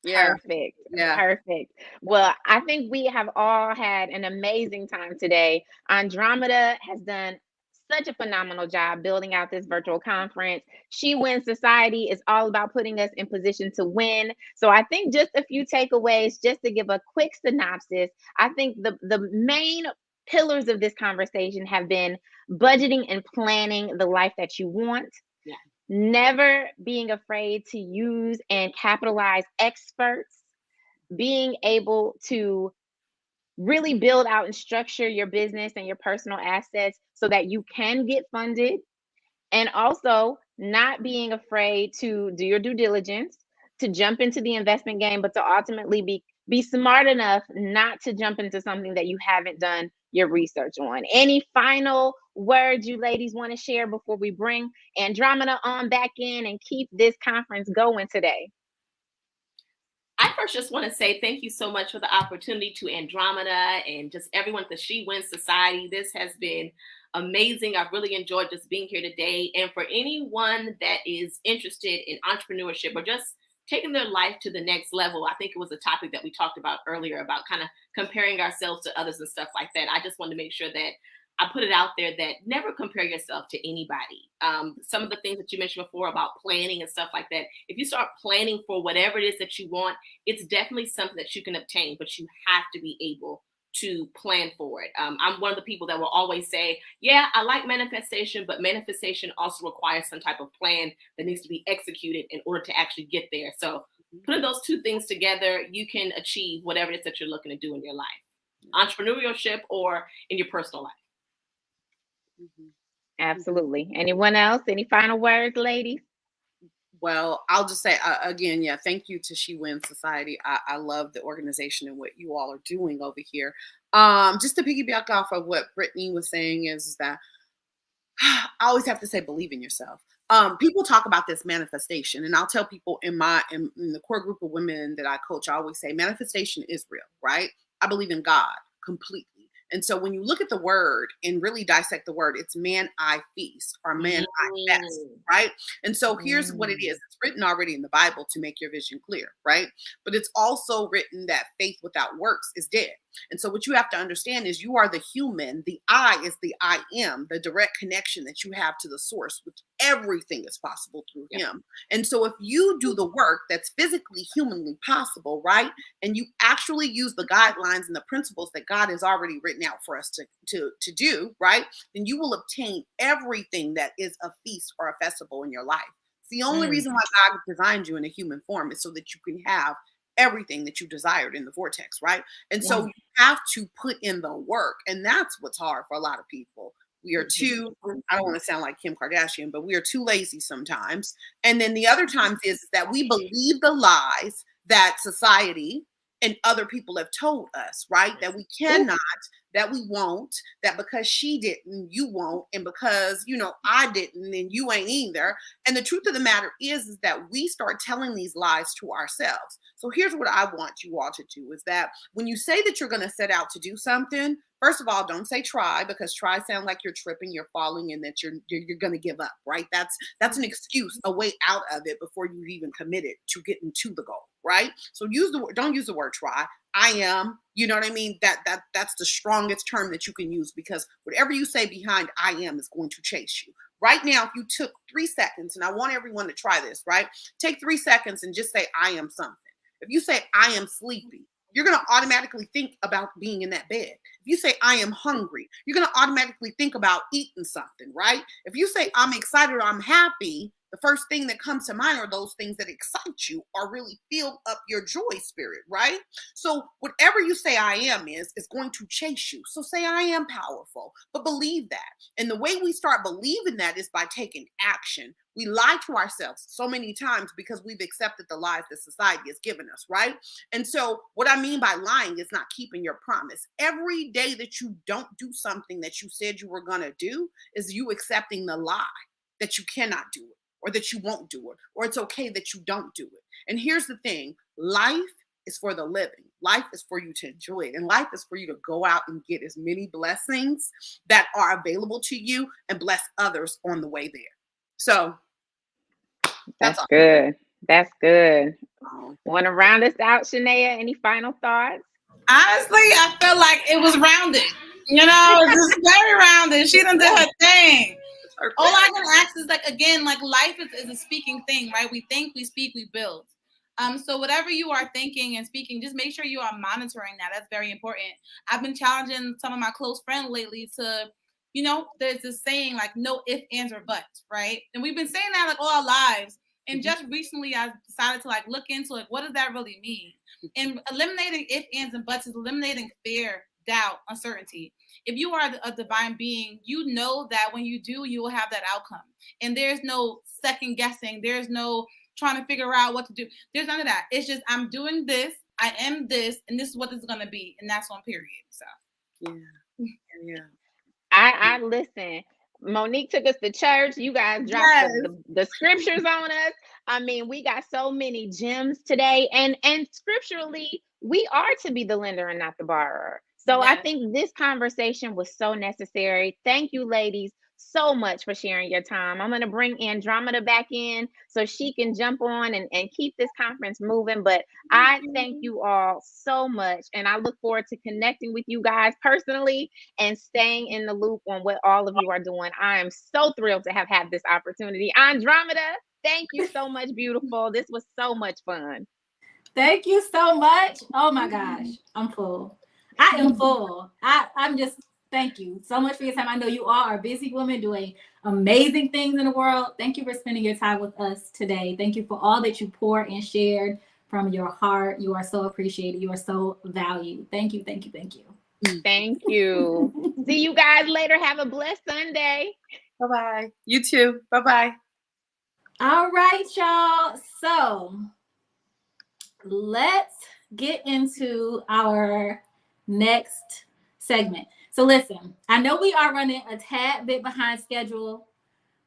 Yeah. Perfect. Yeah. Perfect. Well, I think we have all had an amazing time today. Andromeda has done such a phenomenal job building out this virtual conference. She Wins Society is all about putting us in position to win. So I think just a few takeaways, just to give a quick synopsis. I think the main pillars of this conversation have been budgeting and planning the life that you want. Yeah. Never being afraid to use and capitalize experts, being able to really build out and structure your business and your personal assets so that you can get funded, and also not being afraid to do your due diligence, to jump into the investment game, but to ultimately be smart enough not to jump into something that you haven't done your research on. Any final words you ladies want to share before we bring Andromeda on back in and keep this conference going today? I first just want to say thank you so much for the opportunity to Andromeda and just everyone at the She Wins Society. This has been amazing. I've really enjoyed just being here today. And for anyone that is interested in entrepreneurship or just taking their life to the next level, I think it was a topic that we talked about earlier about kind of comparing ourselves to others and stuff like that. I just wanted to make sure that I put it out there that never compare yourself to anybody. Some of the things that you mentioned before about planning and stuff like that, if you start planning for whatever it is that you want, it's definitely something that you can obtain, but you have to be able to plan for it. I'm one of the people that will always say, yeah, I like manifestation, but manifestation also requires some type of plan that needs to be executed in order to actually get there. So putting those two things together, you can achieve whatever it is that you're looking to do in your life, entrepreneurship or in your personal life. Absolutely. Anyone else? Any final words, ladies? Well, I'll just say again, yeah, thank you to She Wins Society. I love the organization and what you all are doing over here. Just to piggyback off of what Brittany was saying is that I always have to say, believe in yourself. People talk about this manifestation, and I'll tell people in the core group of women that I coach, I always say manifestation is real, right? I believe in God completely. And so when you look at the word and really dissect the word, it's man I feast or man I fast, right? And so here's what it is. It's written already in the Bible to make your vision clear, right? But it's also written that faith without works is dead. And so what you have to understand is you are the human. The I is the I am, the direct connection that you have to the source, which everything is possible through him. And so if you do the work that's physically, humanly possible, right? And you actually use the guidelines and the principles that God has already written out for us to do, right? Then you will obtain everything that is a feast or a festival in your life. It's the only reason why God designed you in a human form is so that you can have everything that you desired in the vortex, right? And so you have to put in the work, and that's what's hard for a lot of people. We are too, I don't want to sound like Kim Kardashian, but we are too lazy sometimes. And then the other times is that we believe the lies that society and other people have told us, right? That we cannot, that we won't, that because she didn't, you won't, and because, I didn't, and you ain't either. And the truth of the matter is that we start telling these lies to ourselves. So here's what I want you all to do is that when you say that you're going to set out to do something, first of all, don't say try, because try sounds like you're tripping, you're falling, and that you're going to give up, right? That's an excuse, a way out of it before you even committed to getting to the goal, right? So don't use the word try. I am, you know what I mean? That's the strongest term that you can use, because whatever you say behind I am is going to chase you. Right now, if you took 3 seconds, and I want everyone to try this, right? Take 3 seconds and just say I am something. If you say I am sleepy, you're going to automatically think about being in that bed. If you say I am hungry, you're going to automatically think about eating something, right? If you say I'm excited or I'm happy, the first thing that comes to mind are those things that excite you or really fill up your joy spirit, right? So whatever you say I am is going to chase you. So say I am powerful, but believe that. And the way we start believing that is by taking action. We lie to ourselves so many times because we've accepted the lies that society has given us, right? And so what I mean by lying is not keeping your promise. Every day that you don't do something that you said you were going to do is you accepting the lie that you cannot do it, or that you won't do it, or it's okay that you don't do it. And here's the thing, life is for the living. Life is for you to enjoy it. And life is for you to go out and get as many blessings that are available to you and bless others on the way there. So that's good. That's good. Want to round us out, Shanaea? Any final thoughts? Honestly, I feel like it was rounded. Just very rounded. She done did her thing. All I can ask is life is a speaking thing, right? We think, we speak, we build. So whatever you are thinking and speaking, just make sure you are monitoring that. That's very important. I've been challenging some of my close friends lately to, there's this saying like no ifs, ands, or buts, right? And we've been saying that all our lives. And just recently I decided to look into what does that really mean? And eliminating ifs, ands, and buts is eliminating fear, doubt, uncertainty. If you are a divine being, you know that when you do, you will have that outcome. And there's no second guessing. There's no trying to figure out what to do. There's none of that. It's just, I'm doing this, I am this, and this is what this is going to be. And that's on period. So, yeah. I listen. Monique took us to church. You guys dropped the scriptures on us. I mean, we got so many gems today. And scripturally, we are to be the lender and not the borrower. So I think this conversation was so necessary. Thank you, ladies, so much for sharing your time. I'm going to bring Andromeda back in so she can jump on and keep this conference moving. But I thank you all so much. And I look forward to connecting with you guys personally and staying in the loop on what all of you are doing. I am so thrilled to have had this opportunity. Andromeda, thank you so much, beautiful. This was so much fun. Thank you so much. Oh my gosh, I'm full. I am full. I'm just, thank you so much for your time. I know you all are busy women doing amazing things in the world. Thank you for spending your time with us today. Thank you for all that you poured and shared from your heart. You are so appreciated. You are so valued. Thank you, thank you, thank you. Thank you. See you guys later. Have a blessed Sunday. Bye-bye. You too. Bye-bye. All right, y'all. So let's get into our next segment. So listen, I know we are running a tad bit behind schedule,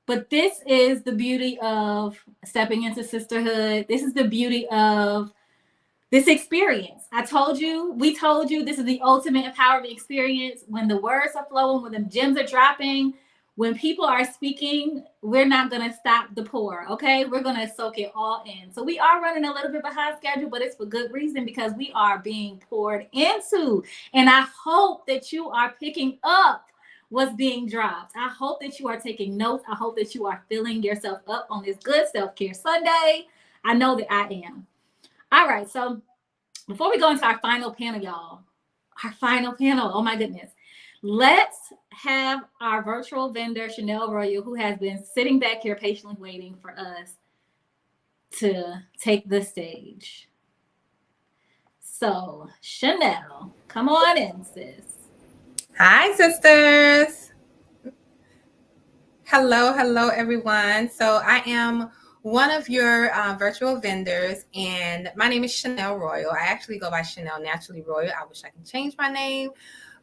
but this is the beauty of stepping into sisterhood. This is the beauty of this experience. We told you this is the ultimate empowerment experience. When the words are flowing, when the gems are dropping, when people are speaking, we're not going to stop the pour, okay? We're going to soak it all in. So we are running a little bit behind schedule, but it's for good reason, because we are being poured into. And I hope that you are picking up what's being dropped. I hope that you are taking notes. I hope that you are filling yourself up on this good self-care Sunday. I know that I am. All right, so before we go into our final panel, y'all, oh my goodness. Let's have our virtual vendor, Chanel Royal, who has been sitting back here patiently waiting for us to take the stage. So, Chanel, come on in, sis. Hi, sisters. Hello, everyone. So I am one of your virtual vendors, and my name is Chanel Royal. I actually go by Chanel Naturally Royal. I wish I could change my name,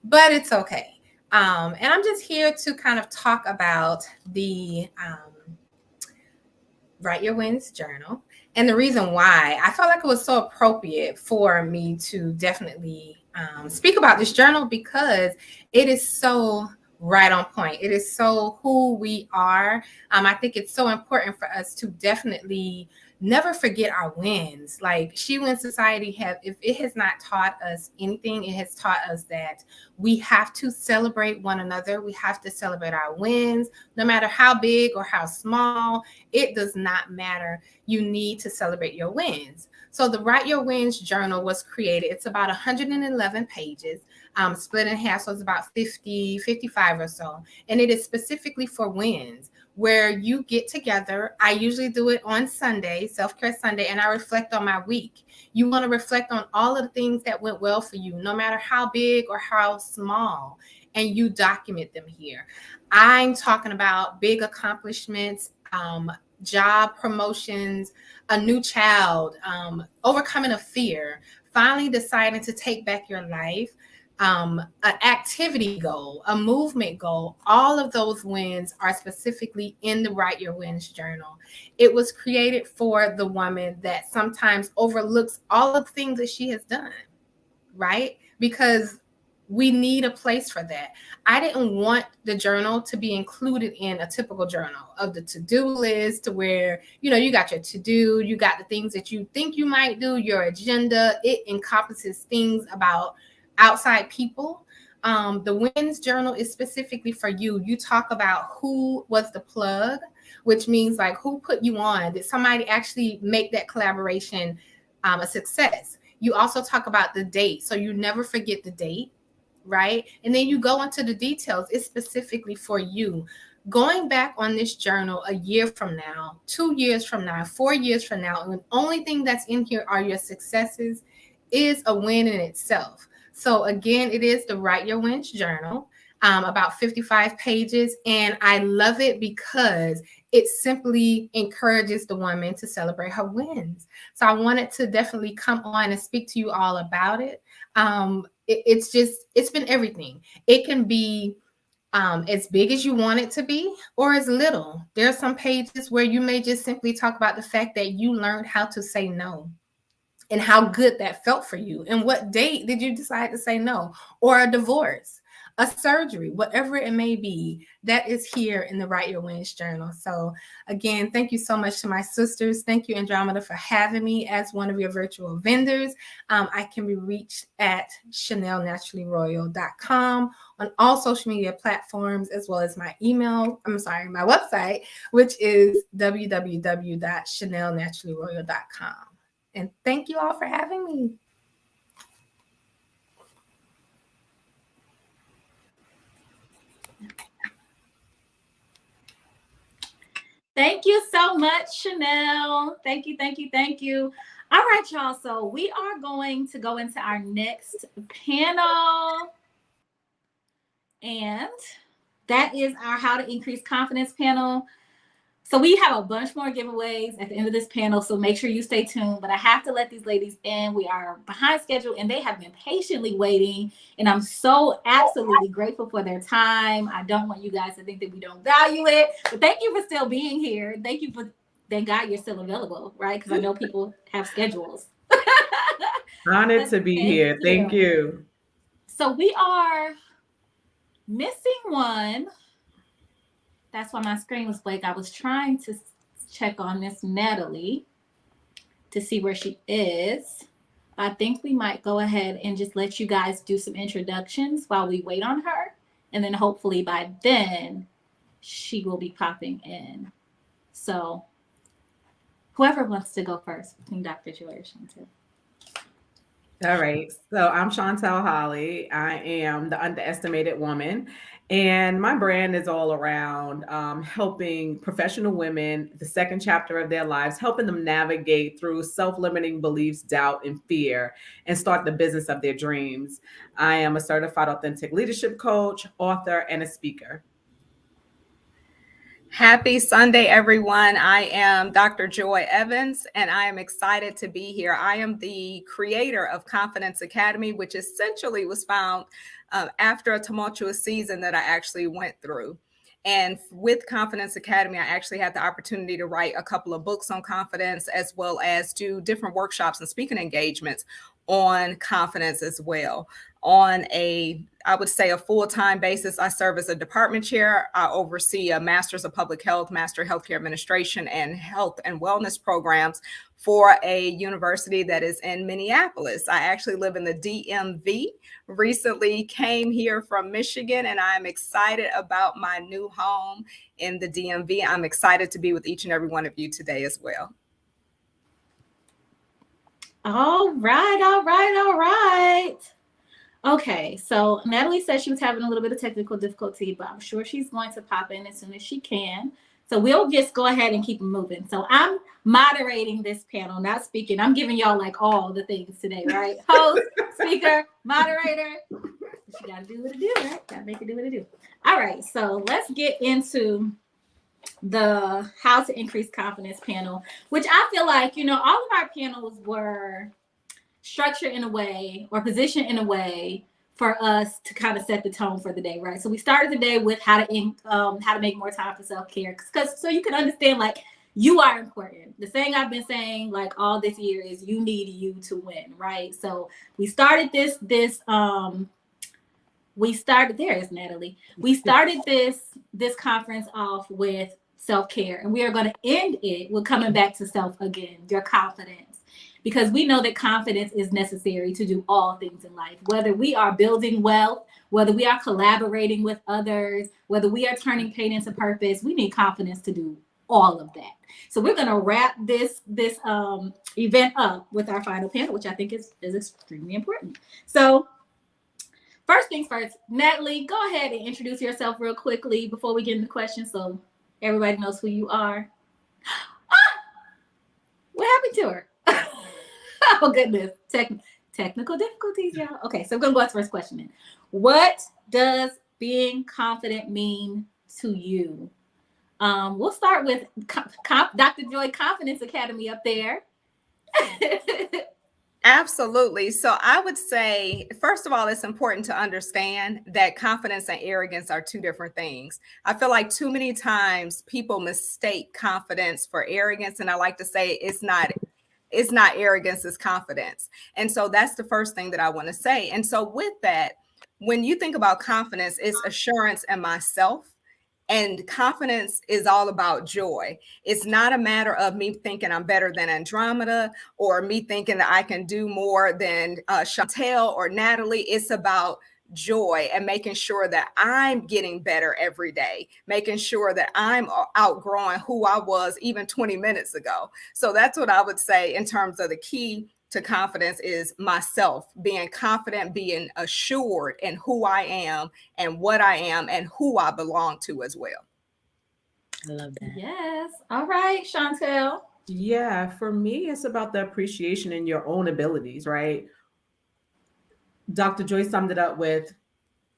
but it's okay. And I'm just here to kind of talk about the Write Your Wins journal. And the reason why I felt like it was so appropriate for me to definitely speak about this journal, because it is so right on point. It is so who we are. I think it's so important for us to definitely never forget our wins. Like She Win Society if it has not taught us anything, it has taught us that we have to celebrate one another. We have to celebrate our wins, no matter how big or how small. It does not matter. You need to celebrate your wins. So the Write Your Wins journal was created. It's about 111 pages, split in half. So it's about 50, 55 or so. And it is specifically for wins, where you get together. I usually do it on Sunday, Self-Care Sunday, and I reflect on my week. You want to reflect on all of the things that went well for you, no matter how big or how small, and you document them here. I'm talking about big accomplishments, job promotions, a new child, overcoming a fear, finally deciding to take back your life, an activity goal, a movement goal. All of those wins are specifically in the Write Your Wins journal. It was created for the woman that sometimes overlooks all of the things that she has done, right? Because we need a place for that. I didn't want the journal to be included in a typical journal of the to-do list, to where, you got your to-do, you got the things that you think you might do, your agenda. It encompasses things about outside people. The wins journal is specifically for you. You talk about who was the plug, which means like who put you on. Did somebody actually make that collaboration a success? You also talk about the date, so you never forget the date, right? And then you go into the details. It's specifically for you. Going back on this journal a year from now, 2 years from now, 4 years from now, and the only thing that's in here are your successes, is a win in itself. So again, it is the Write Your Wins journal, about 55 pages. And I love it because it simply encourages the woman to celebrate her wins. So I wanted to definitely come on and speak to you all about it. It's been everything. It can be as big as you want it to be, or as little. There are some pages where you may just simply talk about the fact that you learned how to say no, and how good that felt for you, and what date did you decide to say no, or a divorce, a surgery, whatever it may be. That is here in the Write Your Wins journal. So again, thank you so much to my sisters. Thank you, Andromeda, for having me as one of your virtual vendors. I can be reached at chanelnaturallyroyal.com on all social media platforms, as well as my website, which is www.chanelnaturallyroyal.com. And thank you all for having me. Thank you so much, Chanel. Thank you, thank you, thank you. All right, y'all. So we are going to go into our next panel. And that is our How to Increase Confidence panel. So we have a bunch more giveaways at the end of this panel, so make sure you stay tuned. But I have to let these ladies in. We are behind schedule, and they have been patiently waiting, and I'm so absolutely grateful for their time. I don't want you guys to think that we don't value it, but thank you for still being here. Thank God you're still available, right? Because I know people have schedules. Honored to be here. Thank you. So we are missing one. That's why my screen was blank. I was trying to check on Miss Natalie to see where she is. I think we might go ahead and just let you guys do some introductions while we wait on her. And then hopefully by then she will be popping in. So whoever wants to go first, between Dr. Joy or Chantel. All right. So I'm Chantel Holly. I am the underestimated woman. And my brand is all around helping professional women, the second chapter of their lives, helping them navigate through self-limiting beliefs, doubt, and fear, and start the business of their dreams. I am a certified authentic leadership coach, author, and a speaker. Happy Sunday, everyone. I am Dr. Joy Evans, and I am excited to be here. I am the creator of Confidence Academy, which essentially was found after a tumultuous season that I actually went through. And with Confidence Academy, I actually had the opportunity to write a couple of books on confidence, as well as do different workshops and speaking engagements on confidence as well. On I would say a full-time basis, I serve as a department chair. I oversee a Master's of Public Health, Master of Healthcare Administration, and Health and Wellness programs for a university that is in Minneapolis. I actually live in the DMV. Recently came here from Michigan, and I'm excited about my new home in the DMV. I'm excited to be with each and every one of you today as well. All right, all right, all right. Okay, so Natalie said she was having a little bit of technical difficulty, but I'm sure she's going to pop in as soon as she can. So we'll just go ahead and keep moving. So I'm moderating this panel, not speaking. I'm giving y'all like all the things today, right? Host, speaker, moderator. She got to do what it do, right? Got to make it do what it do. All right, so let's get into the How to Increase Confidence panel, which I feel like, all of our panels were structured in a way or positioned in a way for us to kind of set the tone for the day, right? So we started the day with how to make more time for self-care, because so you can understand, like, you are important. The thing I've been saying like all this year is you need you to win, right? So we started there's Natalie. We started this conference off with self-care, and we are going to end it with coming back to self again, your confidence. Because we know that confidence is necessary to do all things in life, whether we are building wealth, whether we are collaborating with others, whether we are turning pain into purpose. We need confidence to do all of that. So we're going to wrap this event up with our final panel, which I think is extremely important. So first things first, Natalie, go ahead and introduce yourself real quickly before we get into questions so everybody knows who you are. What happened to her? Oh, goodness. Technical difficulties, y'all. Okay, so I'm going to go to the first question then. What does being confident mean to you? We'll start with Dr. Joy Confidence Academy up there. Absolutely. So I would say, first of all, it's important to understand that confidence and arrogance are two different things. I feel like too many times people mistake confidence for arrogance. And I like to say it's not arrogance, it's confidence. And so that's the first thing that I want to say. And so with that, when you think about confidence, it's assurance in myself. And confidence is all about joy. It's not a matter of me thinking I'm better than Andromeda or me thinking that I can do more than Chantel or Natalie. It's about joy and making sure that I'm getting better every day, making sure that I'm outgrowing who I was even 20 minutes ago. So that's what I would say in terms of the key to confidence is myself, being confident, being assured in who I am and what I am and who I belong to as well. I love that. Yes. All right, Chantel. Yeah, for me, it's about the appreciation in your own abilities, right? Dr. Joy summed it up with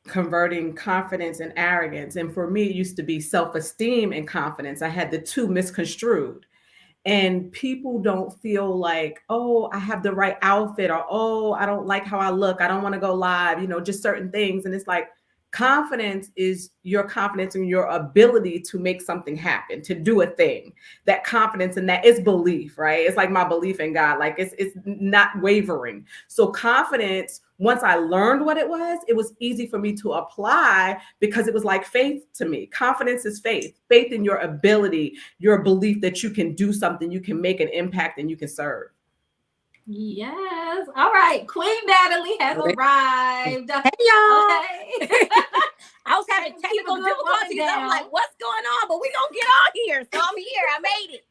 converting confidence and arrogance. And for me, it used to be self-esteem and confidence. I had the two misconstrued. And people don't feel like, oh, I have the right outfit, or, oh, I don't like how I look, I don't want to go live, just certain things. And it's like, confidence is your confidence in your ability to make something happen, to do a thing. That confidence in that is belief, right? It's like my belief in God, like it's not wavering. So confidence, once I learned what it was easy for me to apply because it was like faith to me. Confidence is faith in your ability, your belief that you can do something, you can make an impact, and you can serve. Yes. All right. Queen Natalie has arrived. Hey, y'all. Okay. I was having technical difficulties. I'm like, what's going on? But we gonna get on here. So I'm here. I made it.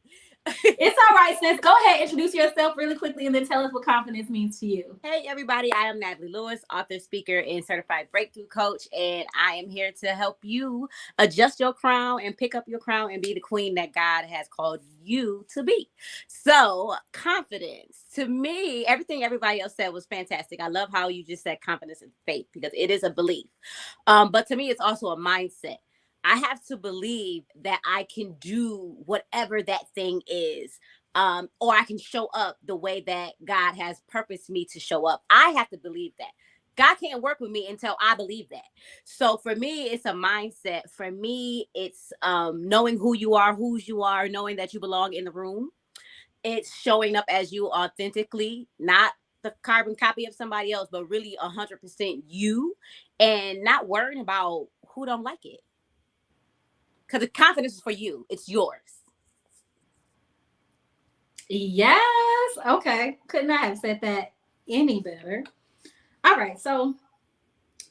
It's all right, sis. Go ahead, introduce yourself really quickly and then tell us what confidence means to you. Hey, everybody. I am Natalie Lewis, author, speaker, and certified breakthrough coach. And I am here to help you adjust your crown and pick up your crown and be the queen that God has called you to be. So confidence, to me, everything everybody else said was fantastic. I love how you just said confidence and faith because it is a belief. But to me, it's also a mindset. I have to believe that I can do whatever that thing is. Or I can show up the way that God has purposed me to show up. I have to believe that. God can't work with me until I believe that. So for me, it's a mindset. For me, it's knowing who you are, whose you are, knowing that you belong in the room. It's showing up as you authentically, not the carbon copy of somebody else, but really 100% you, and not worrying about who don't like it. Because the confidence is for you. It's yours. Yes. Okay. Could not have said that any better. All right. So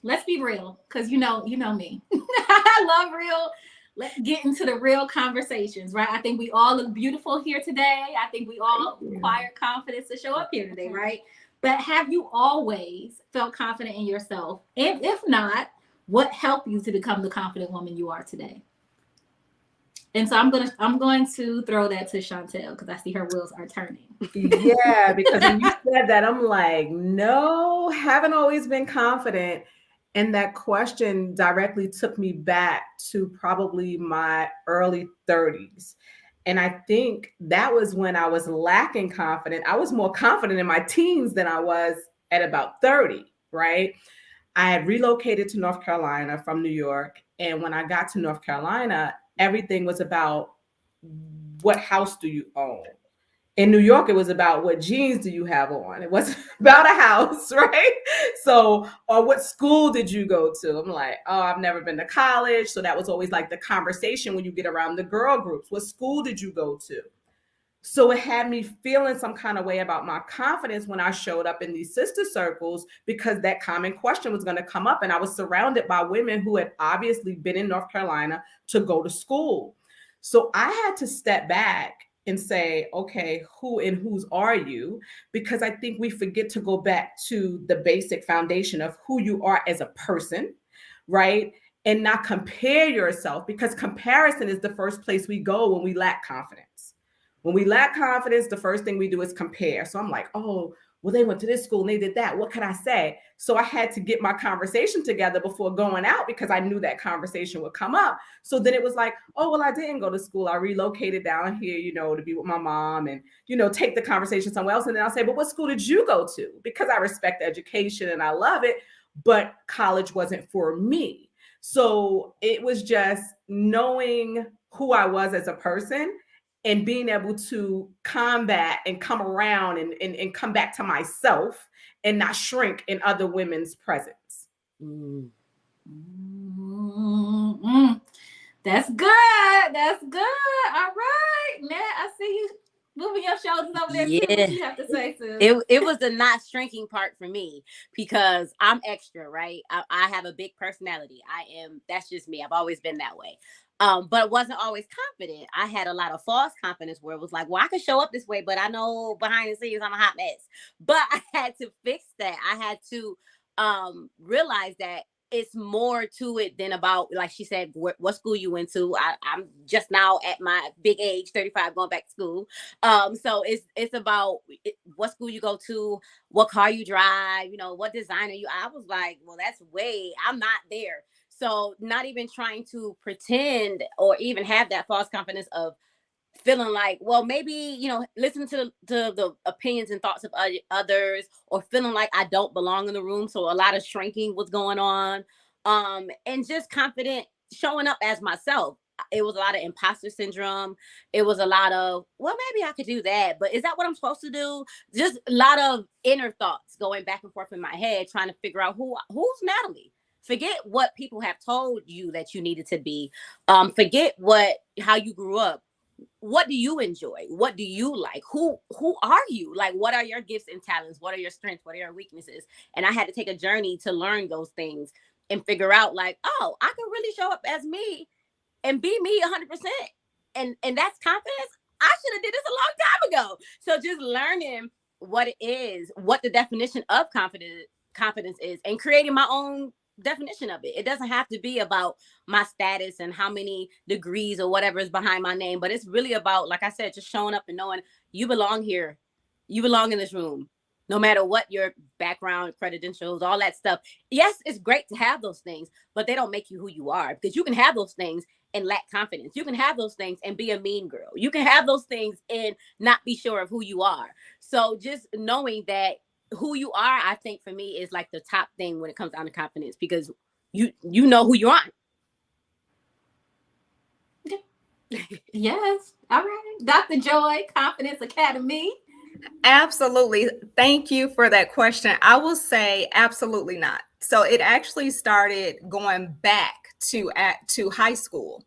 let's be real, because you know me. I love real. Let's get into the real conversations, right? I think we all look beautiful here today. I think we all acquire confidence to show up here today, right? But have you always felt confident in yourself? And if not, what helped you to become the confident woman you are today? And so I'm going to throw that to Chantel, because I see her wheels are turning. Yeah, because when you said that, I'm like, no, haven't always been confident. And that question directly took me back to probably my early 30s. And I think that was when I was lacking confidence. I was more confident in my teens than I was at about 30, right? I had relocated to North Carolina from New York. And when I got to North Carolina, everything was about what house do you own? In New York, it was about what jeans do you have on? It wasn't about a house, right? So, or what school did you go to? I'm like, oh, I've never been to college. So that was always like the conversation when you get around the girl groups. What school did you go to? So it had me feeling some kind of way about my confidence when I showed up in these sister circles, because that common question was going to come up. And I was surrounded by women who had obviously been in North Carolina to go to school. So I had to step back and say, okay, who and whose are you? Because I think we forget to go back to the basic foundation of who you are as a person, right? And not compare yourself, because comparison is the first place we go when we lack confidence. When we lack confidence, the first thing we do is compare. So I'm like, oh, well, they went to this school and they did that. What can I say? So I had to get my conversation together before going out, because I knew that conversation would come up. So then it was like, oh, well, I didn't go to school. I relocated down here, to be with my mom and, take the conversation somewhere else. And then I'll say, but what school did you go to? Because I respect education and I love it, but college wasn't for me. So it was just knowing who I was as a person and being able to combat and come around and come back to myself and not shrink in other women's presence. That's good. That's good. All right. Nat, I see you moving your shoulders over there too. What you have to say, sis? It was the not shrinking part for me, because I'm extra, right? I have a big personality. That's just me. I've always been that way. But wasn't always confident. I had a lot of false confidence where it was like, well, I can show up this way, but I know behind the scenes I'm a hot mess. But I had to fix that. I had to realize that it's more to it than about, like she said, what school you went to. I'm just now at my big age, 35, going back to school. So it's about what school you go to, what car you drive, what designer you. I was like, well, I'm not there. So not even trying to pretend or even have that false confidence of feeling like, well, maybe, listen to the opinions and thoughts of others, or feeling like I don't belong in the room. So a lot of shrinking was going on, and just confident showing up as myself. It was a lot of imposter syndrome. It was a lot of, well, maybe I could do that, but is that what I'm supposed to do? Just a lot of inner thoughts going back and forth in my head, trying to figure out who's Natalie. Forget what people have told you that you needed to be. Forget how you grew up. What do you enjoy? What do you like? Who are you? Like, what are your gifts and talents? What are your strengths? What are your weaknesses? And I had to take a journey to learn those things and figure out, like, oh, I can really show up as me and be me 100%. And that's confidence. I should have did this a long time ago. So just learning what it is, what the definition of confidence is, and creating my own definition of it. It doesn't have to be about my status and how many degrees or whatever is behind my name, but it's really about, like I said, just showing up and knowing you belong here. You belong in this room. no matter what your background, credentials, all that stuff. Yes, it's great to have those things, but they don't make you who you are, because you can have those things and lack confidence. You can have those things and be a mean girl. You can have those things and not be sure of who you are. So just knowing that who you are, I think for me is like the top thing when it comes down to confidence, because you know who you are. Yes. All right. Dr. Joy, Confidence Academy. Absolutely. Thank you for that question. I will say absolutely not. So it actually started going back to high school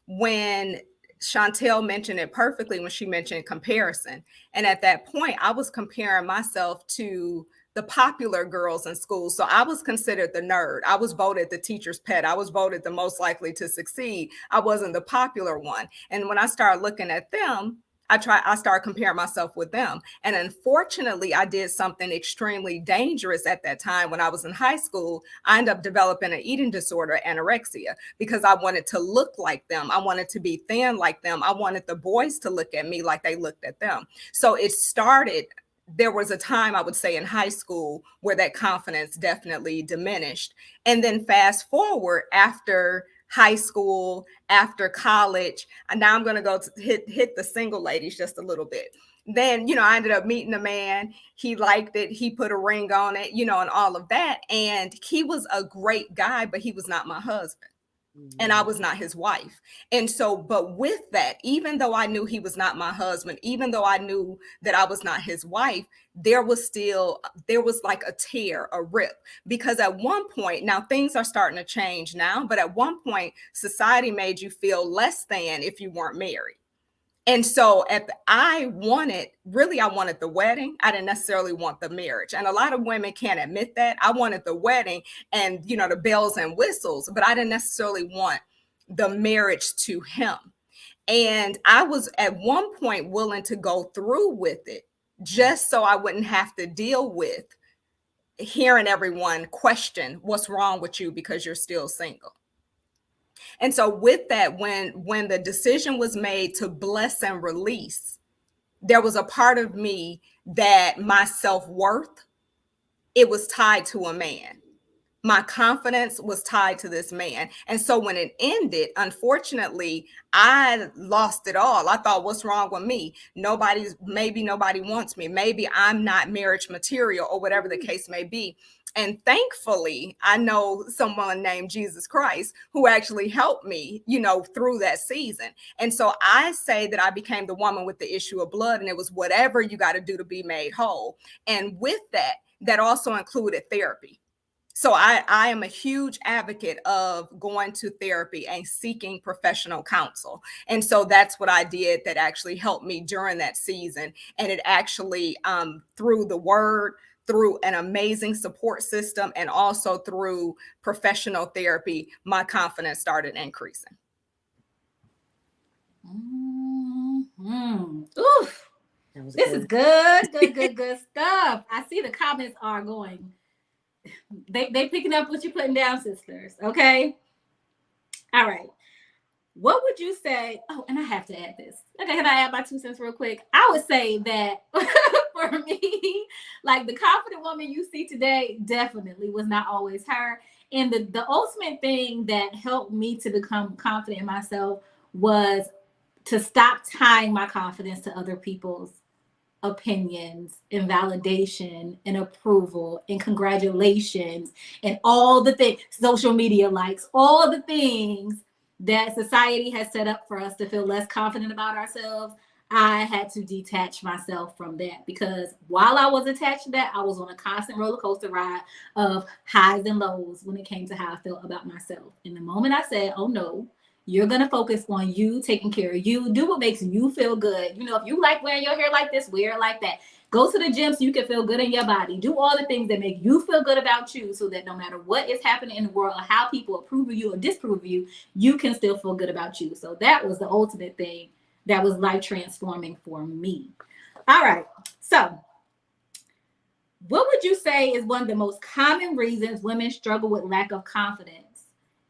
when Chantel mentioned it perfectly when she mentioned comparison. And at that point, I was comparing myself to the popular girls in school. So I was considered the nerd. I was voted the teacher's pet. I was voted the most likely to succeed. I wasn't the popular one. And when I started looking at them, I started comparing myself with them. And unfortunately, I did something extremely dangerous at that time when I was in high school. I ended up developing an eating disorder, anorexia, because I wanted to look like them. I wanted to be thin like them. I wanted the boys to look at me like they looked at them. So it started, there was a time I would say in high school where that confidence definitely diminished. And then fast forward after high school, after college, and now I'm going to go to hit the single ladies just a little bit. Then, I ended up meeting a man. He liked it. He put a ring on it, and all of that. And he was a great guy, but he was not my husband. And I was not his wife. And so, but with that, even though I knew he was not my husband, even though I knew that I was not his wife, there was like a tear, a rip, because at one point, now things are starting to change now, but at one point, society made you feel less than if you weren't married. And so I wanted the wedding. I didn't necessarily want the marriage. And a lot of women can't admit that. I wanted the wedding and, the bells and whistles, but I didn't necessarily want the marriage to him. And I was at one point willing to go through with it just so I wouldn't have to deal with hearing everyone question what's wrong with you because you're still single. And so with that, when the decision was made to bless and release, there was a part of me that my self-worth, it was tied to a man. My confidence was tied to this man. And so when it ended, unfortunately, I lost it all. I thought, what's wrong with me? Maybe nobody wants me. Maybe I'm not marriage material, or whatever the case may be. And thankfully, I know someone named Jesus Christ who actually helped me, through that season. And so I say that I became the woman with the issue of blood, and it was whatever you got to do to be made whole. And with that also included therapy. So I am a huge advocate of going to therapy and seeking professional counsel. And so that's what I did that actually helped me during that season. And it actually, through the word, through an amazing support system, and also through professional therapy, my confidence started increasing. Mm-hmm. Oof. This is good stuff. I see the comments are going. They picking up what you're putting down, sisters. Okay. All right. What would you say? Oh, and I have to add this. Okay, can I add my 2 cents real quick? I would say that for me, like the confident woman you see today definitely was not always her. And the ultimate thing that helped me to become confident in myself was to stop tying my confidence to other people's opinions and validation and approval and congratulations and all the things, social media likes, all the things that society has set up for us to feel less confident about ourselves. I had to detach myself from that, because while I was attached to that, I was on a constant roller coaster ride of highs and lows when it came to how I felt about myself. And the moment I said, oh no, you're going to focus on you, taking care of you, do what makes you feel good. If you like wearing your hair like this, wear it like that. Go to the gym so you can feel good in your body. Do all the things that make you feel good about you, so that no matter what is happening in the world or how people approve of you or disapprove of you, you can still feel good about you. So that was the ultimate thing that was life transforming for me. All right. So what would you say is one of the most common reasons women struggle with lack of confidence?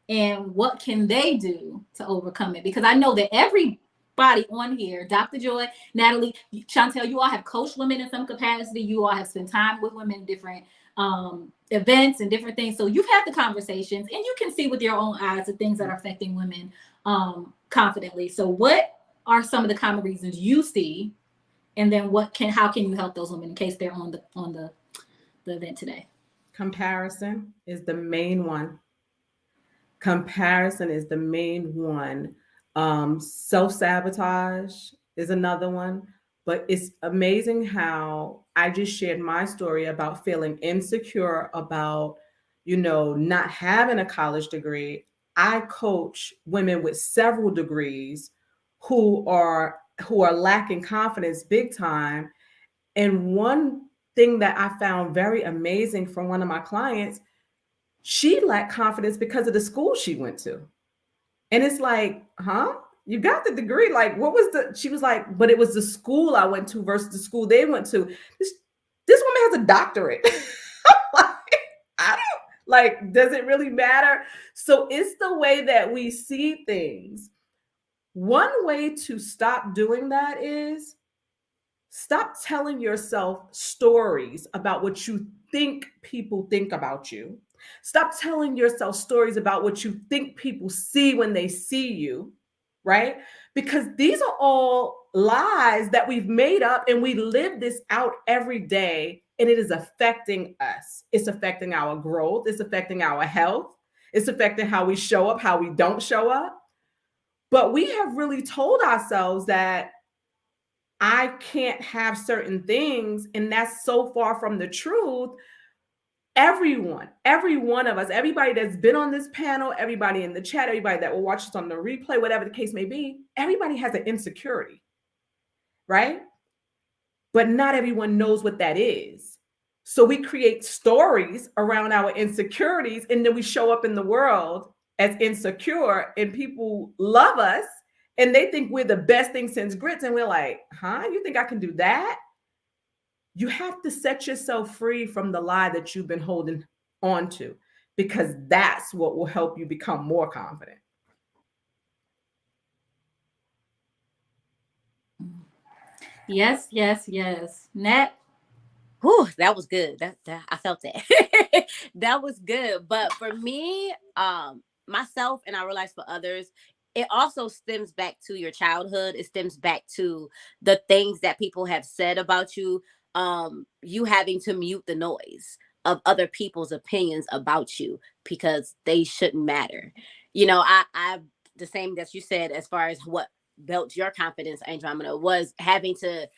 And what can they do to overcome it? Because I know that every body on here. Dr. Joy, Natalie, Chantel, you all have coached women in some capacity. You all have spent time with women in different events and different things. So you've had the conversations and you can see with your own eyes the things that are affecting women confidently. So what are some of the common reasons you see? And then how can you help those women in case they're on the event today? Comparison is the main one. Comparison is the main one. Self-sabotage is another one. But it's amazing how I just shared my story about feeling insecure about, not having a college degree. I coach women with several degrees who are lacking confidence big time. And one thing that I found very amazing from one of my clients, she lacked confidence because of the school she went to. And it's like, huh? You got the degree. Like, what was she was like, but it was the school I went to versus the school they went to. This woman has a doctorate. I don't like, does it really matter? So it's the way that we see things. One way to stop doing that is stop telling yourself stories about what you think people think about you. Stop telling yourself stories about what you think people see when they see you, right? Because these are all lies that we've made up and we live this out every day and it is affecting us. It's affecting our growth. It's affecting our health. It's affecting how we show up, how we don't show up. But we have really told ourselves that I can't have certain things, and that's so far from the truth. Everyone, every one of us, everybody that's been on this panel, everybody in the chat, everybody that will watch this on the replay, whatever the case may be, everybody has an insecurity, right? But not everyone knows what that is. So we create stories around our insecurities, and then we show up in the world as insecure, and people love us, and they think we're the best thing since grits, and we're like, huh? You think I can do that? You have to set yourself free from the lie that you've been holding on to, because that's what will help you become more confident. Yes, yes, yes. Nat? Whew, that was good. That I felt that. That was good. But for me, myself, and I realize for others, it also stems back to your childhood. It stems back to the things that people have said about you. You having to mute the noise of other people's opinions about you because they shouldn't matter. I the same that you said as far as what built your confidence, Andromeda, was having to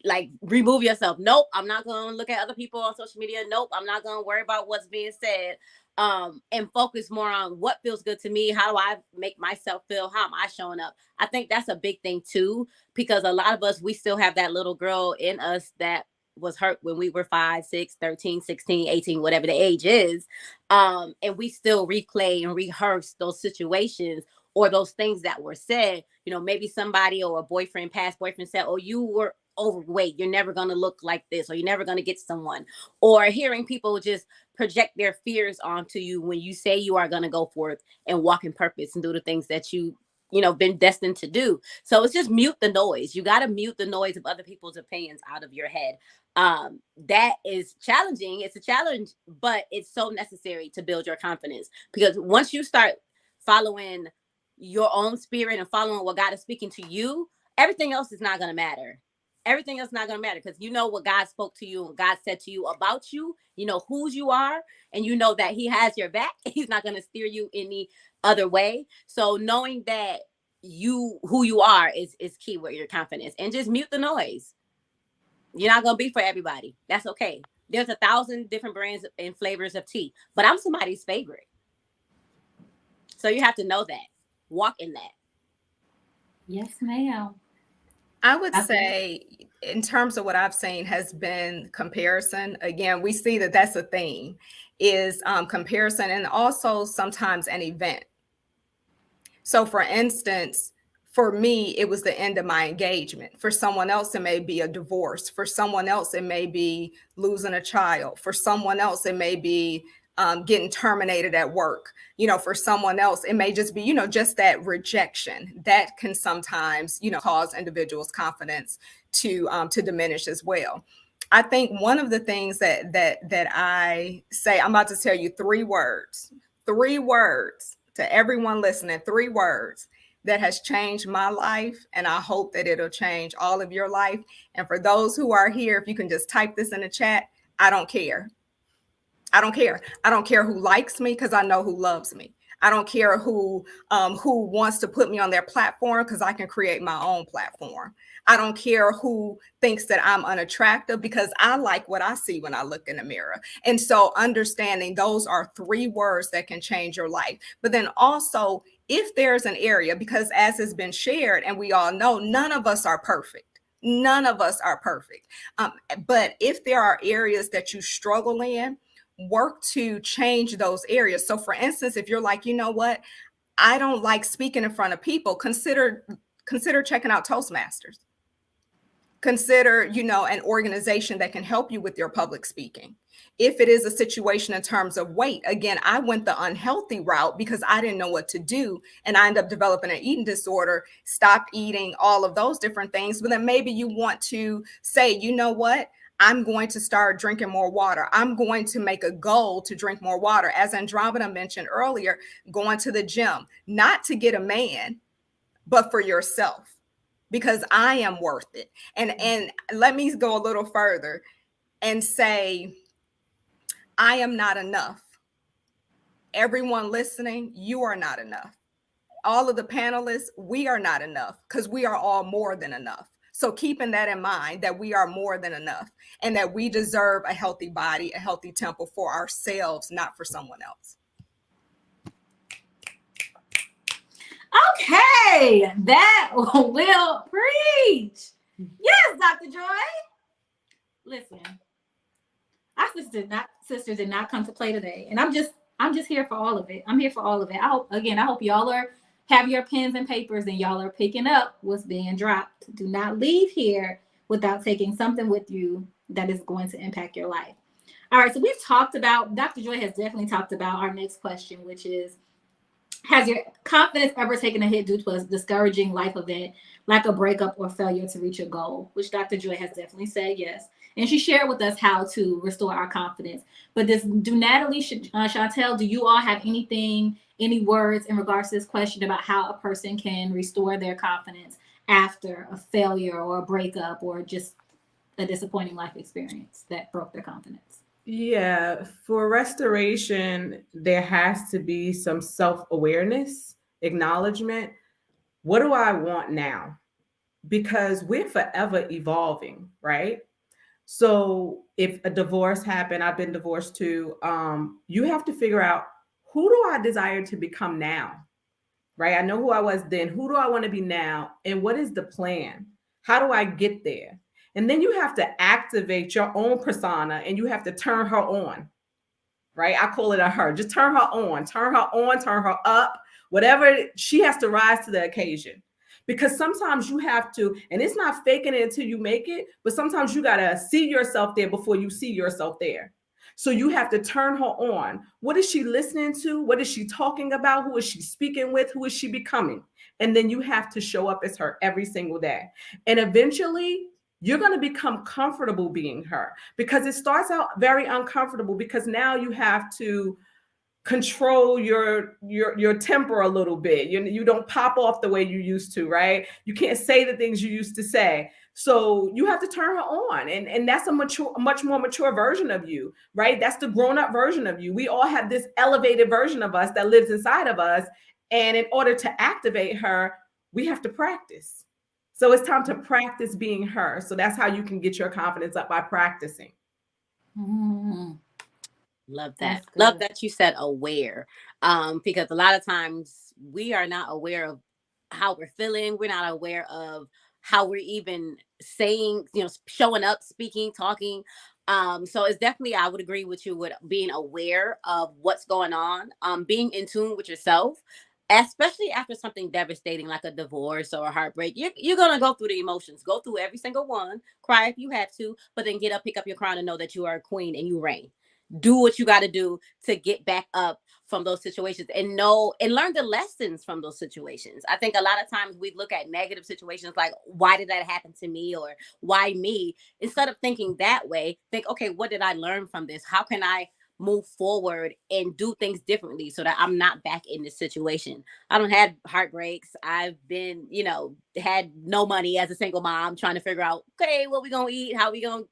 like remove yourself. Nope, I'm not going to look at other people on social media. Nope, I'm not going to worry about what's being said. And focus more on what feels good to me. How do I make myself feel? How am I showing up? I think that's a big thing too, because a lot of us, we still have that little girl in us that was hurt when we were 5, 6, 13, 16, 18, whatever the age is. And we still replay and rehearse those situations or those things that were said. Maybe somebody or a past boyfriend said, oh, you were overweight, you're never going to look like this, or you're never going to get someone. Or hearing people just project their fears onto you when you say you are going to go forth and walk in purpose and do the things that you been destined to do. So it's just mute the noise. You got to mute the noise of other people's opinions out of your head. That is challenging. It's a challenge, but it's so necessary to build your confidence, because once you start following your own spirit and following what God is speaking to you, everything else is not going to matter. Everything else is not going to matter, because you know what God spoke to you and God said to you about you. You know whose you are, and you know that He has your back. He's not going to steer you any other way. So knowing that who you are is key with your confidence, and just mute the noise. You're not going to be for everybody. That's okay. There's 1,000 different brands and flavors of tea, but I'm somebody's favorite. So you have to know that. Walk in that. Yes, ma'am. I would say, in terms of what I've seen, has been comparison. Again, we see that that's a theme, is comparison, and also sometimes an event. So for instance, for me, it was the end of my engagement. For someone else, it may be a divorce. For someone else, it may be losing a child. For someone else, it may be getting terminated at work. For someone else, it may just be, just that rejection that can sometimes, cause individuals' confidence to diminish as well. I think one of the things that I say, I'm about to tell you three words to everyone listening, three words that has changed my life, and I hope that it'll change all of your life. And for those who are here, if you can just type this in the chat, I don't care. I don't care. I don't care who likes me, because I know who loves me. I don't care who wants to put me on their platform, because I can create my own platform. I don't care who thinks that I'm unattractive, because I like what I see when I look in the mirror. And so understanding those are three words that can change your life. But then also, if there's an area, because as has been shared, and we all know, none of us are perfect. None of us are perfect. But if there are areas that you struggle in, work to change those areas. So for instance, if you're like, you know what, I don't like speaking in front of people, consider checking out Toastmasters. Consider, an organization that can help you with your public speaking. If it is a situation in terms of weight, again, I went the unhealthy route because I didn't know what to do. And I ended up developing an eating disorder, stopped eating, all of those different things. But then maybe you want to say, you know what? I'm going to start drinking more water. I'm going to make a goal to drink more water. As Andromeda mentioned earlier, going to the gym, not to get a man, but for yourself, because I am worth it. And let me go a little further and say, I am not enough. Everyone listening, you are not enough. All of the panelists, we are not enough, because we are all more than enough. So keeping that in mind, that we are more than enough, and that we deserve a healthy body, a healthy temple for ourselves, not for someone else. Okay, that will preach. Yes, Dr. Joy. Listen, our sisters did not come to play today, and I'm just here for all of it. I'm here for all of it. I hope y'all have your pens and papers, and y'all are picking up what's being dropped. Do not leave here without taking something with you that is going to impact your life. All right, so we've talked about, Dr. Joy has definitely talked about our next question, which is, has your confidence ever taken a hit due to a discouraging life event, like a breakup or failure to reach a goal? Which Dr. Joy has definitely said yes. And she shared with us how to restore our confidence. But do Natalie, Chantel, do you all have any words in regards to this question about how a person can restore their confidence after a failure or a breakup or just a disappointing life experience that broke their confidence? Yeah, for restoration, there has to be some self-awareness, acknowledgement. What do I want now? Because we're forever evolving, right? So if a divorce happened, I've been divorced too, you have to figure out, who do I desire to become now? Right? I know who I was then. Who do I want to be now? And what is the plan? How do I get there? And then you have to activate your own persona, and you have to turn her on, right? I call it a her. Just turn her on, turn her up, whatever. She has to rise to the occasion. Because sometimes you have to, and it's not faking it until you make it, but sometimes you got to see yourself there before you see yourself there. So you have to turn her on. What is she listening to? What is she talking about? Who is she speaking with? Who is she becoming? And then you have to show up as her every single day. And eventually, you're going to become comfortable being her, because it starts out very uncomfortable, because now you have to control your temper a little bit. You don't pop off the way you used to, right? You can't say the things you used to say. So you have to turn her on. And that's a much more mature version of you, right? That's the grown-up version of you. We all have this elevated version of us that lives inside of us. And in order to activate her, we have to practice. So it's time to practice being her. So that's how you can get your confidence up, by practicing. Mm. Love that. Love that you said aware. Because a lot of times we are not aware of how we're feeling. We're not aware of how we're even saying, showing up, speaking, talking. So it's definitely, I would agree with you with being aware of what's going on, being in tune with yourself, especially after something devastating like a divorce or a heartbreak. You're going to go through the emotions, go through every single one, cry if you have to, but then get up, pick up your crown, and know that you are a queen and you reign. do what you got to do to get back up from those situations, and know and learn the lessons from those situations. I think a lot of times we look at negative situations like, why did that happen to me, or why me? Instead of thinking that way, think, okay, what did I learn from this? How can I move forward and do things differently so that I'm not back in this situation? I don't had heartbreaks. I've been, had no money as a single mom, trying to figure out, okay, what we gonna eat, how we gonna,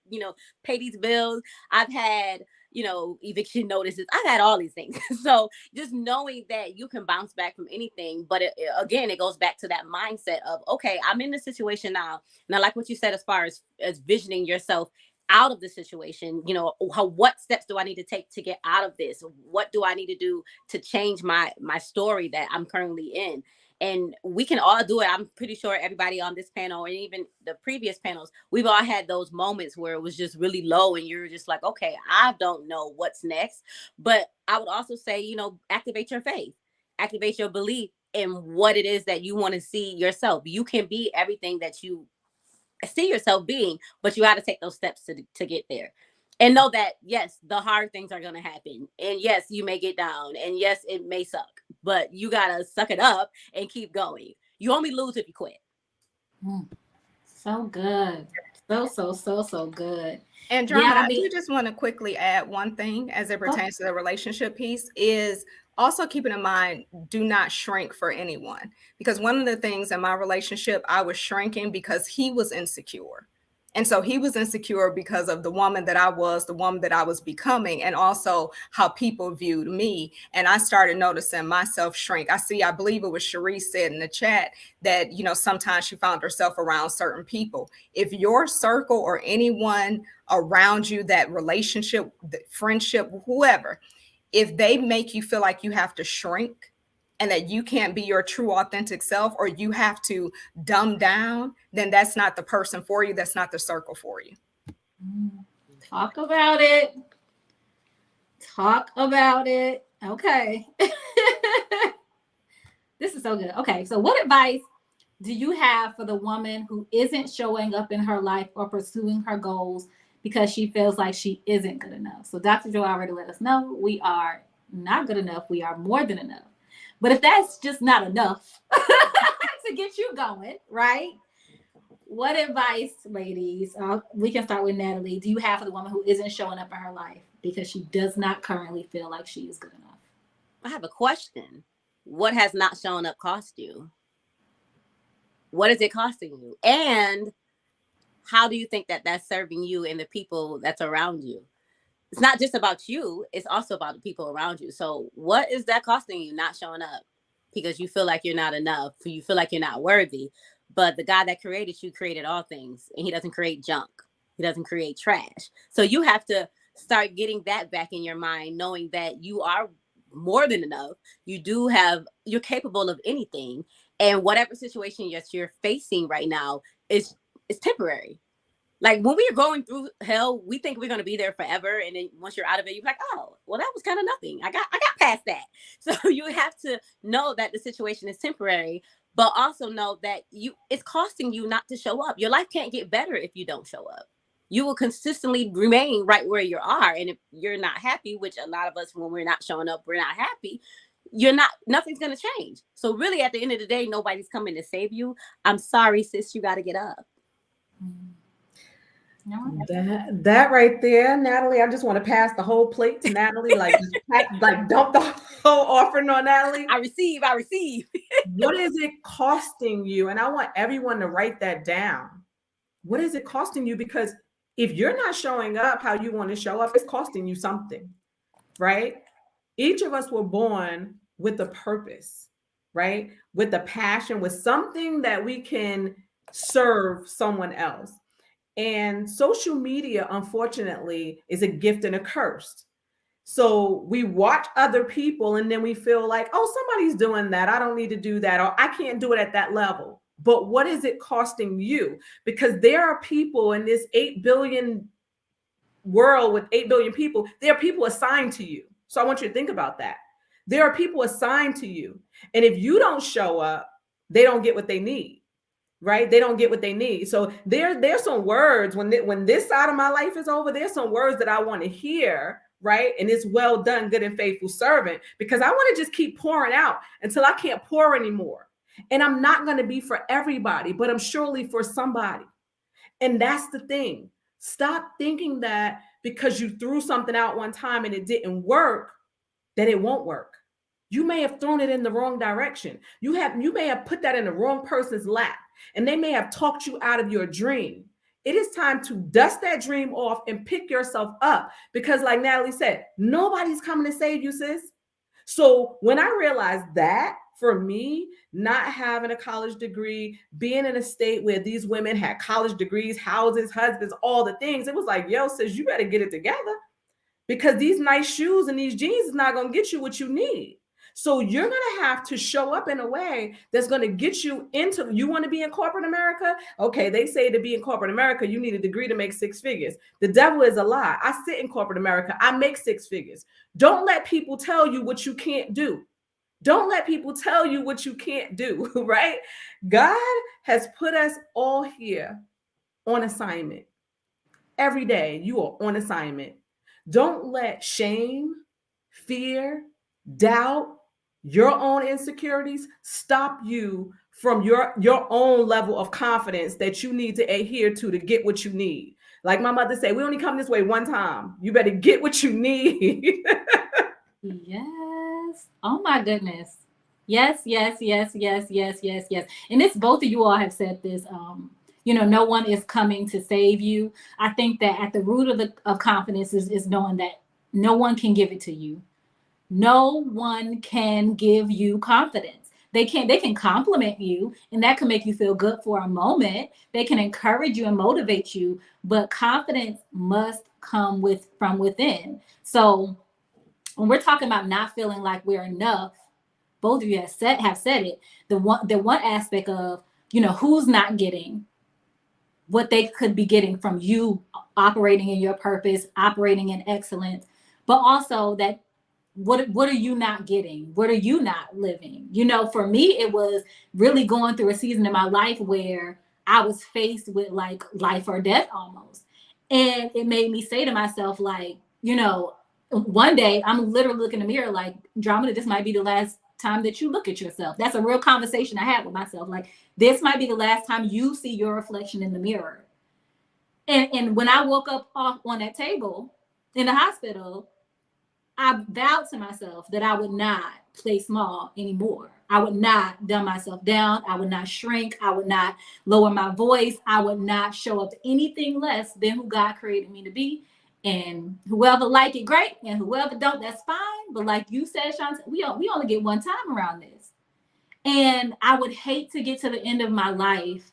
pay these bills. I've had, eviction notices. I've had all these things. So just knowing that you can bounce back from anything. But again, it goes back to that mindset of, okay, I'm in this situation now. And I like what you said as far as visioning yourself out of the situation. What steps do I need to take to get out of this? What do I need to do to change my story that I'm currently in? And we can all do it. I'm pretty sure everybody on this panel, and even the previous panels, we've all had those moments where it was just really low and you're just like, okay, I don't know what's next. But I would also say, activate your faith, activate your belief in what it is that you want to see yourself. You can be everything that you see yourself being, but you got to take those steps to get there. And know that, yes, the hard things are going to happen. And yes, you may get down. And yes, it may suck. But you got to suck it up and keep going. You only lose if you quit. So good. So good. Andromeda, I do just want to quickly add one thing as it pertains to the relationship piece is also keeping in mind, do not shrink for anyone. Because one of the things in my relationship, I was shrinking because he was insecure. And so he was insecure because of the woman that I was, the woman that I was becoming, and also how people viewed me. And I started noticing myself shrink. I believe it was Cherise said in the chat that, sometimes she found herself around certain people. If your circle or anyone around you, that relationship, friendship, whoever, if they make you feel like you have to shrink, and that you can't be your true authentic self, or you have to dumb down, then that's not the person for you. That's not the circle for you. Talk about it. Okay. This is so good. Okay. So what advice do you have for the woman who isn't showing up in her life or pursuing her goals because she feels like she isn't good enough? So Dr. Joe already let us know we are not good enough. We are more than enough. But if that's just not enough to get you going, right? What advice, ladies, we can start with Natalie, do you have for the woman who isn't showing up in her life because she does not currently feel like she is good enough? I have a question. What has not shown up cost you? What is it costing you? And how do you think that that's serving you and the people that's around you? It's not just about you. It's also about the people around you. So what is that costing you, not showing up? Because you feel like you're not enough. You feel like you're not worthy. But the God that created you created all things. And he doesn't create junk. He doesn't create trash. So you have to start getting that back in your mind, knowing that you are more than enough. You're capable of anything. And whatever situation you're facing right now is temporary. Like when we are going through hell, we think we're going to be there forever. And then once you're out of it, you're like, oh, well, that was kind of nothing. I got past that. So you have to know that the situation is temporary, but also know that it's costing you not to show up. Your life can't get better if you don't show up. You will consistently remain right where you are. And if you're not happy, which a lot of us, when we're not showing up, we're not happy. Nothing's going to change. So really at the end of the day, nobody's coming to save you. I'm sorry, sis, you got to get up. That right there, Natalie. I just want to pass the whole plate to Natalie, like dump the whole offering on Natalie. I receive. What is it costing you? And I want everyone to write that down. What is it costing you? Because if you're not showing up how you want to show up, it's costing you something, right? Each of us were born with a purpose, right? With a passion, with something that we can serve someone else. And social media, unfortunately, is a gift and a curse. So we watch other people and then we feel like, oh, somebody's doing that. I don't need to do that, or I can't do it at that level. But what is it costing you? Because there are people in this 8 billion world with 8 billion people, there are people assigned to you. So I want you to think about that. There are people assigned to you. And if you don't show up, they don't get what they need. Right? They don't get what they need. So there's some words when this side of my life is over, there's some words that I want to hear right? And it's well done, good and faithful servant, because I want to just keep pouring out until I can't pour anymore. And I'm not going to be for everybody, but I'm surely for somebody. And that's the thing. Stop thinking that because you threw something out one time and it didn't work, that it won't work. You may have thrown it in the wrong direction. You may have put that in the wrong person's lap, and they may have talked you out of your dream. It is time to dust that dream off and pick yourself up, because like Natalie said, nobody's coming to save you, sis. So when I realized that, for me, not having a college degree, being in a state where these women had college degrees, houses, husbands, all the things, it was like, yo, sis, you better get it together, because these nice shoes and these jeans is not going to get you what you need. So you're going to have to show up in a way that's going to get you into, you want to be in corporate America? Okay, they say to be in corporate America, you need a degree to make 6 figures. The devil is a lie. I sit in corporate America. I make 6 figures. Don't let people tell you what you can't do. Don't let people tell you what you can't do, right? God has put us all here on assignment. Every day you are on assignment. Don't let shame, fear, doubt, your own insecurities stop you from your own level of confidence that you need to adhere to get what you need. Like my mother said, we only come this way one time. You better get what you need. Yes. Oh my goodness. Yes, yes, yes, yes, yes, yes, yes. And it's both of you all have said this. No one is coming to save you. I think that at the root of confidence is knowing that no one can give it to you. No one can give you confidence. They can compliment you, and that can make you feel good for a moment. They can encourage you and motivate you, but confidence must come from within. So when we're talking about not feeling like we're enough, both of you have said it. The one aspect of, who's not getting what they could be getting from you operating in your purpose, operating in excellence, but also that what are you not getting? What are you not living? For me, it was really going through a season in my life where I was faced with like life or death almost. And it made me say to myself, like, one day I'm literally looking in the mirror like, Andromeda, this might be the last time that you look at yourself. That's a real conversation I had with myself. Like, this might be the last time you see your reflection in the mirror. And when I woke up off on that table in the hospital, I vowed to myself that I would not play small anymore. I would not dumb myself down. I would not shrink. I would not lower my voice. I would not show up anything less than who God created me to be. And whoever like it, great. And whoever don't, that's fine. But like you said, Shanta, we only get one time around this. And I would hate to get to the end of my life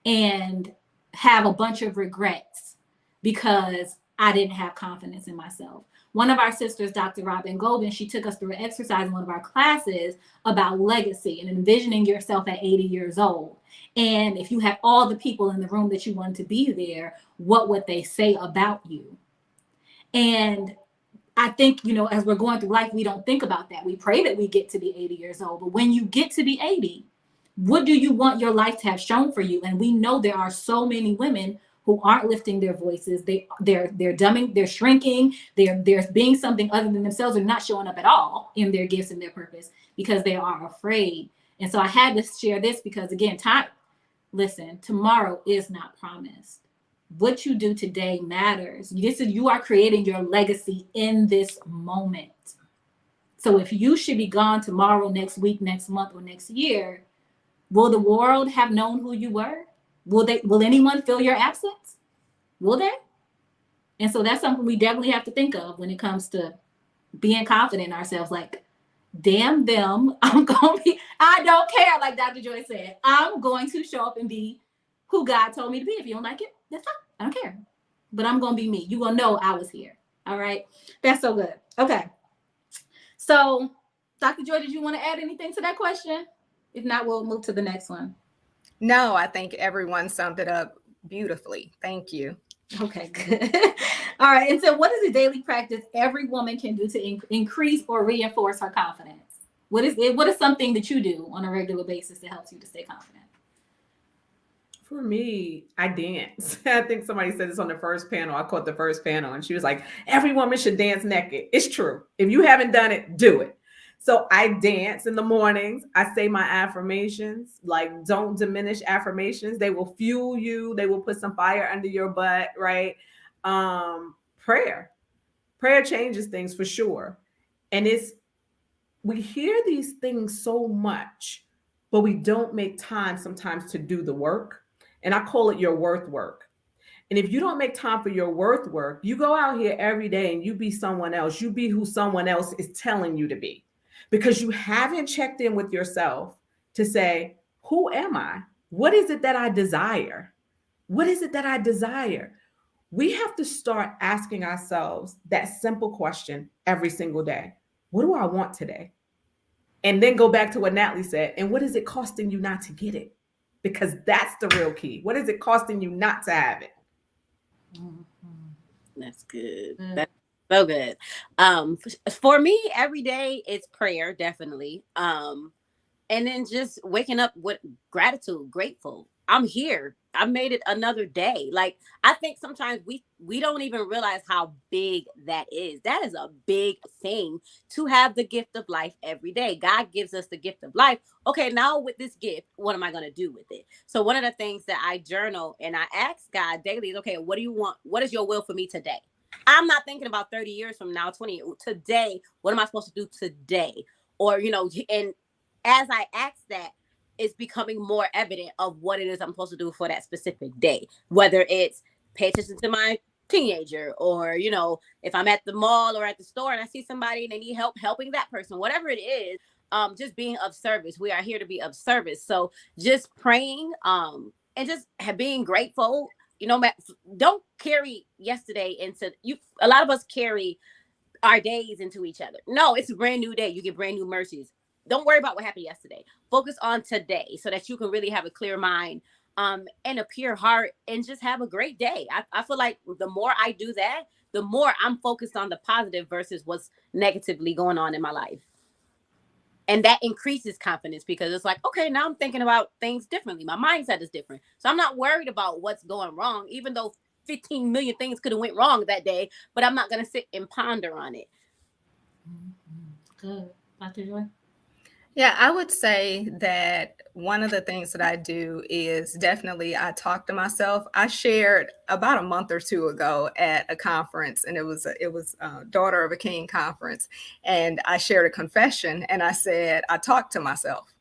and have a bunch of regrets because I didn't have confidence in myself. One of our sisters, Dr. Robin Golden, she took us through an exercise in one of our classes about legacy and envisioning yourself at 80 years old. And if you had all the people in the room that you wanted to be there, what would they say about you? And I think, as we're going through life, we don't think about that. We pray that we get to be 80 years old. But when you get to be 80, what do you want your life to have shown for you? And we know there are so many women who aren't lifting their voices. They're dumbing, they're shrinking, they're being something other than themselves. They're not showing up at all in their gifts and their purpose because they are afraid. And so I had to share this because, again, listen, tomorrow is not promised. What you do today matters. You are creating your legacy in this moment. So if you should be gone tomorrow, next week, next month, or next year, will the world have known who you were? Will anyone feel your absence? Will they? And so that's something we definitely have to think of when it comes to being confident in ourselves. Like, damn them, I don't care, like Dr. Joy said. I'm going to show up and be who God told me to be. If you don't like it, that's fine. I don't care. But I'm going to be me. You're going to know I was here. All right? That's so good. Okay. So, Dr. Joy, did you want to add anything to that question? If not, we'll move to the next one. No, I think everyone summed it up beautifully. Thank you. Okay, good. All right. And so what is a daily practice every woman can do to increase or reinforce her confidence? What is something that you do on a regular basis that helps you to stay confident? For me, I dance. I think somebody said this on the first panel. I caught the first panel and she was like, every woman should dance naked. It's true. If you haven't done it, do it. So I dance in the mornings. I say my affirmations. Like, don't diminish affirmations. They will fuel you. They will put some fire under your butt, right? Prayer. Prayer changes things for sure. And we hear these things so much, but we don't make time sometimes to do the work. And I call it your worth work. And if you don't make time for your worth work, you go out here every day and you be someone else. You be who someone else is telling you to be because you haven't checked in with yourself to say, who am I? What is it that I desire? What is it that I desire? We have to start asking ourselves that simple question every single day. What do I want today? And then go back to what Natalie said. And what is it costing you not to get it? Because that's the real key. What is it costing you not to have it? That's good. That's so good. For me, every day it's prayer, definitely. And then just waking up with gratitude, grateful. I'm here. I made it another day. Like, I think sometimes we don't even realize how big that is. That is a big thing to have the gift of life every day. God gives us the gift of life. Okay, now with this gift, what am I going to do with it? So one of the things that I journal and I ask God daily is, okay, what do you want? What is your will for me today? I'm not thinking about 30 years from now, 20 today. What am I supposed to do today? Or, and as I ask that, it's becoming more evident of what it is I'm supposed to do for that specific day. Whether it's pay attention to my teenager, or if I'm at the mall or at the store and I see somebody and they need help helping that person, whatever it is, just being of service. We are here to be of service. So just praying, and just being grateful. Don't carry yesterday into you. A lot of us carry our days into each other. No, it's a brand new day. You get brand new mercies. Don't worry about what happened yesterday. Focus on today so that you can really have a clear mind, and a pure heart, and just have a great day. I feel like the more I do that, the more I'm focused on the positive versus what's negatively going on in my life. And that increases confidence because it's like, okay, now I'm thinking about things differently. My mindset is different. So I'm not worried about what's going wrong, even though 15 million things could have went wrong that day, but I'm not going to sit and ponder on it. Good. Dr. Joy? Yeah, I would say that one of the things that I do is definitely I talk to myself. I shared about a month or two ago at a conference, and it was a Daughter of a King conference, and I shared a confession, and I said I talked to myself.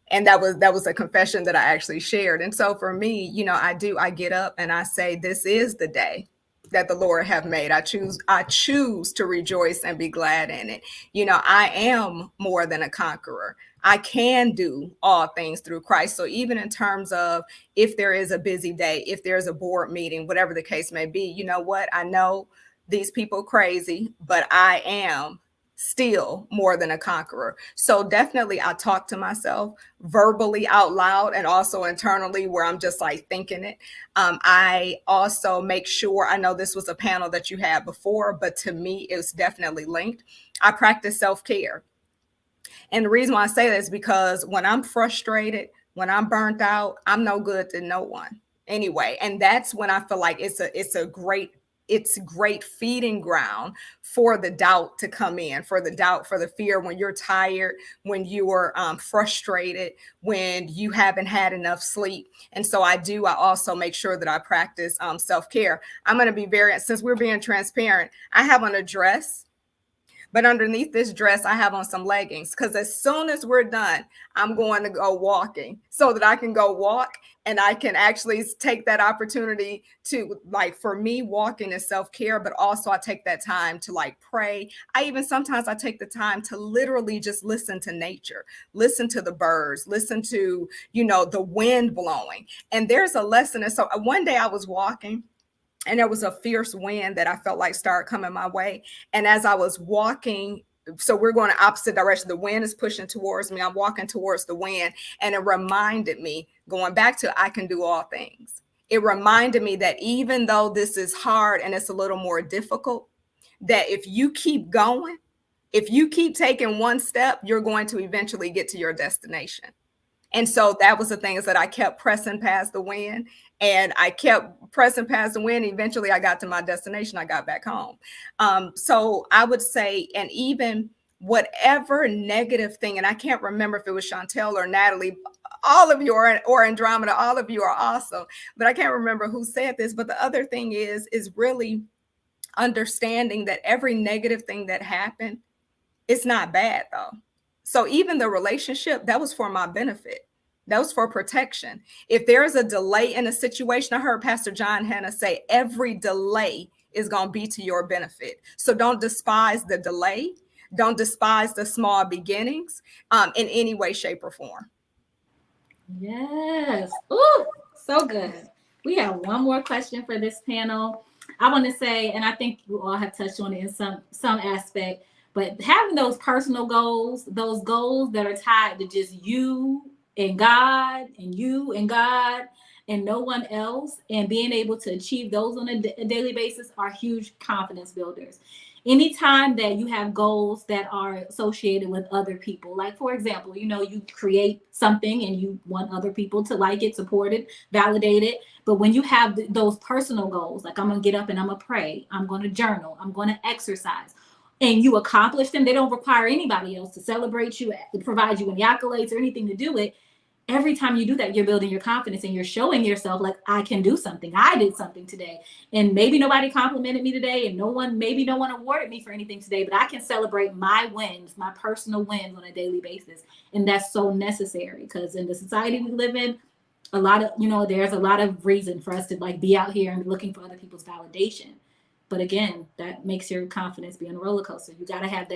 And that was a confession that I actually shared. And so for me, I get up and I say, this is the day that the Lord have made. I choose to rejoice and be glad in it. I am more than a conqueror. I can do all things through Christ. So even in terms of if there is a busy day, if there's a board meeting, whatever the case may be, you know what? I know these people crazy, but I am still more than a conqueror. So definitely I talk to myself verbally out loud and also internally where I'm just like thinking it. I also make sure, I know this was a panel that you had before, but to me, it's definitely linked. I practice self-care. And the reason why I say that is because when I'm frustrated, when I'm burnt out, I'm no good to no one anyway. And that's when I feel like it's great feeding ground for the doubt to come in, for the doubt, for the fear when you're tired, when you are frustrated, when you haven't had enough sleep. And so I also make sure that I practice self-care. I'm going to be since we're being transparent, I have on a dress, but underneath this dress, I have on some leggings because as soon as we're done, I'm going to go walking so that I can go walk and I can actually take that opportunity to, like, for me, walking is self-care, but also I take that time to pray. Sometimes I take the time to literally just listen to nature, listen to the birds, listen to, the wind blowing. And there's a lesson. And so one day I was walking, and there was a fierce wind that I felt like started coming my way. And as I was walking, so we're going the opposite direction. The wind is pushing towards me. I'm walking towards the wind. And it reminded me, going back to I can do all things. It reminded me that even though this is hard and it's a little more difficult, that if you keep going, if you keep taking one step, you're going to eventually get to your destination. And so that was the things that I kept pressing past the wind, and I kept pressing past the wind. Eventually I got to my destination. I got back home. So I would say, and even whatever negative thing, and I can't remember if it was Chantel or Natalie, all of you are, or Andromeda, all of you are awesome, but I can't remember who said this. But the other thing is really understanding that every negative thing that happened, it's not bad though. So even the relationship, that was for my benefit. That was for protection. If there's a delay in a situation, I heard Pastor John Hanna say, every delay is going to be to your benefit. So don't despise the delay. Don't despise the small beginnings in any way, shape, or form. Yes. Ooh, so good. We have one more question for this panel. I want to say, and I think you all have touched on it in some aspect, but having those personal goals, those goals that are tied to just you and God and you and God and no one else, and being able to achieve those on a daily basis are huge confidence builders. Anytime that you have goals that are associated with other people, like for example, you create something and you want other people to like it, support it, validate it. But when you have those personal goals, like I'm going to get up and I'm going to pray, I'm going to journal, I'm going to exercise, and you accomplish them, they don't require anybody else to celebrate you, to provide you any accolades or anything to do it. Every time you do that, you're building your confidence and you're showing yourself like, I can do something. I did something today. And maybe nobody complimented me today, and maybe no one awarded me for anything today, but I can celebrate my wins, my personal wins on a daily basis. And that's so necessary, because in the society we live in, there's a lot of reason for us to like be out here and looking for other people's validation. But again, that makes your confidence be on a roller coaster. You got to have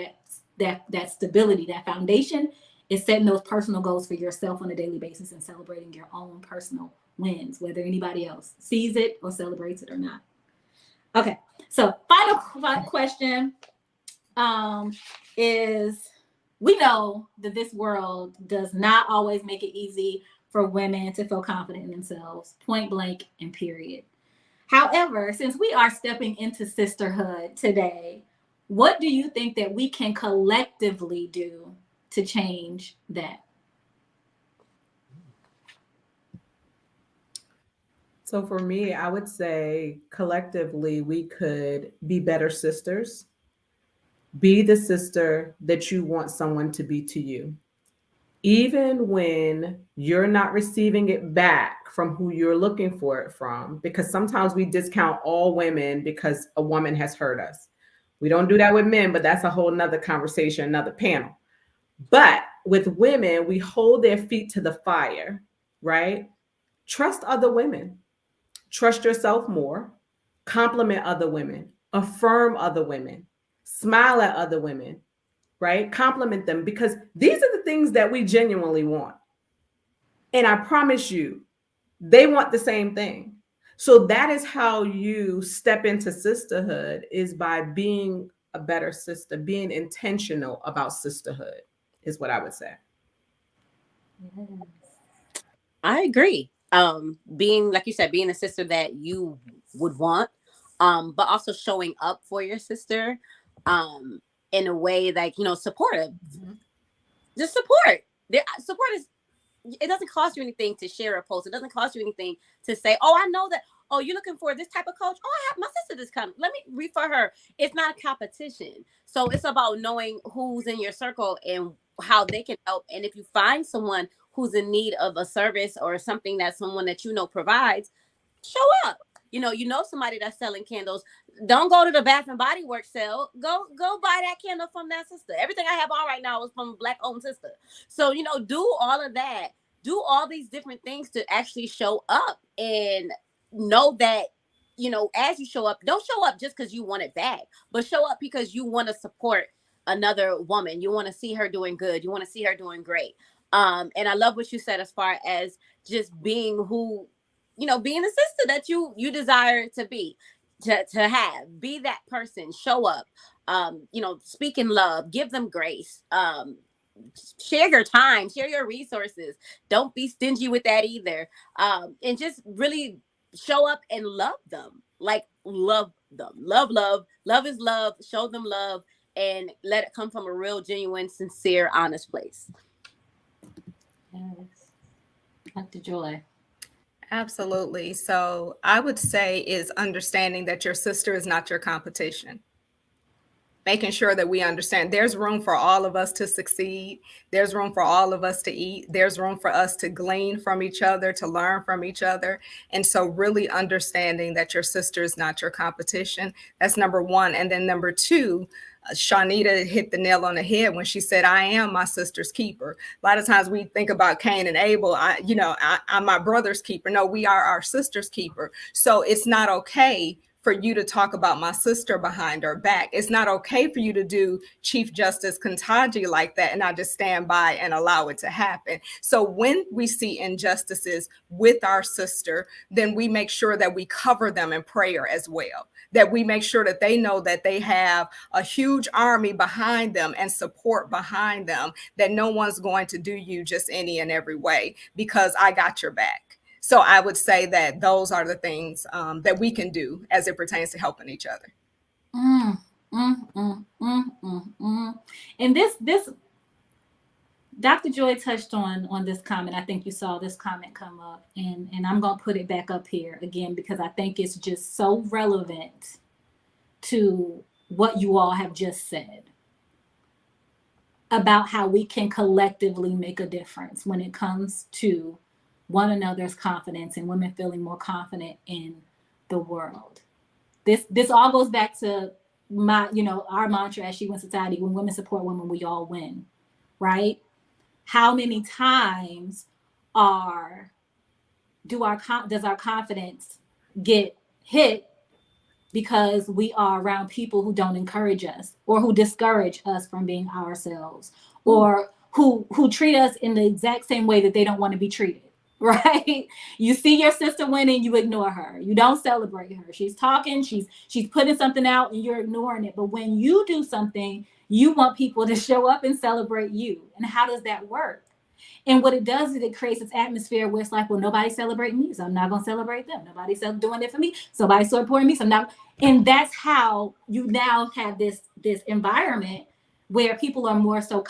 that stability, that foundation is setting those personal goals for yourself on a daily basis and celebrating your own personal wins, whether anybody else sees it or celebrates it or not. Okay, so final question is, we know that this world does not always make it easy for women to feel confident in themselves, point blank and period. However, since we are stepping into sisterhood today, what do you think that we can collectively do to change that? So for me, I would say collectively we could be better sisters. Be the sister that you want someone to be to you. Even when you're not receiving it back from who you're looking for it from, because sometimes we discount all women because a woman has hurt us. We don't do that with men, but that's a whole nother conversation, another panel. But with women, we hold their feet to the fire, right? Trust other women. Trust yourself more. Compliment other women. Affirm other women. Smile at other women, right? Compliment them, because these are the things that we genuinely want. And I promise you, they want the same thing. So that is how you step into sisterhood, is by being a better sister, being intentional about sisterhood, is what I would say. I agree. Being, like you said, being a sister that you would want, but also showing up for your sister, in a way like, supportive. Mm-hmm. Just support. Support is, it doesn't cost you anything to share a post. It doesn't cost you anything to say, oh, I know that, oh, you're looking for this type of coach. Oh, I have my sister this kind. Let me refer her. It's not a competition. So it's about knowing who's in your circle and how they can help. And if you find someone who's in need of a service or something that someone that provides, show up. Somebody that's selling candles. Don't go to the Bath and Body Works sale. Go buy that candle from that sister. Everything I have on right now is from a Black-owned sister. So, do all of that. Do all these different things to actually show up, and know that, as you show up, don't show up just because you want it back, but show up because you want to support another woman. You want to see her doing good. You want to see her doing great. And I love what you said as far as just being who, being the sister that you desire to be, to have, be that person, show up, speak in love, give them grace, share your time, share your resources. Don't be stingy with that either. And just really show up and love them. Like, love them. Love is love. Show them love, and let it come from a real, genuine, sincere, honest place. Yes. Dr. Joy. Absolutely. So I would say is understanding that your sister is not your competition. Making sure that we understand there's room for all of us to succeed. There's room for all of us to eat. There's room for us to glean from each other, to learn from each other. And so really understanding that your sister is not your competition. That's number one. And then number two, Shawnita hit the nail on the head when she said, I am my sister's keeper. A lot of times we think about Cain and Abel, I'm my brother's keeper. No, we are our sister's keeper. So it's not okay for you to talk about my sister behind her back. It's not okay for you to do Chief Justice Ketanji like that and I just stand by and allow it to happen. So when we see injustices with our sister, then we make sure that we cover them in prayer as well, that we make sure that they know that they have a huge army behind them and support behind them, that no one's going to do you just any and every way because I got your back. So I would say that those are the things that we can do as it pertains to helping each other. And this Dr. Joy touched on this comment. I think you saw this comment come up, and I'm going to put it back up here again because I think it's just so relevant to what you all have just said about how we can collectively make a difference when it comes to one another's confidence and women feeling more confident in the world. This all goes back to our mantra at She Wins Society: when women support women, we all win, right? How many times does our confidence get hit because we are around people who don't encourage us or who discourage us from being ourselves, or who treat us in the exact same way that they don't want to be treated, right? You see your sister winning, you ignore her. You don't celebrate her. She's talking, she's putting something out and you're ignoring it. But when you do something, you want people to show up and celebrate you. And how does that work? And what it does is it creates this atmosphere where it's like, well, nobody's celebrating me, so I'm not going to celebrate them. Nobody's doing it for me. Somebody's supporting me, so I'm not. And that's how you now have this environment where people are more so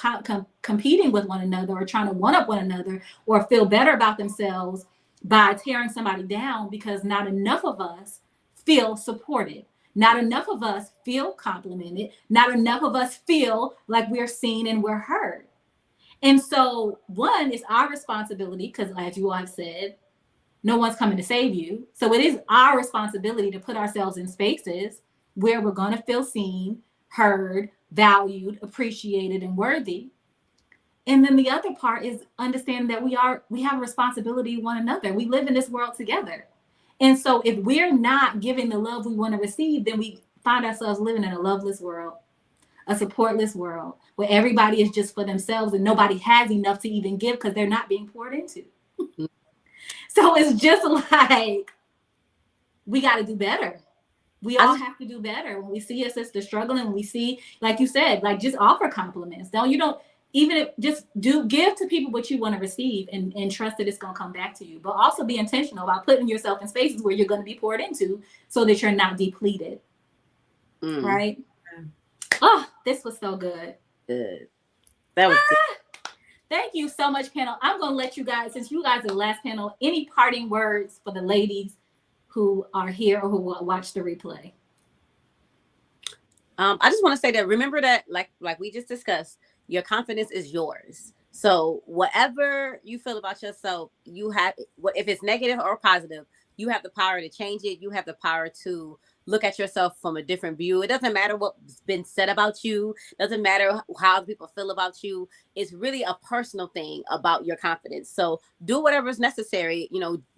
competing with one another or trying to one-up one another or feel better about themselves by tearing somebody down because not enough of us feel supported. Not enough of us feel complimented. Not enough of us feel like we're seen and we're heard. And so, one, is our responsibility, because as you all have said, no one's coming to save you. So it is our responsibility to put ourselves in spaces where we're going to feel seen, heard, valued, appreciated, and worthy. And then the other part is understanding that we have a responsibility to one another. We live in this world together. And so if we're not giving the love we want to receive, then we find ourselves living in a loveless world, a supportless world where everybody is just for themselves and nobody has enough to even give because they're not being poured into. So it's just like, we got to do better. We all have to do better. When we see a sister struggling, when we see, like you said, like just offer compliments. Just give to people what you want to receive and trust that it's going to come back to you. But also be intentional about putting yourself in spaces where you're going to be poured into so that you're not depleted. Right? Oh, this was so good. Good. That was good. Thank you so much, panel. I'm going to let you guys, since you guys are the last panel, any parting words for the ladies who are here or who will watch the replay? I just want to say that, remember that, like we just discussed, your confidence is yours. So whatever you feel about yourself, you have, if it's negative or positive, you have the power to change it. You have the power to look at yourself from a different view. It doesn't matter what's been said about you. It doesn't matter how people feel about you. It's really a personal thing about your confidence. So do whatever is necessary.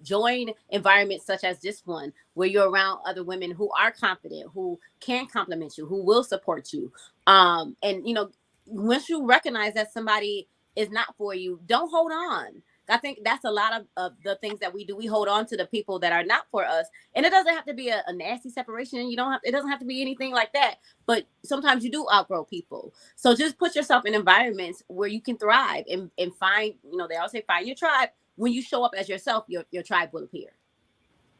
Join environments such as this one, where you're around other women who are confident, who can compliment you, who will support you. Once you recognize that somebody is not for you, don't hold on. I think that's a lot of the things that we do. We hold on to the people that are not for us. And it doesn't have to be a nasty separation. It doesn't have to be anything like that. But sometimes you do outgrow people. So just put yourself in environments where you can thrive and find, they always say, find your tribe. When you show up as yourself, your tribe will appear.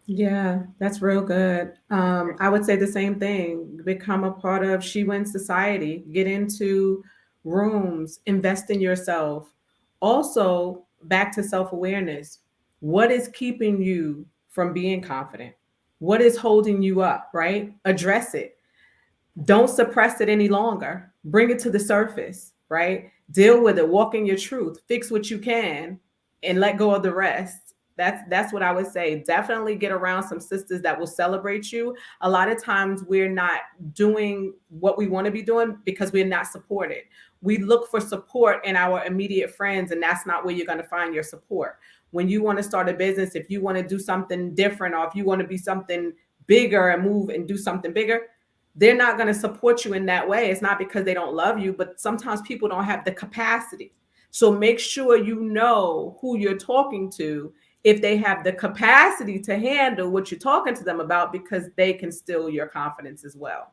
Yeah, that's real good. I would say the same thing. Become a part of She Wins Society. Get into rooms, invest in yourself. Also, back to self-awareness. What is keeping you from being confident? What is holding you up, right? Address it. Don't suppress it any longer. Bring it to the surface, right? Deal with it. Walk in your truth. Fix what you can and let go of the rest. That's what I would say. Definitely get around some sisters that will celebrate you. A lot of times we're not doing what we want to be doing because we're not supported. We look for support in our immediate friends, and that's not where you're going to find your support. When you want to start a business, if you want to do something different, or if you want to be something bigger and move and do something bigger, they're not going to support you in that way. It's not because they don't love you, but sometimes people don't have the capacity. So make sure you know who you're talking to, if they have the capacity to handle what you're talking to them about, because they can steal your confidence as well.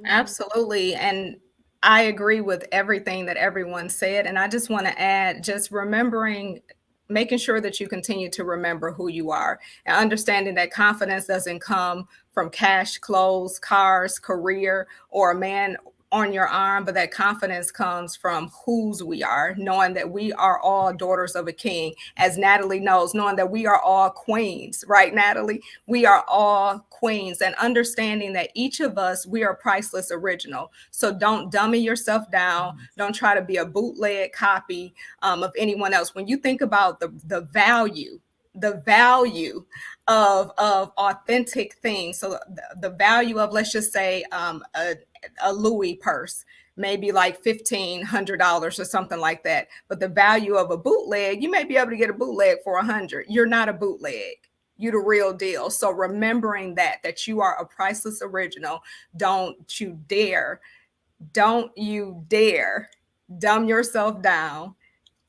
Absolutely. And I agree with everything that everyone said. And I just want to add, just making sure that you continue to remember who you are, and understanding that confidence doesn't come from cash, clothes, cars, career, or a man on your arm, but that confidence comes from whose we are, knowing that we are all daughters of a king, as Natalie knows, knowing that we are all queens, right, Natalie? We are all queens, and understanding that each of us, we are priceless original. So don't dummy yourself down. Don't try to be a bootleg copy of anyone else. When you think about the value of authentic things, so the value of, let's just say, a Louis purse, maybe like $1,500 or something like that. But the value of a bootleg, you may be able to get a bootleg for $100. You're not a bootleg. You're the real deal. So remembering that you are a priceless original. Don't you dare dumb yourself down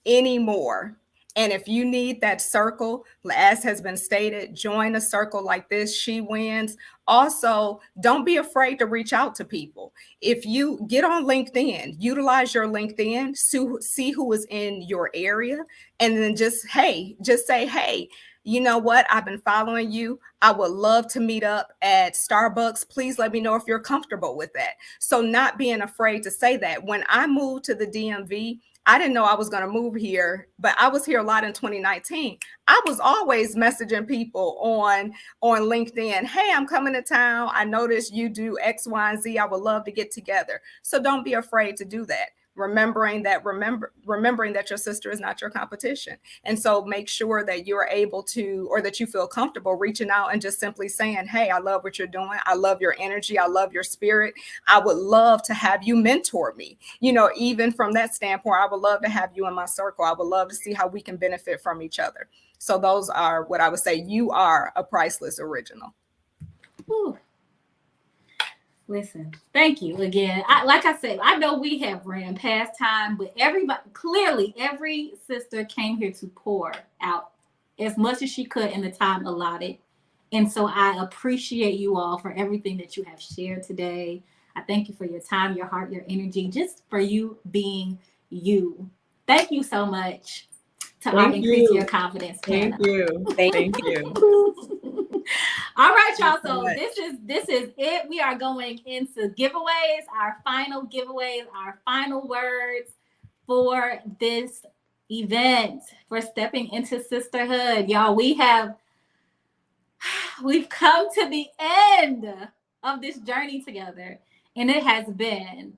anymore. And if you need that circle, as has been stated, join a circle like this, She Wins. Also, don't be afraid to reach out to people. If you get on LinkedIn, utilize your LinkedIn, see who is in your area, and then just say, hey, you know what? I've been following you. I would love to meet up at Starbucks. Please let me know if you're comfortable with that. So not being afraid to say that. When I moved to the DMV, I didn't know I was going to move here, but I was here a lot in 2019. I was always messaging people on LinkedIn. Hey, I'm coming to town. I noticed you do X, Y, and Z. I would love to get together. So don't be afraid to do that. Remembering that your sister is not your competition. And so make sure that you're able to, or that you feel comfortable reaching out and just simply saying, hey, I love what you're doing. I love your energy. I love your spirit. I would love to have you mentor me. Even from that standpoint, I would love to have you in my circle. I would love to see how we can benefit from each other. So those are what I would say. You are a priceless original. Whew. Listen, thank you again. Like I said, I know we have ran past time, but clearly every sister came here to pour out as much as she could in the time allotted. And so I appreciate you all for everything that you have shared today. I thank you for your time, your heart, your energy, just for you being you. Thank you so much to our Increase Your Confidence panel. Thank you. Thank you. All right, y'all. So this is it. We are going into giveaways, our final giveaways, our final words for this event, for stepping into sisterhood. Y'all, we've come to the end of this journey together, and it has been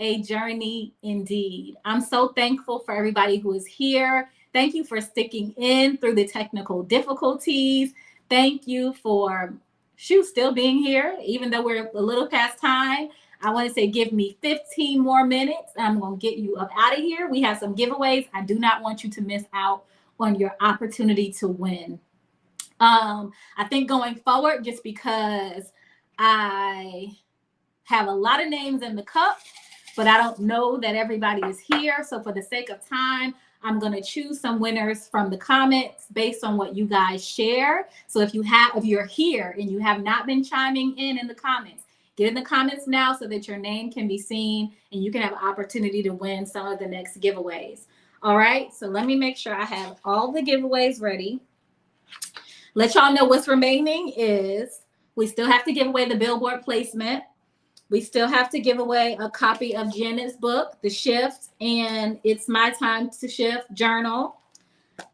a journey indeed. I'm so thankful for everybody who is here. Thank you for sticking in through the technical difficulties. Thank you for still being here, even though we're a little past time. I want to say give me 15 more minutes, and I'm going to get you up out of here. We have some giveaways. I do not want you to miss out on your opportunity to win. I think going forward, just because I have a lot of names in the cup, but I don't know that everybody is here. So for the sake of time, I'm going to choose some winners from the comments based on what you guys share. So if you're here and you have not been chiming in the comments, get in the comments now so that your name can be seen and you can have an opportunity to win some of the next giveaways. All right. So let me make sure I have all the giveaways ready. Let y'all know what's remaining is we still have to give away the billboard placement. We still have to give away a copy of Janet's book, The Shift, and It's My Time to Shift journal.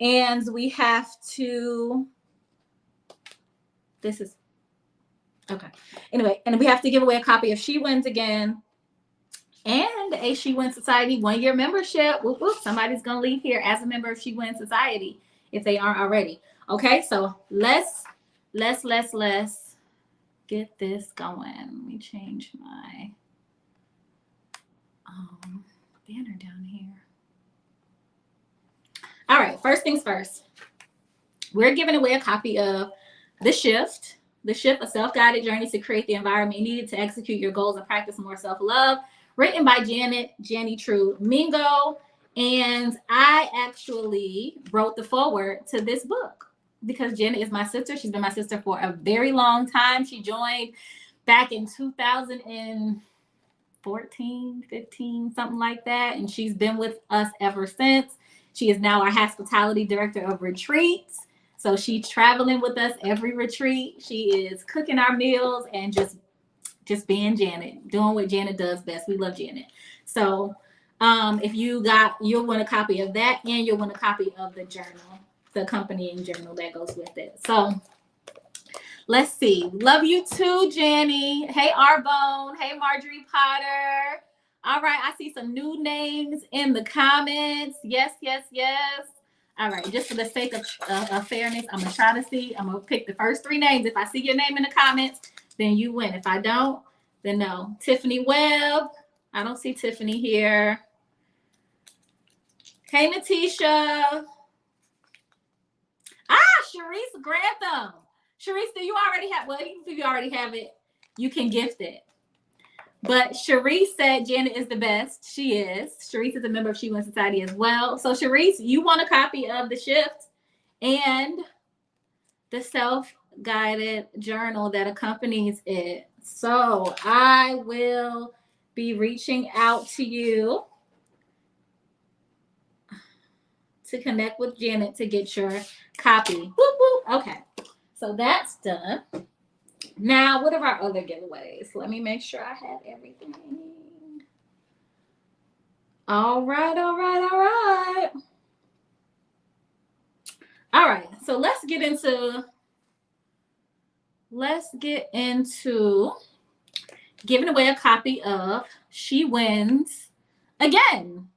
And we have to, this is, okay. Anyway, and we have to give away a copy of She Wins Again and a She Wins Society 1-year membership. Whoop, whoop. Somebody's going to leave here as a member of She Wins Society if they aren't already. Okay, so let's get this going. Let me change my banner down here. All right, first things first. We're giving away a copy of The Shift, a self-guided journey to create the environment needed to execute your goals and practice more self-love, written by Jenny True Mingo. And I actually wrote the foreword to this book because Janet is my sister. She's been my sister for a very long time. She joined back in 2014, 15, something like that. And she's been with us ever since. She is now our hospitality director of retreats. So she's traveling with us every retreat. She is cooking our meals and just being Janet, doing what Janet does best. We love Janet. So if you'll want a copy of that, and you'll want a copy of the journal, the accompanying journal that goes with it. So let's see. Love you too, Jenny. Hey, Arbone. Hey, Marjorie Potter. All right, I see some new names in the comments. Yes. All right, just for the sake of fairness, I'm going to try to see. I'm going to pick the first 3 names. If I see your name in the comments, then you win. If I don't, then no. Tiffany Webb. I don't see Tiffany here. Hey, Natisha. Sharice Grantham. Sharice, do you already have, well, even if you already have it, you can gift it. But Sharice said Janet is the best. She is. Sharice is a member of She Wins Society as well. So Sharice, you want a copy of The Shift and the self-guided journal that accompanies it. So I will be reaching out to you to connect with Janet to get your copy. Whoop, whoop. Okay, so that's done. Now, what are our other giveaways? Let me make sure I have everything. All right. So let's get into giving away a copy of She Wins Again,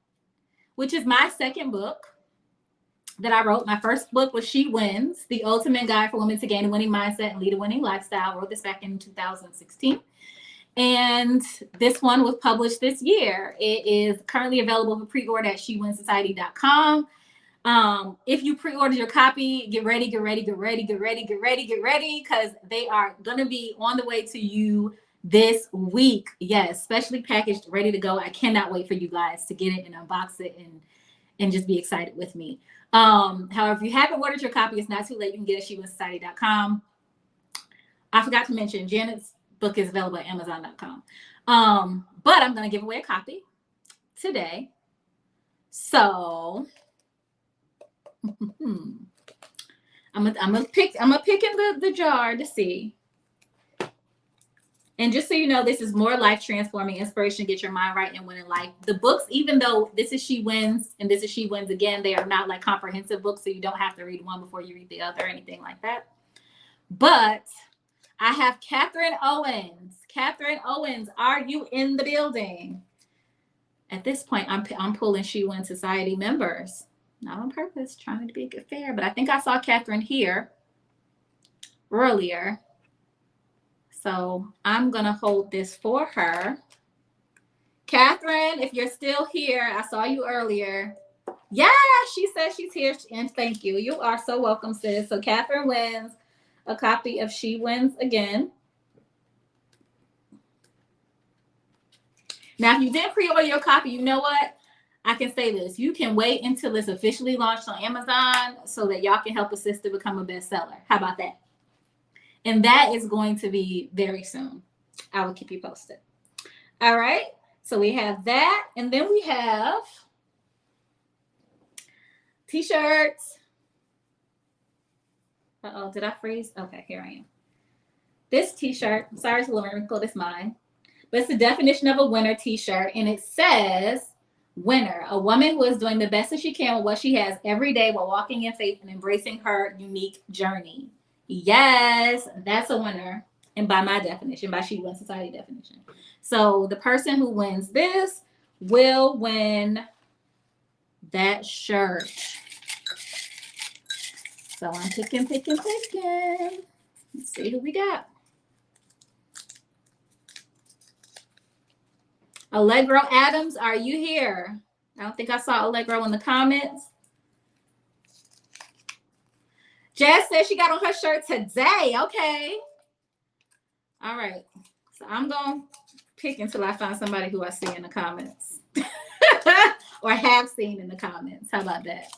which is my second book that I wrote. My first book was She Wins, The Ultimate Guide for Women to Gain a Winning Mindset and Lead a Winning Lifestyle. I wrote this back in 2016. And this one was published this year. It is currently available for pre-order at shewinsociety.com. If you pre-ordered your copy, get ready, because they are going to be on the way to you this week. Yes, specially packaged, ready to go. I cannot wait for you guys to get it and unbox it and just be excited with me. However, if you haven't ordered your copy, it's not too late. You can get it at shewinsociety.com. I forgot to mention Janet's book is available at amazon.com. But I'm going to give away a copy today. So I'm gonna pick in the jar to see. And just so you know, this is more life transforming inspiration to get your mind right and win in life. The books, even though this is She Wins and this is She Wins Again, they are not like comprehensive books, so you don't have to read one before you read the other or anything like that. But I have Catherine Owens. Catherine Owens, are you in the building? At this point, I'm pulling She Wins Society members. Not on purpose, trying to be fair, but I think I saw Catherine here earlier. So I'm going to hold this for her. Catherine, if you're still here, I saw you earlier. Yeah, she says she's here, and thank you. You are so welcome, sis. So Catherine wins a copy of She Wins Again. Now, if you didn't pre-order your copy, you know what? I can say this. You can wait until it's officially launched on Amazon so that y'all can help a sister become a bestseller. How about that? And that is going to be very soon. I will keep you posted. All right. So we have that. And then we have t-shirts. Uh-oh, did I freeze? Okay, here I am. This t-shirt, I'm sorry it's a little wrinkle, it's mine. But it's the definition of a winner t-shirt. And it says, Winner, a woman who is doing the best that she can with what she has every day while walking in faith and embracing her unique journey. Yes, that's a winner. And by my definition, by She Wins Society definition. So the person who wins this will win that shirt. So I'm picking. Let's see who we got. Allegro Adams, are you here? I don't think I saw Allegro in the comments. Jazz says she got on her shirt today. Okay. All right. So I'm going to pick until I find somebody who I see in the comments or have seen in the comments. How about that?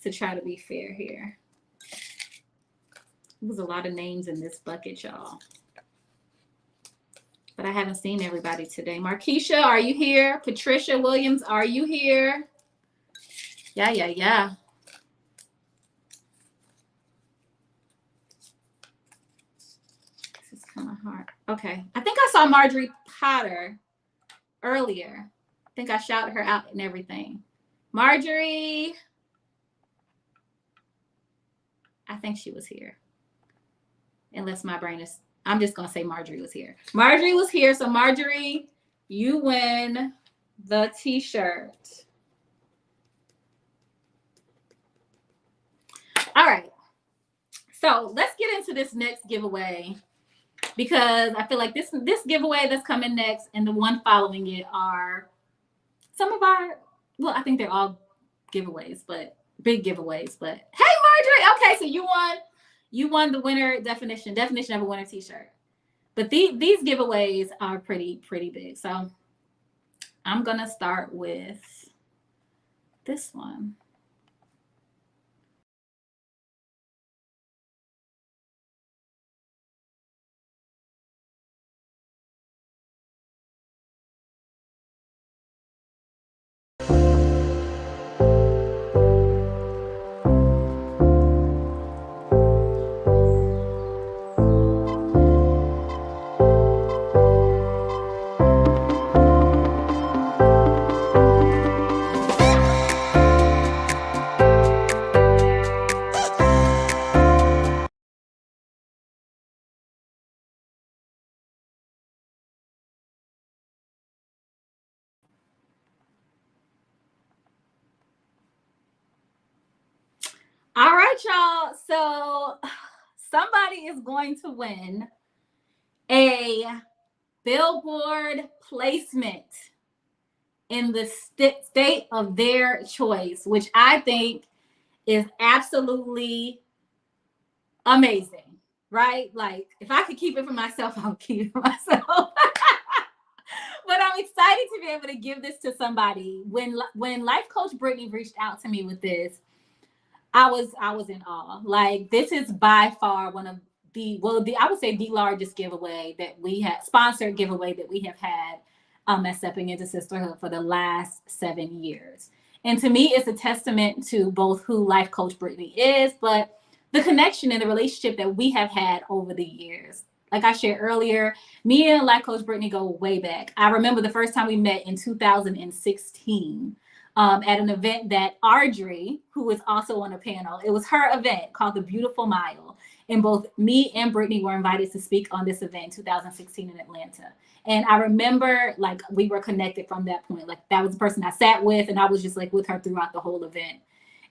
To try to be fair here. There's a lot of names in this bucket, y'all. But I haven't seen everybody today. Markeisha, are you here? Patricia Williams, are you here? Yeah. This is kind of hard. Okay. I think I saw Marjorie Potter earlier. I think I shouted her out and everything. Marjorie. I think she was here. Unless my brain is... I'm just going to say Marjorie was here. Marjorie was here. So Marjorie, you win the t-shirt. All right. So let's get into this next giveaway because I feel like this giveaway that's coming next and the one following it are some of our, well, I think they're all giveaways, but big giveaways. But hey, Marjorie. Okay, so you won the winner definition of a winner t-shirt. But these giveaways are pretty big. So I'm going to start with this one. All right, y'all. So somebody is going to win a billboard placement in the state of their choice, which I think is absolutely amazing, right? Like, if I could keep it for myself, I would keep it for myself. But I'm excited to be able to give this to somebody. When Life Coach Brittany reached out to me with this, I was in awe. Like, this is by far one of I would say the largest giveaway that we had, sponsored giveaway that we have had at Stepping Into Sisterhood for the last 7 years. And to me, it's a testament to both who Life Coach Brittany is, but the connection and the relationship that we have had over the years. Like I shared earlier, me and Life Coach Brittany go way back. I remember the first time we met in 2016. At an event that Audrey, who was also on a panel, it was her event called The Beautiful Mile. And both me and Brittany were invited to speak on this event in 2016 in Atlanta. And I remember, like, we were connected from that point. Like, that was the person I sat with, and I was just like with her throughout the whole event.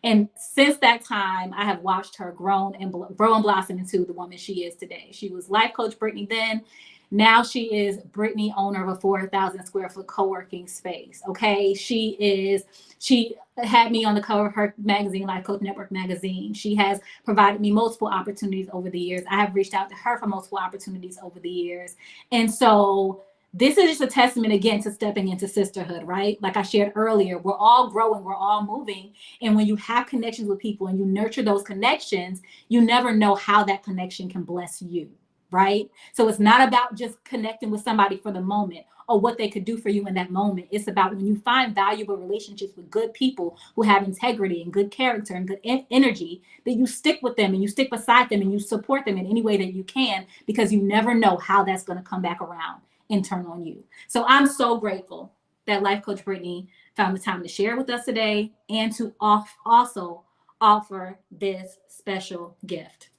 And since that time, I have watched her grow and blossom into the woman she is today. She was Life Coach Brittany then. Now she is Brittany, owner of a 4,000 square foot co-working space. Okay. She had me on the cover of her magazine, Life Coach Network magazine. She has provided me multiple opportunities over the years. I have reached out to her for multiple opportunities over the years. And so this is just a testament again to stepping into sisterhood, right? Like I shared earlier, we're all growing, we're all moving. And when you have connections with people and you nurture those connections, you never know how that connection can bless you. Right? So it's not about just connecting with somebody for the moment or what they could do for you in that moment. It's about when you find valuable relationships with good people who have integrity and good character and good energy, that you stick with them and you stick beside them and you support them in any way that you can, because you never know how that's going to come back around and turn on you. So I'm so grateful that Life Coach Brittany found the time to share with us today and to also offer this special gift.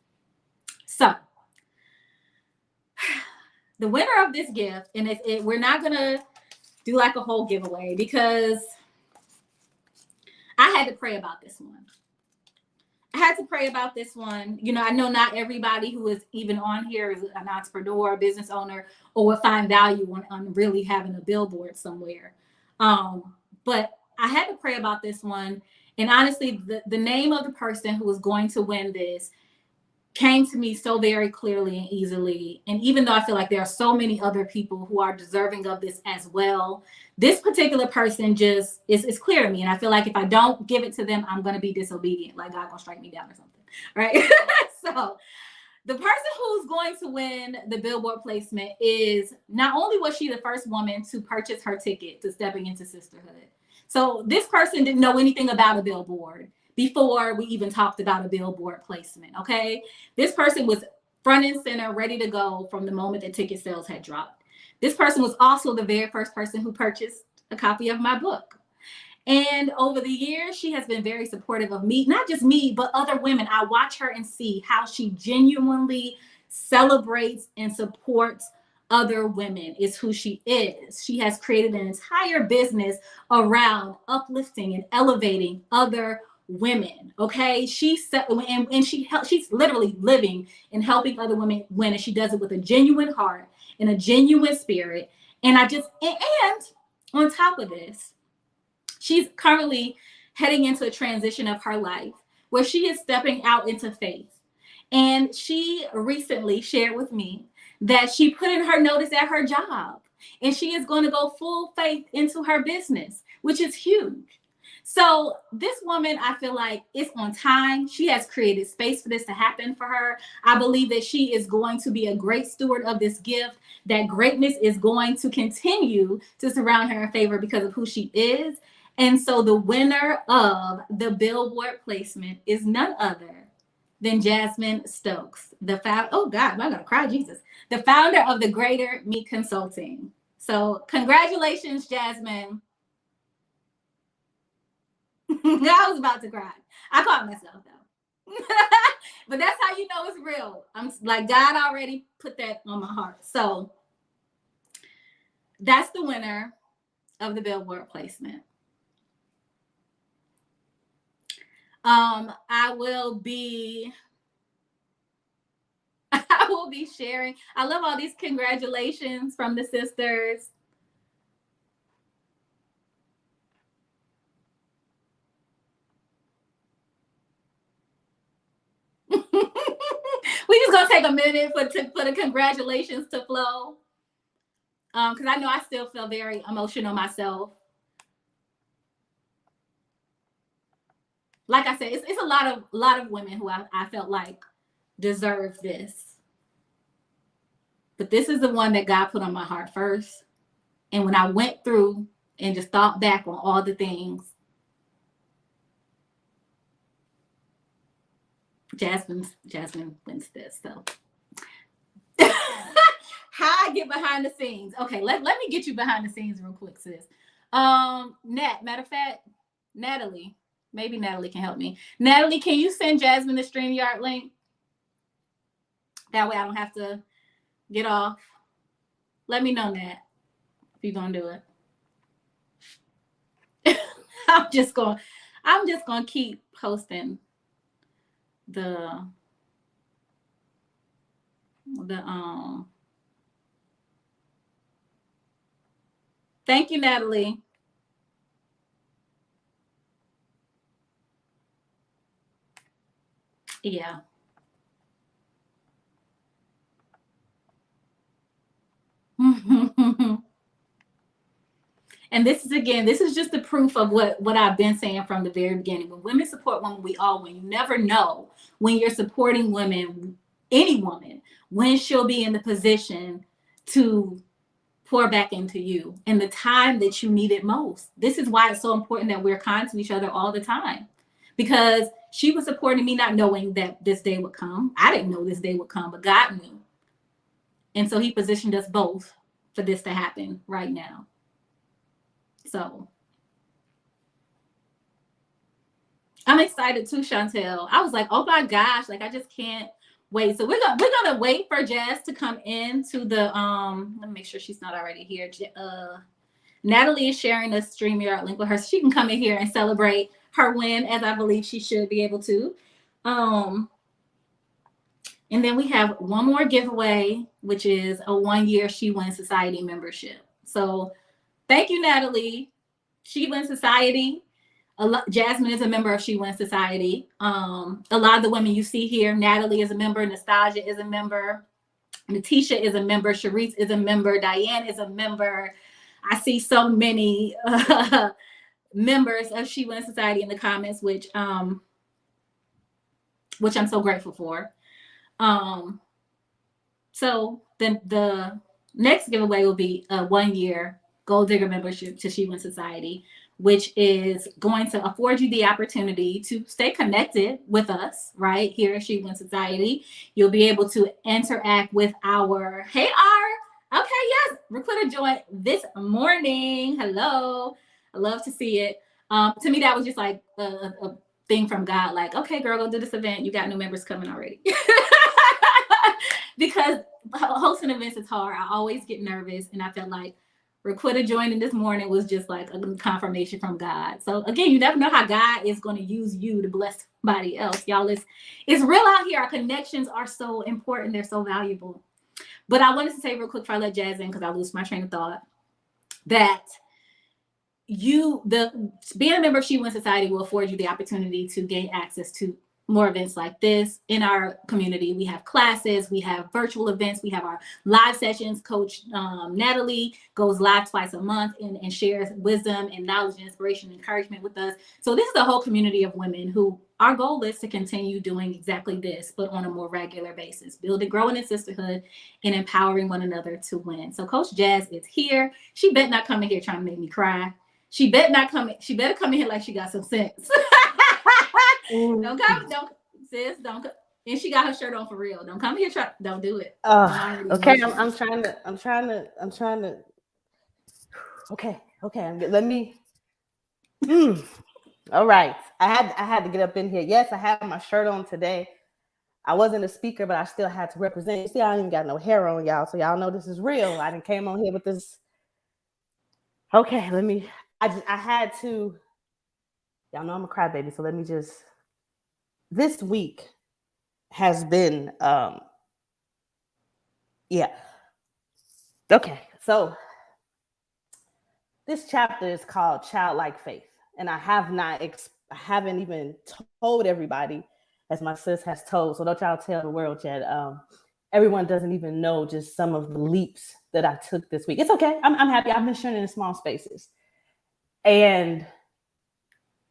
So the winner of this gift, and we're not going to do like a whole giveaway because I had to pray about this one. I had to pray about this one. You know, I know not everybody who is even on here is an entrepreneur, a business owner, or would find value on really having a billboard somewhere. But I had to pray about this one. And honestly, the name of the person who was going to win this came to me so very clearly and easily. And even though I feel like there are so many other people who are deserving of this as well, this particular person just is clear to me. And I feel like if I don't give it to them, I'm going to be disobedient. Like God gonna strike me down or something. Right. So the person who's going to win the billboard placement is, not only was she the first woman to purchase her ticket to Stepping into Sisterhood. So this person didn't know anything about a billboard before we even talked about a billboard placement, okay? This person was front and center, ready to go from the moment that ticket sales had dropped. This person was also the very first person who purchased a copy of my book. And over the years, she has been very supportive of me, not just me, but other women. I watch her and see how she genuinely celebrates and supports other women, is who she is. She has created an entire business around uplifting and elevating other women. Okay, she's literally living and helping other women win, and she does it with a genuine heart and a genuine spirit. And and on top of this, she's currently heading into a transition of her life where she is stepping out into faith. And she recently shared with me that she put in her notice at her job, and she is going to go full faith into her business, which is huge. So this woman, I feel like, is on time. She has created space for this to happen for her. I believe that she is going to be a great steward of this gift, that greatness is going to continue to surround her in favor because of who she is. And so the winner of the billboard placement is none other than Jasmine Stokes, the founder. Oh God, am I gonna cry, Jesus? The founder of the Greater Me Consulting. So congratulations, Jasmine. I was about to cry. I caught myself though. But that's how you know it's real. I'm like, God already put that on my heart. So that's the winner of the billboard placement. I will be sharing. I love all these congratulations from the sisters. We just gonna take a minute for the congratulations to flow. Because I know I still feel very emotional myself. Like I said, it's a lot of women who I felt like deserve this. But this is the one that God put on my heart first. And when I went through and just thought back on all the things, Jasmine wins this. So how I get behind the scenes. Okay, let me get you behind the scenes real quick, sis. Matter of fact, Natalie, maybe Natalie can help me. Natalie, can you send Jasmine the StreamYard link? That way I don't have to get off. Let me know, Nat, if you're gonna do it. I'm just gonna keep posting the thank you, Natalie. Yeah. And this is just the proof of what I've been saying from the very beginning. When women support women, we all win. You never know when you're supporting women, any woman, when she'll be in the position to pour back into you in the time that you need it most. This is why it's so important that we're kind to each other all the time. Because she was supporting me not knowing that this day would come. I didn't know this day would come, but God knew. And so he positioned us both for this to happen right now. So I'm excited too, Chantel. I was like, oh my gosh, like I just can't wait. So we're gonna wait for Jazz to come into the let me make sure she's not already here. Natalie is sharing a StreamYard link with her, so she can come in here and celebrate her win, as I believe she should be able to. And then we have one more giveaway, which is a 1-year She Wins Society membership. So thank you, Natalie. She Wins Society. Jasmine is a member of She Wins Society. A lot of the women you see here, Natalie is a member, Nastasia is a member, Natisha is a member, Sharice is a member, Diane is a member. I see so many members of She Wins Society in the comments, which I'm so grateful for. So then the next giveaway will be a 1-year Gold Digger membership to She Wins Society, which is going to afford you the opportunity to stay connected with us right here at She Wins Society. You'll be able to interact with our, hey R, okay, yes, Requitta joined this morning. Hello, I love to see it. To me, that was just like a thing from God, like, okay, girl, go do this event. You got new members coming already. Because hosting events is hard. I always get nervous, and I felt like Requitta joining this morning was just like a confirmation from God. So again, you never know how God is going to use you to bless somebody else. Y'all, it's real out here. Our connections are so important. They're so valuable. But I wanted to say real quick before I let Jazz in, because I lose my train of thought, that being a member of She Wins Society will afford you the opportunity to gain access to more events like this in our community. We have classes, we have virtual events, we have our live sessions. Coach Natalie goes live twice a month and shares wisdom and knowledge and inspiration and encouragement with us. So this is a whole community of women who our goal is to continue doing exactly this, but on a more regular basis, building, growing in sisterhood and empowering one another to win. So Coach Jazz is here. She better not come in here trying to make me cry. She better come in here like she got some sense. Don't sis, don't come. And she got her shirt on for real. Don't come here, don't do it. Okay, I'm trying to. Okay, let me. All right, I had to get up in here. Yes, I have my shirt on today. I wasn't a speaker, but I still had to represent. You see, I don't even got no hair on, y'all, so y'all know this is real. I didn't came on here with this. Okay, I had to. Y'all know I'm a crybaby, so let me just. This week has been, yeah. Okay, so this chapter is called Childlike Faith, and I haven't even told everybody, as my sis has told. So don't y'all tell the world yet. Everyone doesn't even know just some of the leaps that I took this week. It's okay. I'm happy. I've been sharing in small spaces, and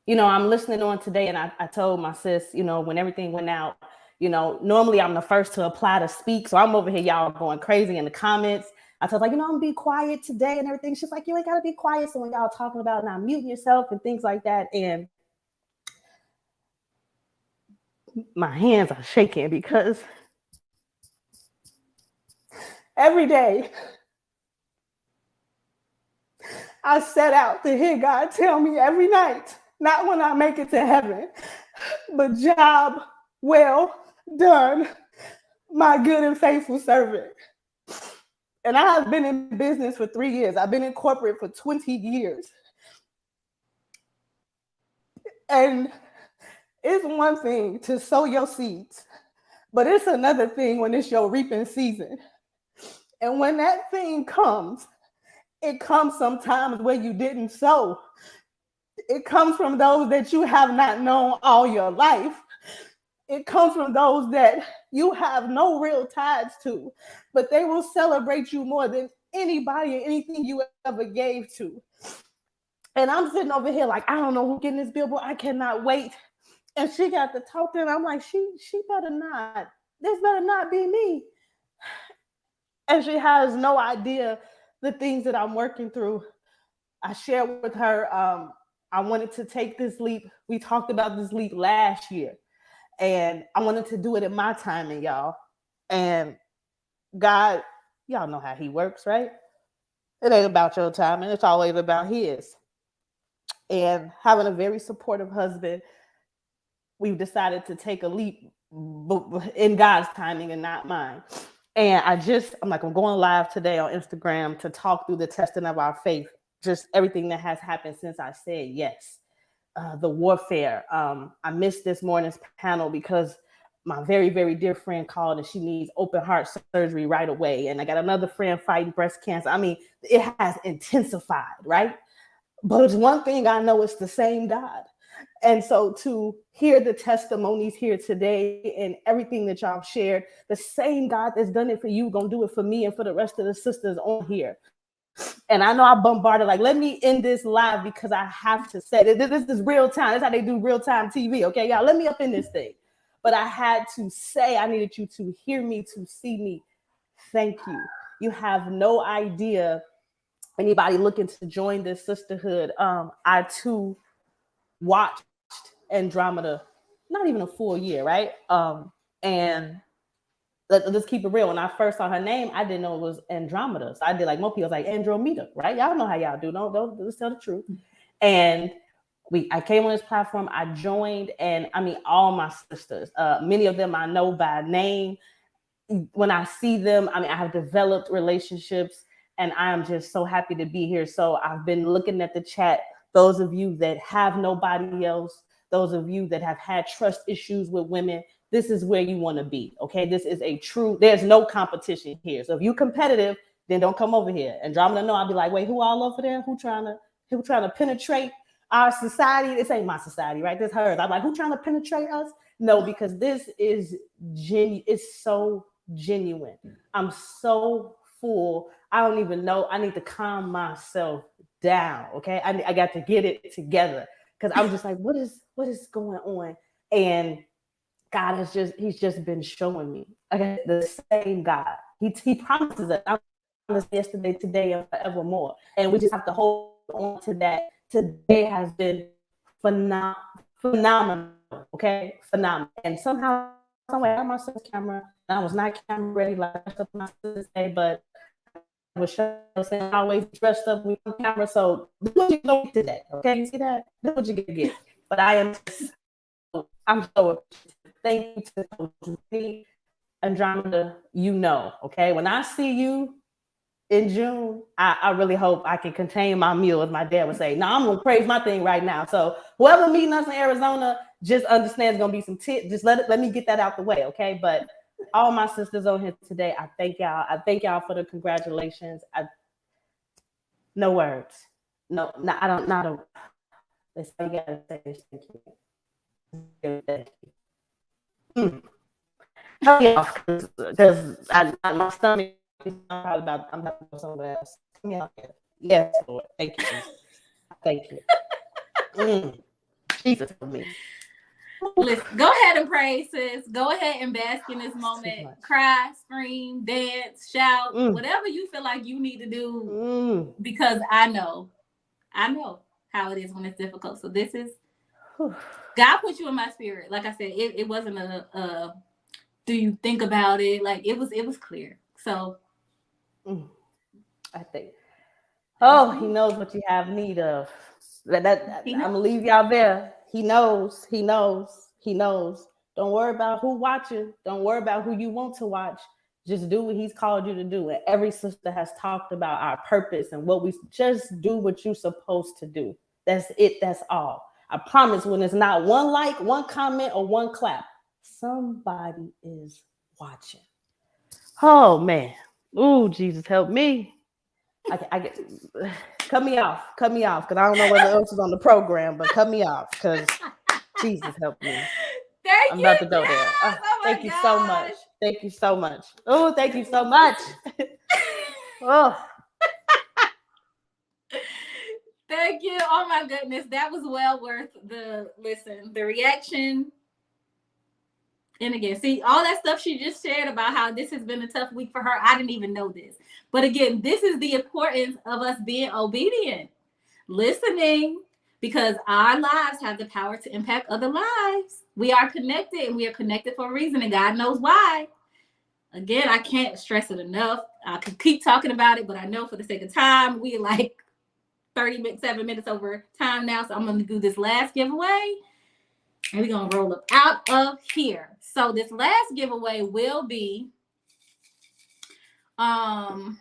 I'm listening on today, and I told my sis, when everything went out, normally I'm the first to apply to speak. So I'm over here, y'all going crazy in the comments. I told her, I'm gonna be quiet today and everything. She's like, you ain't gotta be quiet. So when y'all talking about not muting yourself and things like that, and my hands are shaking because every day I set out to hear God tell me every night, not when I make it to heaven, but job well done, my good and faithful servant. And I have been in business for 3 years. I've been in corporate for 20 years. And it's one thing to sow your seeds, but it's another thing when it's your reaping season. And when that thing comes, it comes sometimes where you didn't sow. It comes from those that you have not known all your life. It comes from those that you have no real ties to, but they will celebrate you more than anybody and anything you ever gave to. And I'm sitting over here like, I don't know who's getting this billboard. I cannot wait. And she got to talking, and I'm like, she better not. This better not be me. And she has no idea the things that I'm working through. I shared with her, I wanted to take this leap. We talked about this leap last year. And I wanted to do it in my timing, y'all. And God, y'all know how he works, right? It ain't about your timing. It's always about his. And having a very supportive husband we've decided to take a leap in God's timing and not mine. And I'm going live today on Instagram to talk through the testing of our faith, just everything that has happened since I said yes. The warfare. I missed this morning's panel because my very, very dear friend called and she needs open heart surgery right away. And I got another friend fighting breast cancer. I mean, it has intensified, right? But it's one thing I know, it's the same God. And so to hear the testimonies here today and everything that y'all shared, the same God that's done it for you, gonna do it for me and for the rest of the sisters on here. And I know I bombarded, like, let me end this live because I have to say this is real time. That's how they do real time TV. Okay, y'all, let me up in this thing. But I had to say, I needed you to hear me, to see me. Thank you. You have no idea. Anybody looking to join this sisterhood, I too watched Andromeda, not even a full year, right? And let's keep it real. When I first saw her name, I didn't know it was Andromeda. So I did like most people, like Andromeda, right? Y'all know how y'all do. Don't let's tell the truth. And I came on this platform, I joined, and I mean, all my sisters, many of them I know by name. When I see them, I mean, I have developed relationships, and I am just so happy to be here. So I've been looking at the chat. Those of you that have nobody else, those of you that have had trust issues with women, this is where you want to be, okay? This is there's no competition here. So if you're competitive, then don't come over here. Andromeda, no, I'll be like, wait, who all over there? Who trying to penetrate our society? This ain't my society, right? This hers. I'm like, who trying to penetrate us? No, because this is genuine. It's so genuine. I'm so full. I don't even know. I need to calm myself down, okay? I got to get it together because I'm just like, what is going on? And God he's just been showing me, okay, the same God. He promises us. I promised yesterday, today, and forevermore. And we just have to hold on to that. Today has been phenomenal, okay? Phenomenal. And somehow, somewhere, I had my son's camera, and I was not camera ready like my sister say, but I was saying I always dressed up with camera. So this is what you don't get today, okay? You see that? This is what you get. But I'm so thank you to me, Andromeda. You know, okay? When I see you in June, I really hope I can contain my mule, as my dad would say. Now I'm gonna praise my thing right now. So whoever meeting us in Arizona, just understand it's gonna be some just let me get that out the way, okay? But all my sisters on here today, I thank y'all. I thank y'all for the congratulations. No words. No, I don't. Not a. That's all you gotta say is thank you. Thank you. Hurry off, because my stomach is probably about. I'm about to go somewhere else. Come here. Yes, Lord. Thank you. Thank you. Jesus for me. Listen, go ahead and pray, sis. Go ahead and bask in this moment. Cry, scream, dance, shout, whatever you feel like you need to do. Because I know how it is when it's difficult. So this is God put you in my spirit. Like I said, it wasn't a do you think about it? Like it was clear. So I think. Oh, he knows what you have need of. I'm gonna leave y'all there. He knows. Don't worry about who watching. Don't worry about who you want to watch. Just do what he's called you to do. And every sister has talked about our purpose and what we just do what you're supposed to do. That's it. That's all. I promise when it's not one like, one comment, or one clap, somebody is watching. Oh man. Ooh, Jesus help me. I get cut me off, because I don't know whether else is on the program, but cut me off because Jesus help me. I'm about to go there. Thank you so much. Thank you so much. Oh, thank you so much. Oh. Thank you. Oh my goodness. That was well worth the reaction. And again, see, all that stuff she just shared about how this has been a tough week for her. I didn't even know this. But again, this is the importance of us being obedient, listening, because our lives have the power to impact other lives. We are connected, and we are connected for a reason, and God knows why. Again, I can't stress it enough. I could keep talking about it, but I know for the sake of time, we like 7 minutes over time now. So I'm going to do this last giveaway. And we're going to roll up out of here. So this last giveaway will be, oh,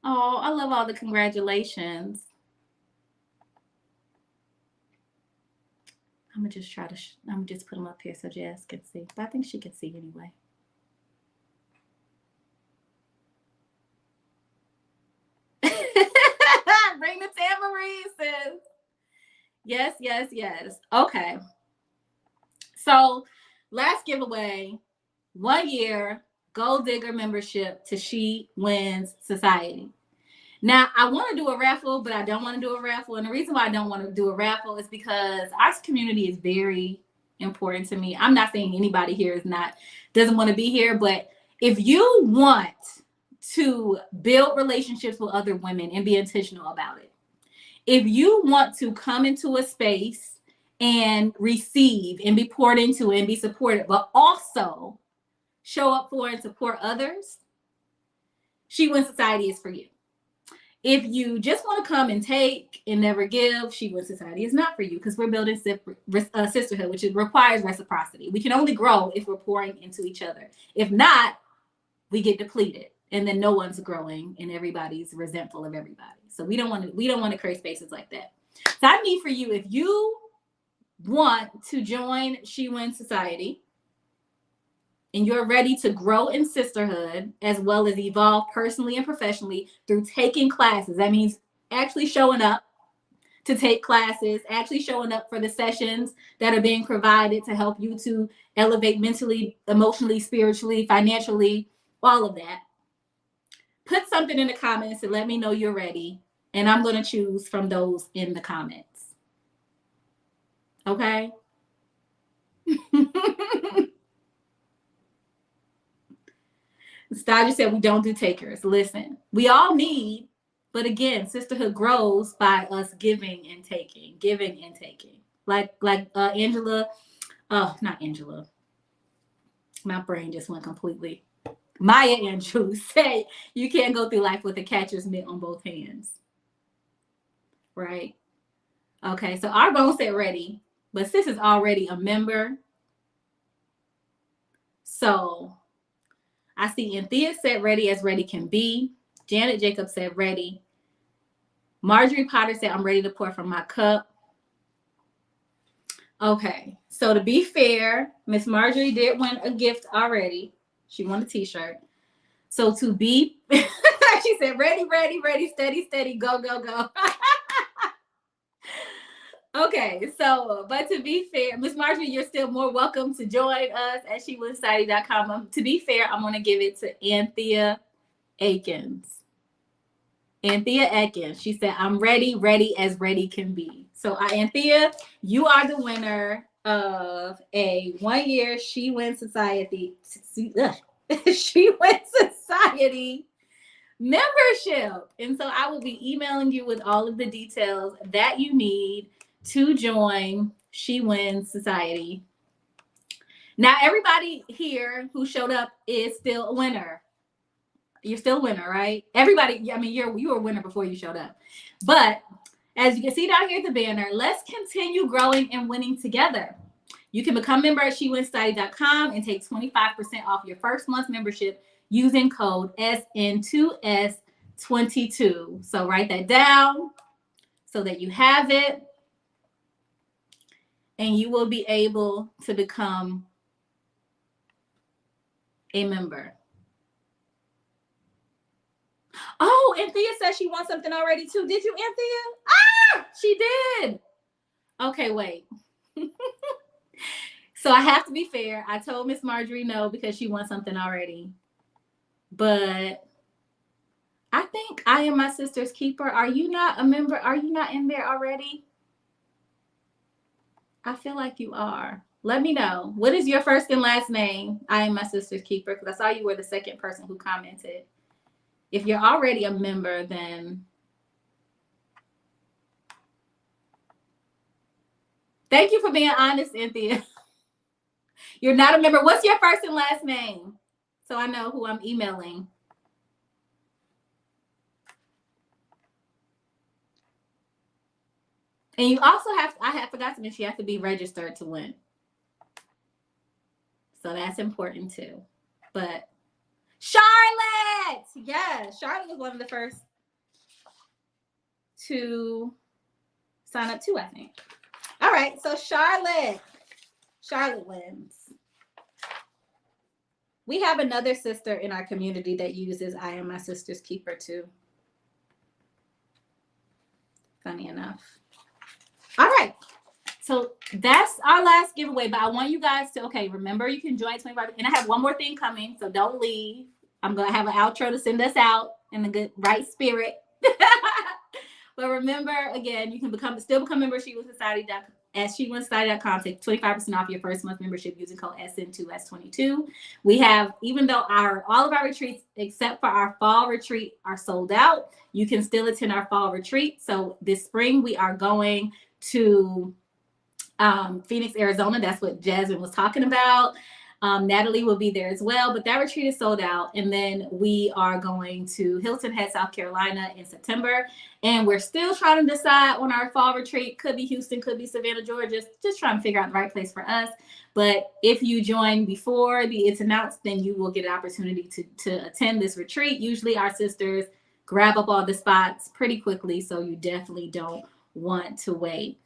I love all the congratulations. I'm going to just try to, I'm going to just put them up here so Jess can see. But I think she can see anyway. Bring the tambourine, sis. Yes, yes, yes. Okay. So last giveaway, 1 year Gold Digger membership to She Wins Society. Now, I want to do a raffle, but I don't want to do a raffle. And the reason why I don't want to do a raffle is because our community is very important to me. I'm not saying anybody here doesn't want to be here, but if you want to build relationships with other women and be intentional about it, if you want to come into a space and receive and be poured into and be supported, but also show up for and support others, She Wins Society is for you. If you just want to come and take and never give, She Wins Society is not for you, because we're building sisterhood, which requires reciprocity. We can only grow if we're pouring into each other. If not, we get depleted, and then no one's growing, and everybody's resentful of everybody. So we don't want to create spaces like that. So I need for you, if you want to join She Wins Society, and you're ready to grow in sisterhood as well as evolve personally and professionally through taking classes. That means actually showing up to take classes, actually showing up for the sessions that are being provided to help you to elevate mentally, emotionally, spiritually, financially, all of that. Put something in the comments and let me know you're ready. And I'm going to choose from those in the comments. Okay? Staja said we don't do takers. Listen, we all need, but again, sisterhood grows by us giving and taking. Like Angela, oh, not Angela. My brain just went completely. Maya Angelou said you can't go through life with a catcher's mitt on both hands. Right? Okay, so our bone said ready, but sis is already a member. So I see Anthea said ready as ready can be. Janet Jacobs said ready. Marjorie Potter said I'm ready to pour from my cup. Okay, so to be fair, Miss Marjorie did win a gift already. She won a t-shirt. So to be, she said ready, ready, ready, steady, steady, go, go, go. Okay, so, but to be fair, Miss Marjorie, you're still more welcome to join us at SheWinsSociety.com. To be fair, I'm going to give it to Anthea Akins. Anthea Akins. She said, I'm ready, ready as ready can be. So, Anthea, you are the winner of a 1 year She Wins Society. She Wins Society membership. And so I will be emailing you with all of the details that you need to join She Wins Society. Now, everybody here who showed up is still a winner. You're still a winner, right? Everybody, I mean, you were a winner before you showed up. But as you can see down here at the banner, let's continue growing and winning together. You can become a member at SheWinsSociety.com and take 25% off your first month membership using code SN2S22. So write that down so that you have it, and you will be able to become a member. Oh, Anthea says she wants something already too. Did you, Anthea? Ah, she did. Okay, wait. So I have to be fair. I told Miss Marjorie no because she wants something already. But I think I Am My Sister's Keeper. Are you not a member? Are you not in there already? I feel like you are. Let me know. What is your first and last name? I Am My Sister's Keeper, because I saw you were the second person who commented. If you're already a member, then thank you for being honest, Cynthia. You're not a member. What's your first and last name? So I know who I'm emailing. And you also I forgot to mention, you have to be registered to win. So that's important too. But Charlotte, yeah, Charlotte was one of the first to sign up too, I think. All right, so Charlotte wins. We have another sister in our community that uses I Am My Sister's Keeper too. Funny enough. All right. So that's our last giveaway, but I want you guys to, remember you can join 25. And I have one more thing coming, so don't leave. I'm going to have an outro to send us out in the good, right spirit. But remember, again, you can still become member of SheWinSociety.com. Take 25% off your first month membership using code SN2S22. We have, even though all of our retreats, except for our fall retreat, are sold out, you can still attend our fall retreat. So this spring, we are going to Phoenix, Arizona. That's what Jasmine was talking about. Natalie will be there as well, but that retreat is sold out. And then we are going to Hilton Head, South Carolina in September. And we're still trying to decide on our fall retreat. Could be Houston, could be Savannah, Georgia. Just trying to figure out the right place for us. But if you join before it's announced, then you will get an opportunity to attend this retreat. Usually our sisters grab up all the spots pretty quickly, so you definitely don't want to wait.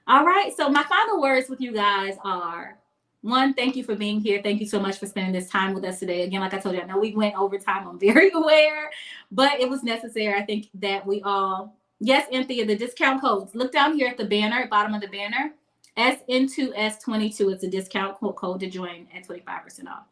All right, so my final words with you guys are, one, thank you for being here. Thank you so much for spending this time with us today. Again, like I told you, I know we went over time. I'm very aware, but it was necessary. I think that we all, yes, Anthea, the discount codes. Look down here at the banner, bottom of the banner. SN2S22 is the discount code to join at 25% off.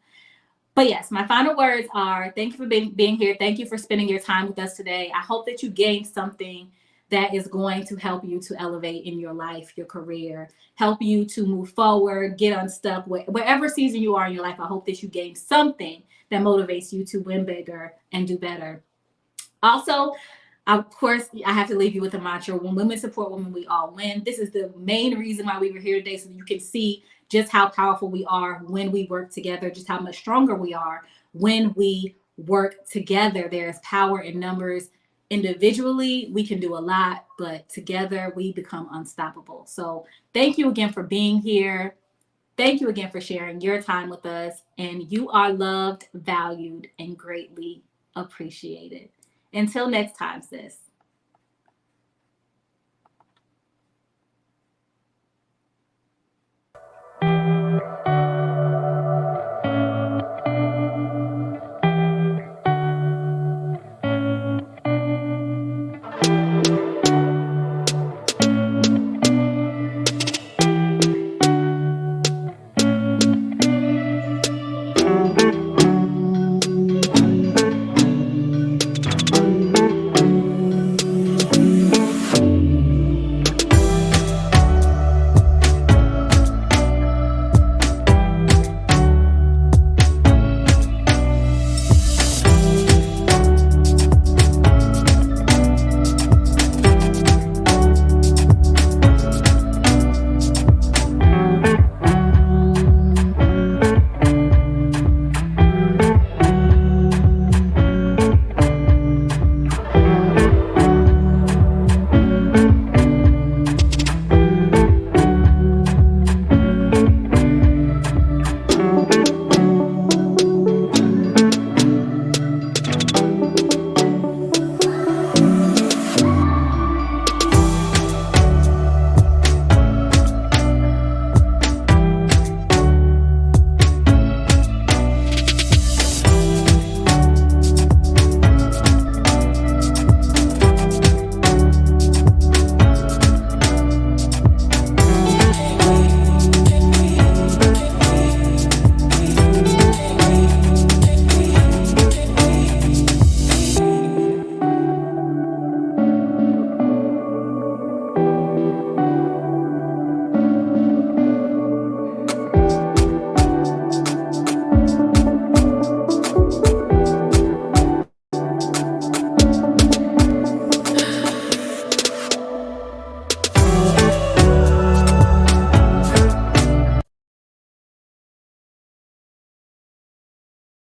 But yes, my final words are, thank you for being here. Thank you for spending your time with us today. I hope that you gained something that is going to help you to elevate in your life, your career, help you to move forward, get unstuck, wherever season you are in your life. I hope that you gain something that motivates you to win bigger and do better. Also, of course, I have to leave you with a mantra: when women support women, we all win. This is the main reason why we were here today, so that you can see just how powerful we are when we work together, just how much stronger we are when we work together. There's power in numbers. Individually, we can do a lot, but together we become unstoppable. So thank you again for being here. Thank you again for sharing your time with us. And you are loved, valued, and greatly appreciated. Until next time, sis.